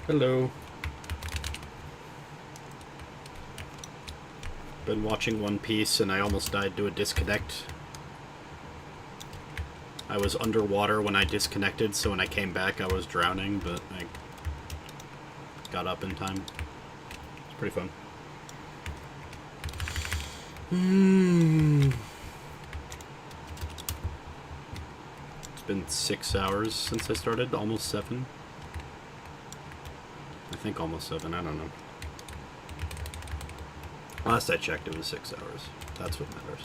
A: Hello. Been watching One Piece and I almost died to a disconnect. I was underwater when I disconnected, so when I came back I was drowning, but I got up in time. It's pretty fun. It's been 6 hours since I started, almost 7. I think almost 7, I don't know. Last I checked, it was 6 hours. That's what matters.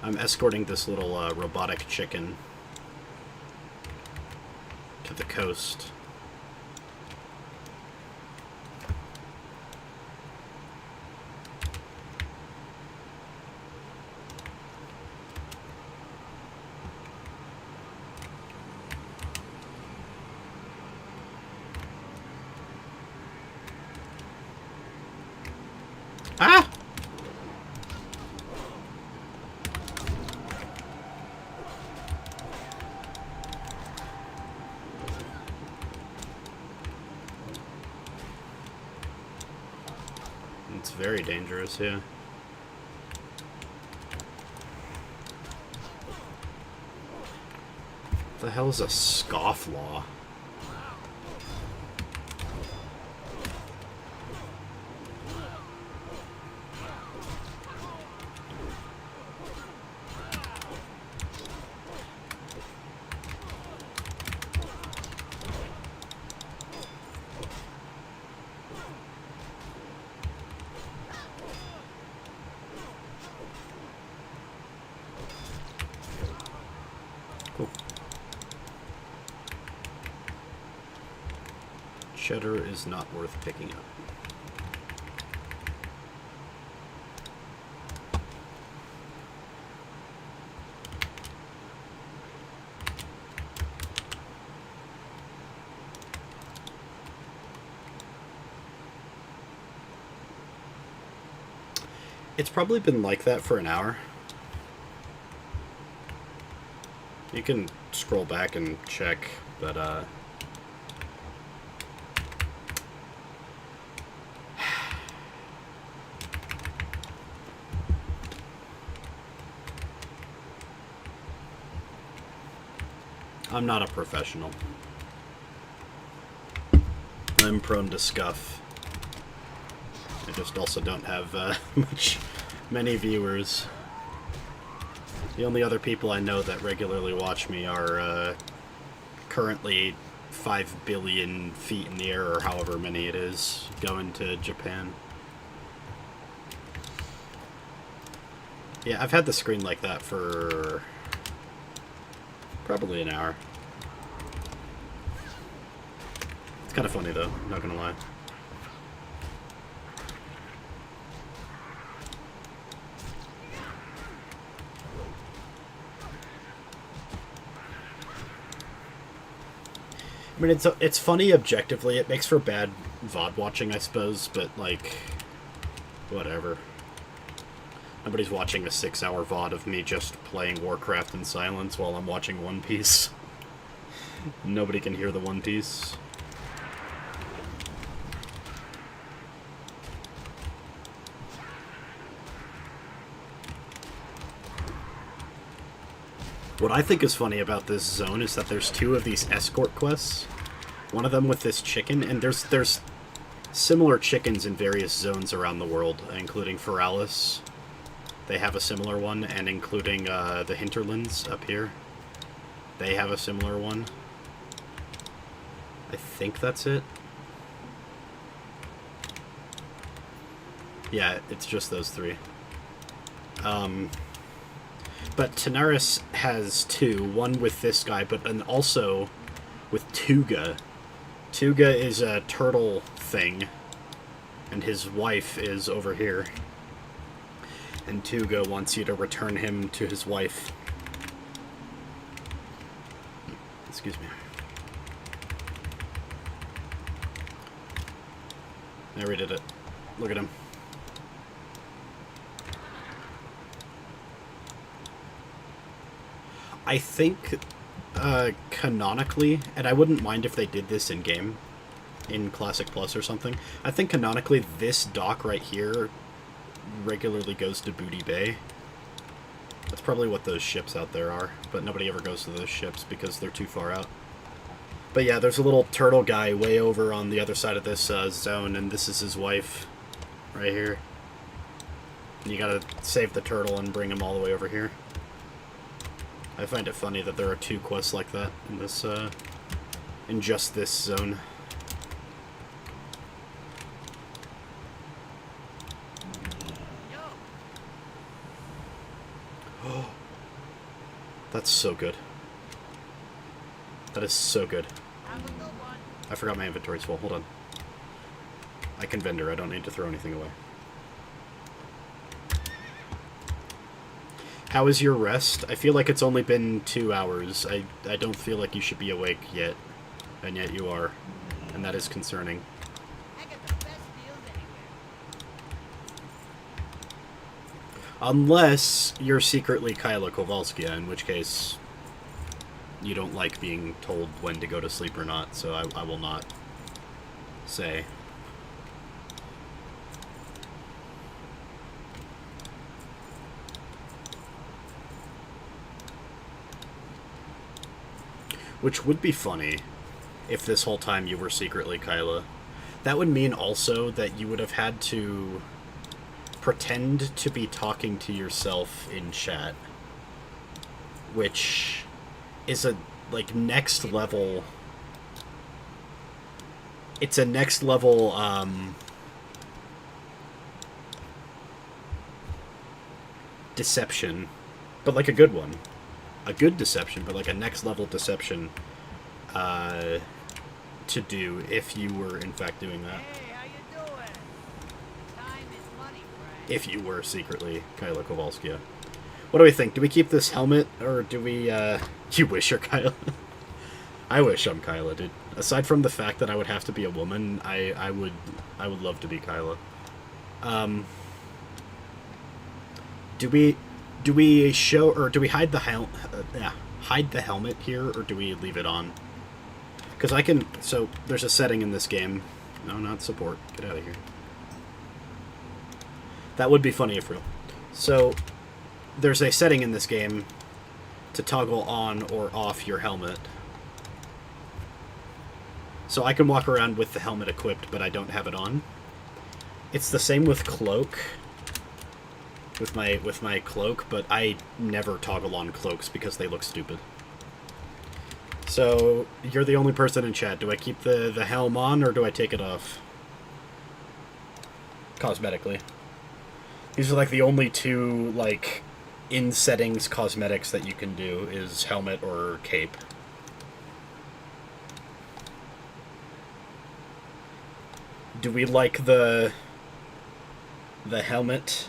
A: I'm escorting this little robotic chicken to the coast. Ah! It's very dangerous, yeah. What the hell is a scofflaw? Cool. Cheddar is not worth picking up. It's probably been like that for an hour. You can scroll back and check, but I'm not a professional. I'm prone to scuff. I just also don't have many viewers. The only other people I know that regularly watch me are currently 5 billion feet in the air, or however many it is, going to Japan. Yeah, I've had the screen like that for probably an hour. It's kind of funny though, not gonna lie. I mean, it's funny objectively. It makes for bad VOD watching, I suppose, but, like, whatever. Nobody's watching a 6-hour VOD of me just playing Warcraft in silence while I'm watching One Piece. Nobody can hear the One Piece. What I think is funny about this zone is that there's 2 of these escort quests. One of them with this chicken, and there's similar chickens in various zones around the world, including Feralis. They have a similar one, and including the Hinterlands up here. They have a similar one. I think that's it. Yeah, it's just those 3. But Tanaris has 2, one with this guy, but and also with Tuga. Tuga is a turtle thing, and his wife is over here. And Tuga wants you to return him to his wife. Excuse me. I redid it. Look at him. I think canonically, and I wouldn't mind if they did this in-game, in Classic Plus or something, I think canonically this dock right here regularly goes to Booty Bay. That's probably what those ships out there are, but nobody ever goes to those ships because they're too far out. But yeah, there's a little turtle guy way over on the other side of this zone, and this is his wife right here. And you gotta save the turtle and bring him all the way over here. I find it funny that there are 2 quests like that in this, in just this zone. Oh, that's so good. That is so good.
D: Have a good one.
A: I forgot my inventory's full. Hold on. I can vendor. I don't need to throw anything away. How is your rest? I feel like it's only been 2 hours. I don't feel like you should be awake yet. And yet you are. And that is concerning.
D: I got the best deals anywhere.
A: Unless you're secretly Kyla Kowalskia, in which case you don't like being told when to go to sleep or not, so I will not say. Which would be funny if this whole time you were secretly Kyla. That would mean also that you would have had to pretend to be talking to yourself in chat, which is a, like, next level... It's a next level, deception, but like a good one. A good deception, but like a next level deception to do if you were in fact doing that.
D: Hey, how you doing? Time is money, friend.
A: If you were secretly Kyla Kowalskia. What do we think? Do we keep this helmet, or do we, You wish you're Kyla? I wish I'm Kyla, dude. Aside from the fact that I would have to be a woman, I would love to be Kyla. Do we show, or do we hide the hide the helmet here, or do we leave it on? Because I can, so there's a setting in this game. No, not support. Get out of here. That would be funny if real. So there's a setting in this game to toggle on or off your helmet. So I can walk around with the helmet equipped, but I don't have it on. It's the same with cloak. With my cloak, but I never toggle on cloaks because they look stupid. So you're the only person in chat. Do I keep the helm on or do I take it off? Cosmetically. These are like the only 2 like in settings cosmetics that you can do is helmet or cape. Do we like the helmet?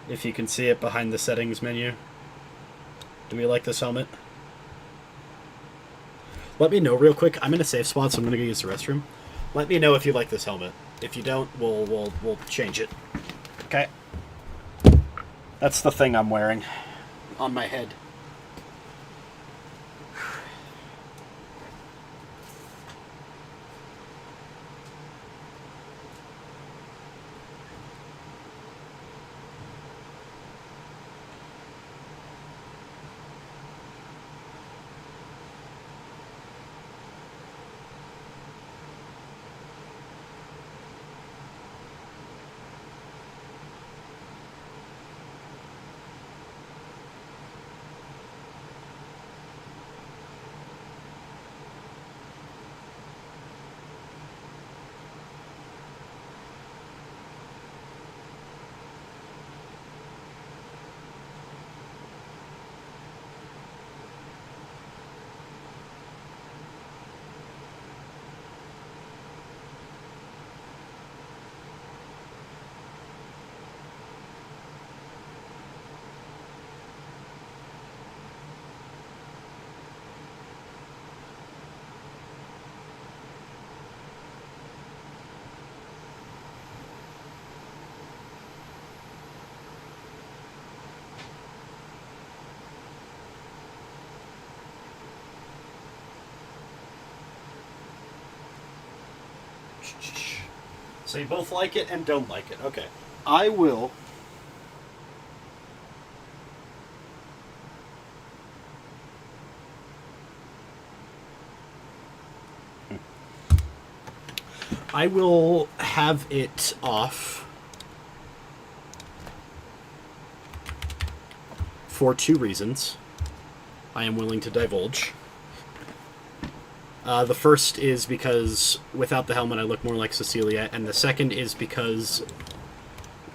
A: If you can see it behind the settings menu. Do we like this helmet? Let me know real quick. I'm in a safe spot, so I'm gonna go use the restroom. Let me know if you like this helmet. If you don't, we'll change it. Okay? That's the thing I'm wearing on my head. So you both like it and don't like it. Okay. I will... I will have it off for 2 reasons I am willing to divulge. The first is because without the helmet I look more like Cecilia, and the second is because...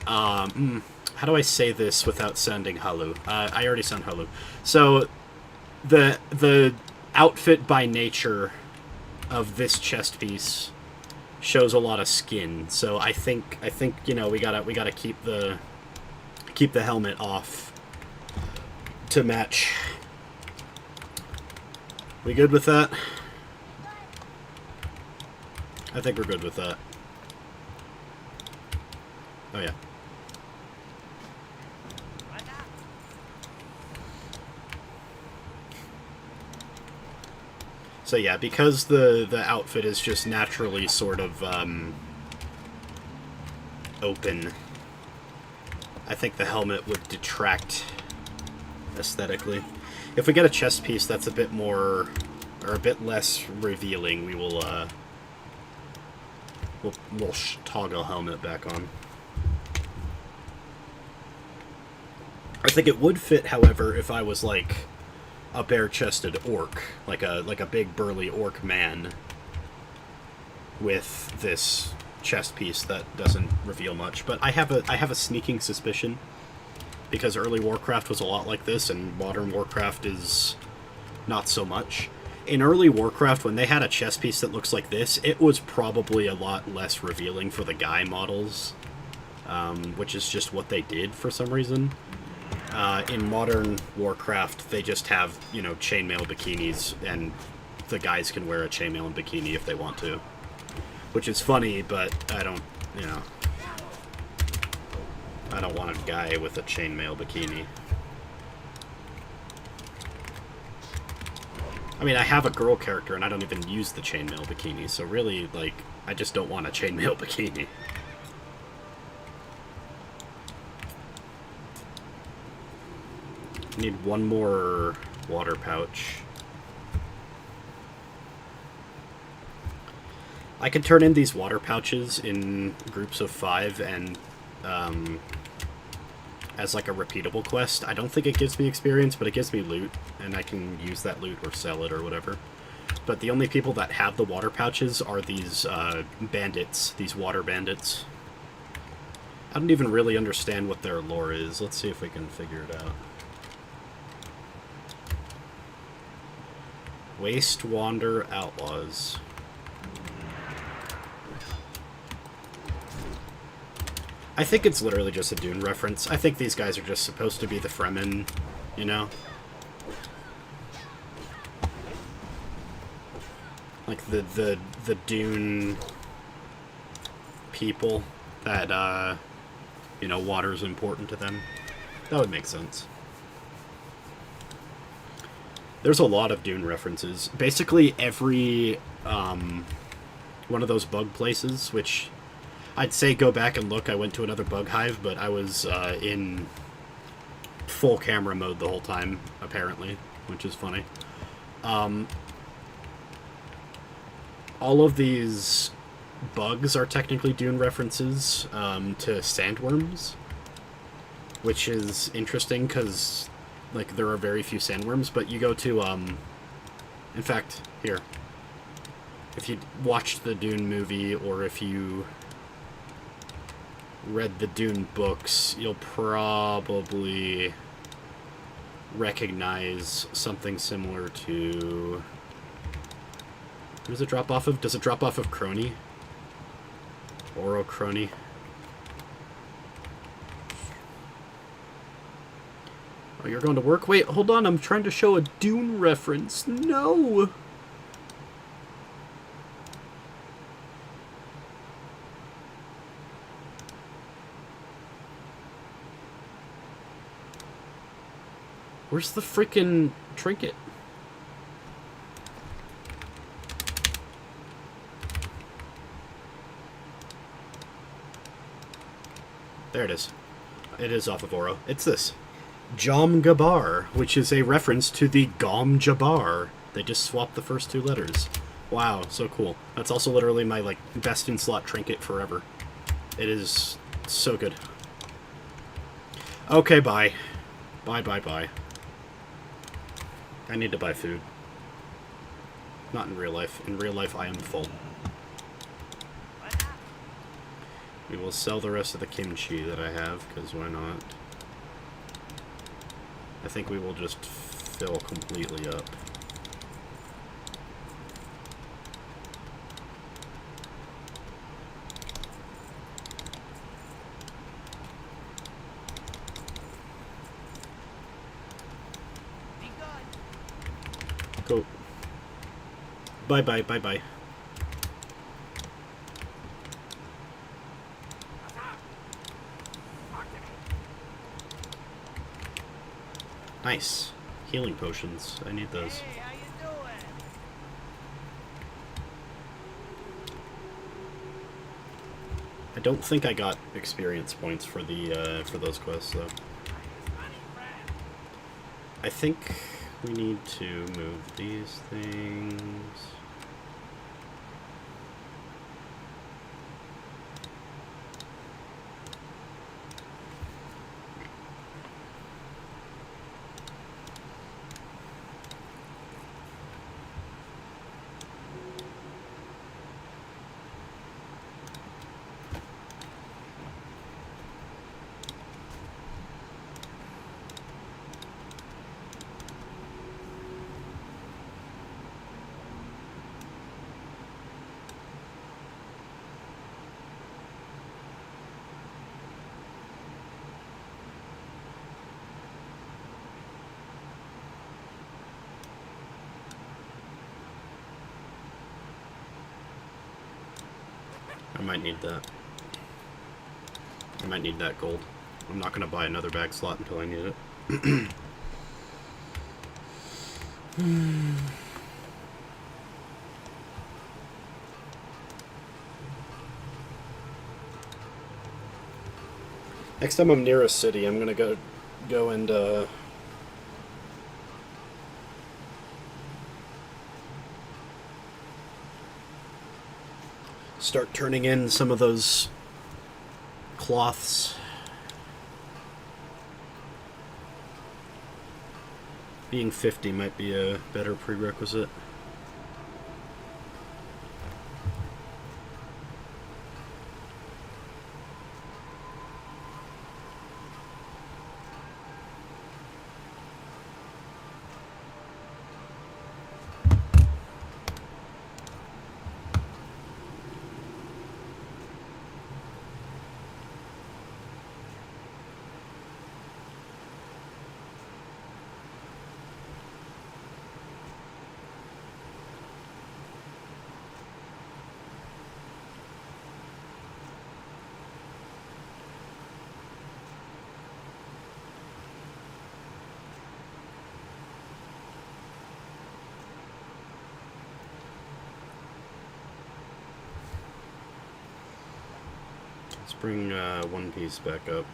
A: how do I say this without sounding halu? I already sound halu. So, the outfit by nature of this chest piece shows a lot of skin, so I think you know we gotta keep the helmet off to match. We good with that? I think we're good with that. Oh yeah. So yeah, because the outfit is just naturally sort of open, I think the helmet would detract aesthetically. If we get a chest piece that's a bit more, or a bit less revealing, we will we'll toggle helmet back on. I think it would fit, however, if I was like a bare-chested orc, like a big burly orc man with this chest piece that doesn't reveal much. But I have a sneaking suspicion, because early Warcraft was a lot like this and modern Warcraft is not so much. In early Warcraft, when they had a chest piece that looks like this, it was probably a lot less revealing for the guy models, which is just what they did for some reason. In modern Warcraft, they just have, you know, chainmail bikinis, and the guys can wear a chainmail and bikini if they want to. Which is funny, but I don't, you know, I don't want a guy with a chainmail bikini. I mean, I have a girl character, and I don't even use the chainmail bikini, so really, like, I just don't want a chainmail bikini. Need one more water pouch. I could turn in these water pouches in groups of 5 and as like a repeatable quest. I don't think it gives me experience, but it gives me loot, and I can use that loot or sell it or whatever. But the only people that have the water pouches are these bandits, these water bandits. I don't even really understand what their lore is. Let's see if we can figure it out. Waste Wander Outlaws. I think it's literally just a Dune reference. I think these guys are just supposed to be the Fremen, you know? Like the Dune people that, you know, water is important to them. That would make sense. There's a lot of Dune references. Basically every one of those bug places, which I'd say go back and look. I went to another bug hive, but I was in full camera mode the whole time, apparently, which is funny. All of these bugs are technically Dune references to sandworms, which is interesting because, like, there are very few sandworms, but you go to, in fact, here, if you watched the Dune movie, or if you read the Dune books, you'll probably recognize something similar to... Who does it drop off of? Does it drop off of Crony? Oro Crony? Oh, you're going to work? Wait, hold on, I'm trying to show a Dune reference. No! Where's the frickin' trinket? There it is. It is off of Oro. It's this. Jom Gabar, which is a reference to the Gom Jabbar. They just swapped the first two letters. Wow, so cool. That's also literally my, like, best in slot trinket forever. It is so good. Okay, bye. Bye, bye, bye. I need to buy food. Not in real life. In real life, I am full. We will sell the rest of the kimchi that I have, because why not? I think we will just fill completely up.
D: Be good.
A: Cool. Bye-bye, bye-bye. Nice. Healing potions. I need those.
D: Hey, how you doing?
A: I don't think I got experience points for the for those quests though. I think we need to move these things. I might need that. I might need that gold. I'm not going to buy another bag slot until I need it. Next time I'm near a city, I'm going to go and start turning in some of those cloths. Being 50 might be a better prerequisite. Let's bring One Piece back up.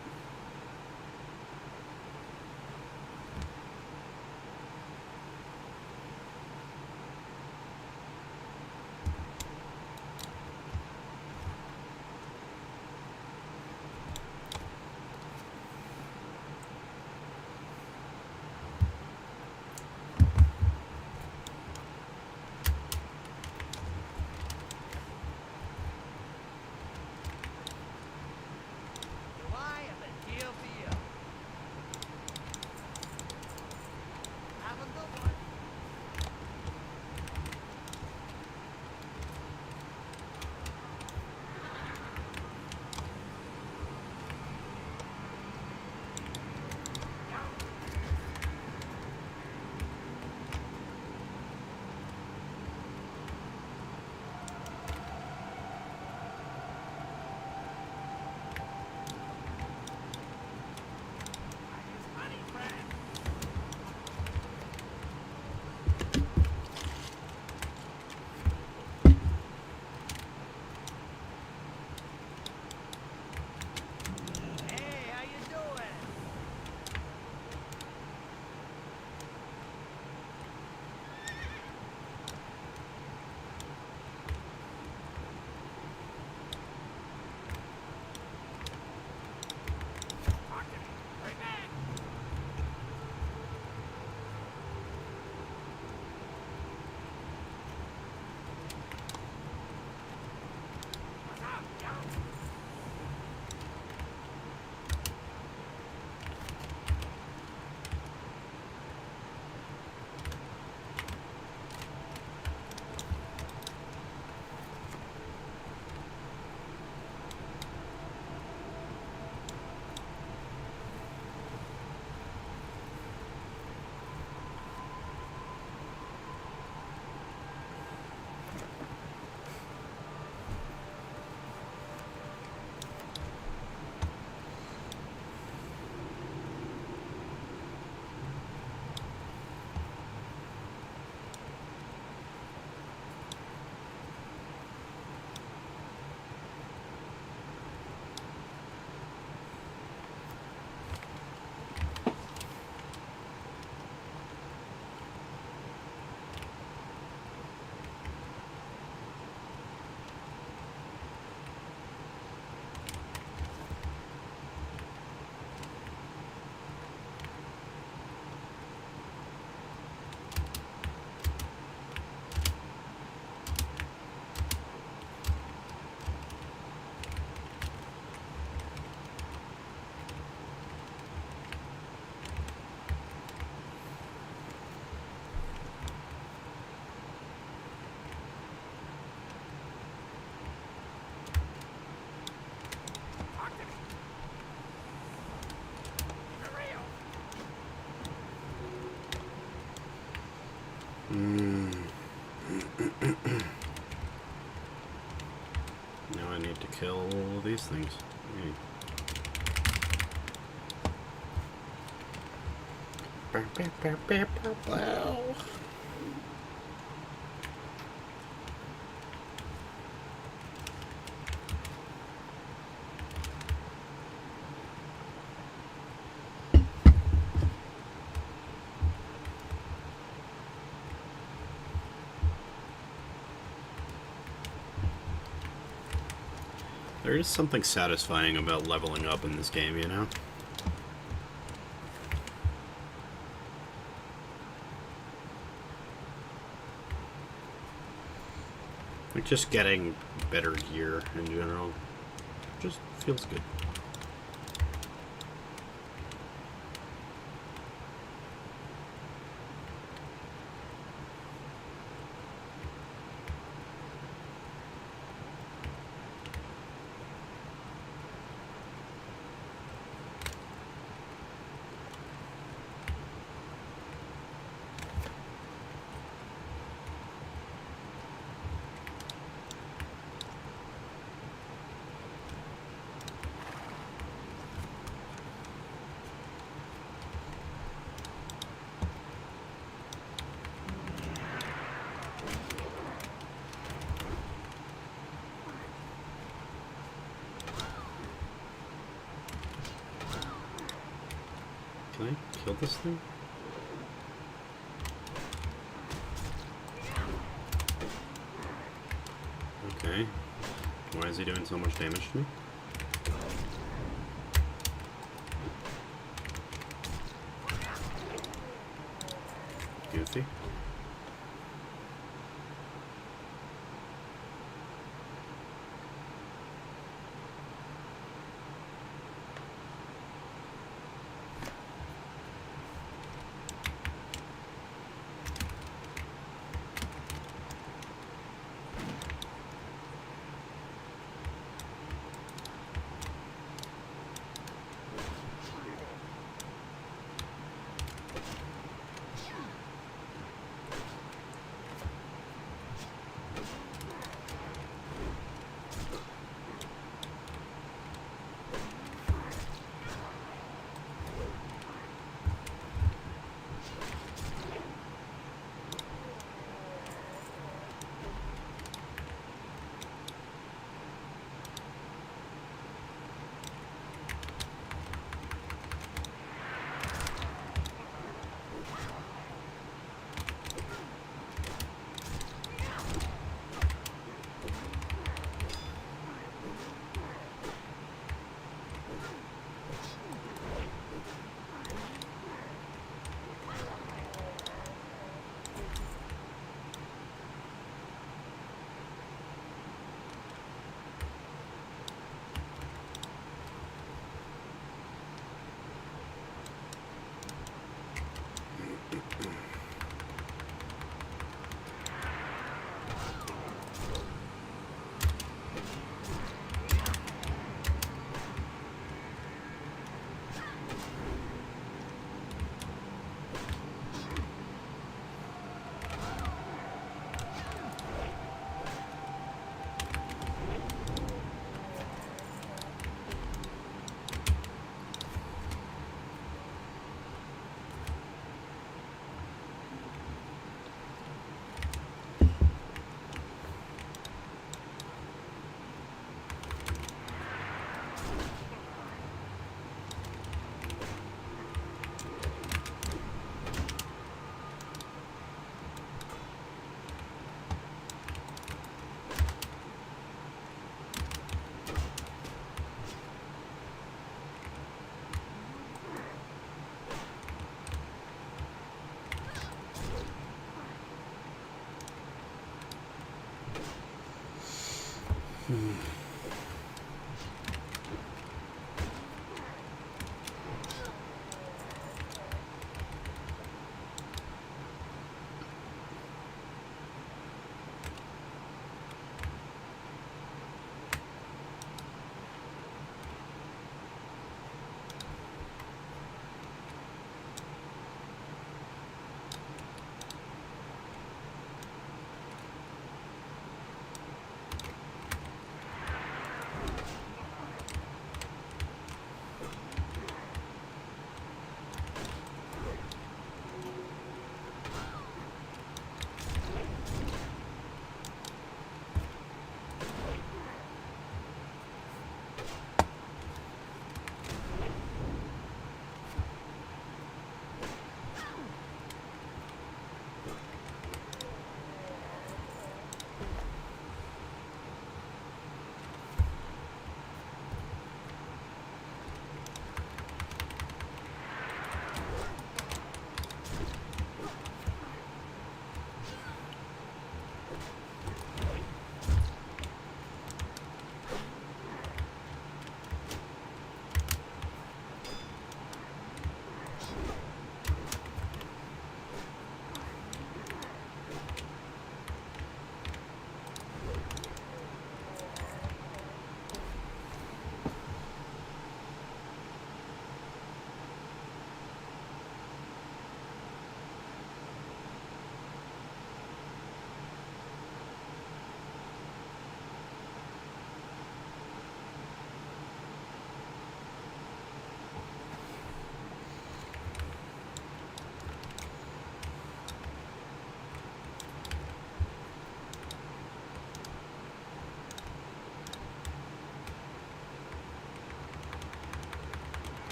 D: Do I have a
A: Now I need to kill these things. Wow. There is something satisfying about leveling up in this game, you know? Like, just getting better gear in general just feels good. Can I kill this thing? Okay. Why is he doing so much damage to me? Goofy.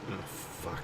A: Oh, fuck.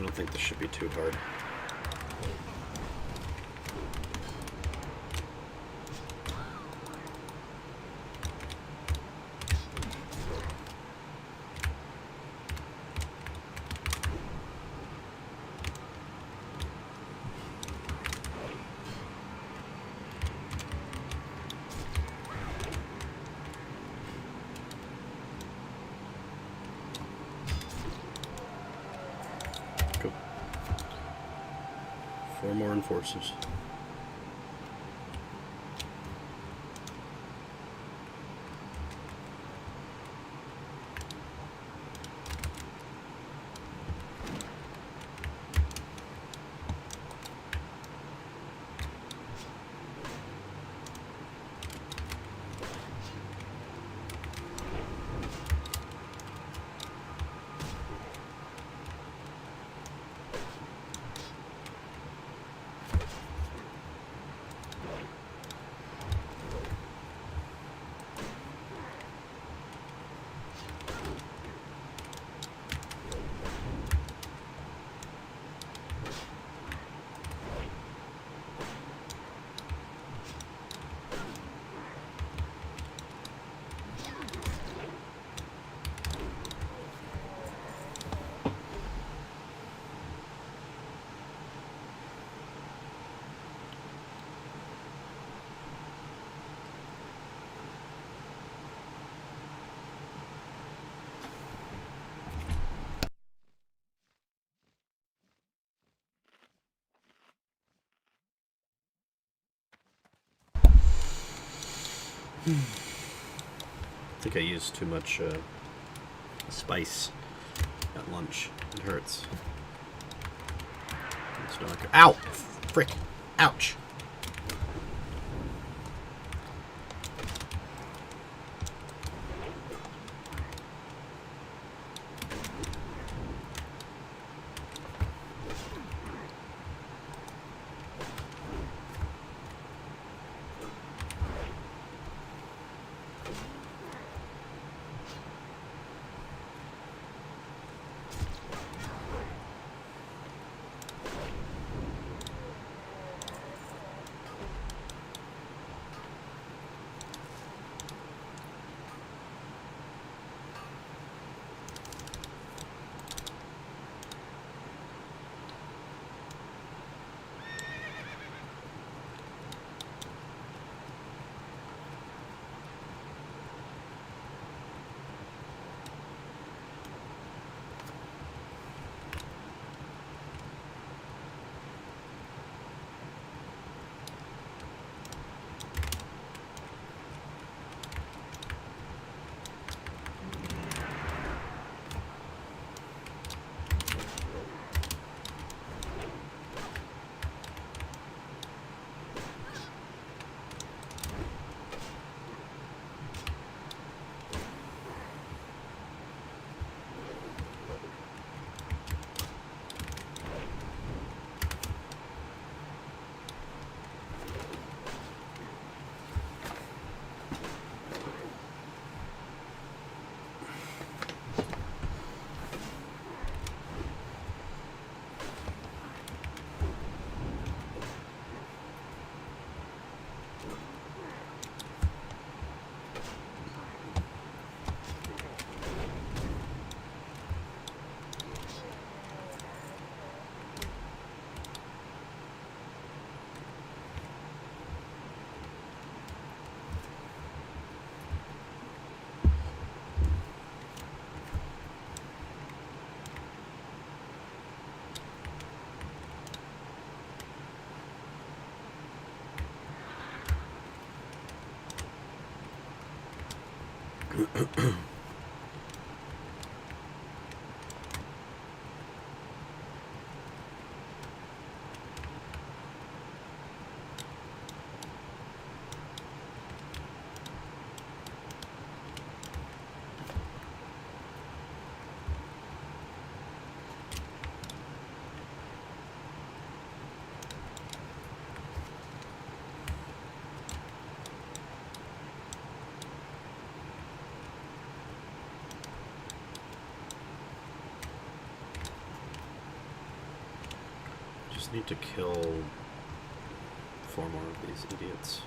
A: I don't think this should be too hard. 4 more enforcers. I think I used too much spice at lunch. It hurts. It's not good. Ow! Frick! Ouch! Just need to kill 4 more of these idiots.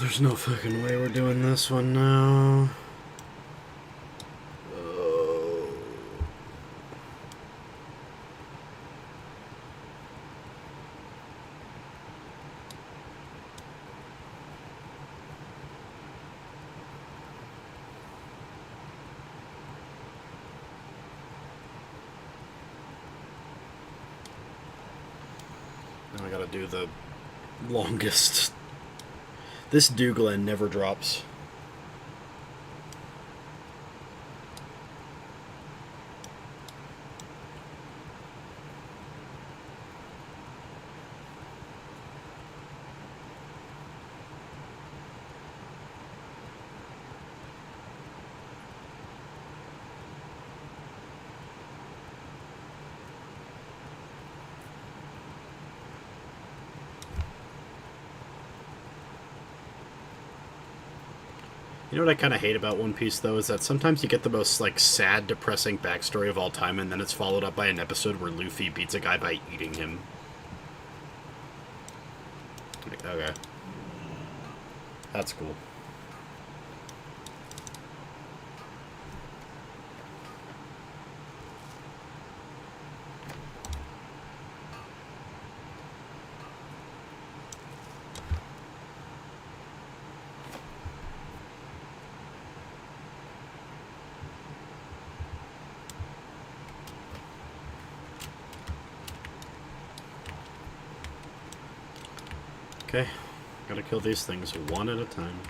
A: there's no fucking way we're doing this one now. Oh. Now I gotta do the longest. This Douglas never drops. You know what I kind of hate about One Piece, though, is that sometimes you get the most, like, sad, depressing backstory of all time, and then it's followed up by an episode where Luffy beats a guy by eating him. Like, okay. That's cool. Okay, gotta kill these things one at a time.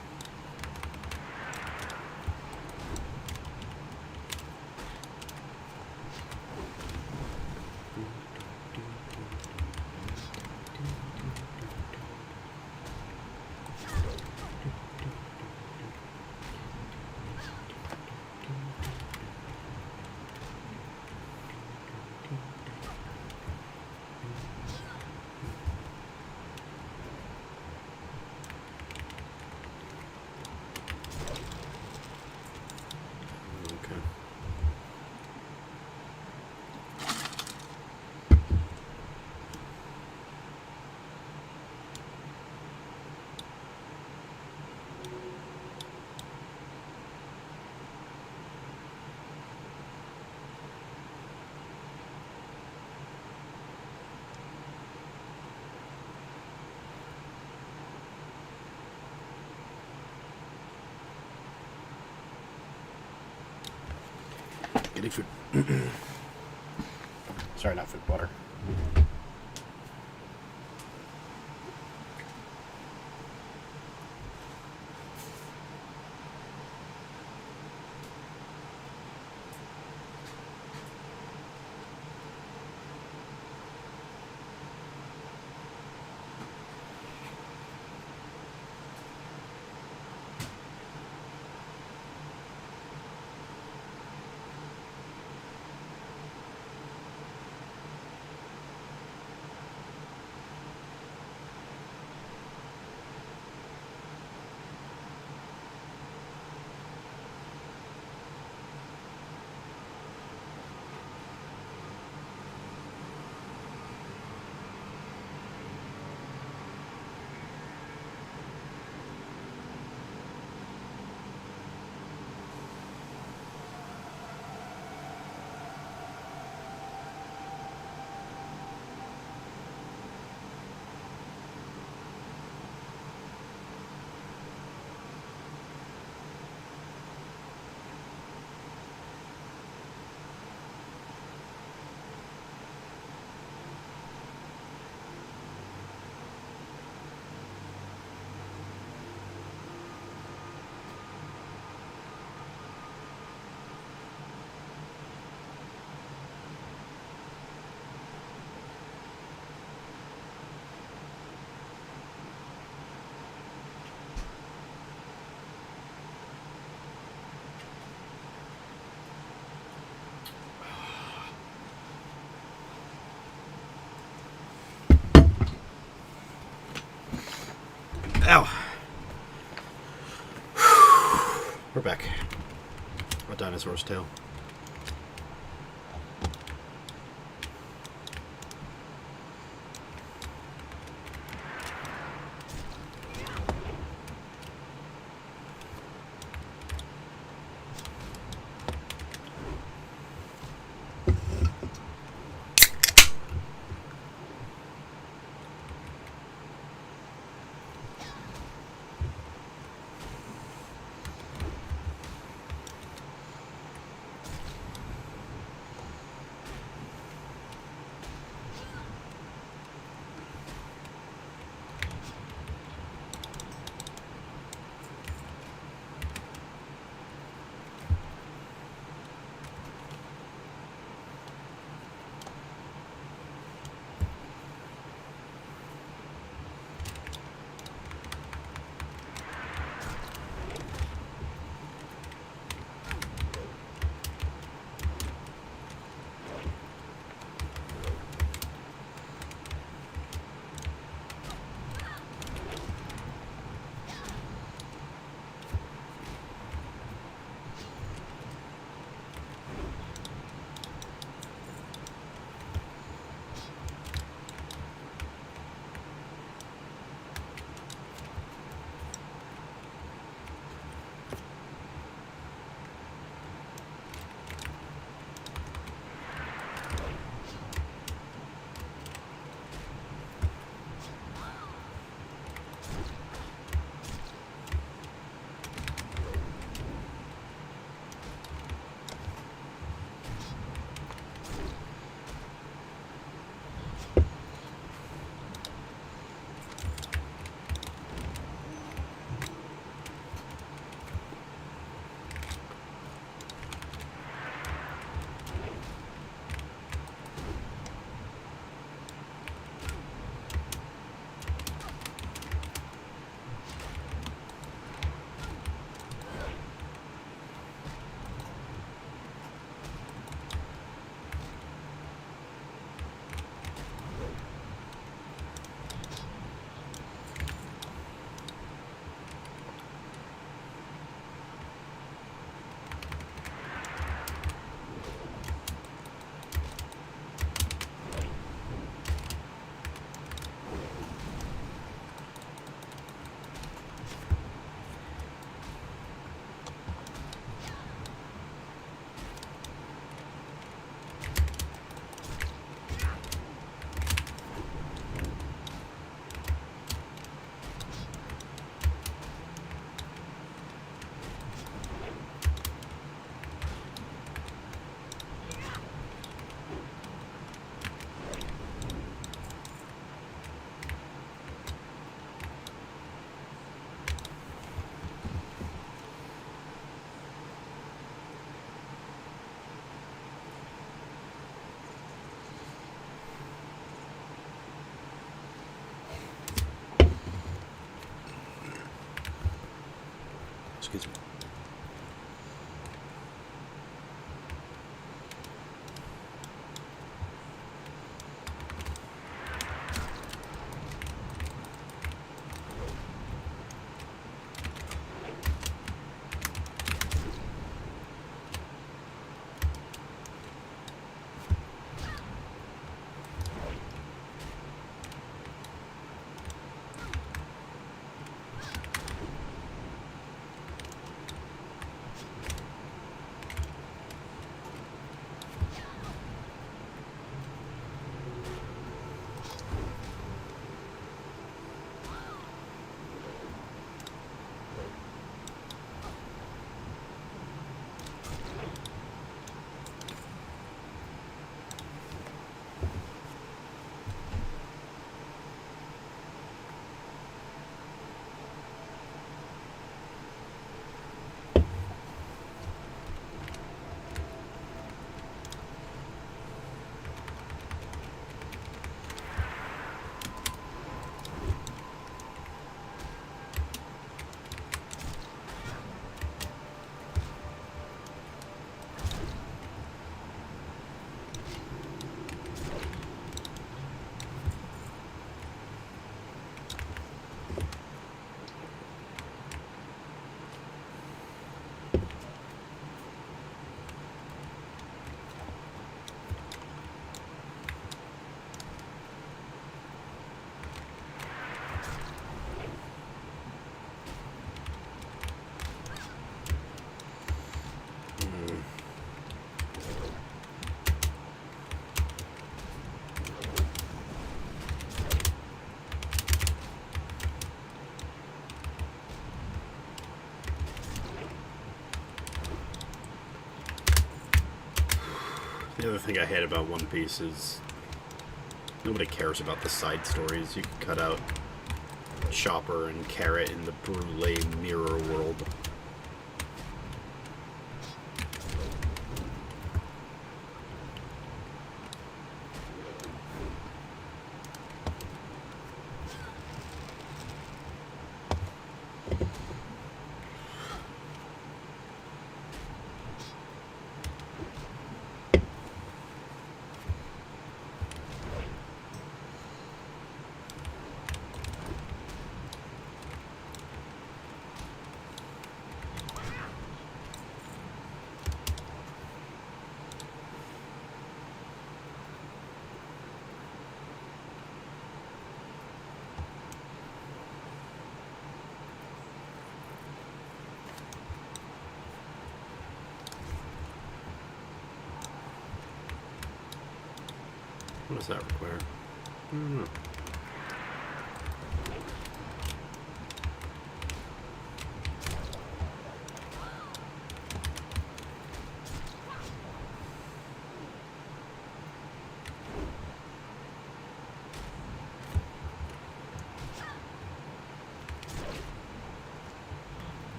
A: Getting food. Sorry, not food, water. Ow! We're back. A dinosaur's tail. The other thing I hate about One Piece is nobody cares about the side stories. You can cut out Chopper and Carrot in the Brulee mirror world. What does that require? I don't know.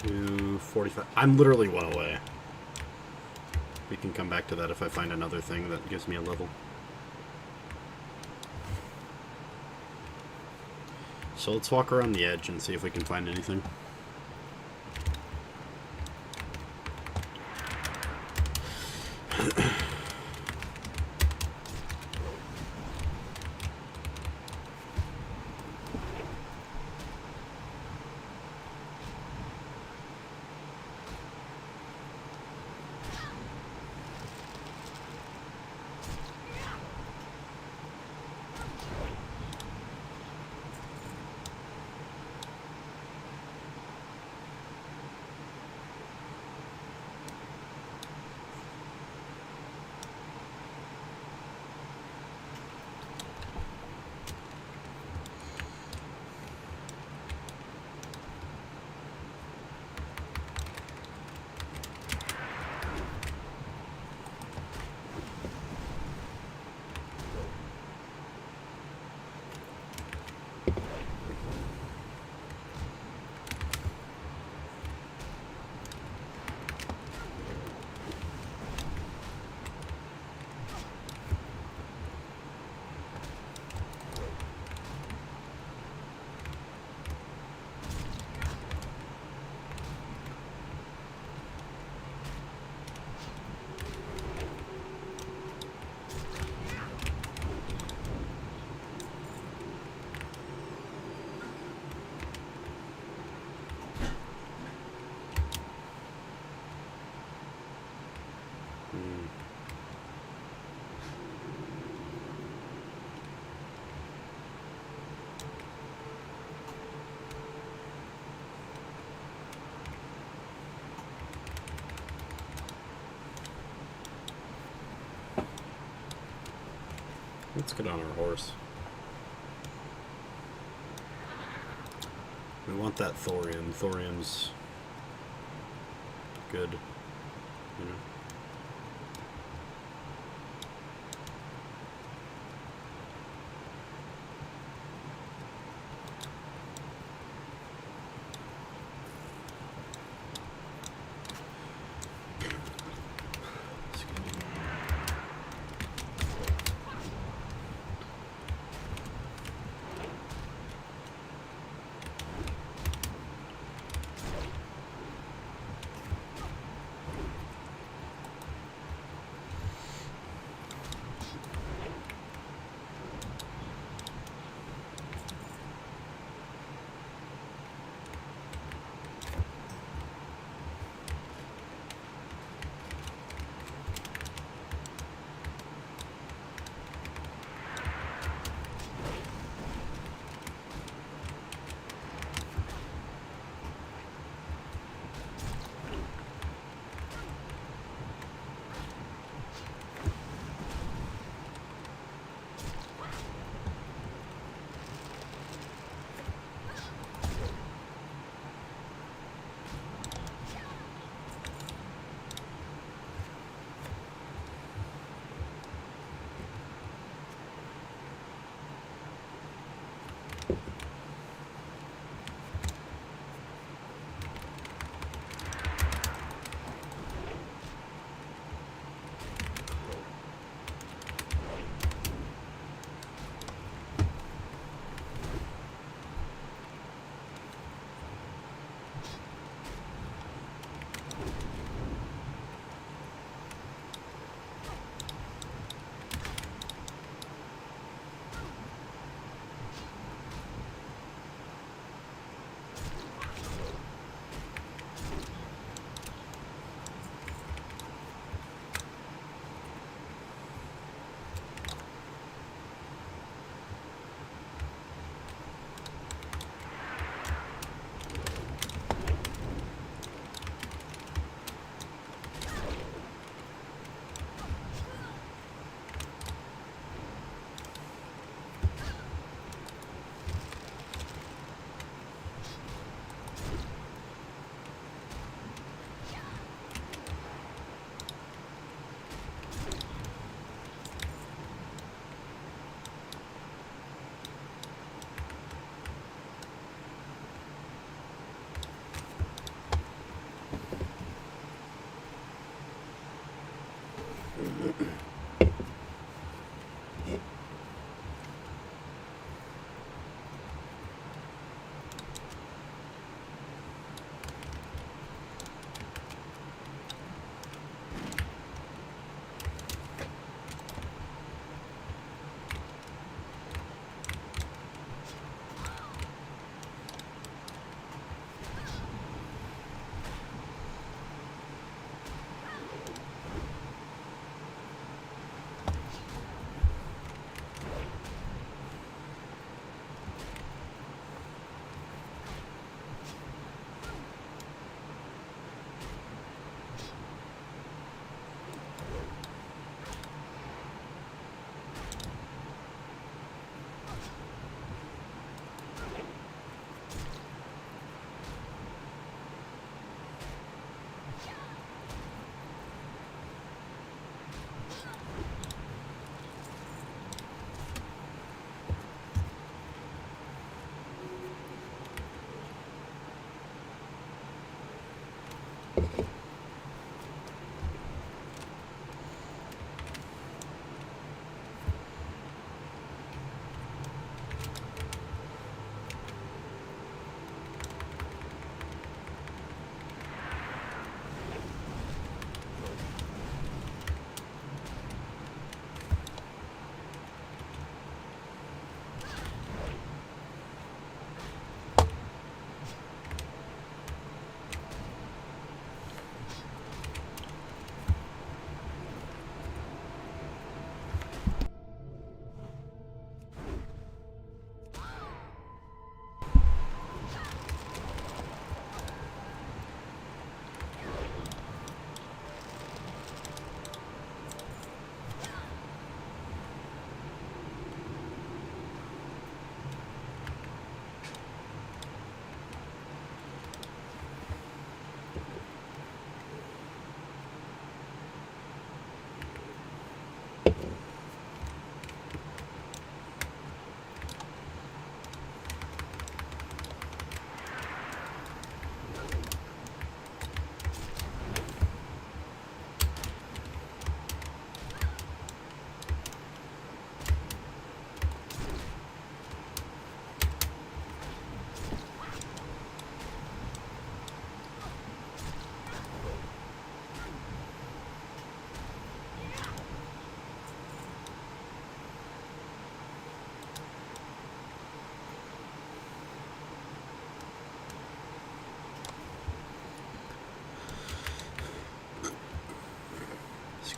A: $245. I'm literally one away. We can come back to that if I find another thing that gives me a level. So let's walk around the edge and see if we can find anything. Let's get on our horse. We want that thorium. Thorium's good, you know.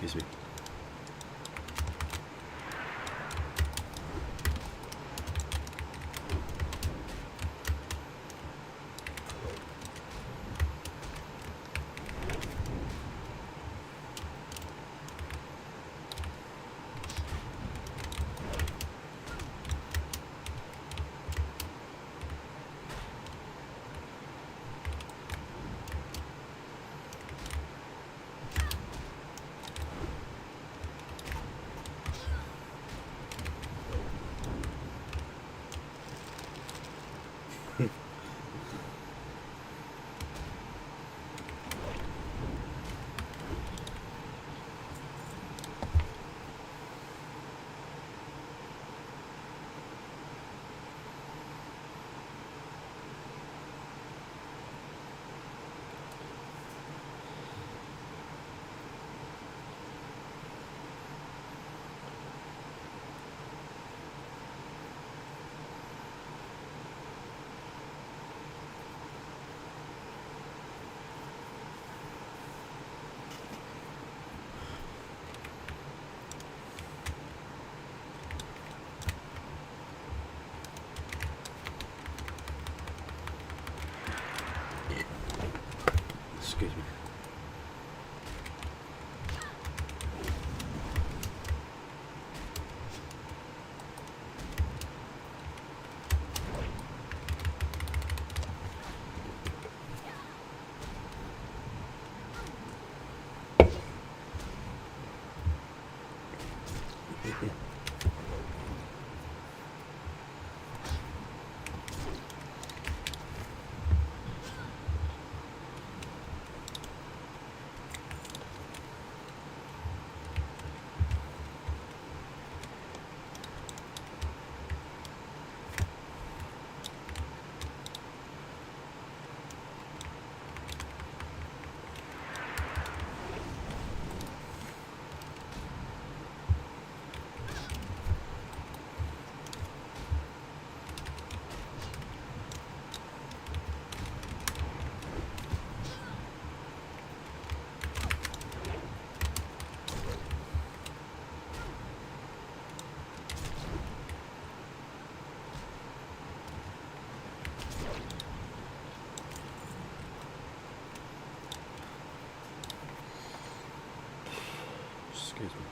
A: Excuse me. Excuse me. Excuse me.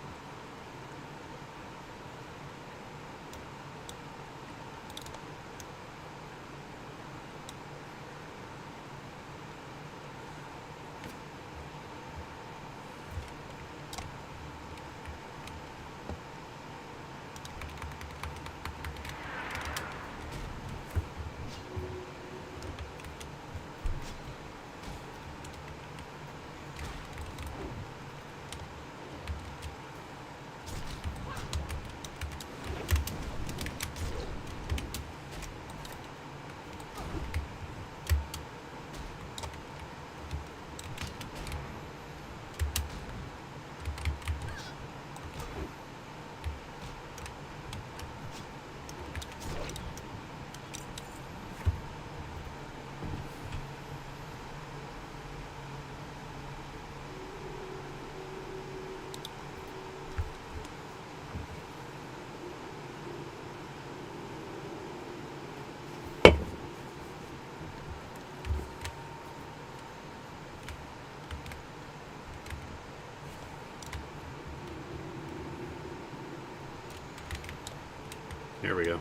A: Here we go.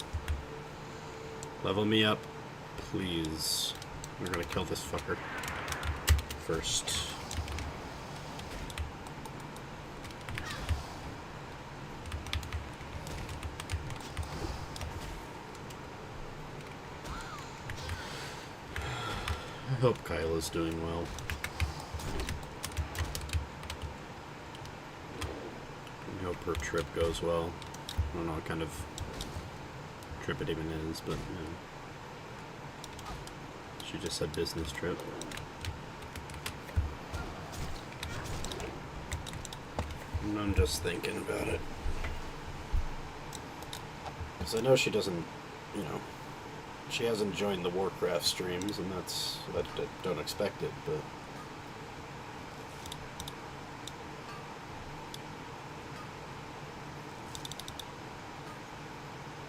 A: Level me up, please. We're gonna kill this fucker first. I hope Kyle is doing well. I hope her trip goes well. I don't know what kind of trip it even is, but you know. She just said business trip. And I'm just thinking about it. Because I know she doesn't, you know, she hasn't joined the Warcraft streams, and I don't expect it, but...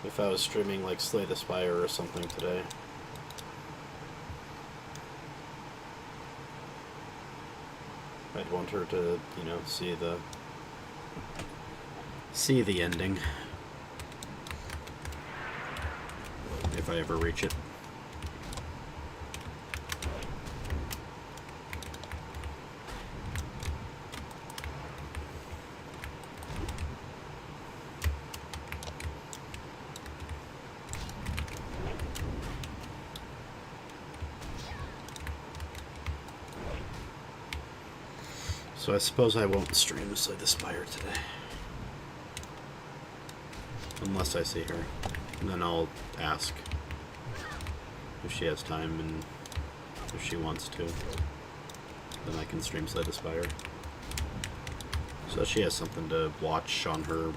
A: If I was streaming like Slay the Spire or something today. I'd want her to, you know, see the ending. If I ever reach it. So I suppose I won't stream Slay the Spire today. Unless I see her. And then I'll ask if she has time and if she wants to. Then I can stream Slay the Spire. So she has something to watch on her,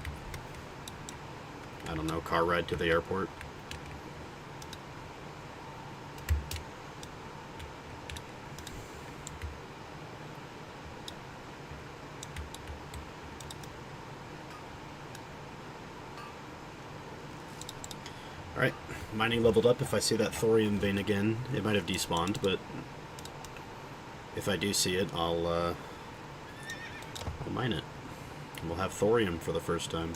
A: I don't know, car ride to the airport. Alright, mining leveled up. If I see that thorium vein again, it might have despawned, but if I do see it, I'll mine it. And we'll have thorium for the first time.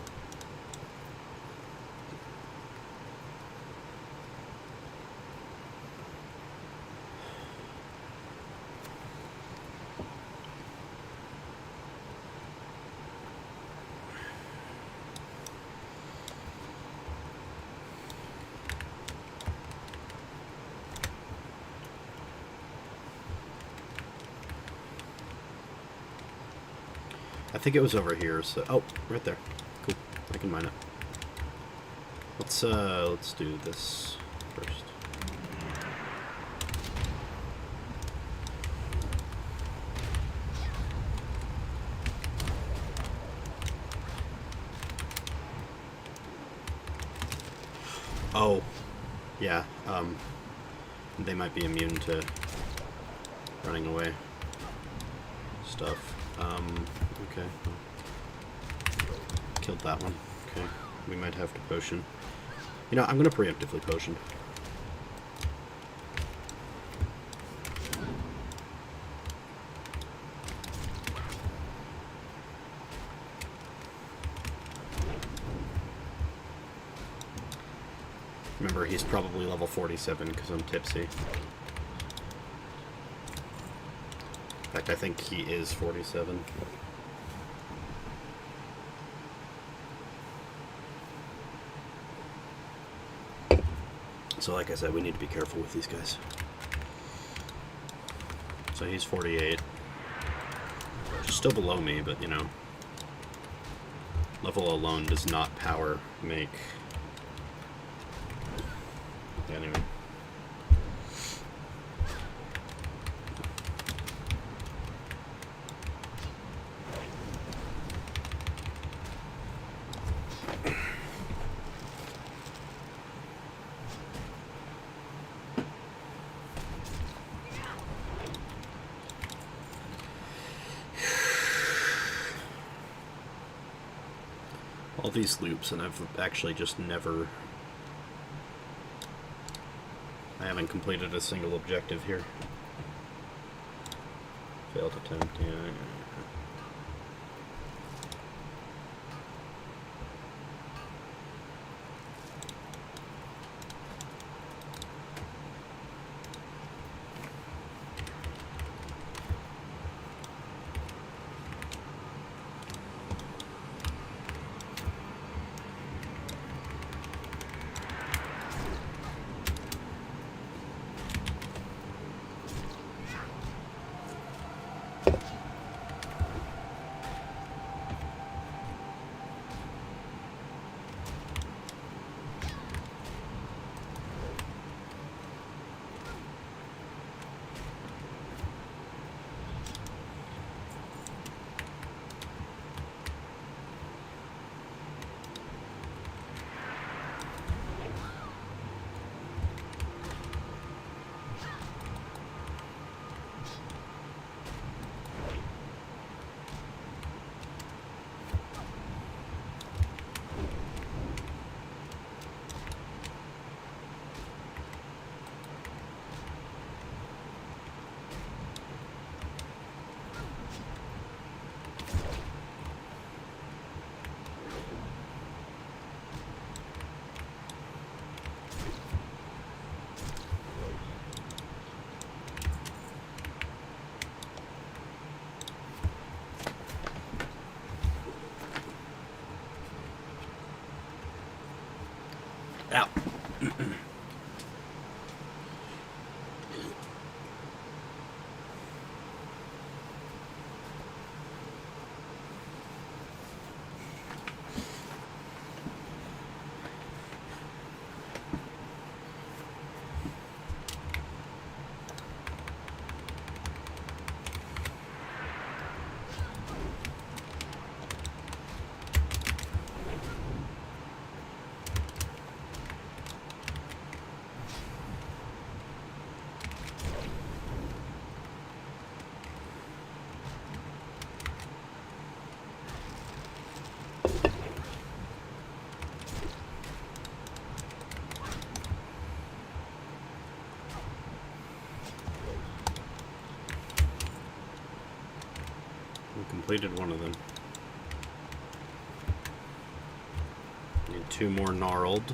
A: I think it was over here, so... Oh, right there. Cool. I can mine it. Let's do this first. Oh. Yeah, they might be immune to running away stuff. Okay. Killed that one. Okay. We might have to potion. You know, I'm gonna preemptively potion. Remember, he's probably level 47 because I'm tipsy. In fact, I think he is 47. So like I said, we need to be careful with these guys. So he's 48. Which is still below me, but you know. Level alone does not power make... Anyway. All these loops, and I've actually just never... I haven't completed a single objective here. Failed attempt, yeah. We completed one of them. Need 2 more gnarled.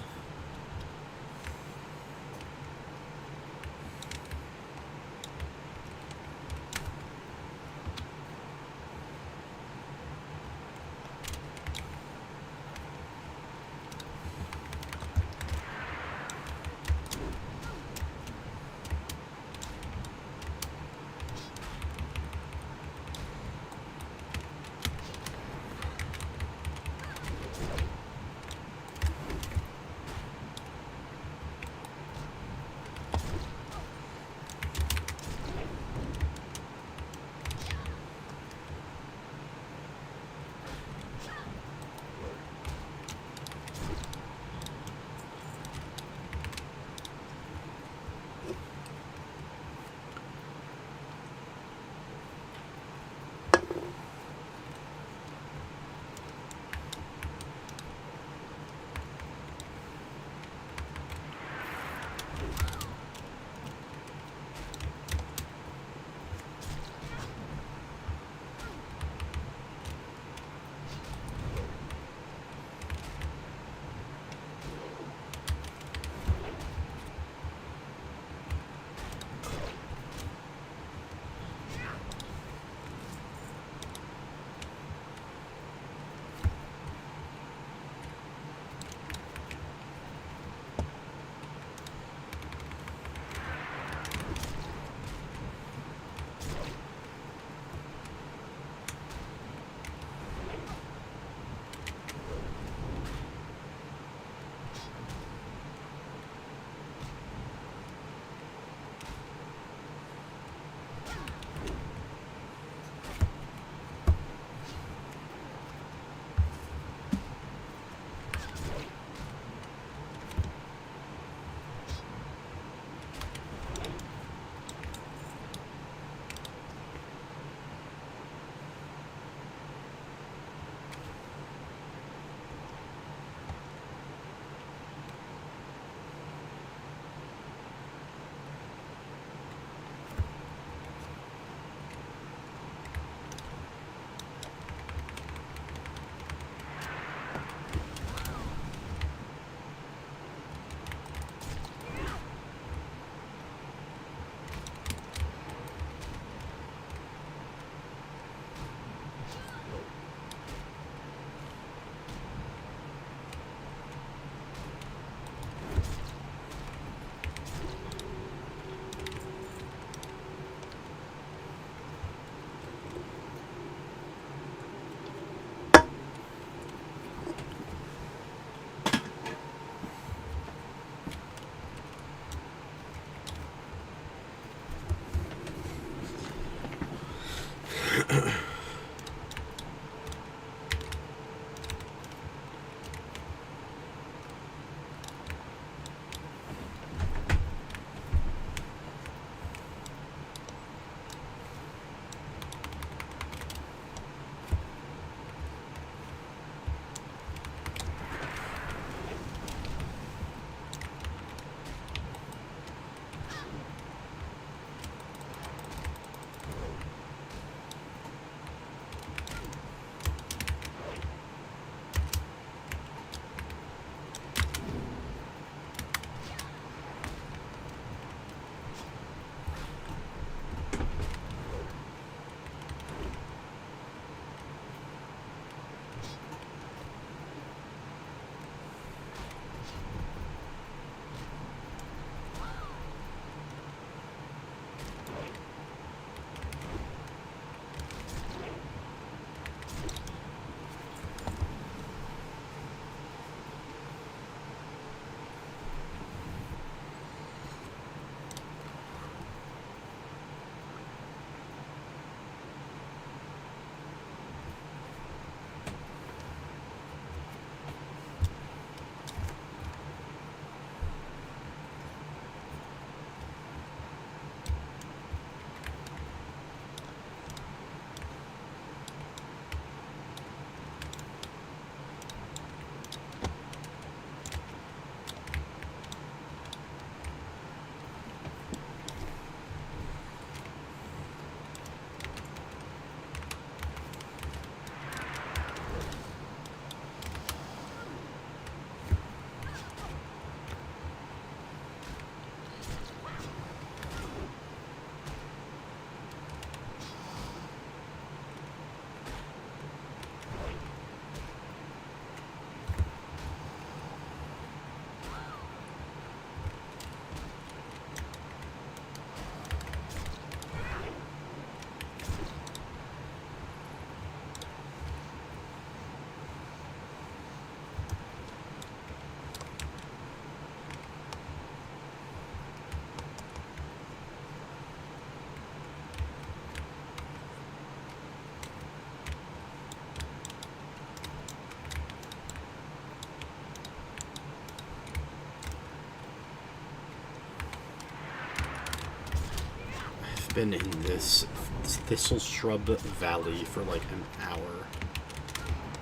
A: been in this thistle shrub valley for like an hour.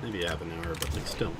A: Maybe half an hour, but like still.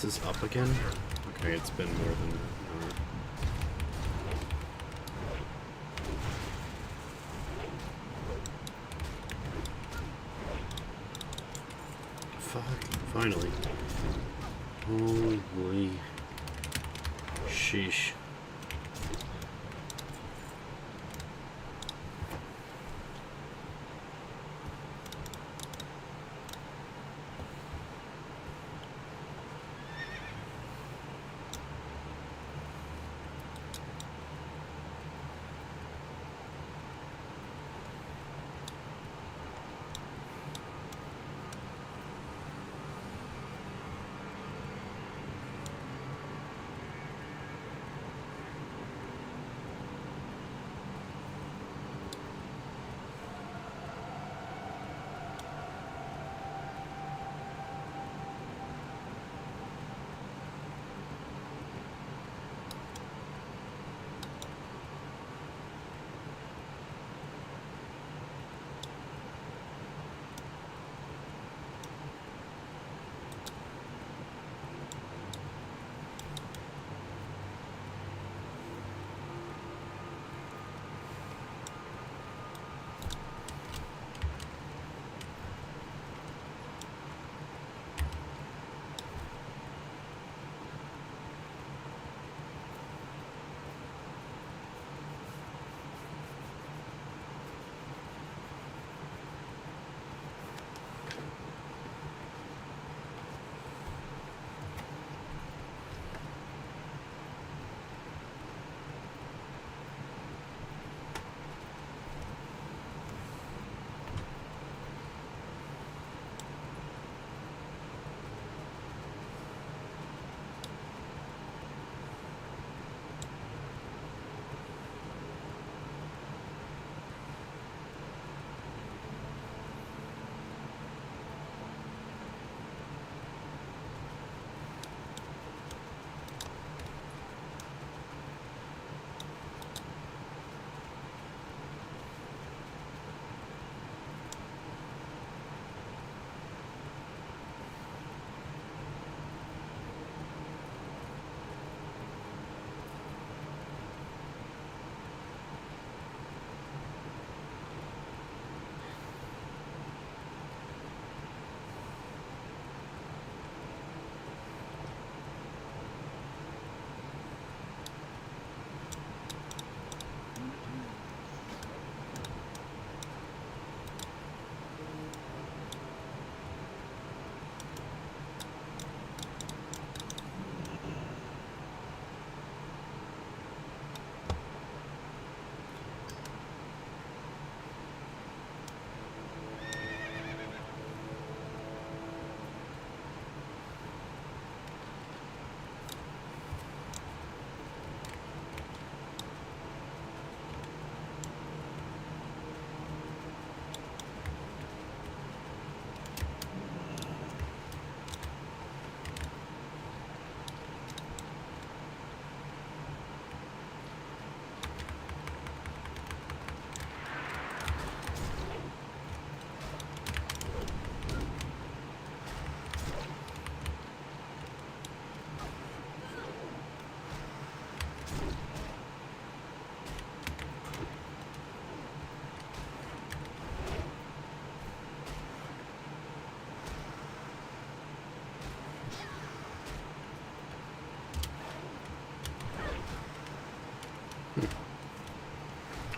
A: This is up again? Okay, it's been more than that. Fuck, finally. Holy sheesh.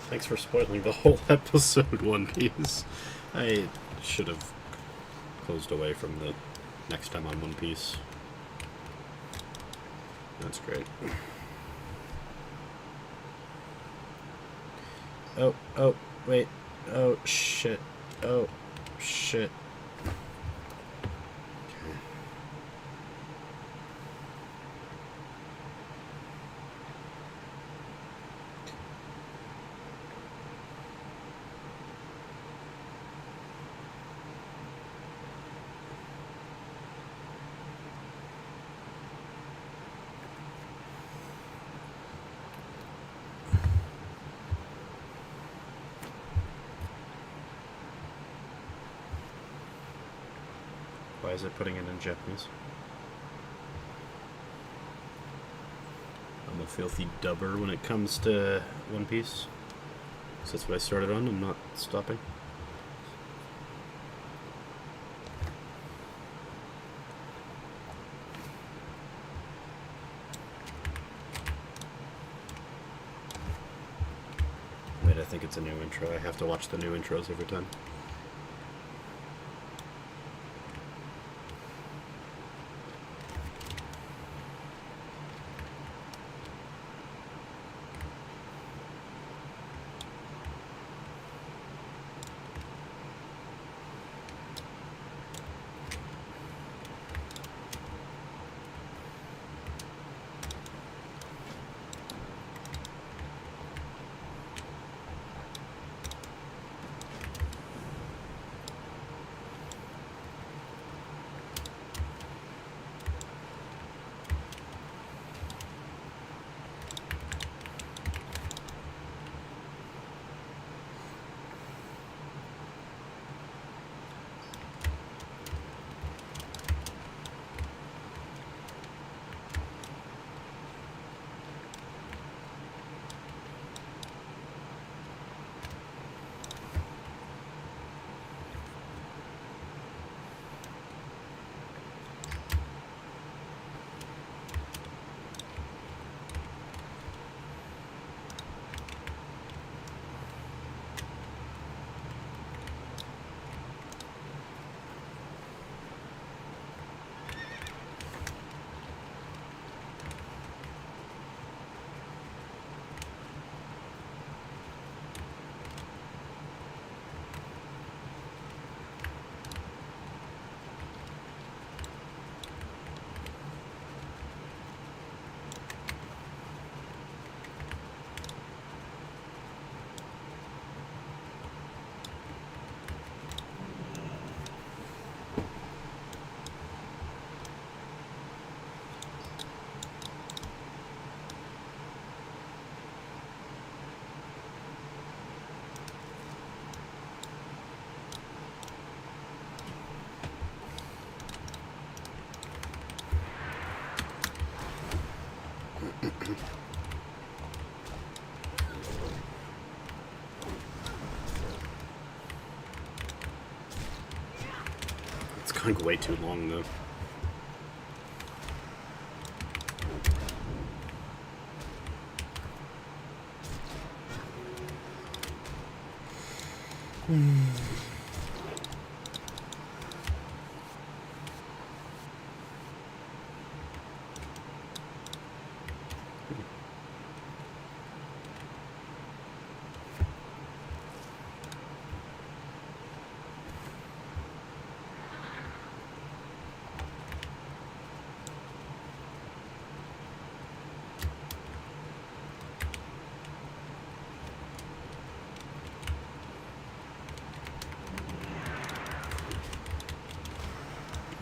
A: Thanks for spoiling the whole episode, One Piece. I should have closed away from the next time on One Piece. That's great. Oh, wait. Oh, shit. Oh, shit. Okay. Why is it putting it in Japanese? filthy dubber when it comes to One Piece. So that's what I started on. I'm not stopping. Wait, I think it's a new intro. I have to watch the new intros every time. It's going way too long, though.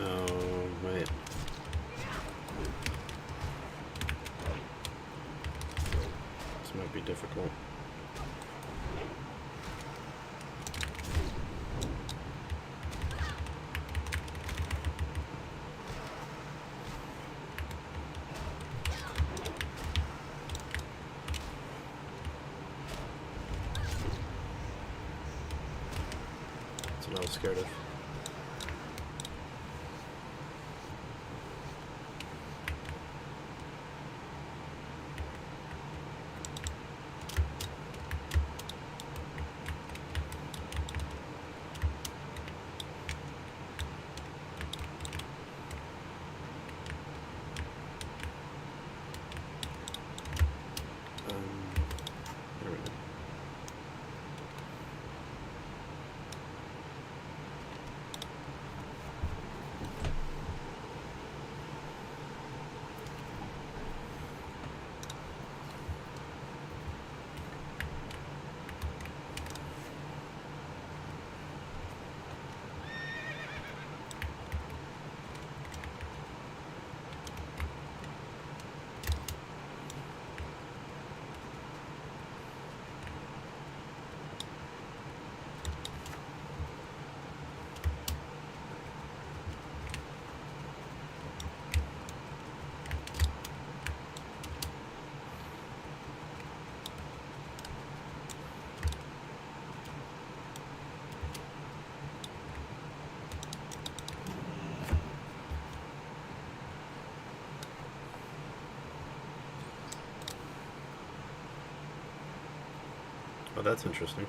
A: Oh, wait. This might be difficult. That's what I was scared of. There we go. Oh, that's interesting.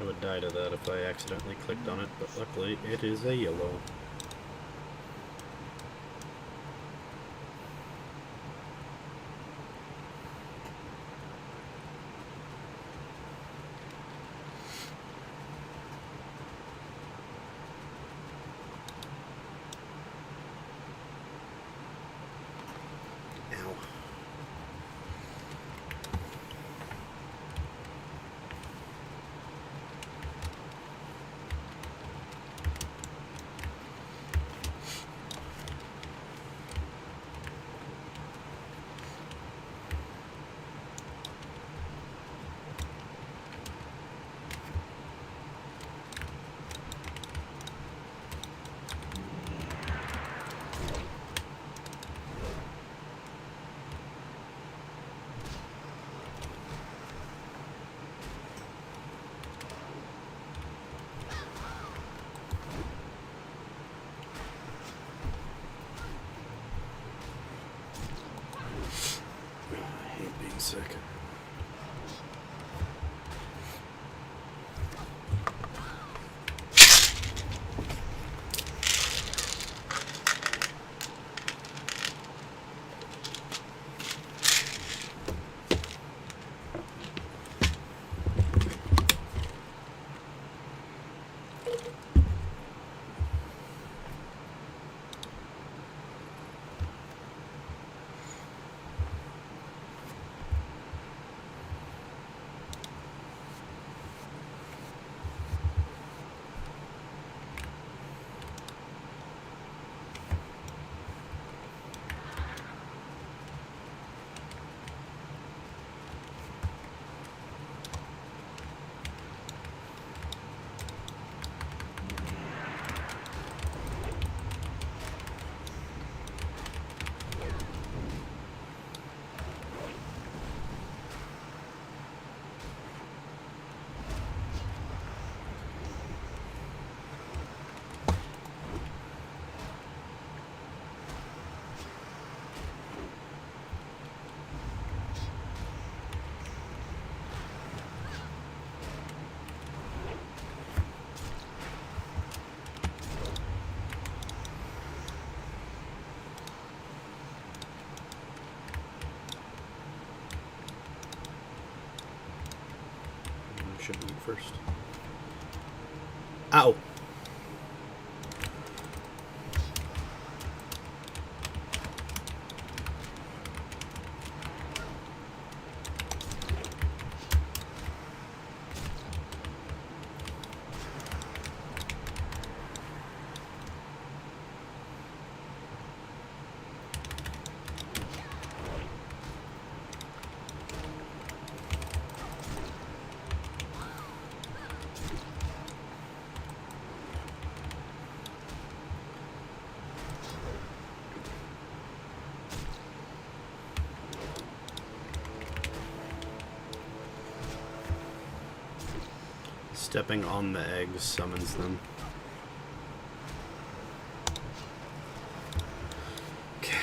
A: I would die to that if I accidentally clicked on it, but luckily it is a yellow. Ow. I hate being sick. Should eat first. Ow! Stepping on the eggs summons them. Okay.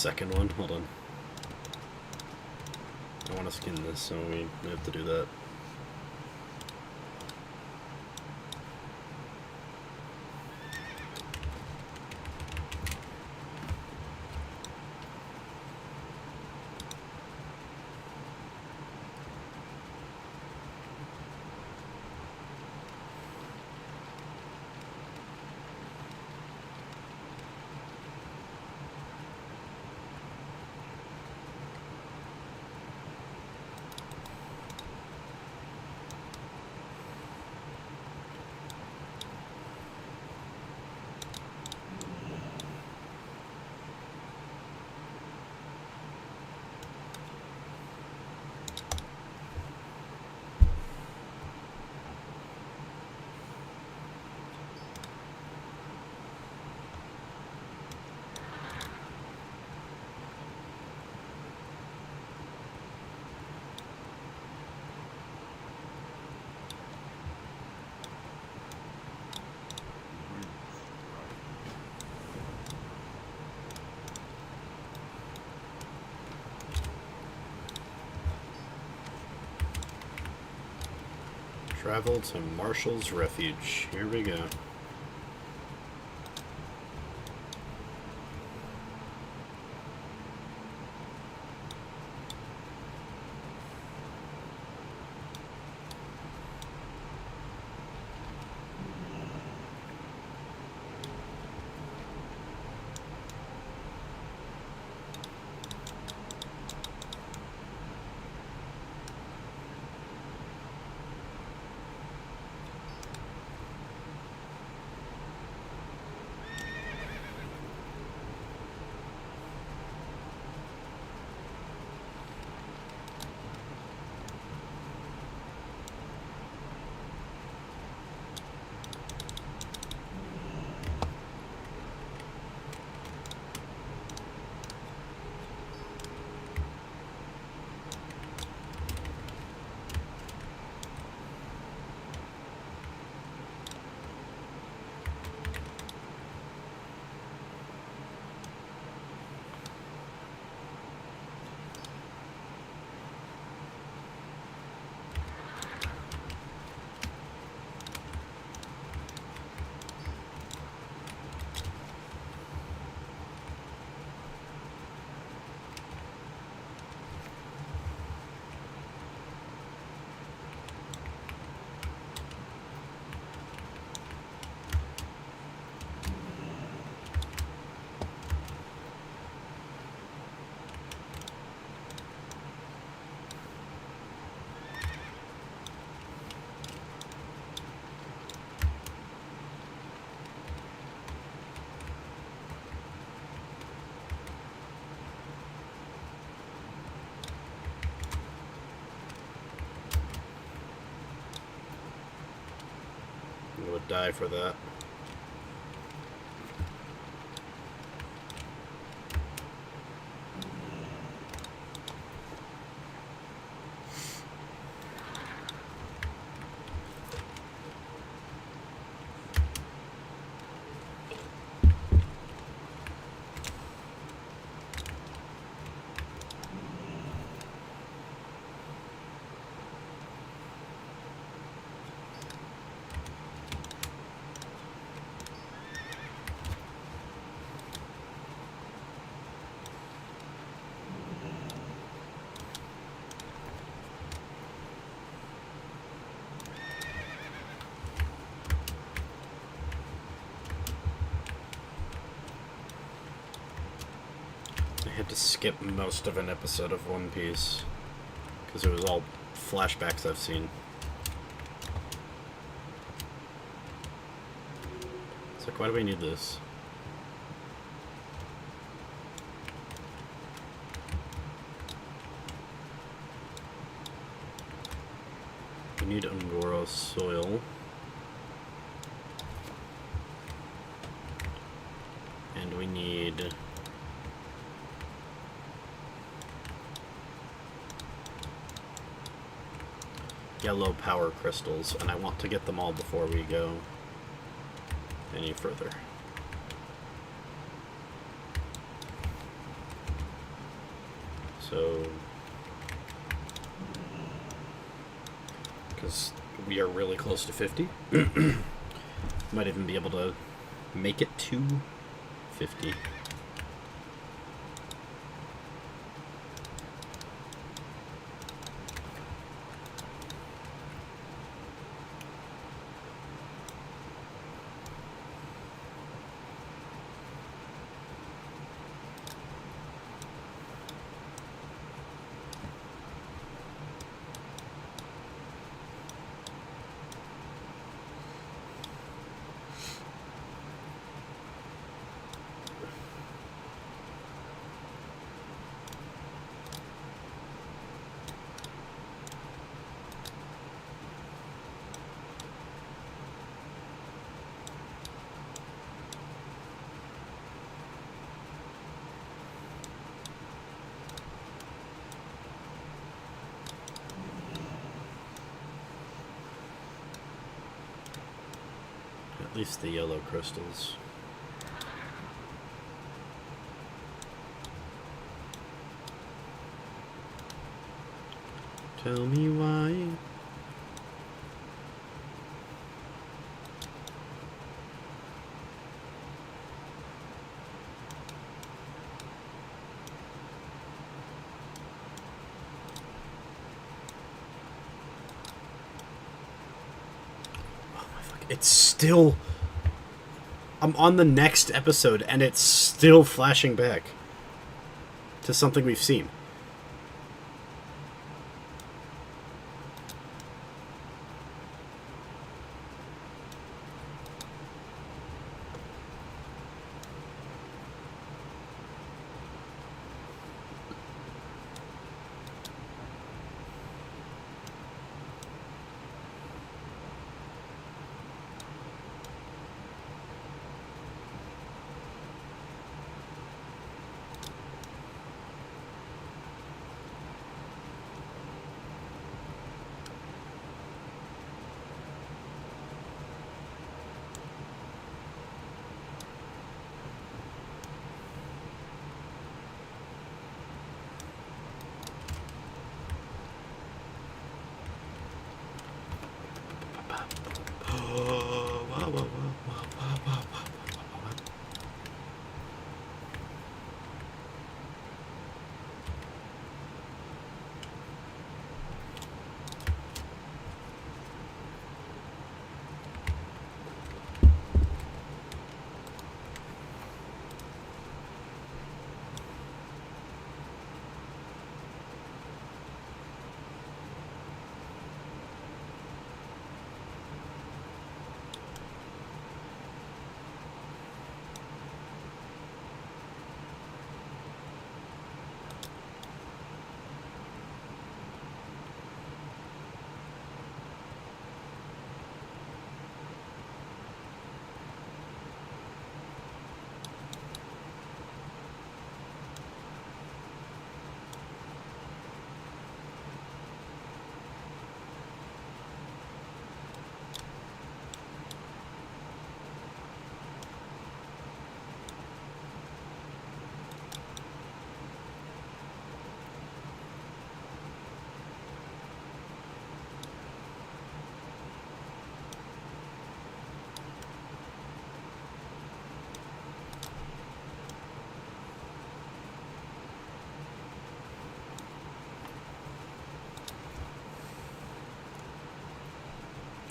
A: second one. Hold on. I want to skin this, so we have to do that. Travel to Marshall's Refuge. Here we go. I would die for that. I had to skip most of an episode of One Piece because it was all flashbacks I've seen. It's like, why do we need this? We need Angora soil. And we need yellow power crystals, and I want to get them all before we go any further. So, because we are really close to 50. Might even be able to make it to 50. At least the yellow crystals. Tell me why. It's still... I'm on the next episode, and it's still flashing back to something we've seen.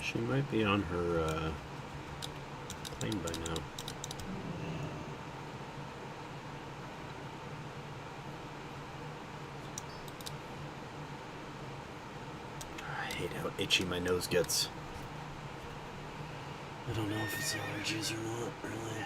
A: She might be on her plane by now. I hate how itchy my nose gets. I don't know if it's allergies or not, really.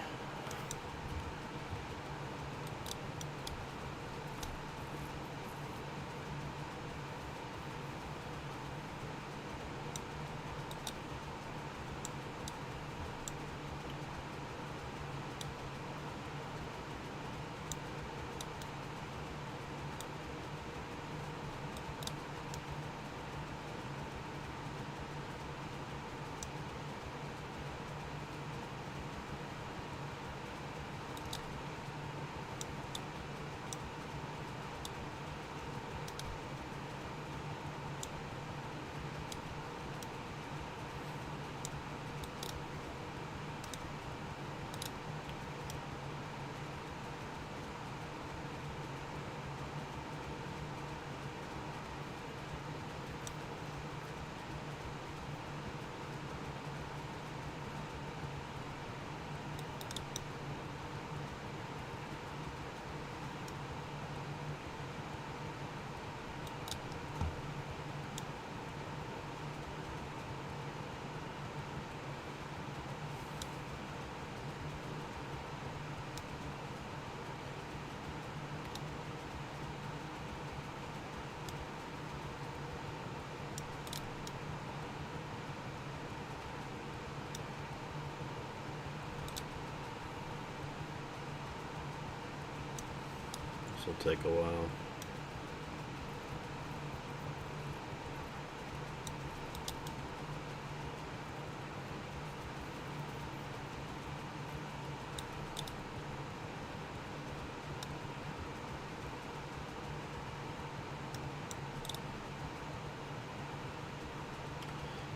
A: This will take a while.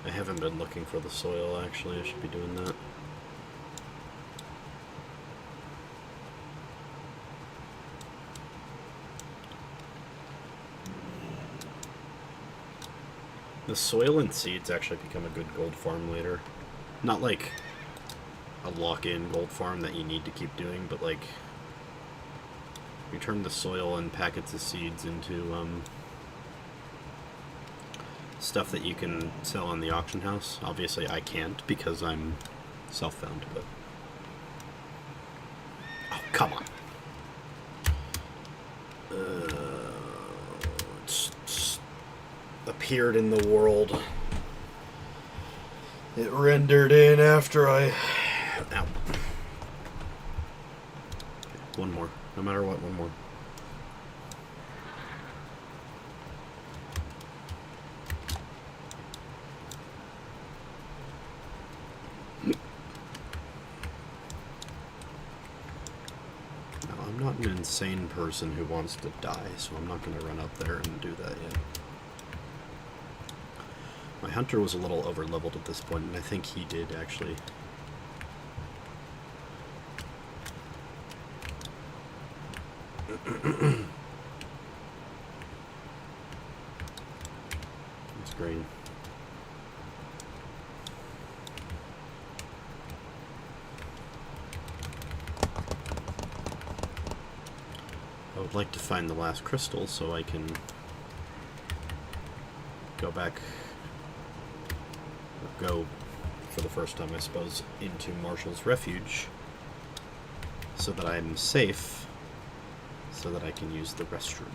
A: I haven't been looking for the soil, actually. I should be doing that. The soil and seeds actually become a good gold farm later. Not like a lock-in gold farm that you need to keep doing, but like you turn the soil and packets of seeds into stuff that you can sell on the auction house. Obviously I can't because I'm self-found, but... Oh, come on. It's appeared in the world. It rendered in after I... Ow. Okay, one more. No matter what, one more. I'm not an insane person who wants to die, so I'm not going to run up there and do that yet. My hunter was a little over-leveled at this point, and I think he did actually... It's green. I would like to find the last crystal so I can go back, or go for the first time I suppose, into Marshall's Refuge so that I'm safe, so that I can use the restroom.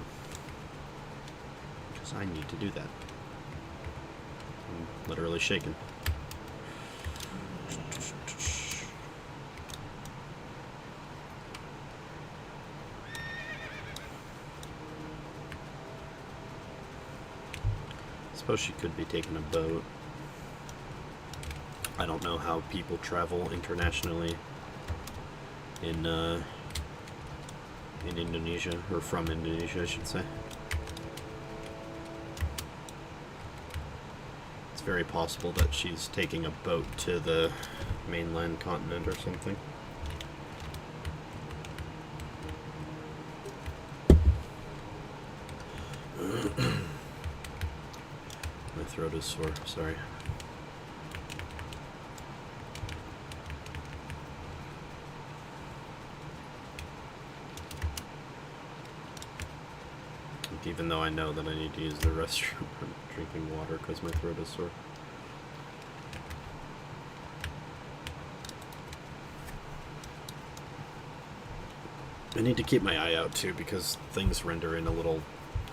A: Because I need to do that. I'm literally shaking. Suppose she could be taking a boat. I don't know how people travel internationally in Indonesia, or from Indonesia, I should say. It's very possible that she's taking a boat to the mainland continent or something. My throat is sore, sorry. Even though I know that I need to use the restroom, I'm drinking water because my throat is sore. I need to keep my eye out too because things render in a little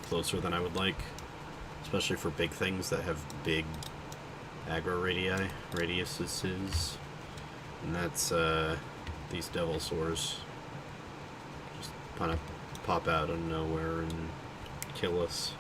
A: closer than I would like. Especially for big things that have big aggro radiuses. And that's these devil sores. Just kind of pop out of nowhere and kill us.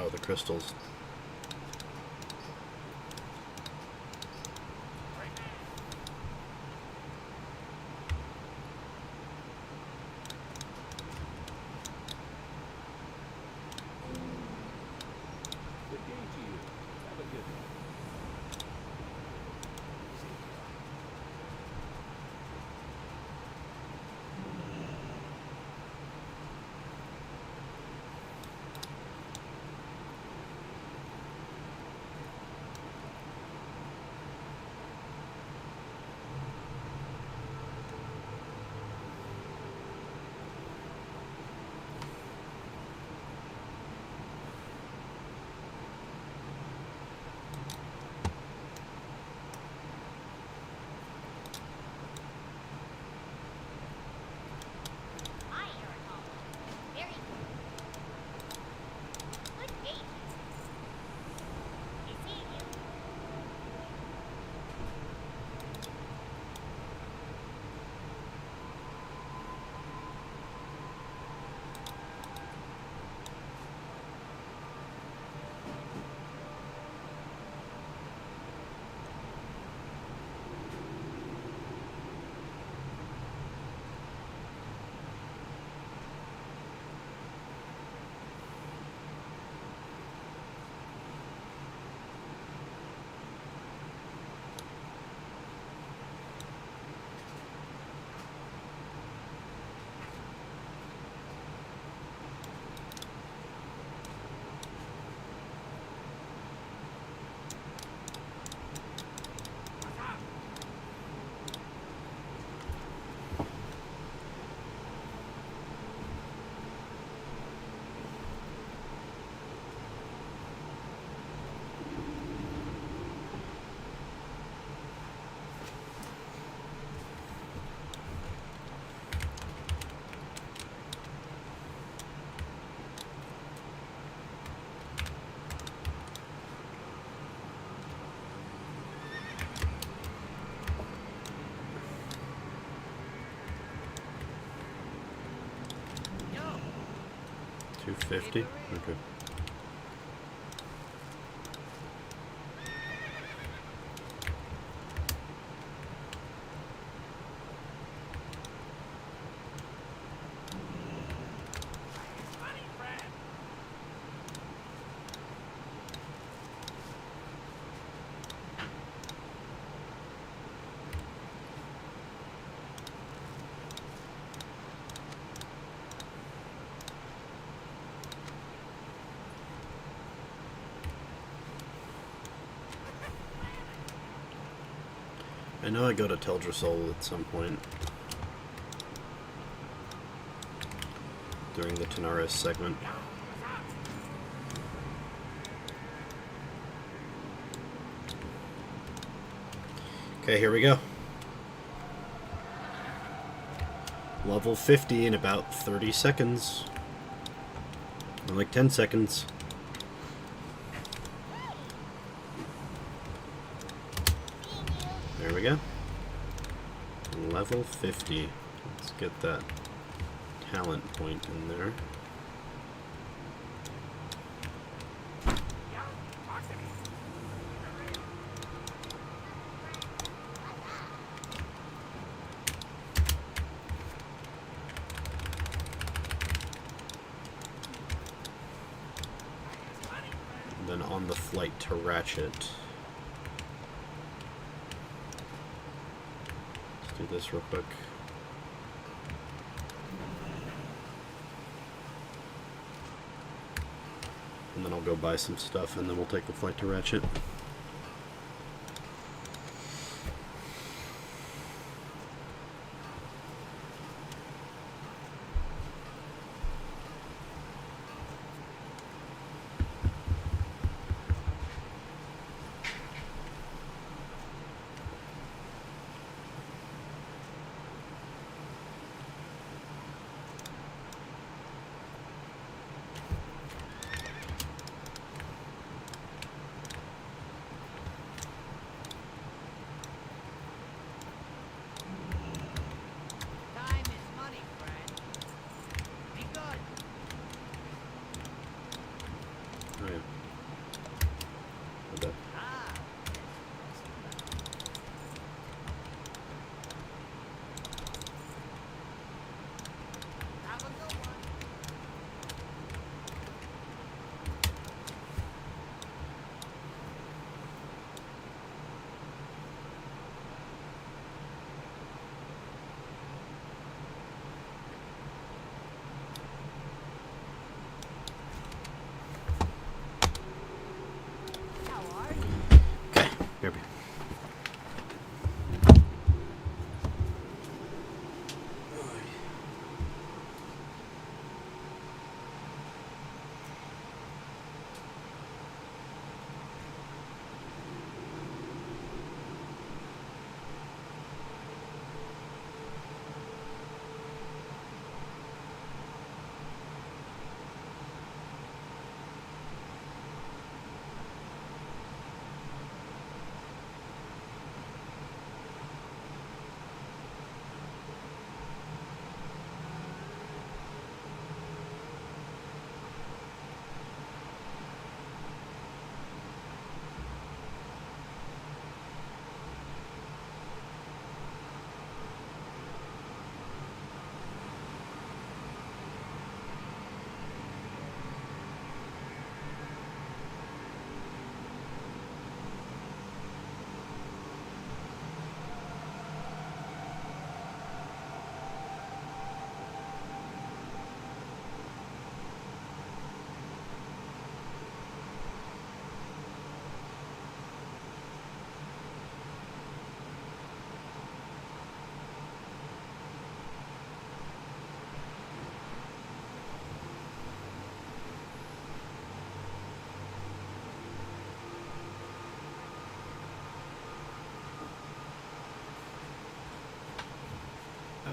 A: Oh, the crystals.
C: Good day to you. Have a good one.
E: Hi, Eric. Very good. Good day. I see you.
D: Yo,
A: 250? Okay.
D: money, friend.
A: I know I go to Teldrasol at some point during the Tanaris segment. Okay, here we go. Level 50 in about 30 seconds. Or like 10 seconds. There we go. Level 50. Let's get that talent point in there. And then on the flight to Ratchet. Let's do this real quick. And then I'll go buy some stuff, and then we'll take the flight to Ratchet.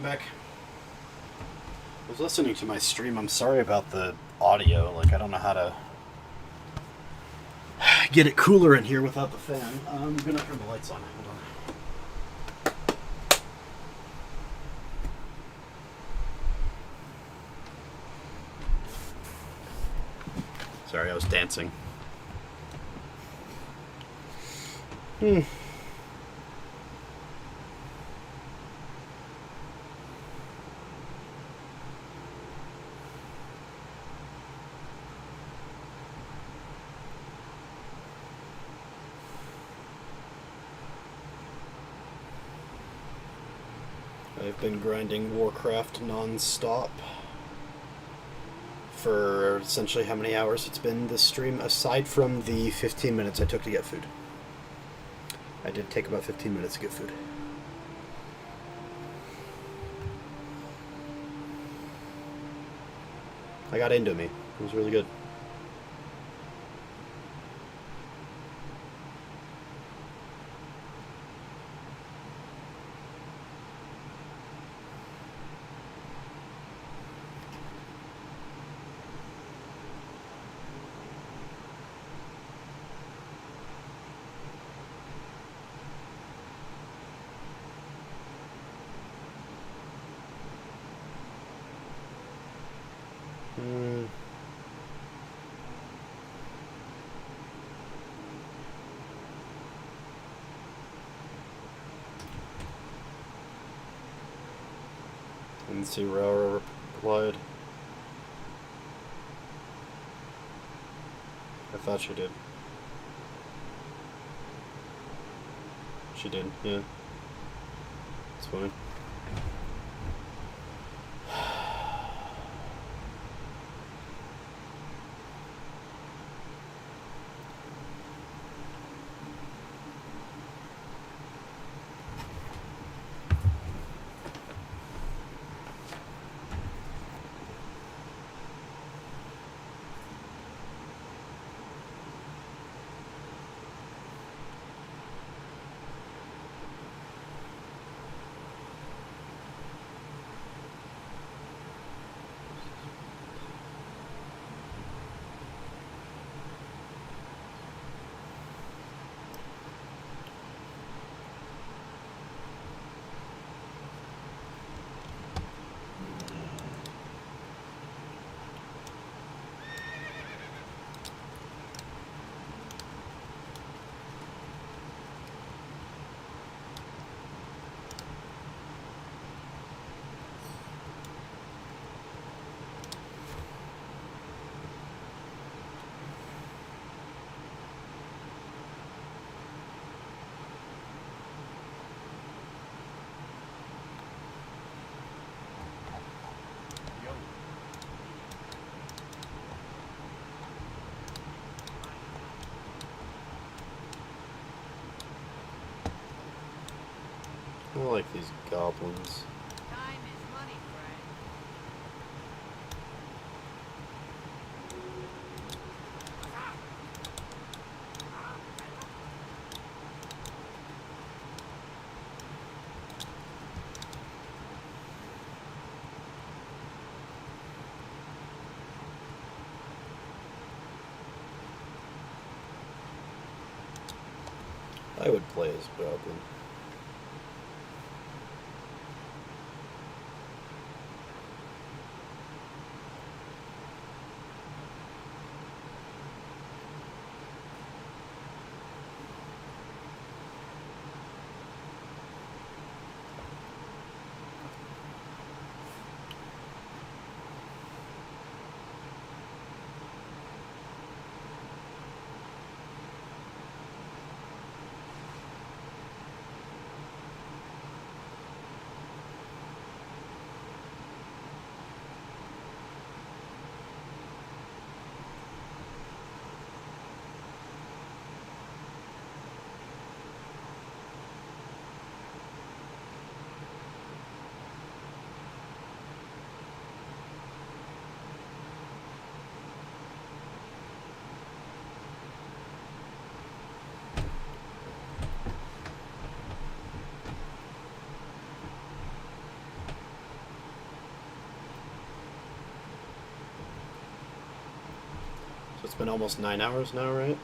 A: I'm back. I was listening to my stream. I'm sorry about the audio. Like, I don't know how to get it cooler in here without the fan. I'm gonna turn the lights on. Hold on. Sorry, I was dancing. I've been grinding Warcraft non-stop for essentially how many hours it's been this stream, aside from the 15 minutes I took to get food. I did take about 15 minutes to get food. I got into me. It was really good. Didn't see Raura replied. I thought she did. She did, yeah. It's fine. I like these goblins.
D: Time is money, friend.
A: I would play as goblin. It's been almost 9 hours now, right?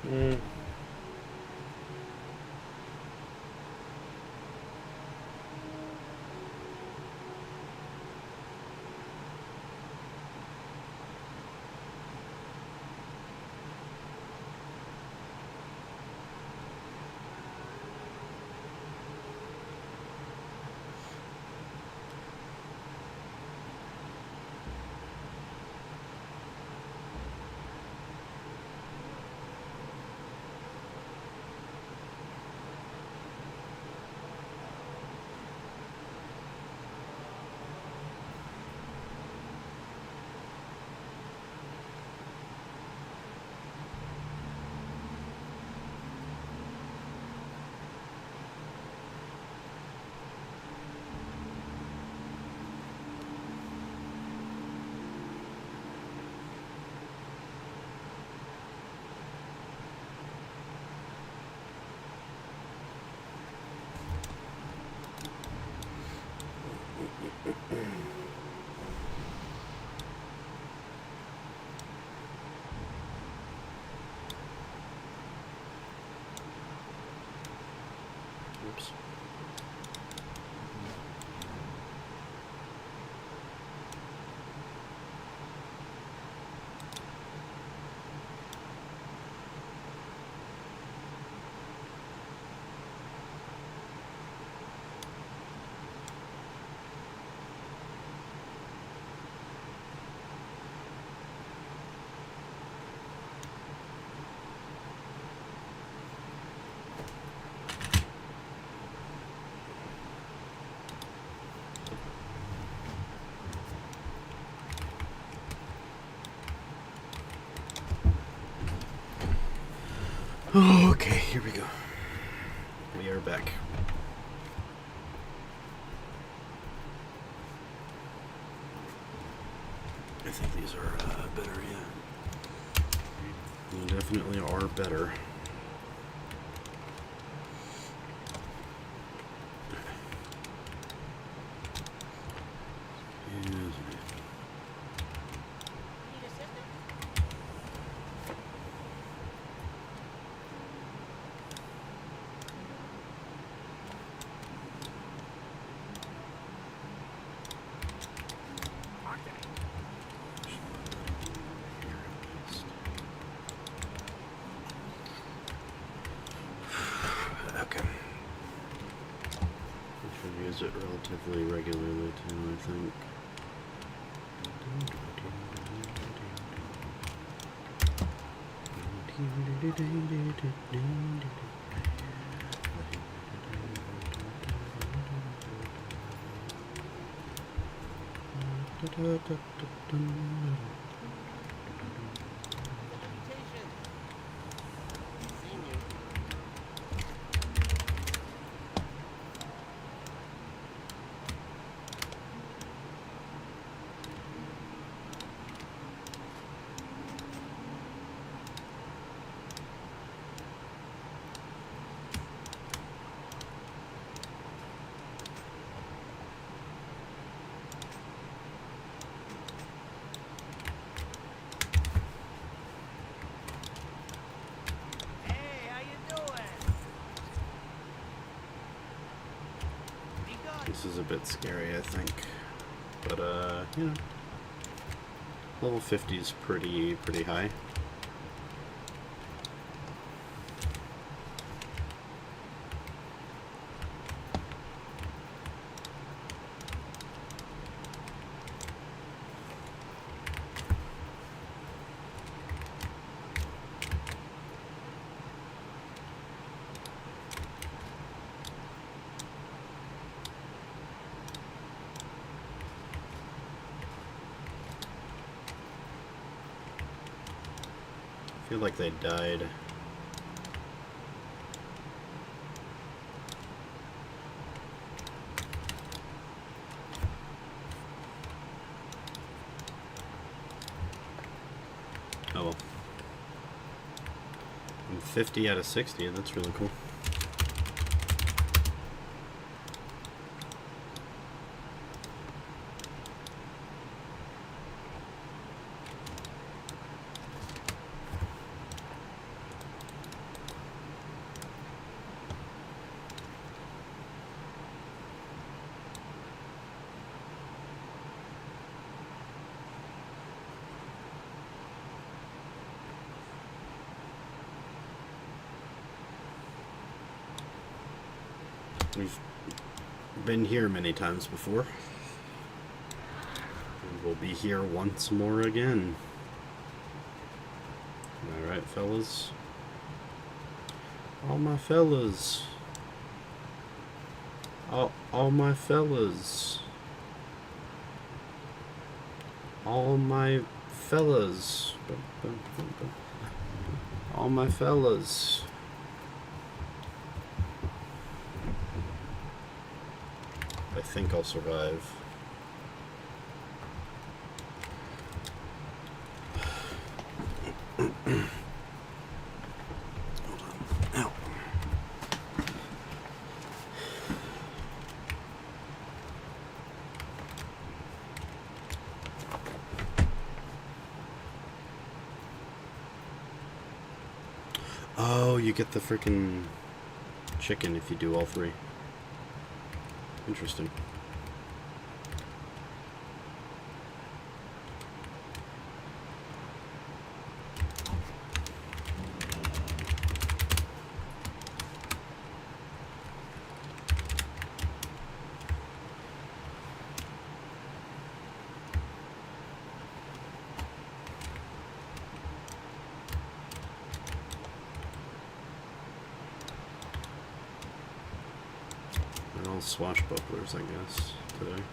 A: Mm. Okay, here we go. We are back. I think these are better, yeah. They definitely are better.
E: Need assistance?
A: Okay. I should use it relatively regularly too, I think.
D: Reputation. Seen you. Hey, how you doing? Be good.
A: This is a bit scary, I think. But, you know. Level 50 is pretty high. I feel like they died. Oh well. I'm 50 out of 60, and that's really cool. We've been here many times before. And we'll be here once more again. Alright, fellas. All my fellas. All my fellas. All my fellas. All my fellas. I think I'll survive. Hold on. Ow. Oh, you get the freaking chicken if you do all three. Interesting. They're all swashbucklers, I guess, today.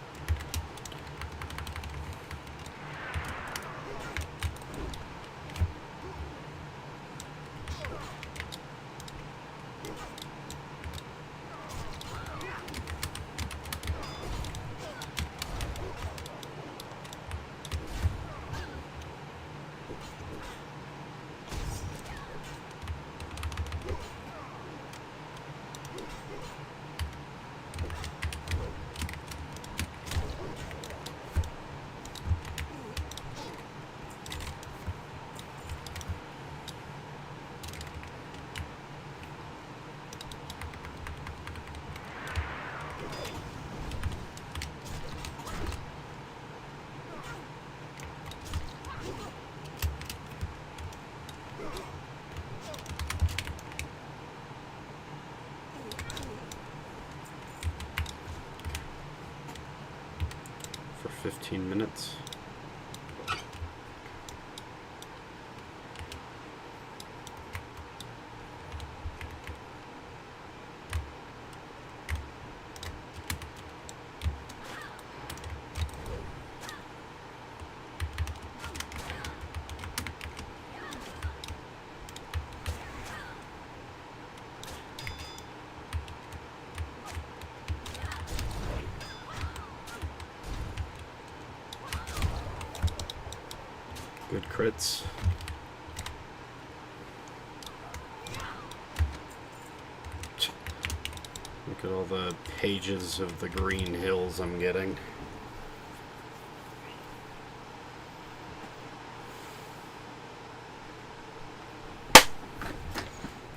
A: 15 minutes. Good crits. Look at all the pages of the green hills I'm getting.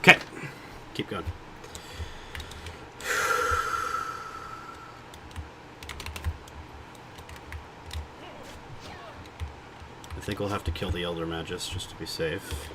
A: Okay, keep going. I think we'll have to kill the Elder Magus just to be safe.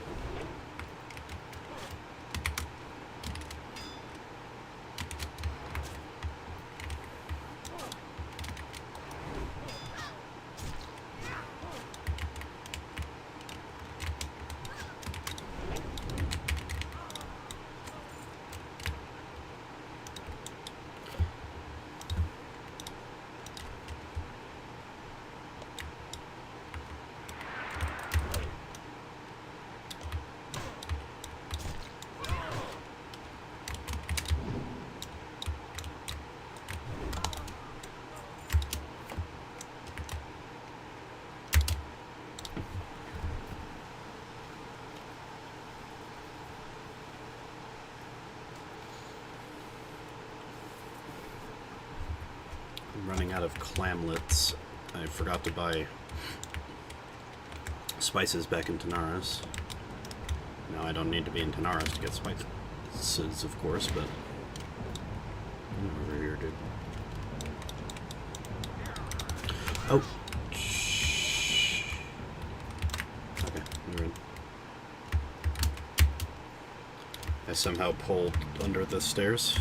A: I'm running out of clamlets. I forgot to buy spices back in Tanaris. Now I don't need to be in Tanaris to get spices, of course, but over here, dude. Oh, shh. Okay, you're in. I somehow pulled under the stairs.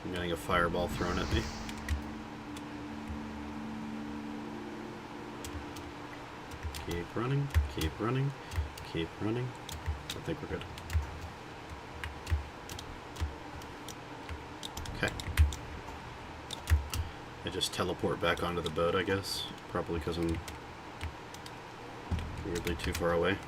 A: I'm getting a fireball thrown at me. Keep running, keep running, keep running. I think we're good. Okay. I just teleport back onto the boat, I guess. Probably because I'm weirdly too far away.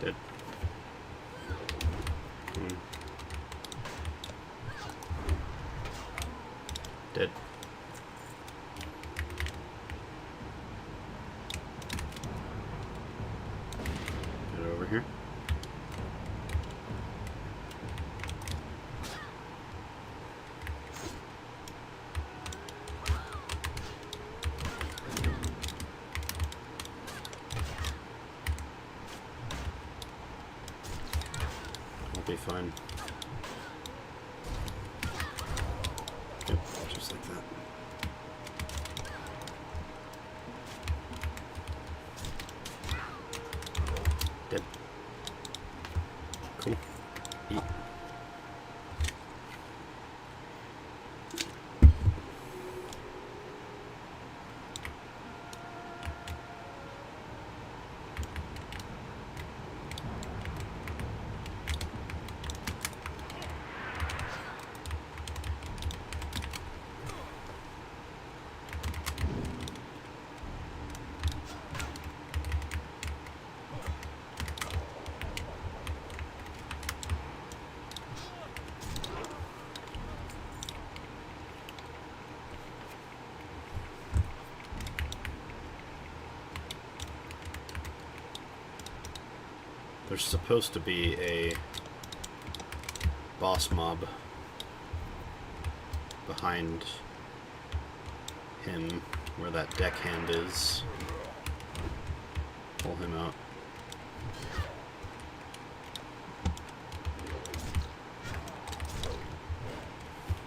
A: Dead. Dead. Get over here. Be fine. Yep, just like that. Dead. Cool. Eat. There's supposed to be a boss mob behind him, where that deckhand is. Pull him out.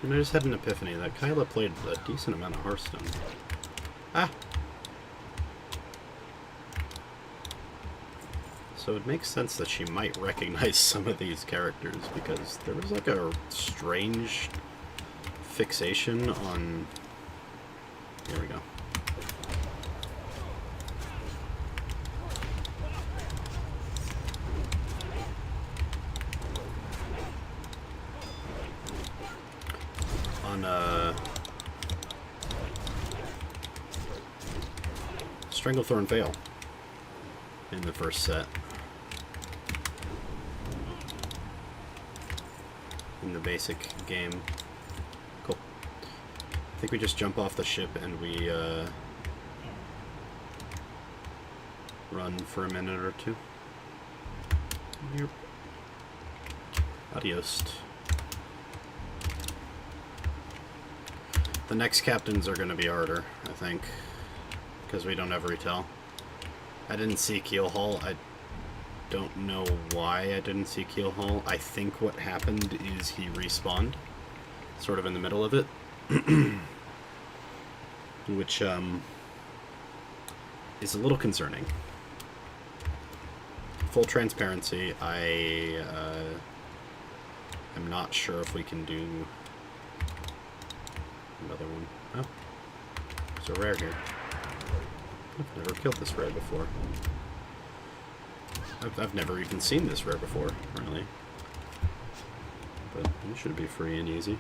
A: And I just had an epiphany that Kyla played a decent amount of Hearthstone. Ah! So it makes sense that she might recognize some of these characters, because there was like a strange fixation on... Here we go. On Stranglethorn Vale in the first set. In the basic game. Cool. I think we just jump off the ship and we run for a minute or two. Yep. Adios. The next captains are going to be harder, I think, because we don't have retell. I didn't see Keelhaul. I don't know why I didn't see Keelhaul. I think what happened is he respawned, sort of in the middle of it, which is a little concerning. Full transparency, I am not sure if we can do another one. Oh, there's a rare here. I've never killed this rare before. I've never even seen this rare before, really. But it should be free and easy.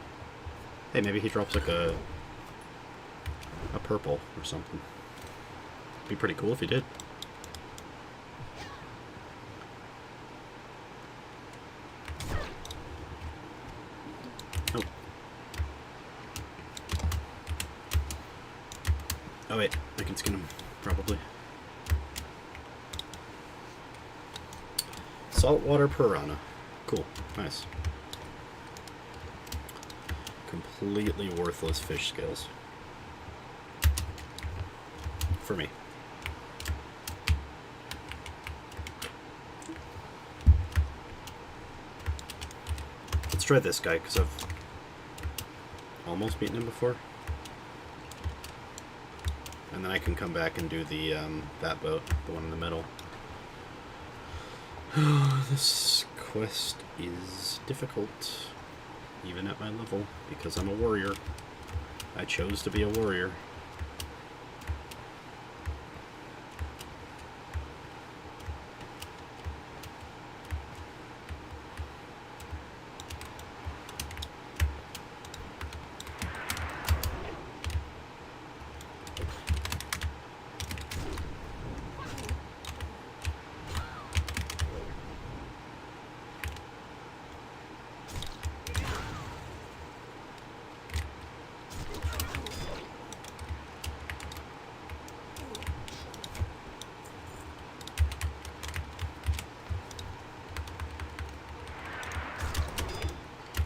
A: Hey, maybe he drops like a purple or something. Be pretty cool if he did. Oh. Oh wait, I can skin him, probably. Saltwater piranha. Cool. Nice. Completely worthless fish scales. For me. Let's try this guy, because I've almost beaten him before. And then I can come back and do the that boat, the one in the middle. This quest is difficult, even at my level, because I'm a warrior. I chose to be a warrior.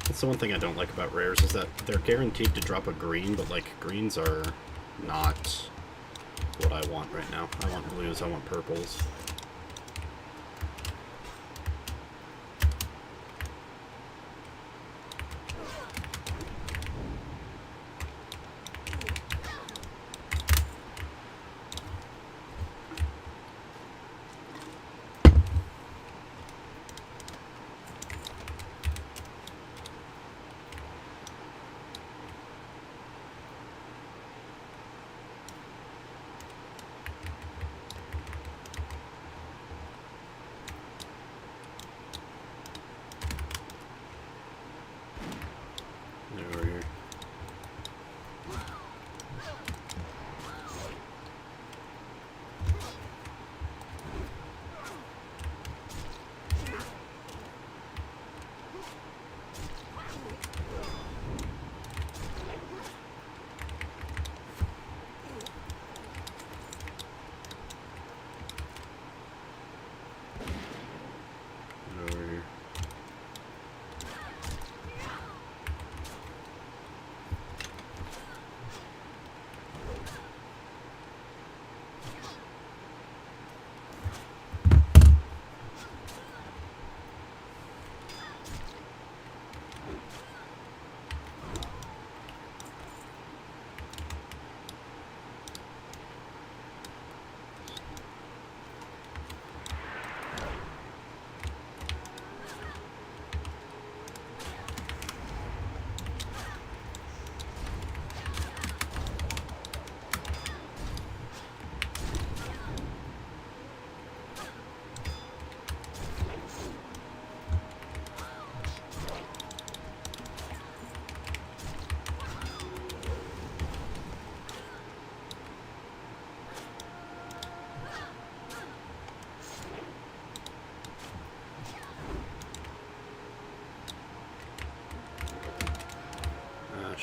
A: That's the one thing I don't like about rares, is that they're guaranteed to drop a green, but like greens are not what I want right now. I want blues, I want purples.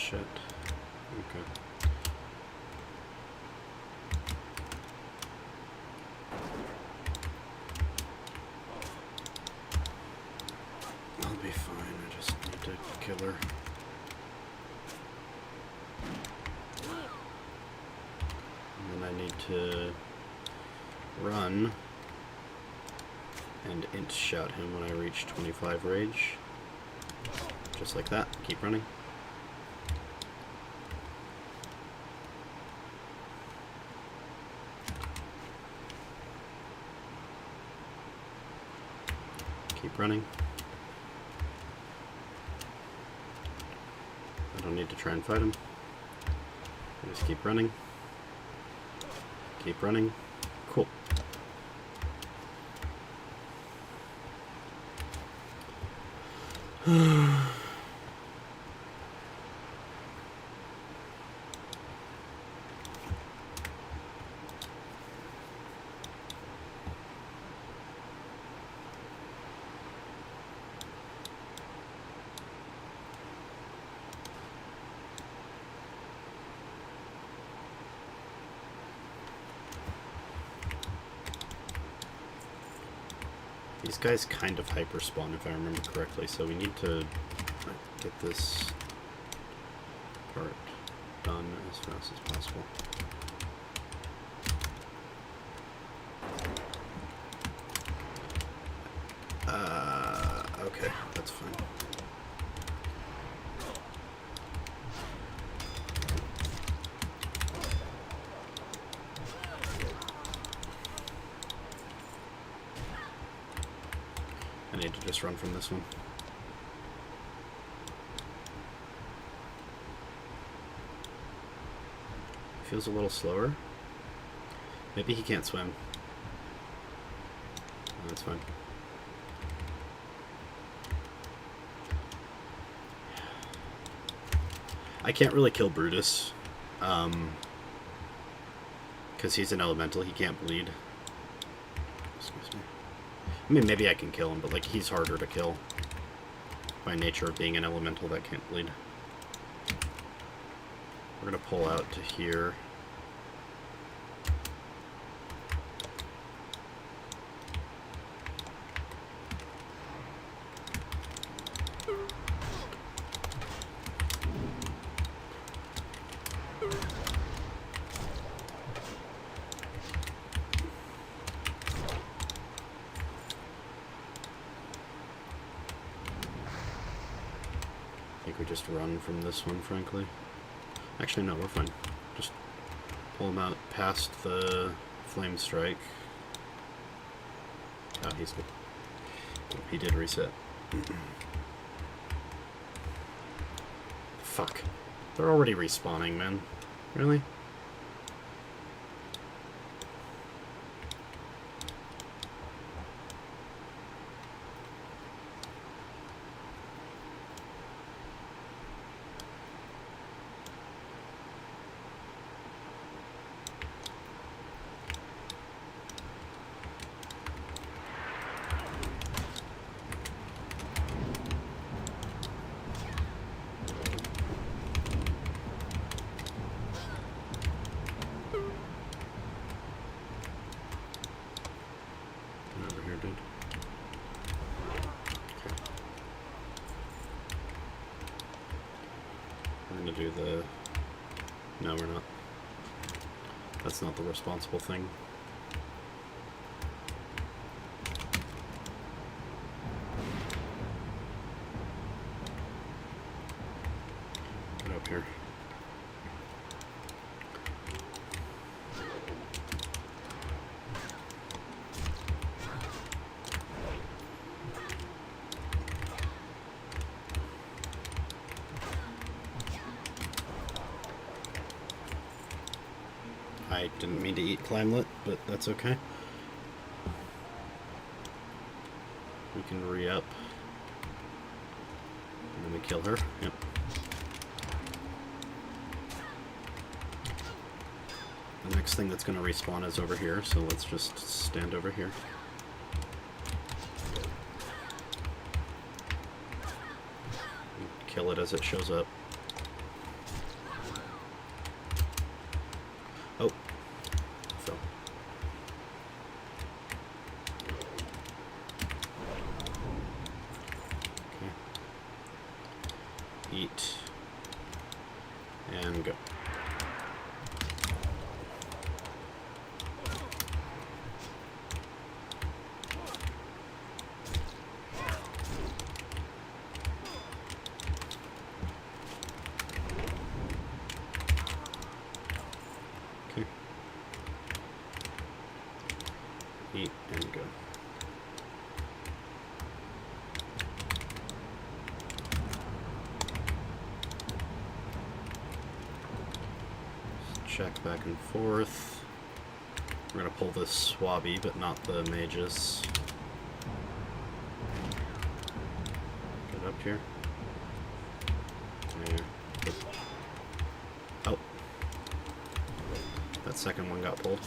A: shit. Okay. I'll be fine. I just need to kill her. And then I need to run and int shout him when I reach 25 rage. Just like that. Keep running. Keep running. I don't need to try and fight him. I just keep running. Keep running. Cool. These guys kind of hyper spawn if I remember correctly, so we need to get this part done as fast as possible. Okay, that's fine. I need to just run from this one. Feels a little slower. Maybe he can't swim. No, that's fine. I can't really kill Brutus. Because he's an elemental, he can't bleed. Excuse me. I mean, maybe I can kill him, but like he's harder to kill by nature of being an elemental that can't bleed. We're gonna pull out to here. I think we just run from this one, frankly. Actually, no, we're fine. Just pull him out past the flame strike. Oh, he's good. He did reset. Fuck. They're already respawning, man. Really? Over here, dude. Okay. We're gonna do the... No, we're not. That's not the responsible thing. Get up here. I didn't mean to eat Climelet, but that's okay. We can re-up. And then we kill her. Yep. The next thing that's going to respawn is over here, so let's just stand over here. Kill it as it shows up. Eat. And go. Okay. Eat and go. Check back and forth. We're gonna pull this swabby, but not the mages. Get up here. There. Oh. That second one got pulled.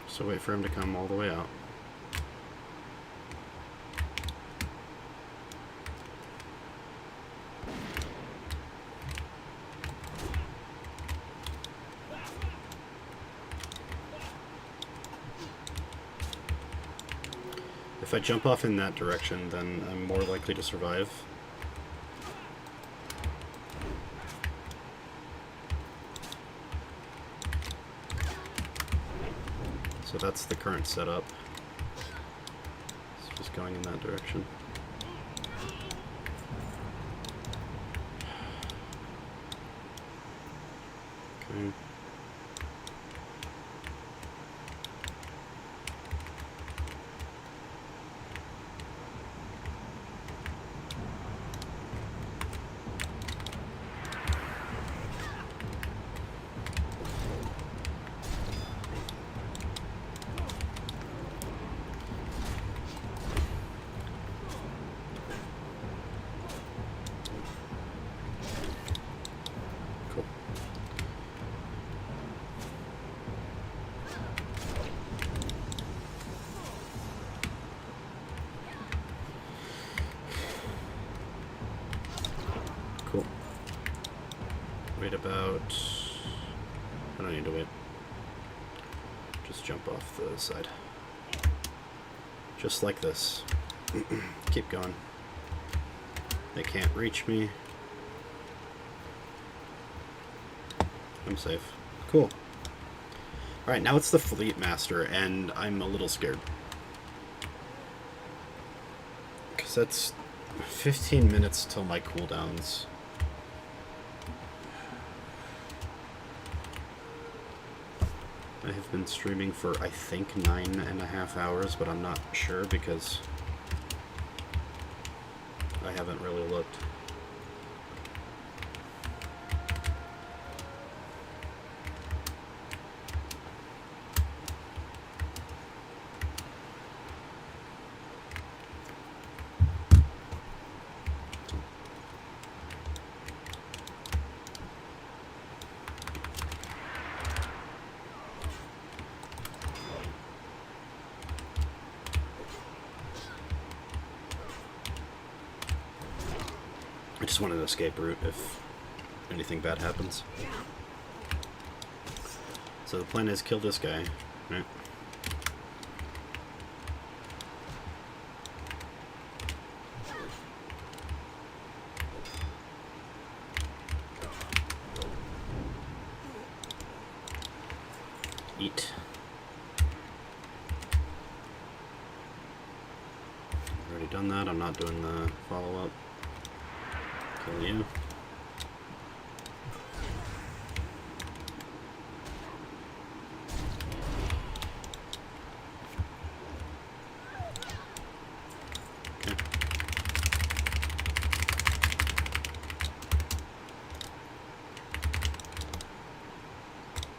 A: So wait for him to come all the way out. If I jump off in that direction, then I'm more likely to survive. So that's the current setup. It's just going in that direction. Okay. Cool. Cool. Wait about... I don't need to wait. Just jump off the side. Just like this. Keep going. They can't reach me. I'm safe. Cool. Alright, now it's the Fleet Master, and I'm a little scared. Because that's 15 minutes till my cooldowns. I have been streaming for, I think, 9.5 hours, but I'm not sure because I haven't really looked. I just want an escape route if anything bad happens. So the plan is kill this guy, right? Eat. I've already done that. I'm not doing the follow-up. Kill you. Okay.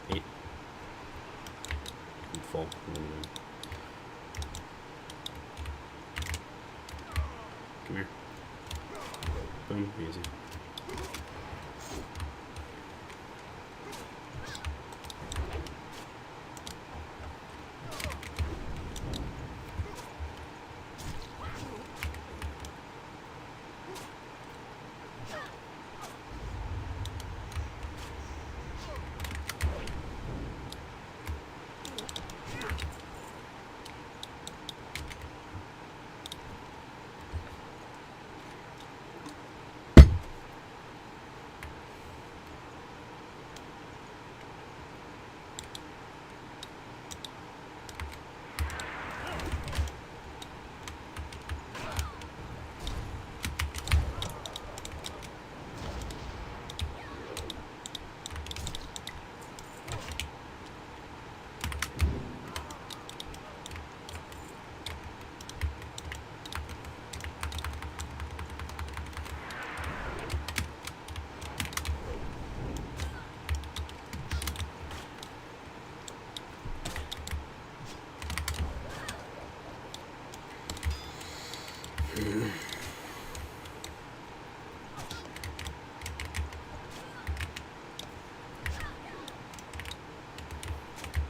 A: Eat. I'm full. Come here. Boom, easy.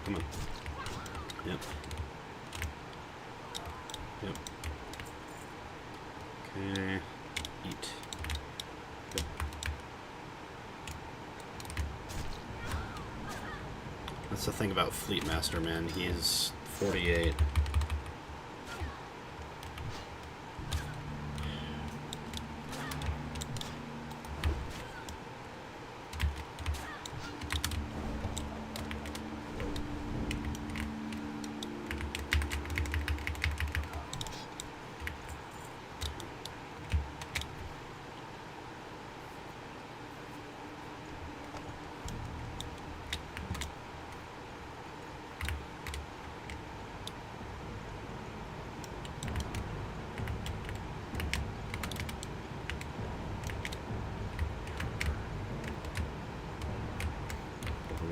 A: Come on. Yep. Yep. Okay. Eat. Good. That's the thing about Fleet Master, man. He's 48.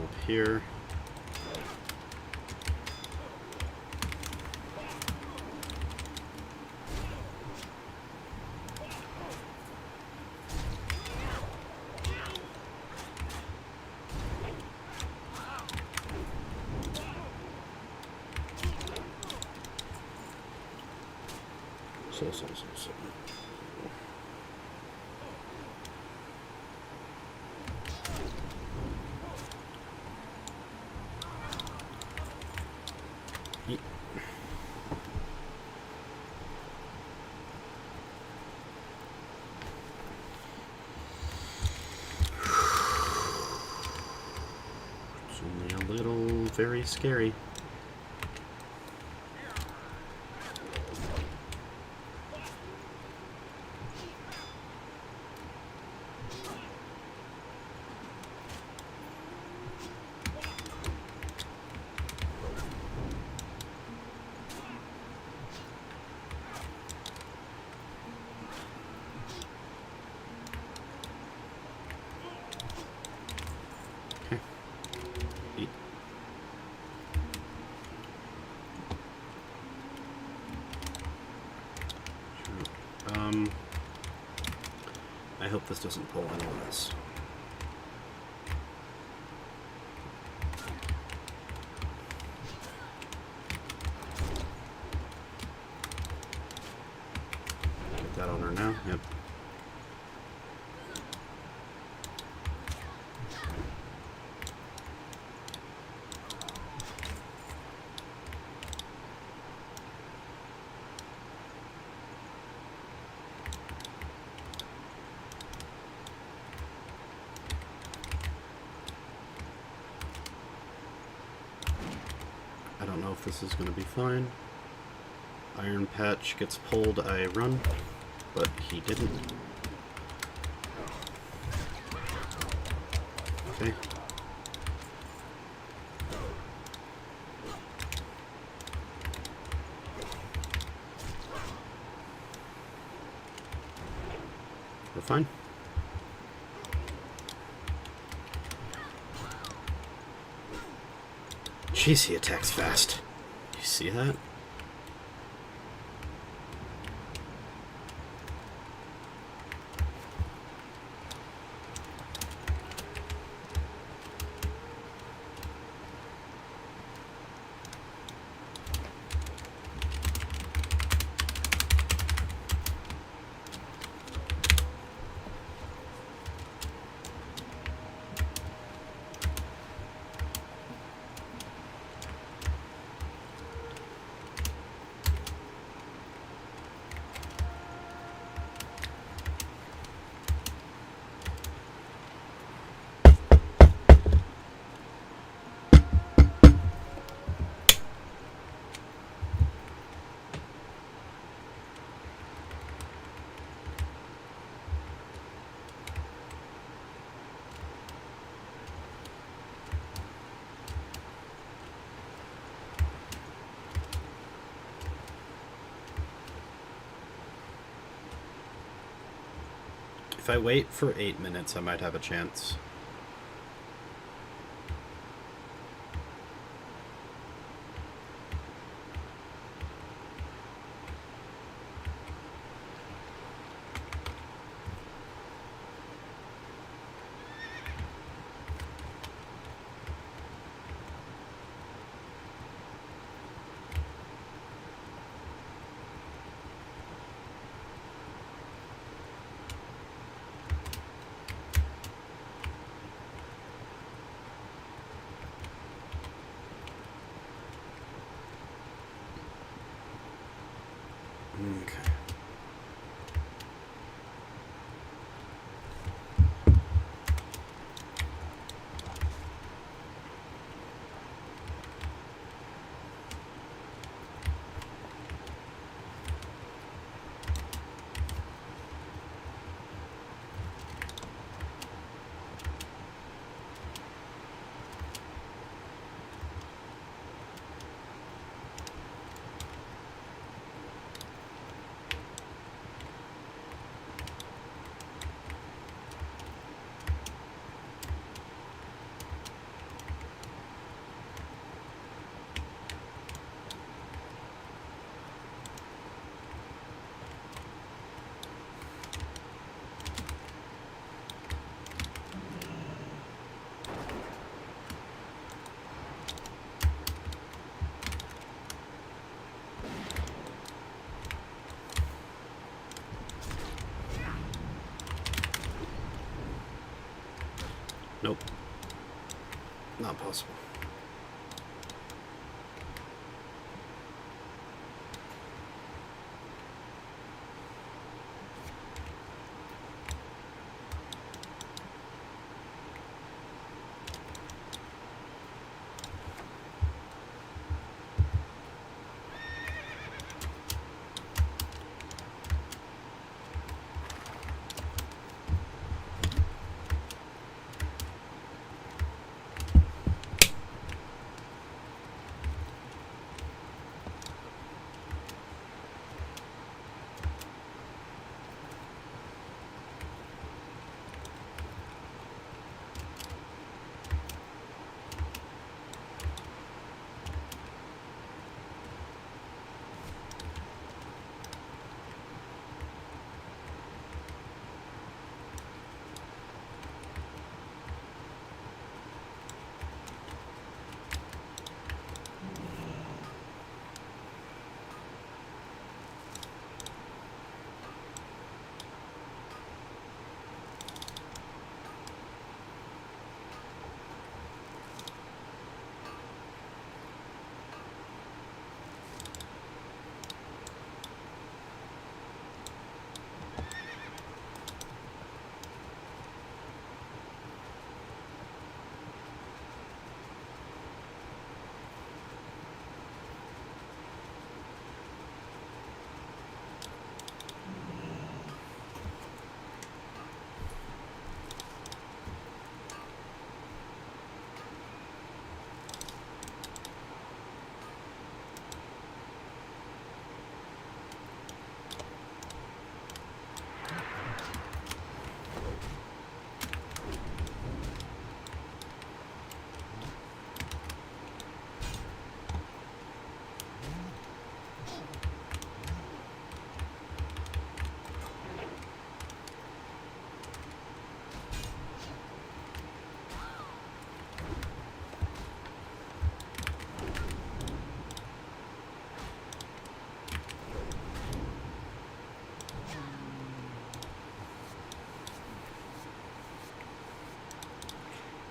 A: Up here. So. Eat. It's only a little very scary. Eat. Sure. I hope this doesn't pull any of this. Get that on her now. Yep. if this is going to be fine. Iron Patch gets pulled, I run, but he didn't. Okay. We're fine. Jeez, he attacks fast. You see that? If I wait for 8 minutes, I might have a chance. Okay. Nope. Not possible.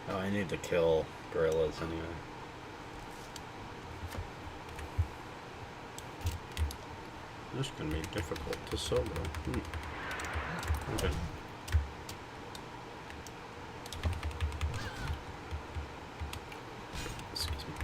A: Oh, I need to kill gorillas anyway. This can be difficult to solo. Okay. Excuse me.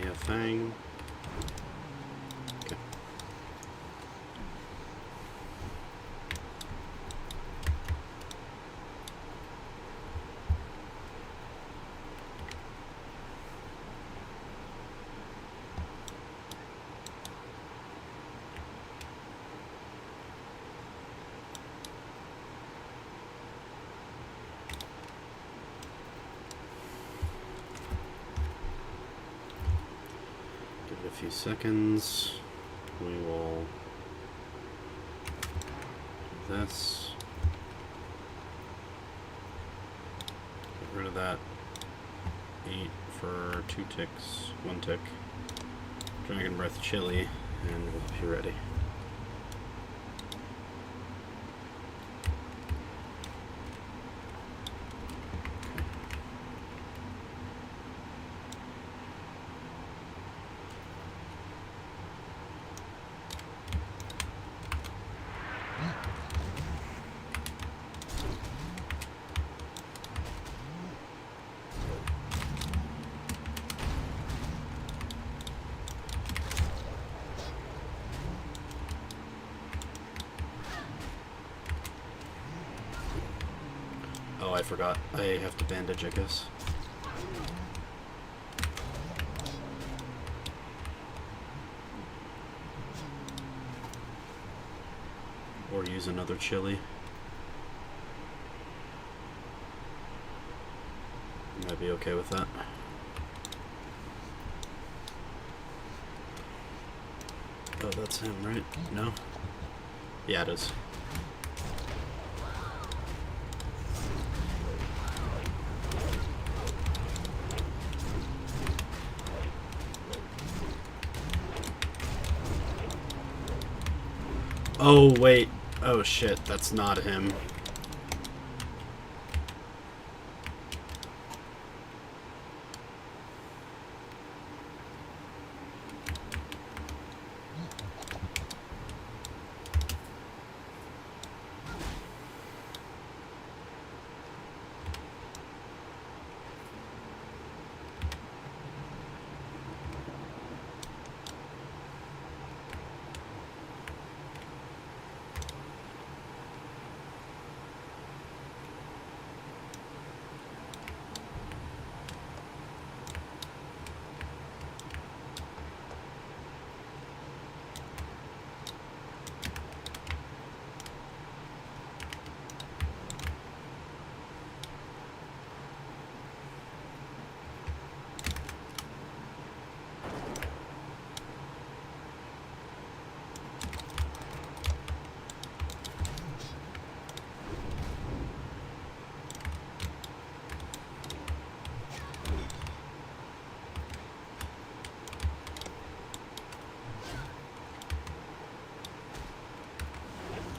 A: a thing. Okay. Give it a few seconds. We will do this. Get rid of that. 8 for 2 ticks, 1 tick. Dragon Breath Chili, and we'll be ready. Oh, I forgot. I have to bandage, I guess. Or use another chili. Might be okay with that. Oh, that's him, right? No? Yeah, it is. Oh, wait. Oh, shit. That's not him.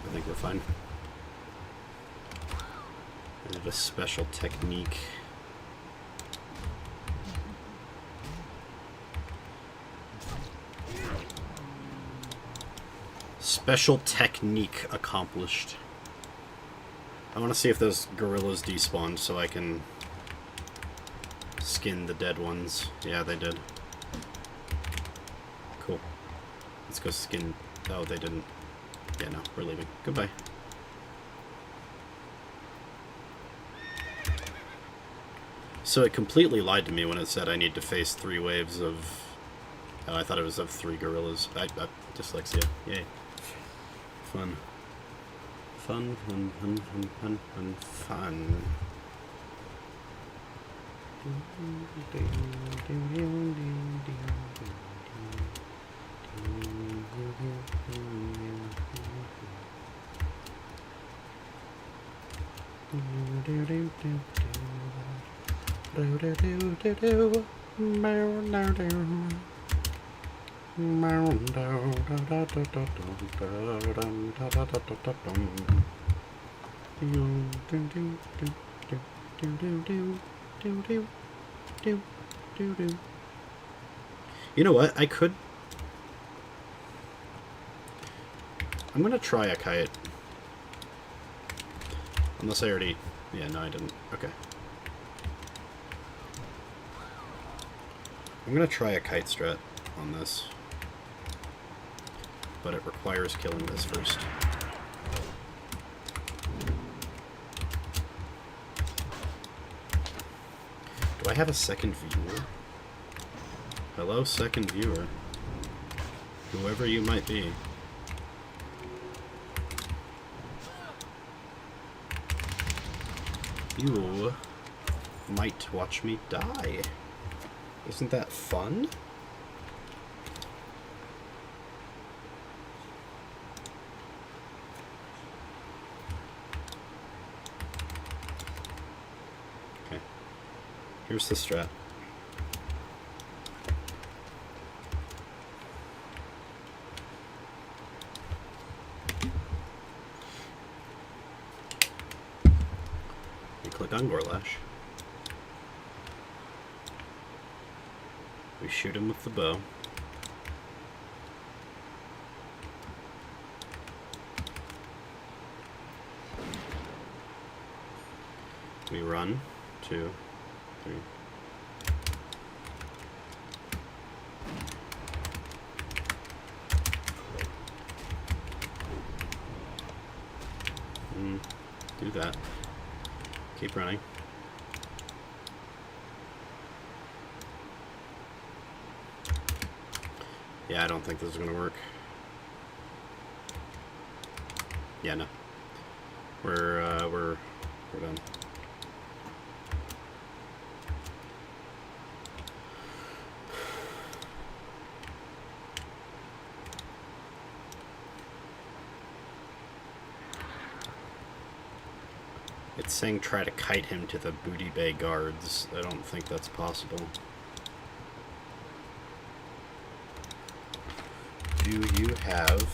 A: I think we're fine. I have a special technique. Special technique accomplished. I want to see if those gorillas despawned so I can skin the dead ones. Yeah, they did. Cool. Let's go skin... Oh, they didn't. Yeah, no, we're leaving. Goodbye. So it completely lied to me when it said I need to face 3 waves of... Oh, I thought it was of 3 gorillas. Dyslexia. Yay. Fun. Fun, fun, fun, fun, fun, fun, fun. You know what? I could... I'm gonna try a kite. Unless I already... Yeah, no, I didn't. Okay. I'm gonna try a kite strat on this, but it requires killing this first. Do I have a second viewer? Hello, second viewer. Whoever you might be. You might watch me die. Isn't that fun? Okay. Here's the strat. You click on Gorlash. We shoot him with the bow. We run. 2, 3. Do that. Keep running. Yeah, I don't think this is gonna work. Yeah, no. We're done. It's saying try to kite him to the Booty Bay guards. I don't think that's possible. Do you have...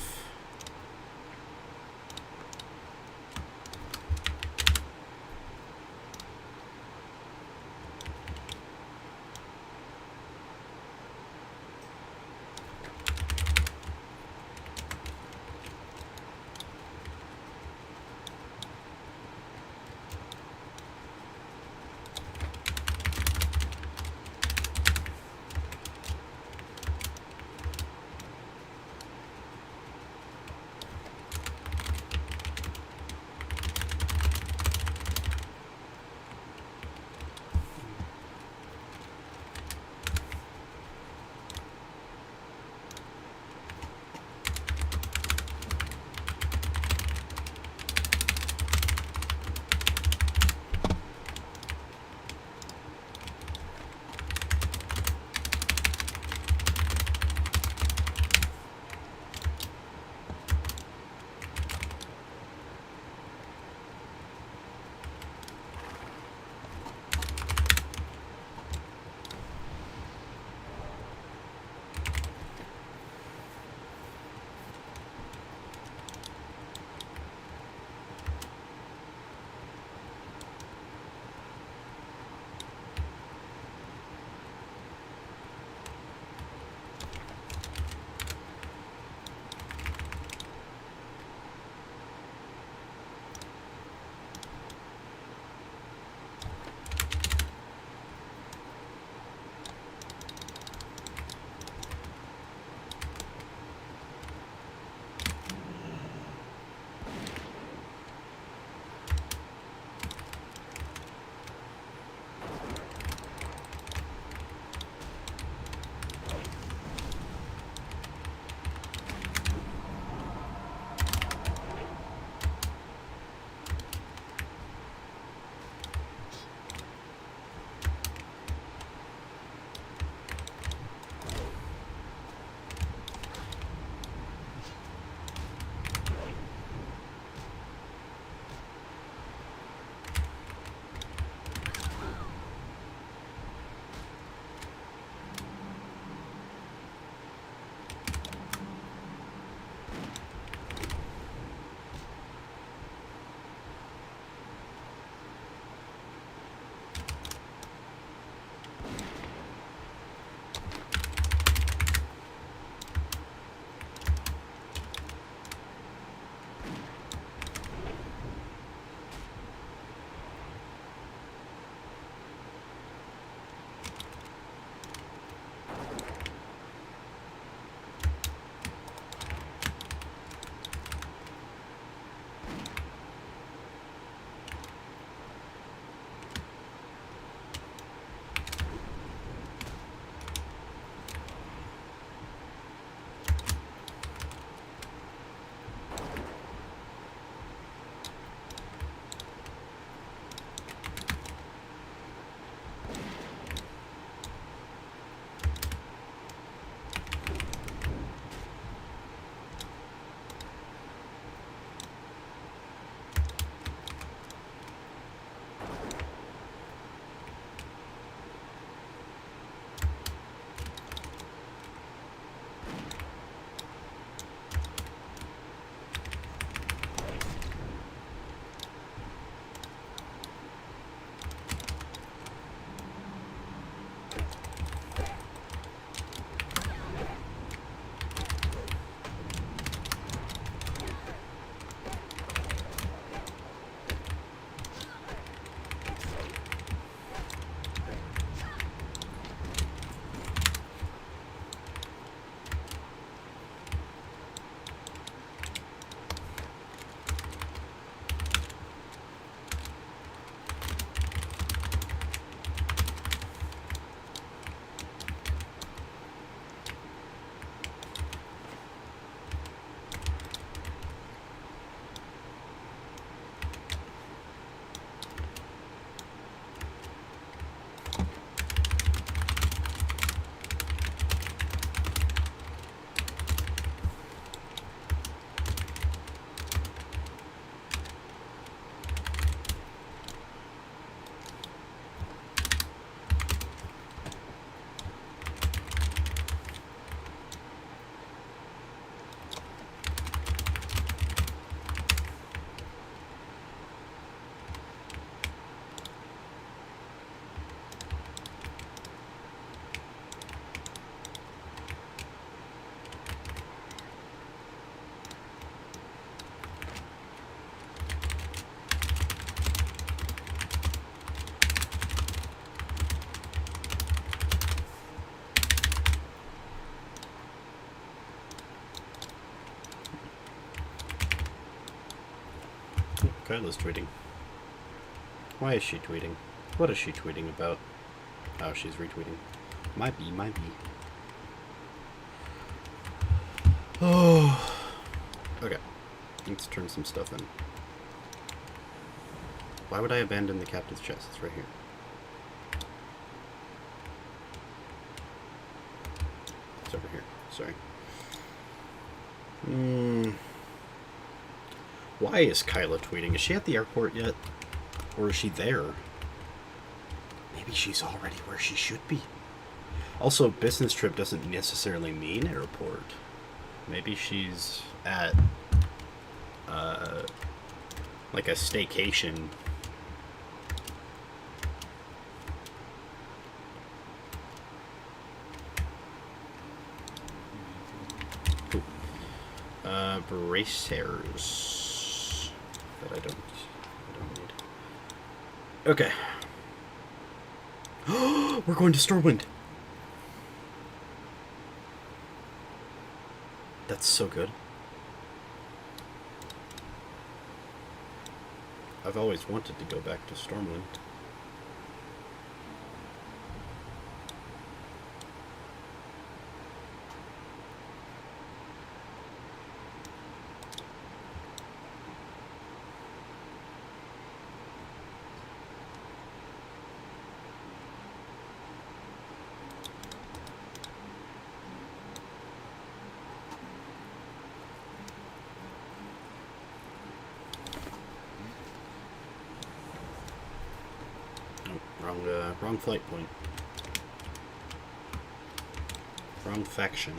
A: Kyla's tweeting. Why is she tweeting? What is she tweeting about? Oh, she's retweeting. Might be. Oh. Okay. Let's turn some stuff in. Why would I abandon the captain's chest? It's right here. It's over here. Sorry. Why is Kyla tweeting? Is she at the airport yet? Or is she there? Maybe she's already where she should be. Also, business trip doesn't necessarily mean airport. Maybe she's at, like a staycation. Cool. Bracers. That I don't need. Okay. We're going to Stormwind. That's so good. I've always wanted to go back to Stormwind. Wrong flight point. Wrong faction.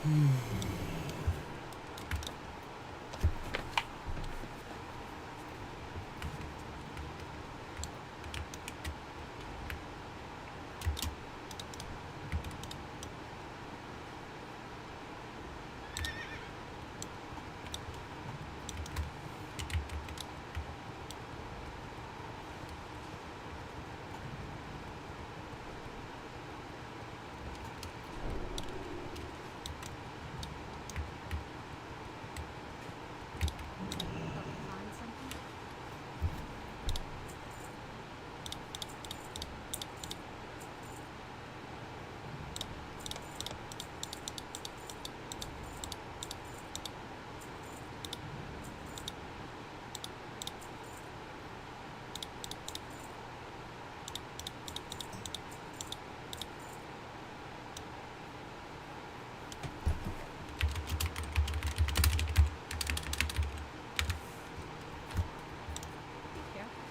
B: Find something? Be careful.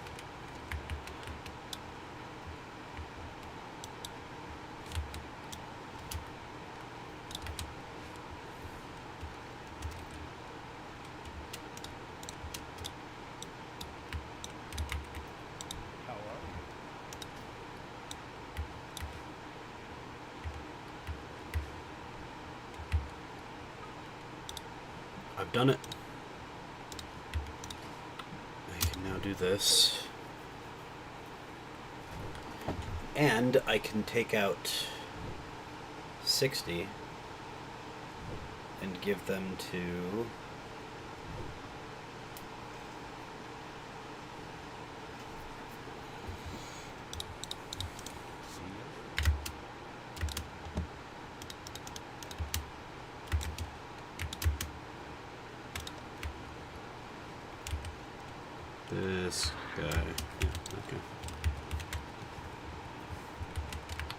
C: How are you?
A: I've done it. I can now do this. And I can take out 60 and give them to
C: See ya.
A: this guy. Yeah, okay.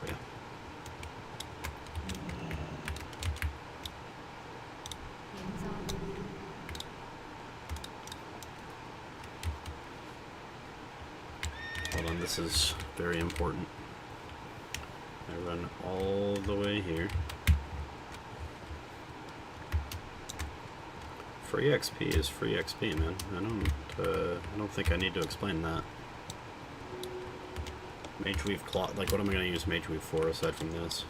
A: Yeah.
B: Hands on.
A: Hold on, this is very important. I run all the way here. Free XP is free XP, man. I don't think I need to explain that. Mage Weave cloth. Like, what am I gonna use Mage Weave for aside from this?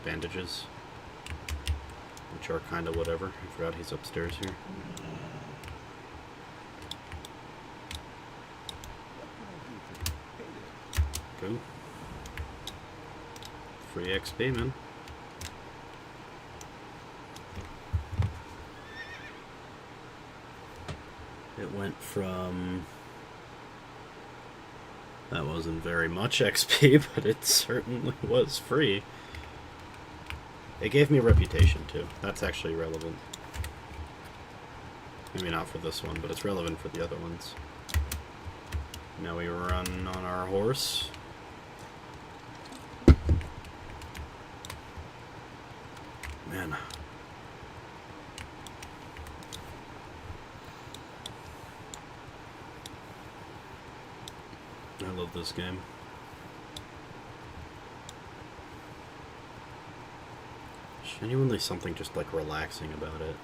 A: Bandages, which are kind of whatever. I forgot he's upstairs here.
C: What can I do for you? Hey there.
A: Cool. Free XP, man. It went from... That wasn't very much XP, but it certainly was free. It gave me reputation, too. That's actually relevant. Maybe not for this one, but it's relevant for the other ones. Now we run on our horse. Man. I love this game. There's genuinely something just like relaxing about it.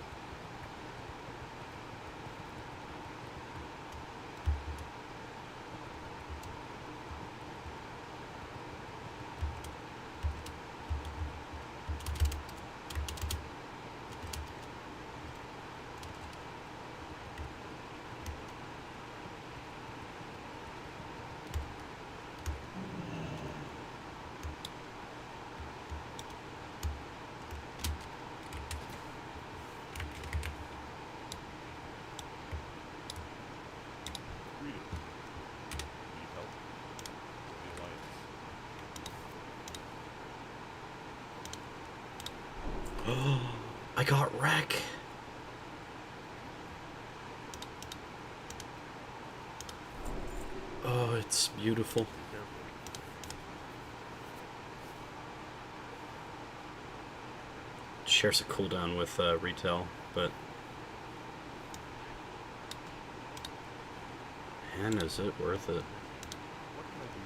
C: Greetings. Need help? The Alliance.
A: I got wreck. Oh, it's beautiful.
C: Be careful.
A: Shares a cooldown with retail, but man, is it worth it?
C: What can I do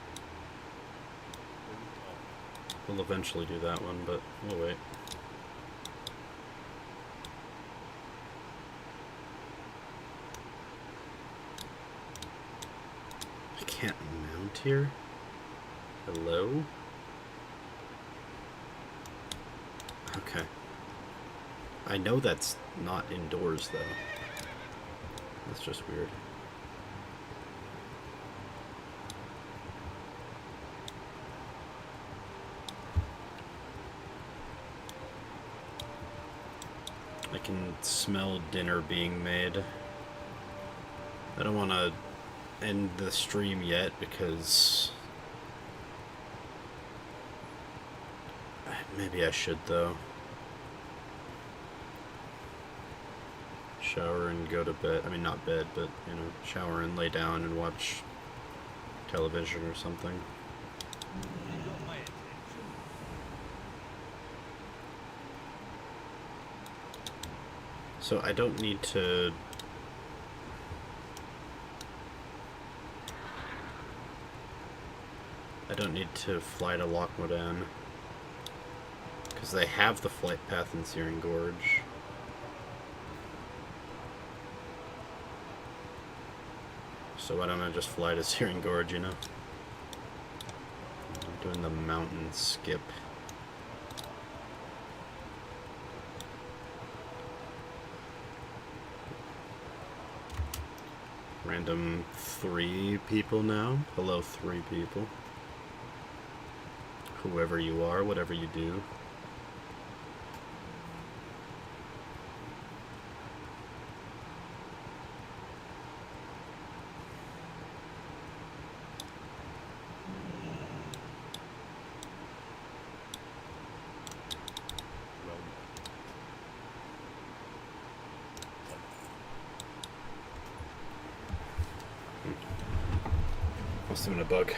C: for
A: We'll eventually do that one, but we'll wait. I can't mount here? Hello? Okay. I know that's not indoors, though. That's just weird. I can smell dinner being made. I don't want to end the stream yet because maybe I should, though. Shower and go to bed. I mean, not bed, but, you know, shower and lay down and watch television or something.
C: You got my attention.
A: So I don't need to... I don't need to fly to Lochmodan, because they have the flight path in Searing Gorge. So why don't I just fly to Searing Gorge, you know? I'm doing the mountain skip. Random 3 people now. Hello, 3 people. Whoever you are, whatever you do. Must have been a bug.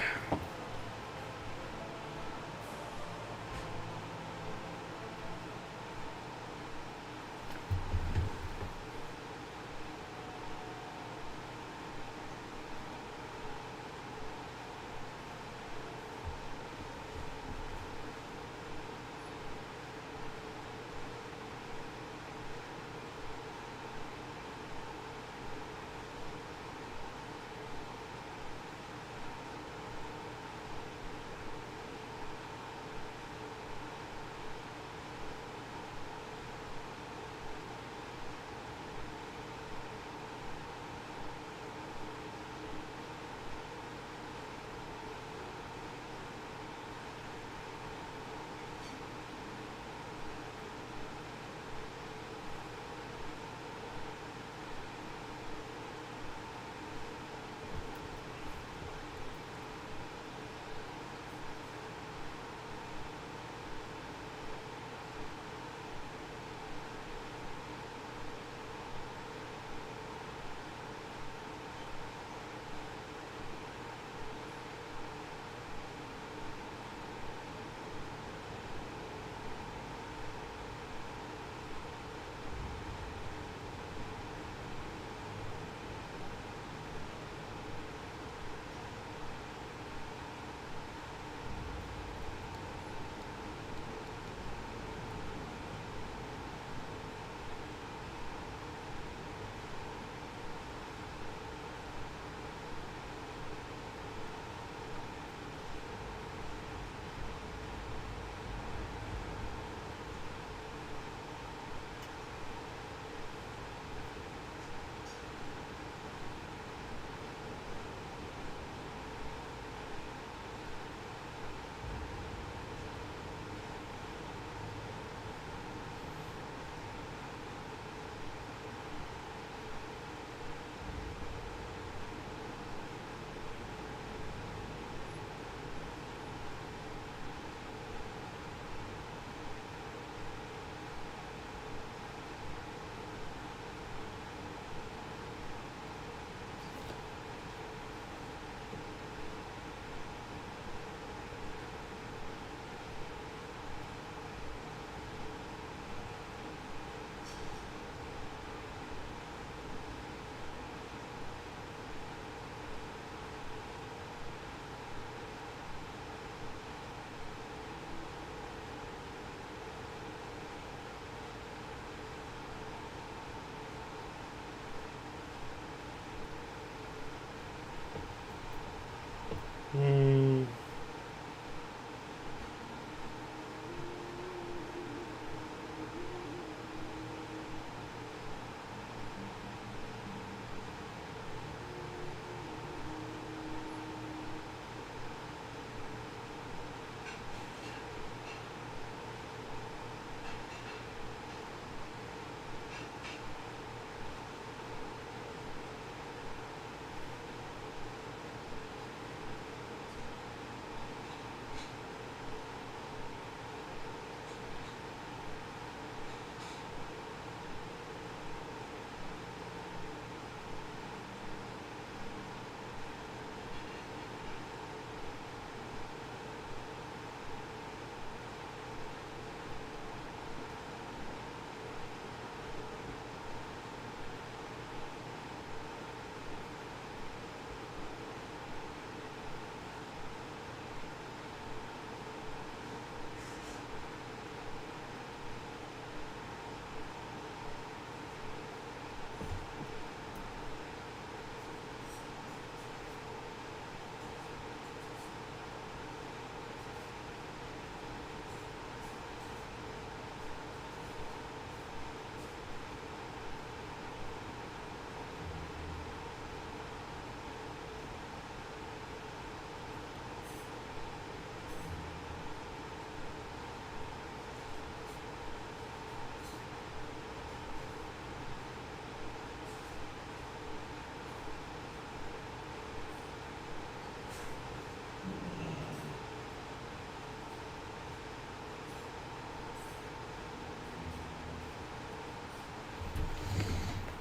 A: Hmm.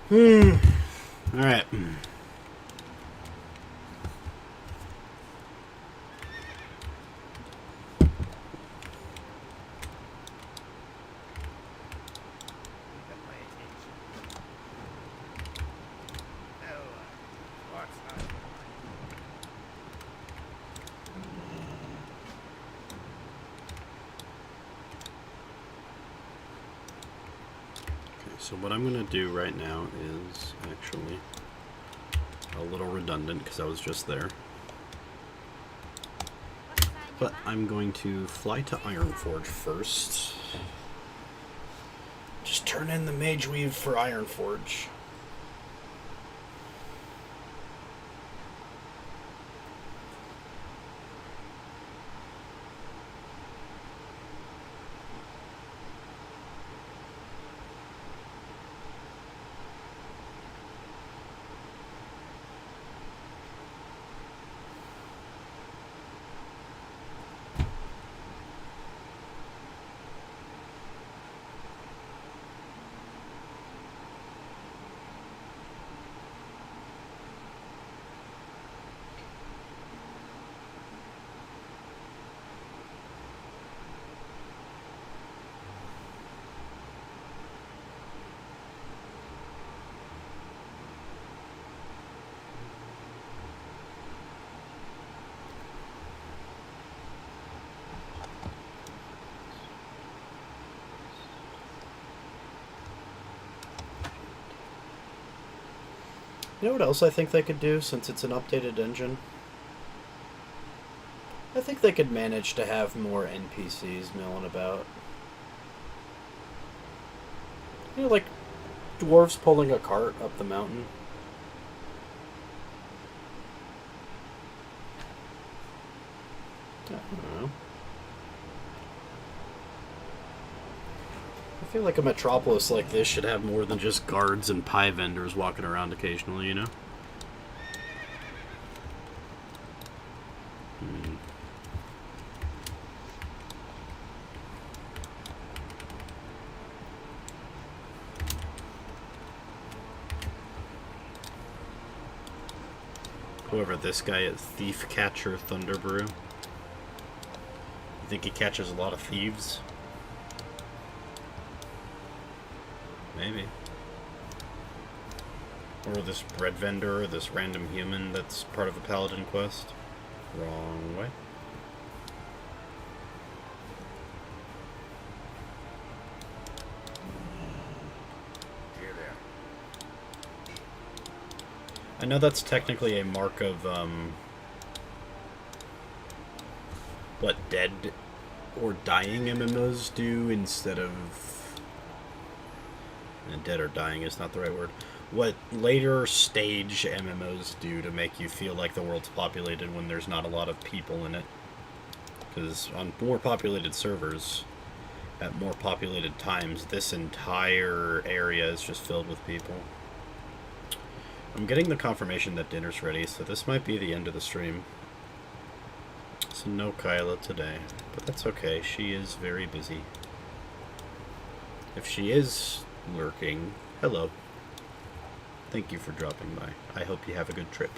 A: Hmm. All right.
F: Got my attention. No, what's not
A: Okay, so what I'm going to do right now is actually a little redundant because I was just there.
B: What's on your
A: But
B: mind?
A: I'm going to fly to Ironforge first. Just turn in the Mage Weave for Ironforge. You know what else I think they could do since it's an updated engine? I think they could manage to have more NPCs milling about. You know, like dwarves pulling a cart up the mountain. I don't know. I feel like a metropolis like this should have more than just guards and pie vendors walking around occasionally, you know? Hmm. Whoever this guy is, Thief Catcher Thunderbrew. You think he catches a lot of thieves? Maybe. Or this bread vendor, or this random human that's part of a paladin quest. Wrong way.
F: here there?
A: I know that's technically a mark of, what dead or dying MMOs do instead of... dead or dying is not the right word. What later stage MMOs do to make you feel like the world's populated when there's not a lot of people in it. Because on more populated servers, at more populated times, this entire area is just filled with people. I'm getting the confirmation that dinner's ready, so this might be the end of the stream. So no Kyla today, but that's okay. She is very busy. If she is lurking, hello. Thank you for dropping by. I hope you have a good trip.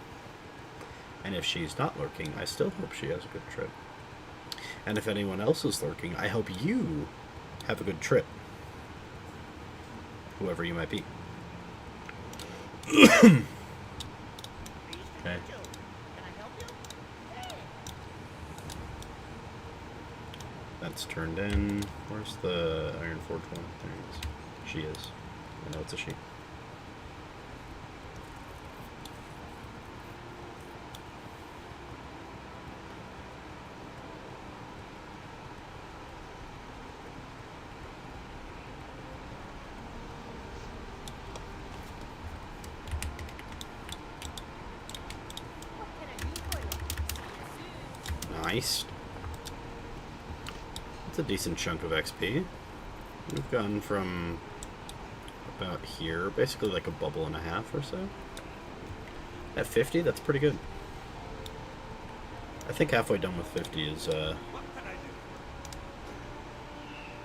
A: And if she's not lurking, I still hope she has a good trip. And if anyone else is lurking, I hope you have a good trip. Whoever you might be. Okay.
E: Can I help you? Hey.
A: That's turned in. Where's the Iron Forge one? There it is. She is. I know it's a she.
E: What can I do for you? See you soon.
A: Nice. That's a decent chunk of XP. We've gone from about here, basically like a bubble and a half or so. At 50, that's pretty good. I think halfway done with 50 is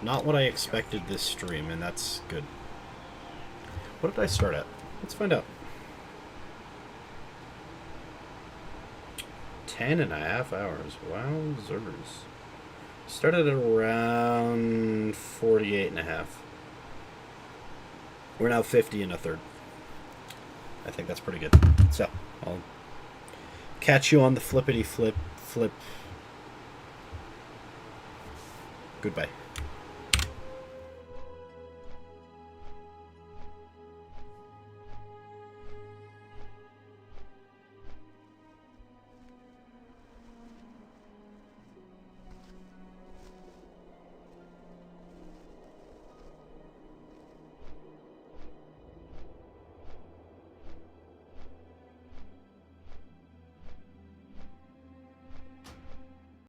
A: not what I expected this stream, and that's good. What did I start at? Let's find out. 10.5 hours. Wowzers. Started at around 48.5. We're now 50 and a third. I think that's pretty good. So, I'll catch you on the flippity flip. Goodbye.